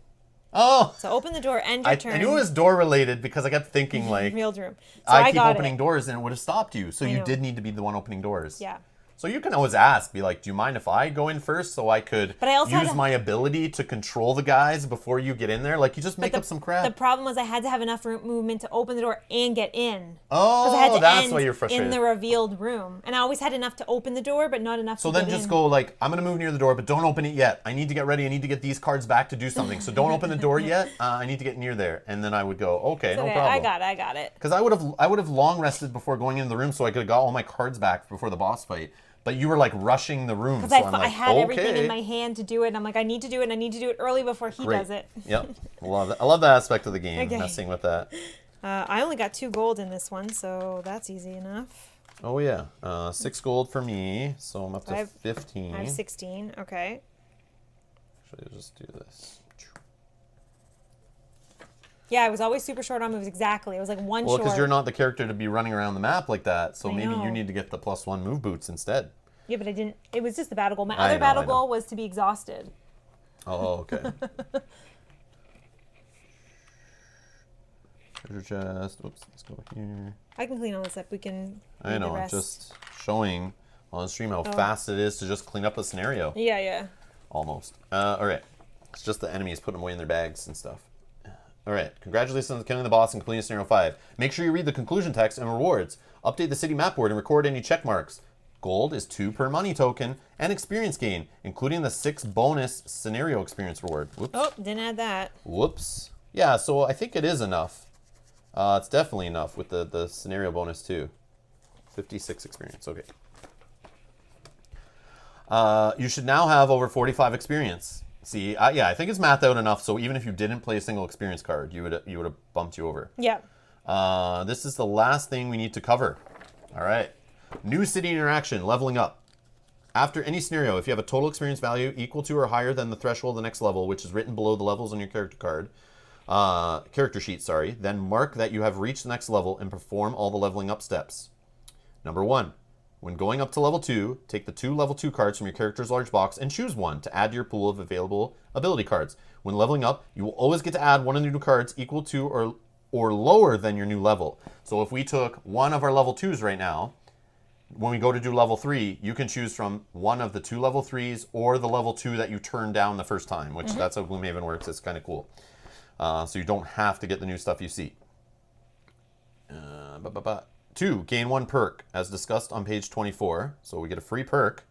Oh. So open the door, end your turn. I knew it was door related because I kept thinking like revealed room. So I keep got opening it. doors and it would have stopped you. So you know. did need to be the one opening doors. Yeah. So you can always ask, be like, do you mind if I go in first so I could But I also use had to- my ability to control the guys before you get in there? Like, you just make up some crap. The problem was I had to have enough movement to open the door and get in. Oh, I had to that's end why you're frustrated. in the revealed room, and I always had enough to open the door, but not enough. So to then get just in. go like, I'm going to move near the door, but don't open it yet. I need to get ready. I need to get these cards back to do something. So don't open the door yet. I need to get near there. And then I would go, okay, no Okay, problem. I got it. Because I would have long rested before going into the room so I could have got all my cards back before the boss fight. But you were like rushing the room. Because So I'm like, I had okay. everything in my hand to do it, and I'm like, I need to do it, and I need to do it early before he Great. does it. Yep. Love that. I love that aspect of the game, Okay. messing with that. I only got 2 gold in this one, so that's easy enough. Oh, yeah. 6 gold for me, so I'm up to 15. I have 16. Okay. Actually, I'll just do this. Yeah, I was always super short on moves. Exactly. It was like one Well, short. because you're not the character to be running around the map like that, so I maybe know. you need to get the +1 move boots instead. Yeah, but I didn't. It was just the battle goal. My I other know, battle I know. goal was to be exhausted. Oh, okay. Treasure chest. Whoops, let's go here. I can clean all this up. We can. I read the know, rest. just showing on stream how fast it is to just clean up a scenario. Yeah, yeah. Almost. All right. It's just the enemies putting them away in their bags and stuff. All right. Congratulations on killing the boss and completing scenario 5. Make sure you read the conclusion text and rewards. Update the city map board and record any check marks. Gold is 2 per money token and experience gain, including the 6 bonus scenario experience reward. Whoops. Oh, didn't add that. Whoops. Yeah, so I think it is enough. It's definitely enough with the scenario bonus too. 56 experience. Okay. You should now have over 45 experience. See, yeah, I think it's mathed out enough. So even if you didn't play a single experience card, you would have bumped you over. Yeah. This is the last thing we need to cover. All right. New city interaction, leveling up. After any scenario, if you have a total experience value equal to or higher than the threshold of the next level, which is written below the levels on your character card, character sheet, sorry, then mark that you have reached the next level and perform all the leveling up steps. Number 1. When going up to level 2, take the 2 level 2 cards from your character's large box and choose one to add to your pool of available ability cards. When leveling up, you will always get to add one of the new cards equal to or lower than your new level. So if we took one of our level 2s right now, when we go to do level 3, you can choose from one of the 2 level 3s or the level 2 that you turned down the first time, which that's how Gloomhaven works. It's kind of cool. So you don't have to get the new stuff you see. 2, gain 1 perk, as discussed on page 24. So we get a free perk.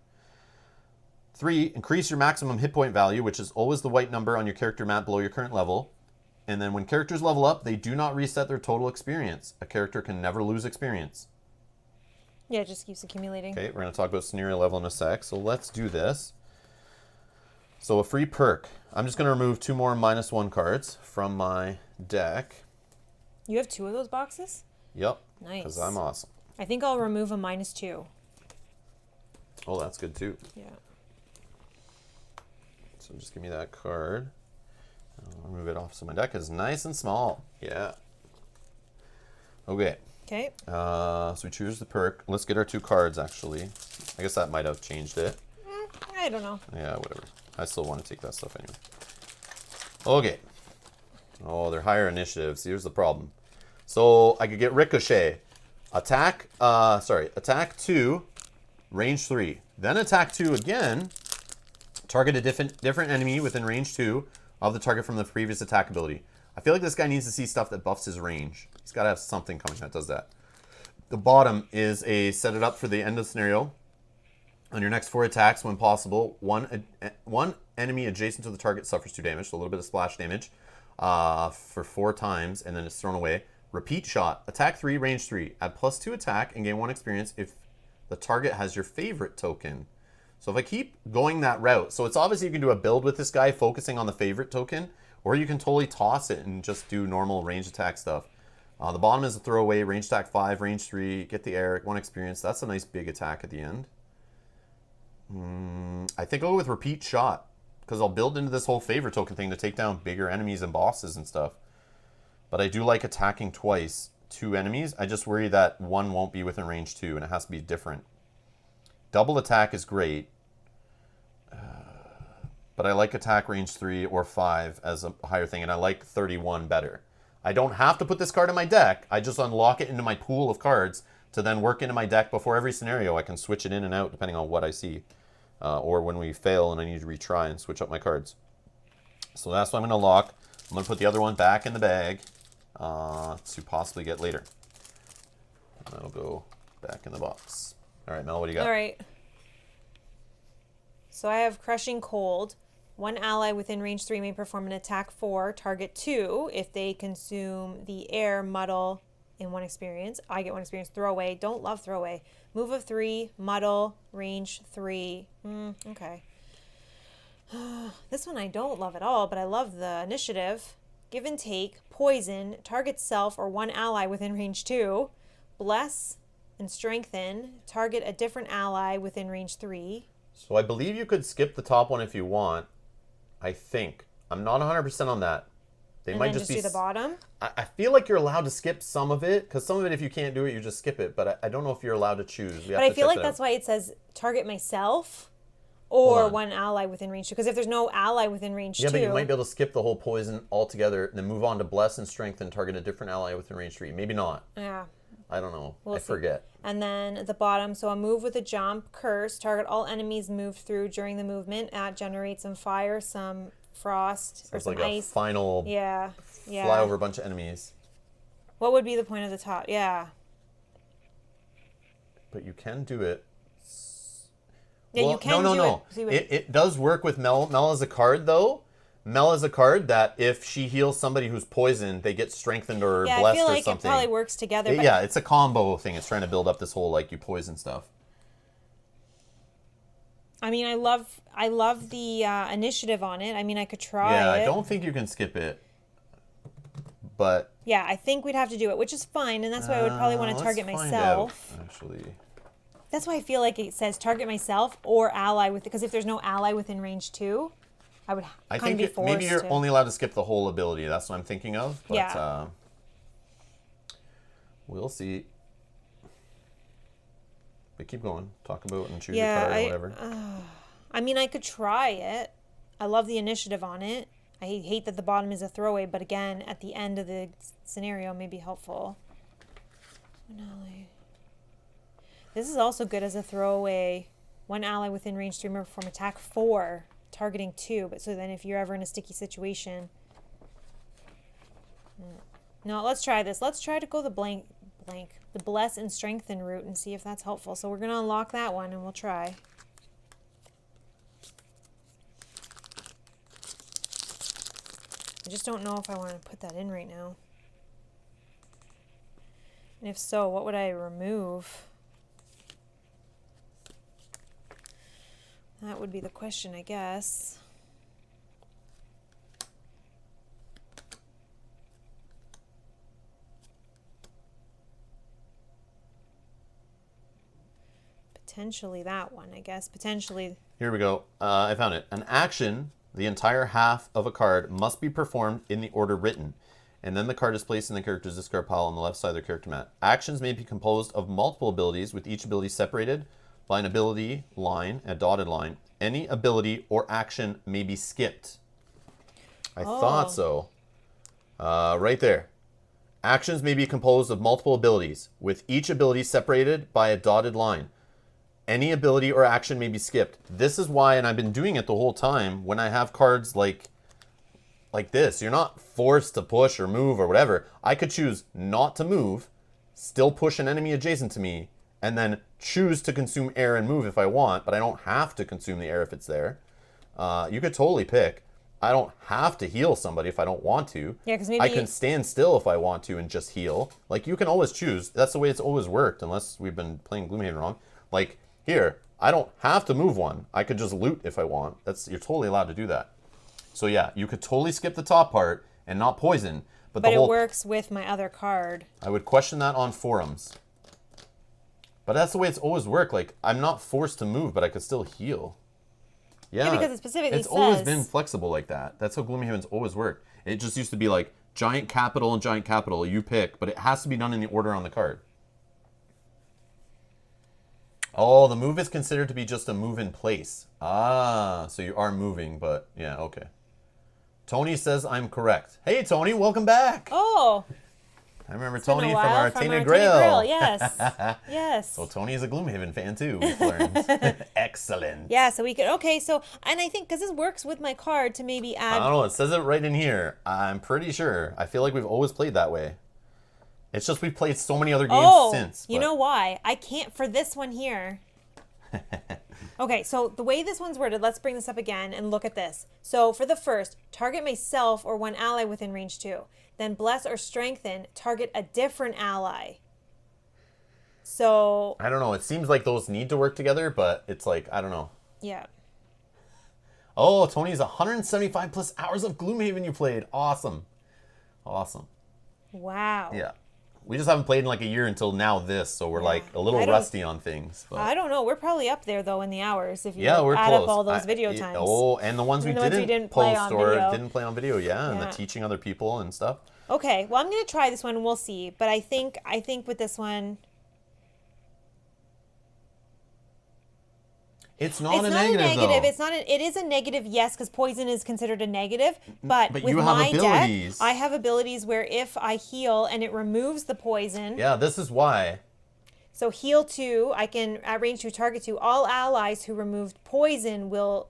3, increase your maximum hit point value, which is always the white number on your character map below your current level. And then when characters level up, they do not reset their total experience. A character can never lose experience. Yeah, it just keeps accumulating. Okay, we're going to talk about scenario level in a sec. So let's do this. So a free perk. I'm just going to remove 2 more -1 cards from my deck. You have 2 of those boxes? Yep. Nice. Because I'm awesome. I think I'll remove a -2. Oh, that's good too. Yeah. So just give me that card. I'll move it off so my deck is nice and small. Yeah. Okay. Okay. So we choose the perk. Let's get our 2 cards, actually. I guess that might have changed it. I don't know. Yeah, whatever. I still want to take that stuff anyway. Okay. Oh, they're higher initiatives. Here's the problem. So I could get Ricochet. Attack 2, range 3. Then attack 2 again. Target a different enemy within range 2 of the target from the previous attack ability. I feel like this guy needs to see stuff that buffs his range. He's got to have something coming that does that. The bottom is a set it up for the end of the scenario. On your next 4 attacks, when possible, one enemy adjacent to the target suffers 2 damage, so a little bit of splash damage for 4 times, and then it's thrown away. Repeat shot. Attack 3, range 3. Add +2 attack and gain 1 experience if the target has your favorite token. So if I keep going that route, so it's obviously you can do a build with this guy focusing on the favorite token, or you can totally toss it and just do normal range attack stuff. The bottom is a throwaway, range attack 5, range 3, get the air, 1 experience. That's a nice big attack at the end. I think I'll go with repeat shot, because I'll build into this whole favorite token thing to take down bigger enemies and bosses and stuff. But I do like attacking twice 2 enemies. I just worry that one won't be within range 2, and it has to be different. Double attack is great. But I like attack range 3 or 5 as a higher thing, and I like 31 better. I don't have to put this card in my deck. I just unlock it into my pool of cards to then work into my deck before every scenario. I can switch it in and out depending on what I see. Or when we fail and I need to retry and switch up my cards. So that's what I'm going to lock. I'm going to put the other one back in the bag to possibly get later. And that'll go back in the box. All right, Mel, what do you got? All right. So I have Crushing Cold. 1 ally within range 3 may perform an attack 4, target 2. If they consume the air, muddle, in 1 experience. I get 1 experience. Throwaway. Don't love throwaway. Move of 3, muddle, range 3. Okay. This one I don't love at all, but I love the initiative. Give and take, poison, target self or 1 ally within range 2. Bless and strengthen, target a different ally within range 3. So I believe you could skip the top one if you want. I think. I'm not 100% on that. They And might then just be. do the bottom? I feel like you're allowed to skip some of it, because some of it, if you can't do it, you just skip it. But I don't know if you're allowed to choose. But I feel like that's why it says target myself or on. one ally within range 2. Because if there's no ally within range 2... Yeah, but you might be able to skip the whole poison altogether, and then move on to Bless and Strengthen, target a different ally within range 3. Maybe not. Yeah. I don't know. We'll I see. forget. And then at the bottom, so a move with a jump, curse, target all enemies moved through during the movement, generate some fire, some frost, or It's some like ice. a final Yeah. fly over a bunch of enemies. What would be the point of the top? Yeah. But you can do it. Yeah, you can do it. See what- It does work with Mel. Mel is a card, though. Mel is a card that if she heals somebody who's poisoned, they get strengthened or Yeah, I blessed feel or like something. it probably works together. But Yeah, it's a combo thing. It's trying to build up this whole, like, you poison stuff. I mean, I love the initiative on it. I mean, I could try Yeah, it. I don't think you can skip it. But Yeah, I think we'd have to do it, which is fine, and that's why I would probably want to let's target find myself. out, actually. That's why I feel like it says target myself or ally with, because if there's no ally within range 2, I would I kind of think be forced maybe you're to. only allowed to skip the whole ability. That's what I'm thinking of. But, Yeah. We'll see. But keep going. Talk about and choose Yeah, your card or whatever. I mean, I could try it. I love the initiative on it. I hate that the bottom is a throwaway, but again, at the end of the scenario may be helpful. One ally. This is also good as a throwaway. One ally within range 3 may perform attack 4, targeting 2. But so then if you're ever in a sticky situation... No, let's try this. Let's try to go the the bless and strengthen route and see if that's helpful. So we're going to unlock that one and we'll try. I just don't know if I want to put that in right now. And if so, what would I remove? That would be the question, I guess. Potentially that one, I guess. Potentially. Here we go. I found it. An action, the entire half of a card, must be performed in the order written. And then the card is placed in the character's discard pile on the left side of their character mat. Actions may be composed of multiple abilities, with each ability separated by an ability line, a dotted line. Any ability or action may be skipped. I thought so. Right there. Actions may be composed of multiple abilities, with each ability separated by a dotted line. Any ability or action may be skipped. This is why, and I've been doing it the whole time, when I have cards like this, you're not forced to push or move or whatever. I could choose not to move, still push an enemy adjacent to me, and then choose to consume air and move if I want, but I don't have to consume the air if it's there. You could totally pick. I don't have to heal somebody if I don't want to. Yeah, because maybe I can stand still if I want to and just heal. Like, you can always choose. That's the way it's always worked, unless we've been playing Gloomhaven wrong. Like, here, I don't have to move one. I could just loot if I want. You're totally allowed to do that. So yeah, you could totally skip the top part and not poison. But it works with my other card. I would question that on forums. But that's the way it's always worked. Like, I'm not forced to move, but I could still heal. Yeah, because it specifically it's always says- been flexible like that. That's how Gloomhaven's always worked. It just used to be like giant capital and giant capital, you pick, but it has to be done in the order on the card. Oh, the move is considered to be just a move in place. Ah, so you are moving, but yeah, okay. Tony says I'm correct. Hey, Tony, welcome back. Oh, I remember it's been Tony a from while Artena our Grill. Yes, yes. So Tony is a Gloomhaven fan too, we've learned. Excellent. Yeah, so we could, okay, so, and I think, because this works with my card to maybe I add, don't know, it says it right in here. I'm pretty sure. I feel like we've always played that way. It's just we've played so many other games since. You know why? I can't for this one here. Okay, so the way this one's worded, let's bring this up again and look at this. So for the first, target myself or one ally within range 2. Then bless or strengthen, target a different ally. So... I don't know. It seems like those need to work together, but it's like, I don't know. Yeah. Oh, Tony's 175 plus hours of Gloomhaven you played. Awesome. Awesome. Wow. Yeah. We just haven't played in like a year until now so we're like a little rusty on things. But. I don't know. We're probably up there though in the hours if you we're add close. up all those video times. Oh, and the ones we didn't play post on or video. didn't play on video, and the teaching other people and stuff. Okay, well I'm gonna try this one and we'll see. But I think with this one, it's not a negative though. It's not. It is a negative, yes, because poison is considered a negative. But with you have my abilities. deck, I have abilities where if I heal and it removes the poison. Yeah, this is why. So heal 2, I can at range 2 target 2. All allies who removed poison will,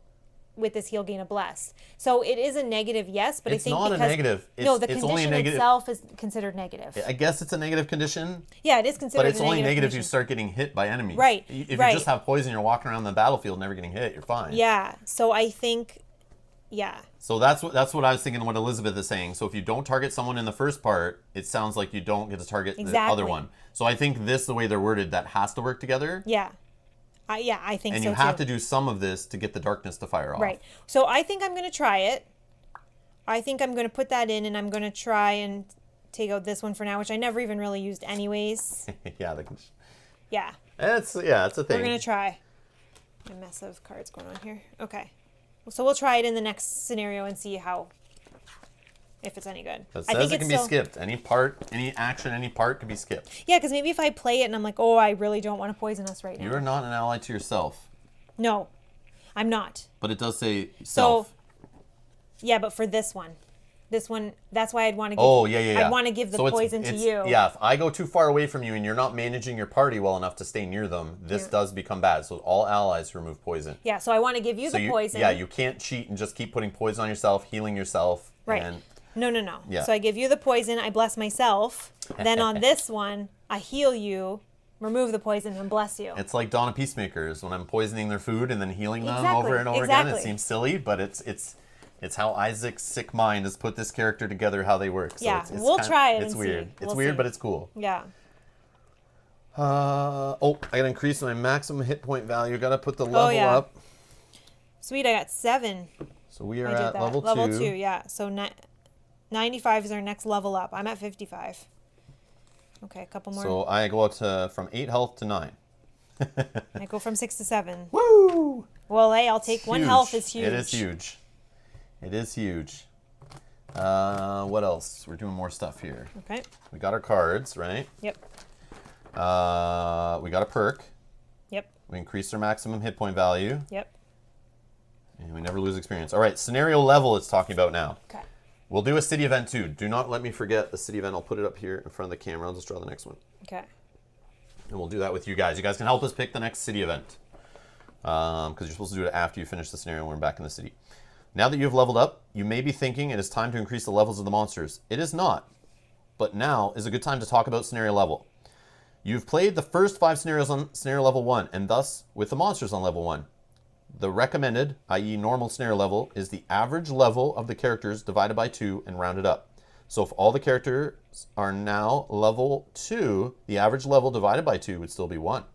with this heal, gain a bless. So it is a negative, yes, but it's I think not because a negative. no, the it's condition only a negative. itself is considered negative. I guess it's a negative condition. Yeah, it is considered. But it's only negative if condition. you start getting hit by enemies. Right. If you just have poison, you're walking around the battlefield never getting hit. You're fine. Yeah. So I think, yeah. So that's what I was thinking. What Elizabeth is saying. So if you don't target someone in the first part, it sounds like you don't get to target the other one. So I think the way they're worded, that has to work together. Yeah. I think so and you have to do some of this to get the darkness to fire off. Right. So I think I'm going to try it. I think I'm going to put that in, and I'm going to try and take out this one for now, which I never even really used anyways. Yeah. Yeah. It's a thing. We're going to try. A mess of cards going on here. Okay. So we'll try it in the next scenario and see if it's any good. It says it can be skipped. Any action, any part can be skipped. Yeah, because maybe if I play it and I'm like, oh, I really don't want to poison us right now. You're not an ally to yourself. No, I'm not. But it does say self. Yeah, but for this one, that's why I'd want to give. Oh, yeah. I'd want to give the poison to you. Yeah, if I go too far away from you and you're not managing your party well enough to stay near them, this does become bad. So all allies remove poison. Yeah, so I want to give you the poison. Yeah, you can't cheat and just keep putting poison on yourself, healing yourself. Right. And No. Yeah. So I give you the poison, I bless myself. Then on this one, I heal you, remove the poison, and bless you. It's like Dawn of Peacemakers when I'm poisoning their food and then healing them over and over Exactly. again. It seems silly, but it's how Isaac's sick mind has put this character together, how they work. So Yeah, it's we'll try it It's and weird. see. It's We'll weird, see. but it's cool. Yeah. I gotta increase my maximum hit point value. Gotta put the level yeah. up. Sweet, I got 7. So we are I did at that. level 2. Level 2, yeah. So 95 is our next level up. I'm at 55. Okay, a couple more. So I go out from 8 health to 9. I go from 6 to 7. Woo! Well, hey, I'll take one health is huge. It is huge. It is huge. What else? We're doing more stuff here. Okay. We got our cards, right? Yep. We got a perk. Yep. We increased our maximum hit point value. Yep. And we never lose experience. All right, scenario level it's talking about now. Okay. We'll do a city event too. Do not let me forget the city event. I'll put it up here in front of the camera. I'll just draw the next one. Okay. And we'll do that with you guys. You guys can help us pick the next city event. Because you're supposed to do it after you finish the scenario when we're back in the city. Now that you've leveled up, you may be thinking it is time to increase the levels of the monsters. It is not. But now is a good time to talk about scenario level. You've played the first 5 scenarios on scenario level 1, and thus with the monsters on level 1. The recommended, i.e. normal scenario level, is the average level of the characters divided by 2 and rounded up. So if all the characters are now level 2, the average level divided by 2 would still be 1.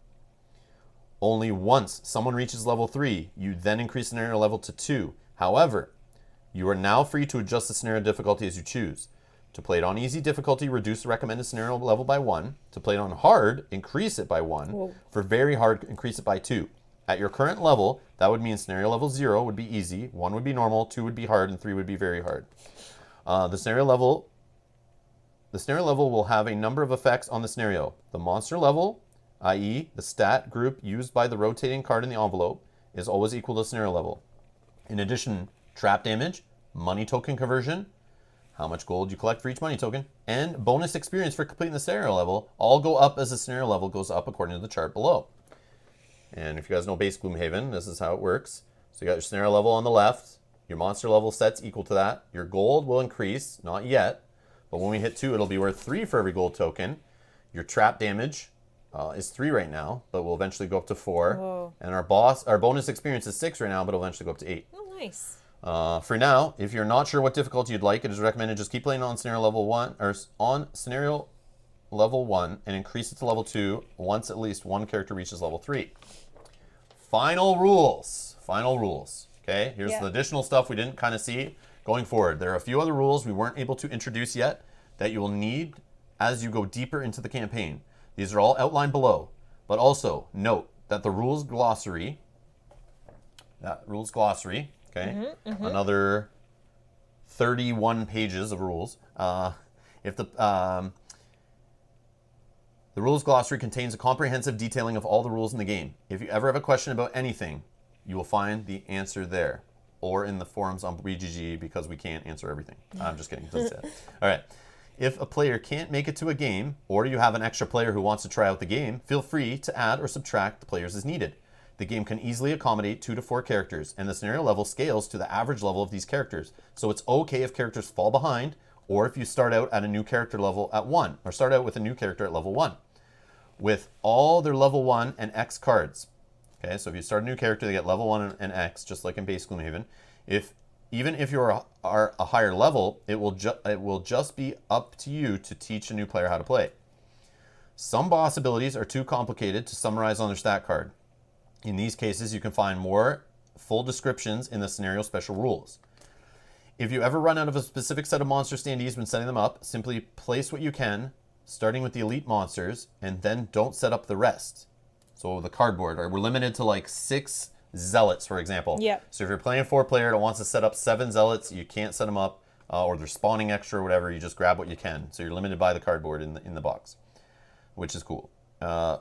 Only once someone reaches level 3, you then increase scenario level to 2. However, you are now free to adjust the scenario difficulty as you choose. To play it on easy difficulty, reduce the recommended scenario level by 1. To play it on hard, increase it by 1. Whoa. For very hard, increase it by 2. At your current level, that would mean scenario level 0 would be easy, 1 would be normal, 2 would be hard, and 3 would be very hard. The scenario level will have a number of effects on the scenario. The monster level, i.e. the stat group used by the rotating card in the envelope, is always equal to scenario level. In addition, trap damage, money token conversion, how much gold you collect for each money token, and bonus experience for completing the scenario level all go up as the scenario level goes up according to the chart below. And if you guys know base Gloomhaven, this is how it works. So you got your scenario level on the left, your monster level set's equal to that, your gold will increase, not yet, but when we hit 2 it'll be worth 3 for every gold token. Your trap damage is 3 right now, but will eventually go up to 4. Whoa. And our bonus experience is 6 right now, but it'll eventually go up to 8. Oh, nice. For now, if you're not sure what difficulty you'd like, it is recommended just keep playing on scenario level 1 or on scenario level 1 and increase it to level 2 once at least one character reaches level 3. Final rules. Okay, here's the additional stuff we didn't kind of see going forward. There are a few other rules we weren't able to introduce yet that you will need as you go deeper into the campaign. These are all outlined below, but also note that the rules glossary, okay, another 31 pages of rules. The rules glossary contains a comprehensive detailing of all the rules in the game. If you ever have a question about anything, you will find the answer there, or in the forums on BGG, because we can't answer everything. I'm just kidding. All right. If a player can't make it to a game, or you have an extra player who wants to try out the game, feel free to add or subtract the players as needed. The game can easily accommodate 2 to 4 characters, and the scenario level scales to the average level of these characters. So it's okay if characters fall behind, or if you start out at a new character level at 1, or start out with a new character at level 1, with all their level 1 and X cards. Okay, so if you start a new character, they get level 1 and X, just like in base Gloomhaven. Even if you are a higher level, it will just be up to you to teach a new player how to play. Some boss abilities are too complicated to summarize on their stat card. In these cases, you can find more full descriptions in the scenario special rules. If you ever run out of a specific set of monster standees when setting them up, simply place what you can, starting with the elite monsters, and then don't set up the rest. So the cardboard, or we're limited to like 6 zealots, for example. Yep. So if you're playing a 4-player that wants to set up 7 zealots, you can't set them up, or they're spawning extra or whatever. You just grab what you can. So you're limited by the cardboard in the box, which is cool.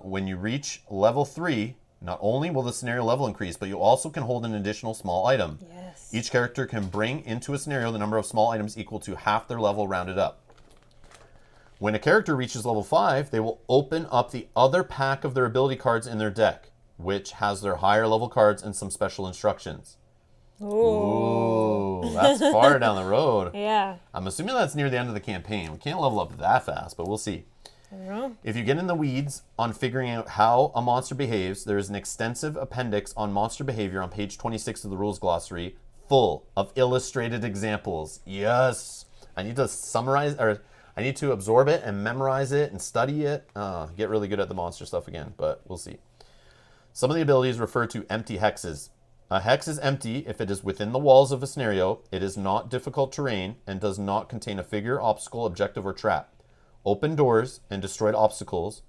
When you reach level 3, not only will the scenario level increase, but you also can hold an additional small item. Yes. Each character can bring into a scenario the number of small items equal to half their level rounded up. When a character reaches level 5, they will open up the other pack of their ability cards in their deck, which has their higher level cards and some special instructions. Ooh, that's far down the road. Yeah. I'm assuming that's near the end of the campaign. We can't level up that fast, but we'll see. I don't know. If you get in the weeds on figuring out how a monster behaves, there is an extensive appendix on monster behavior on page 26 of the rules glossary, full of illustrated examples. Yes! I need to summarize, or I need to absorb it and memorize it and study it. Get really good at the monster stuff again, but we'll see. Some of the abilities refer to empty hexes. A hex is empty if it is within the walls of a scenario, it is not difficult terrain, and does not contain a figure, obstacle, objective, or trap. Open doors and destroyed obstacles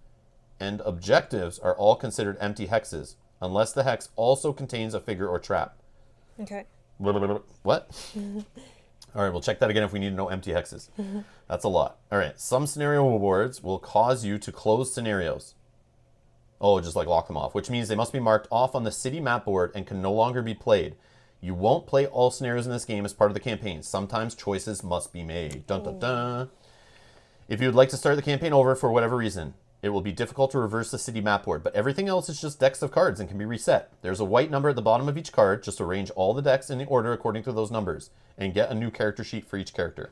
and objectives are all considered empty hexes, unless the hex also contains a figure or trap. Okay. What? All right, we'll check that again if we need to know empty hexes. That's a lot. All right, some scenario rewards will cause you to close scenarios. Oh, just like lock them off, which means they must be marked off on the city map board and can no longer be played. You won't play all scenarios in this game as part of the campaign. Sometimes choices must be made. Dun dun dun. If you would like to start the campaign over for whatever reason, it will be difficult to reverse the city map board, but everything else is just decks of cards and can be reset. There's a white number at the bottom of each card. Just arrange all the decks in the order according to those numbers and get a new character sheet for each character.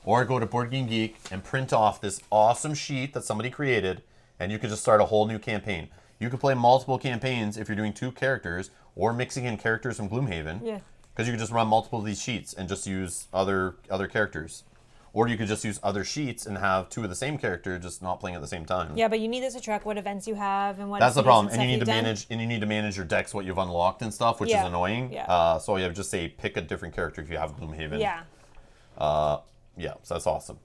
Or go to Board Game Geek and print off this awesome sheet that somebody created, and you can just start a whole new campaign. You can play multiple campaigns if you're doing 2 characters or mixing in characters from Gloomhaven. Yeah. Because you can just run multiple of these sheets and just use other characters. Or you could just use other sheets and have 2 of the same character, just not playing at the same time. Yeah, but you need this to track what events you have and what. That's the problem, and you you need to manage your decks, what you've unlocked and stuff, which is annoying. Yeah. So you have just say pick a different character if you have Gloomhaven. Yeah. Yeah, so that's awesome.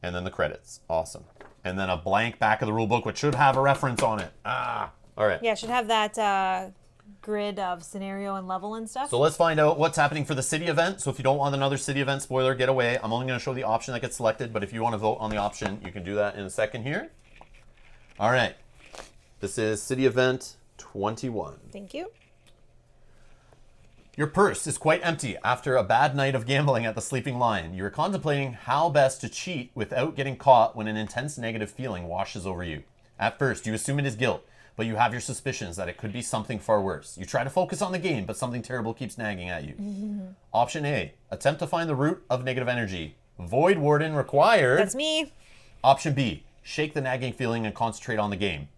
And then the credits, awesome. And then a blank back of the rule book, which should have a reference on it. All right. Yeah, it should have that grid of scenario and level and stuff. So let's find out what's happening for the city event. So if you don't want another city event spoiler, get away. I'm only going to show the option that gets selected, but if you want to vote on the option, you can do that in a second here. All right. This is city event 21. Thank you. Your purse is quite empty after a bad night of gambling at the Sleeping Lion. You are contemplating how best to cheat without getting caught when an intense negative feeling washes over you. At first, you assume it is guilt, but you have your suspicions that it could be something far worse. You try to focus on the game, but something terrible keeps nagging at you. Option A, attempt to find the root of negative energy. Void Warden required. That's me. Option B, shake the nagging feeling and concentrate on the game.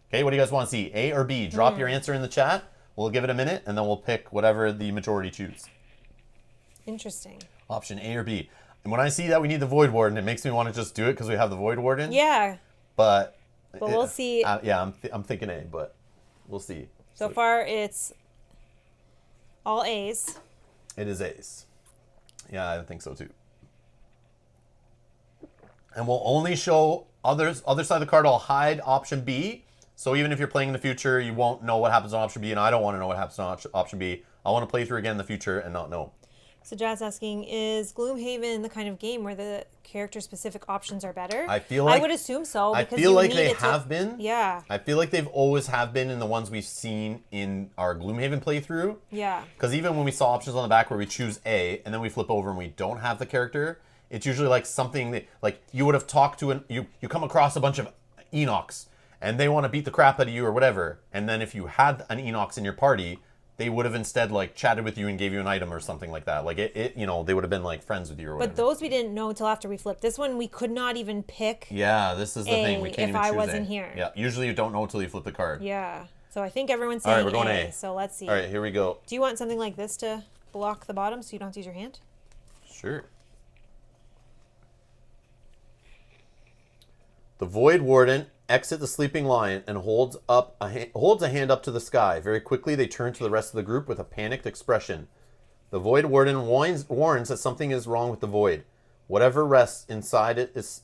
Okay, what do you guys want to see? A or B? Drop your answer in the chat. We'll give it a minute, and then we'll pick whatever the majority choose. Interesting. Option A or B. And when I see that we need the Void Warden, it makes me want to just do it because we have the Void Warden. Yeah. But we'll see. Yeah, I'm thinking A, but we'll see. So far, it's all A's. It is A's. Yeah, I think so too. And we'll only show other side of the card. I'll hide option B. So even if you're playing in the future, you won't know what happens on option B, and I don't want to know what happens on option B. I want to play through again in the future and not know. So Jazz asking, is Gloomhaven the kind of game where the character-specific options are better? I feel like I would assume so. I Because feel you like need they it to- have been. Yeah. I feel like they've always have been in the ones we've seen in our Gloomhaven playthrough. Yeah. Because even when we saw options on the back where we choose A and then we flip over and we don't have the character, it's usually like something that, like, you would have talked to you come across a bunch of Enochs and they want to beat the crap out of you or whatever. And then if you had an Enochs in your party, they would have instead like chatted with you and gave you an item or something like that. Like it you know, they would have been like friends with you or whatever. But those we didn't know until after we flipped. This one we could not even pick. Yeah, this is the thing. We can't if even choose I wasn't A. here. Yeah, usually you don't know until you flip the card. Yeah. So I think everyone's All saying right, we're going A. So let's see. All right, here we go. Do you want something like this to block the bottom so you don't have to use your hand? Sure. The Void Warden exit the sleeping lion and holds a hand up to the sky. Very quickly, they turn to the rest of the group with a panicked expression. The Void Warden warns that something is wrong with the Void. Whatever rests inside, it is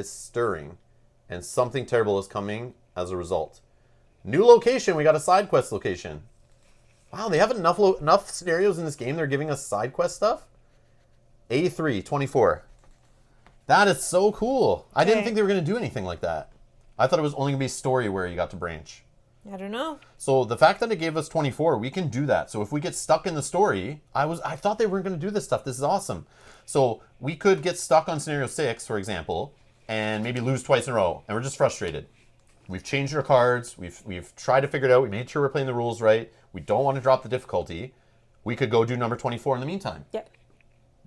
stirring, and something terrible is coming as a result. New location. We got a side quest location. Wow, they have enough scenarios in this game. They're giving us side quest stuff. A3 24. That is so cool. I didn't think they were going to do anything like that. I thought it was only going to be story where you got to branch. I don't know. So the fact that it gave us 24, we can do that. So if we get stuck in the story, I thought they weren't going to do this stuff. This is awesome. So we could get stuck on scenario 6, for example, and maybe lose twice in a row, and we're just frustrated. We've changed our cards. We've tried to figure it out. We made sure we're playing the rules right. We don't want to drop the difficulty. We could go do number 24 in the meantime. Yep.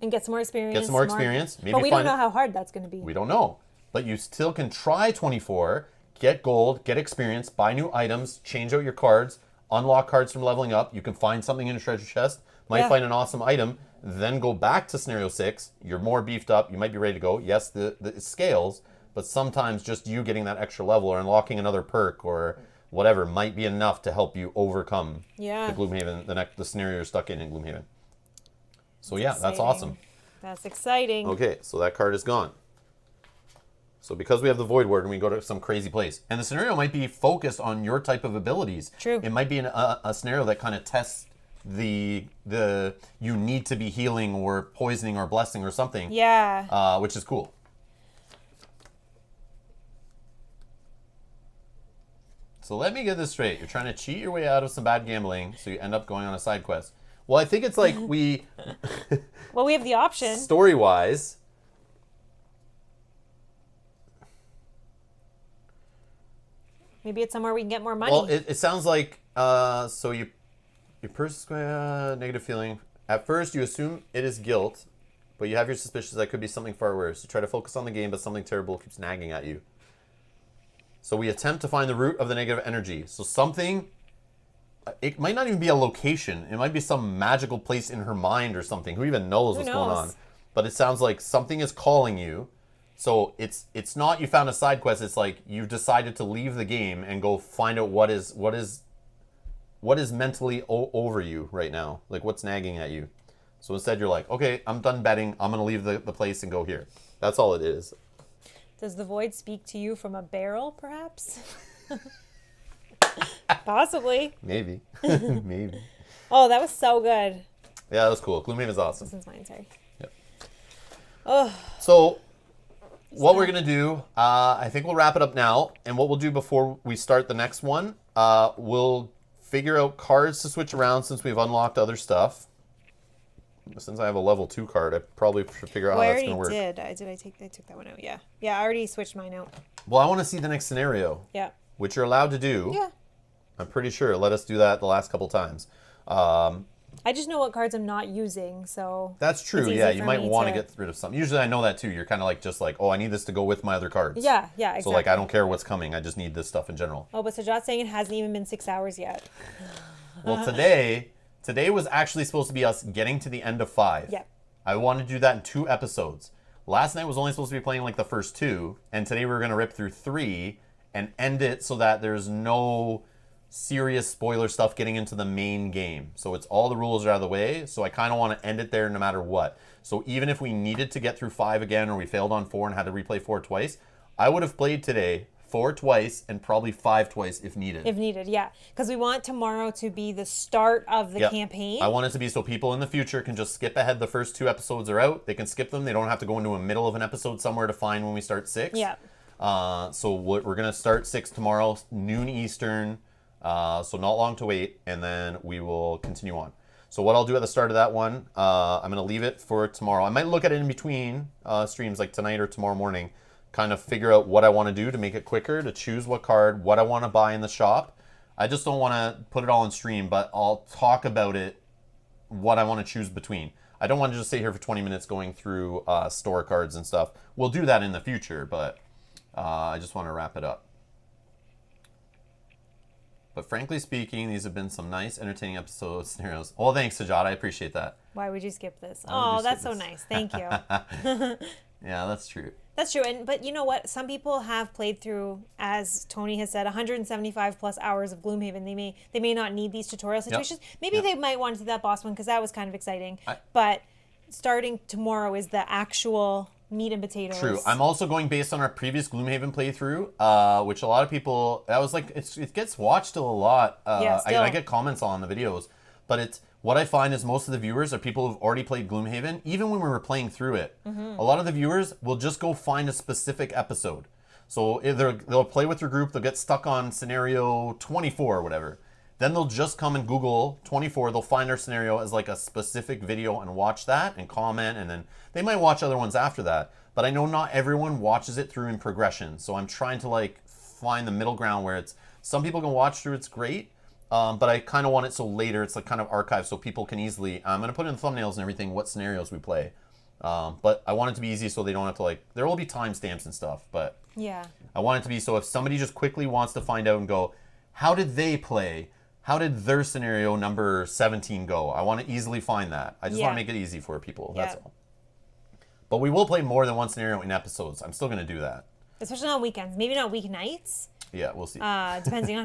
And get some more experience. Get some more experience. Maybe but we don't know how hard that's going to be. We don't know. But you still can try 24, get gold, get experience, buy new items, change out your cards, unlock cards from leveling up. You can find something in a treasure chest, might find an awesome item, then go back to scenario 6. You're more beefed up. You might be ready to go. Yes, it scales, but sometimes just you getting that extra level or unlocking another perk or whatever might be enough to help you overcome the Gloomhaven, the scenario you're stuck in Gloomhaven. So yeah, that's awesome. That's exciting. Okay, so that card is gone. So because we have the Void Warden, we go to some crazy place. And the scenario might be focused on your type of abilities. True. It might be a scenario that kind of tests the you need to be healing or poisoning or blessing or something. Yeah. Which is cool. So let me get this straight. You're trying to cheat your way out of some bad gambling, so you end up going on a side quest. Well, I think it's like we... Well, we have the option. Story-wise... Maybe it's somewhere we can get more money. Well, it sounds like... so your person's negative feeling. At first, you assume it is guilt, but you have your suspicions that it could be something far worse. You try to focus on the game, but something terrible keeps nagging at you. So we attempt to find the root of the negative energy. So something... It might not even be a location. It might be some magical place in her mind or something. Who even knows what's going on? But it sounds like something is calling you. So it's not you found a side quest. It's like you've decided to leave the game and go find out what is mentally over you right now. Like what's nagging at you. So instead you're like, okay, I'm done betting. I'm going to leave the place and go here. That's all it is. Does the void speak to you from a barrel, perhaps? Possibly. Maybe. Maybe. Oh, that was so good. Yeah, that was cool. Gloomhaven is awesome. This is mine, sorry. Yep. Oh. So, what we're going to do, I think we'll wrap it up now. And what we'll do before we start the next one, we'll figure out cards to switch around since we've unlocked other stuff. Since I have a level 2 card, I probably should figure out how that's going to work. I took that one out, yeah. Yeah, I already switched mine out. Well, I want to see the next scenario. Yeah. Which you're allowed to do. Yeah. I'm pretty sure. Let us do that the last couple times. I just know what cards I'm not using, so... That's true, yeah. You might want to get rid of some. Usually I know that too. You're kind of like, just like, oh, I need this to go with my other cards. Yeah, exactly. So like, I don't care what's coming. I just need this stuff in general. Oh, but Sajat's saying it hasn't even been 6 hours yet. Well, today was actually supposed to be us getting to the end of 5. Yep. I wanted to do that in 2 episodes. Last night was only supposed to be playing like the first 2, and today we were going to rip through 3 and end it so that there's no serious spoiler stuff getting into the main game. So it's all the rules are out of the way. So I kind of want to end it there no matter what. So even if we needed to get through 5 again, or we failed on 4 and had to replay 4 twice, I would have played today 4 twice and probably 5 twice if needed. If needed, yeah. Because we want tomorrow to be the start of the campaign. I want it to be so people in the future can just skip ahead. The first 2 episodes are out. They can skip them. They don't have to go into a middle of an episode somewhere to find when we start 6. Yeah. So we're going to start 6 tomorrow, noon Eastern. So not long to wait. And then we will continue on. So what I'll do at the start of that one, I'm going to leave it for tomorrow. I might look at it in between streams like tonight or tomorrow morning. Kind of figure out what I want to do to make it quicker, to choose what card, what I want to buy in the shop. I just don't want to put it all in stream, but I'll talk about it, what I want to choose between. I don't want to just sit here for 20 minutes going through store cards and stuff. We'll do that in the future, but I just want to wrap it up. But frankly speaking, these have been some nice, entertaining episode scenarios. Well, thanks, Sajad. I appreciate that. Why would you skip this? Oh, that's so nice. Thank you. Yeah, that's true. That's true. But you know what? Some people have played through, as Tony has said, 175 plus hours of Gloomhaven. They may not need these tutorial situations. Maybe they might want to do that boss one because that was kind of exciting. But starting tomorrow is the actual meat and potatoes. True. I'm also going based on our previous Gloomhaven playthrough, which a lot of people, that was like, it gets watched still a lot. I get comments on the videos, but it's, what I find is most of the viewers are people who've already played Gloomhaven. Even when we were playing through it, a lot of the viewers will just go find a specific episode. So they'll play with their group, they'll get stuck on scenario 24 or whatever. Then they'll just come and Google 24, they'll find our scenario as like a specific video and watch that and comment, and then they might watch other ones after that. But I know not everyone watches it through in progression. So I'm trying to like find the middle ground where it's, some people can watch through, it's great. But I kind of want it so later it's like kind of archived so people can easily, I'm going to put in thumbnails and everything, what scenarios we play. But I want it to be easy so they don't have to like, there will be timestamps and stuff, but yeah, I want it to be so if somebody just quickly wants to find out and go, how did they play? How did their scenario number 17 go? I want to easily find that. I just want to make it easy for people, that's all. But we will play more than one scenario in episodes. I'm still going to do that. Especially on weekends. Maybe not weeknights. Yeah, we'll see. Depending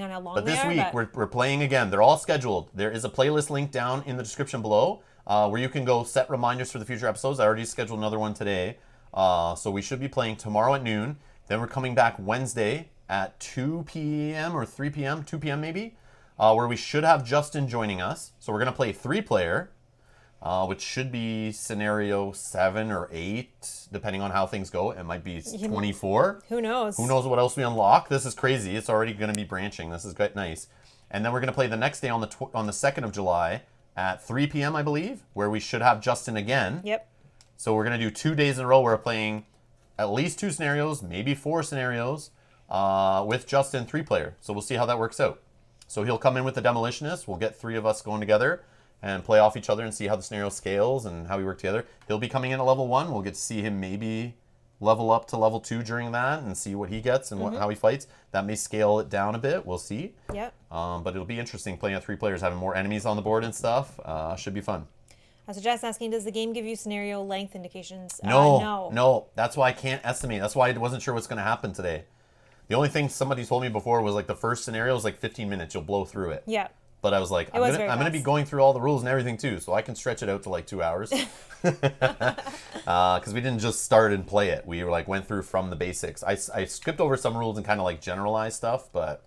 on how long. But this week we're playing again. They're all scheduled. There is a playlist link down in the description below where you can go set reminders for the future episodes. I already scheduled another one today, so we should be playing tomorrow at noon. Then we're coming back Wednesday at 2 p.m. or 3 p.m., 2 p.m. maybe, where we should have Justin joining us. So we're gonna play 3-player. Which should be scenario 7 or 8, depending on how things go. It might be 24. Who knows? Who knows what else we unlock? This is crazy. It's already going to be branching. This is quite nice. And then we're going to play the next day on the 2nd of July at 3 p.m., I believe, where we should have Justin again. Yep. So we're going to do 2 days in a row. We're playing at least 2 scenarios, maybe 4 scenarios with Justin 3-player. So we'll see how that works out. So he'll come in with the Demolitionist. We'll get 3 of us going together and play off each other and see how the scenario scales and how we work together. He'll be coming in at level 1. We'll get to see him maybe level up to level 2 during that and see what he gets and how he fights. That may scale it down a bit. We'll see. Yep. But it'll be interesting playing at 3 players, having more enemies on the board and stuff. Should be fun. So Jess asking, does the game give you scenario length indications? No. That's why I can't estimate. That's why I wasn't sure what's going to happen today. The only thing somebody told me before was like the first scenario is like 15 minutes. You'll blow through it. Yeah. But I was like, I'm gonna be going through all the rules and everything too, so I can stretch it out to like 2 hours. Because we didn't just start and play it. We went through from the basics. I skipped over some rules and kind of like generalized stuff, but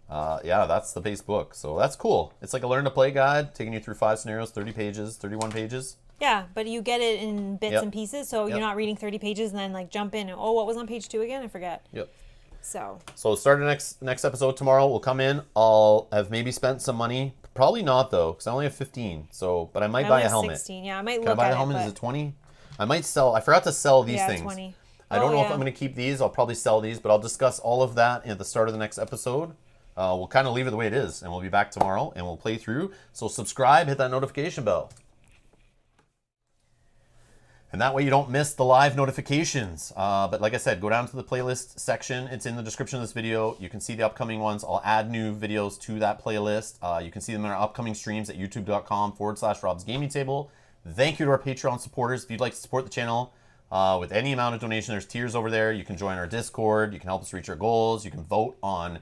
yeah, that's the base book. So that's cool. It's like a learn to play guide, taking you through 5 scenarios, 30 pages, 31 pages. Yeah, but you get it in bits and pieces, so you're not reading 30 pages and then like jump in and, oh, what was on page 2 again? I forget. Yep. So start the next episode tomorrow. We'll come in. I'll have maybe spent some money. Probably not though, because I only have 15. So, but I might buy a helmet. 16. Yeah, I might Can look I buy at a helmet? it. Is it 20? I might sell. I forgot to sell these things. 20. I don't know if I'm going to keep these. I'll probably sell these, but I'll discuss all of that at the start of the next episode. We'll kind of leave it the way it is, and we'll be back tomorrow, and we'll play through. So subscribe, hit that notification bell. And that way you don't miss the live notifications. But like I said, go down to the playlist section. It's in the description of this video. You can see the upcoming ones. I'll add new videos to that playlist. You can see them in our upcoming streams at youtube.com/Rob's Gaming Table. Thank you to our Patreon supporters. If you'd like to support the channel with any amount of donation, there's tiers over there. You can join our Discord. You can help us reach our goals. You can vote on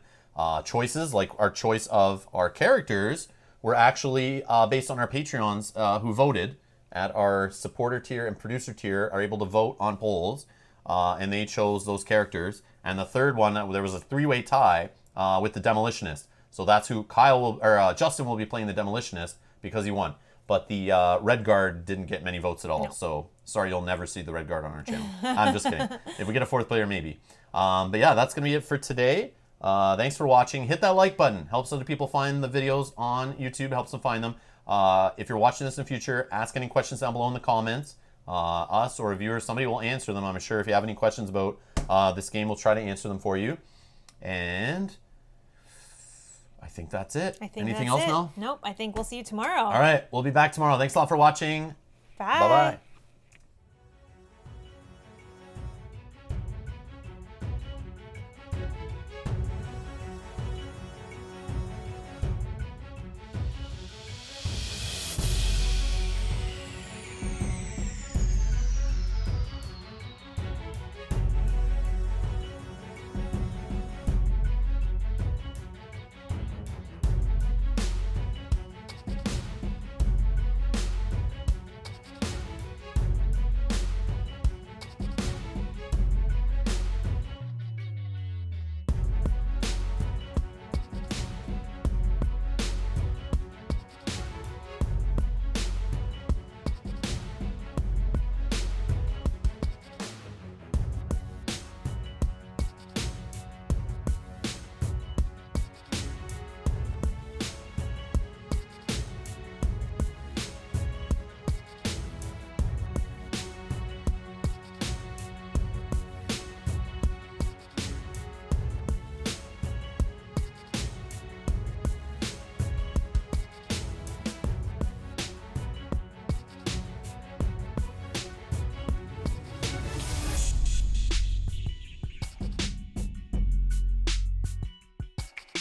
choices, like our choice of our characters, were actually based on our Patreons who voted at our supporter tier and producer tier are able to vote on polls, and they chose those characters. And the third one, there was a 3-way tie with the Demolitionist. So that's who Justin will be playing the Demolitionist because he won. But the Red Guard didn't get many votes at all. No. So sorry, you'll never see the Red Guard on our channel. I'm just kidding. If we get a 4th player, maybe. But yeah, that's going to be it for today. Thanks for watching. Hit that like button. Helps other people find the videos on YouTube. Helps them find them. If you're watching this in the future, ask any questions down below in the comments. Us or a viewer, somebody will answer them. I'm sure if you have any questions about this game, we'll try to answer them for you. And I think that's it. Anything else, Mel? Nope. I think we'll see you tomorrow. All right. We'll be back tomorrow. Thanks a lot for watching. Bye. Bye-bye.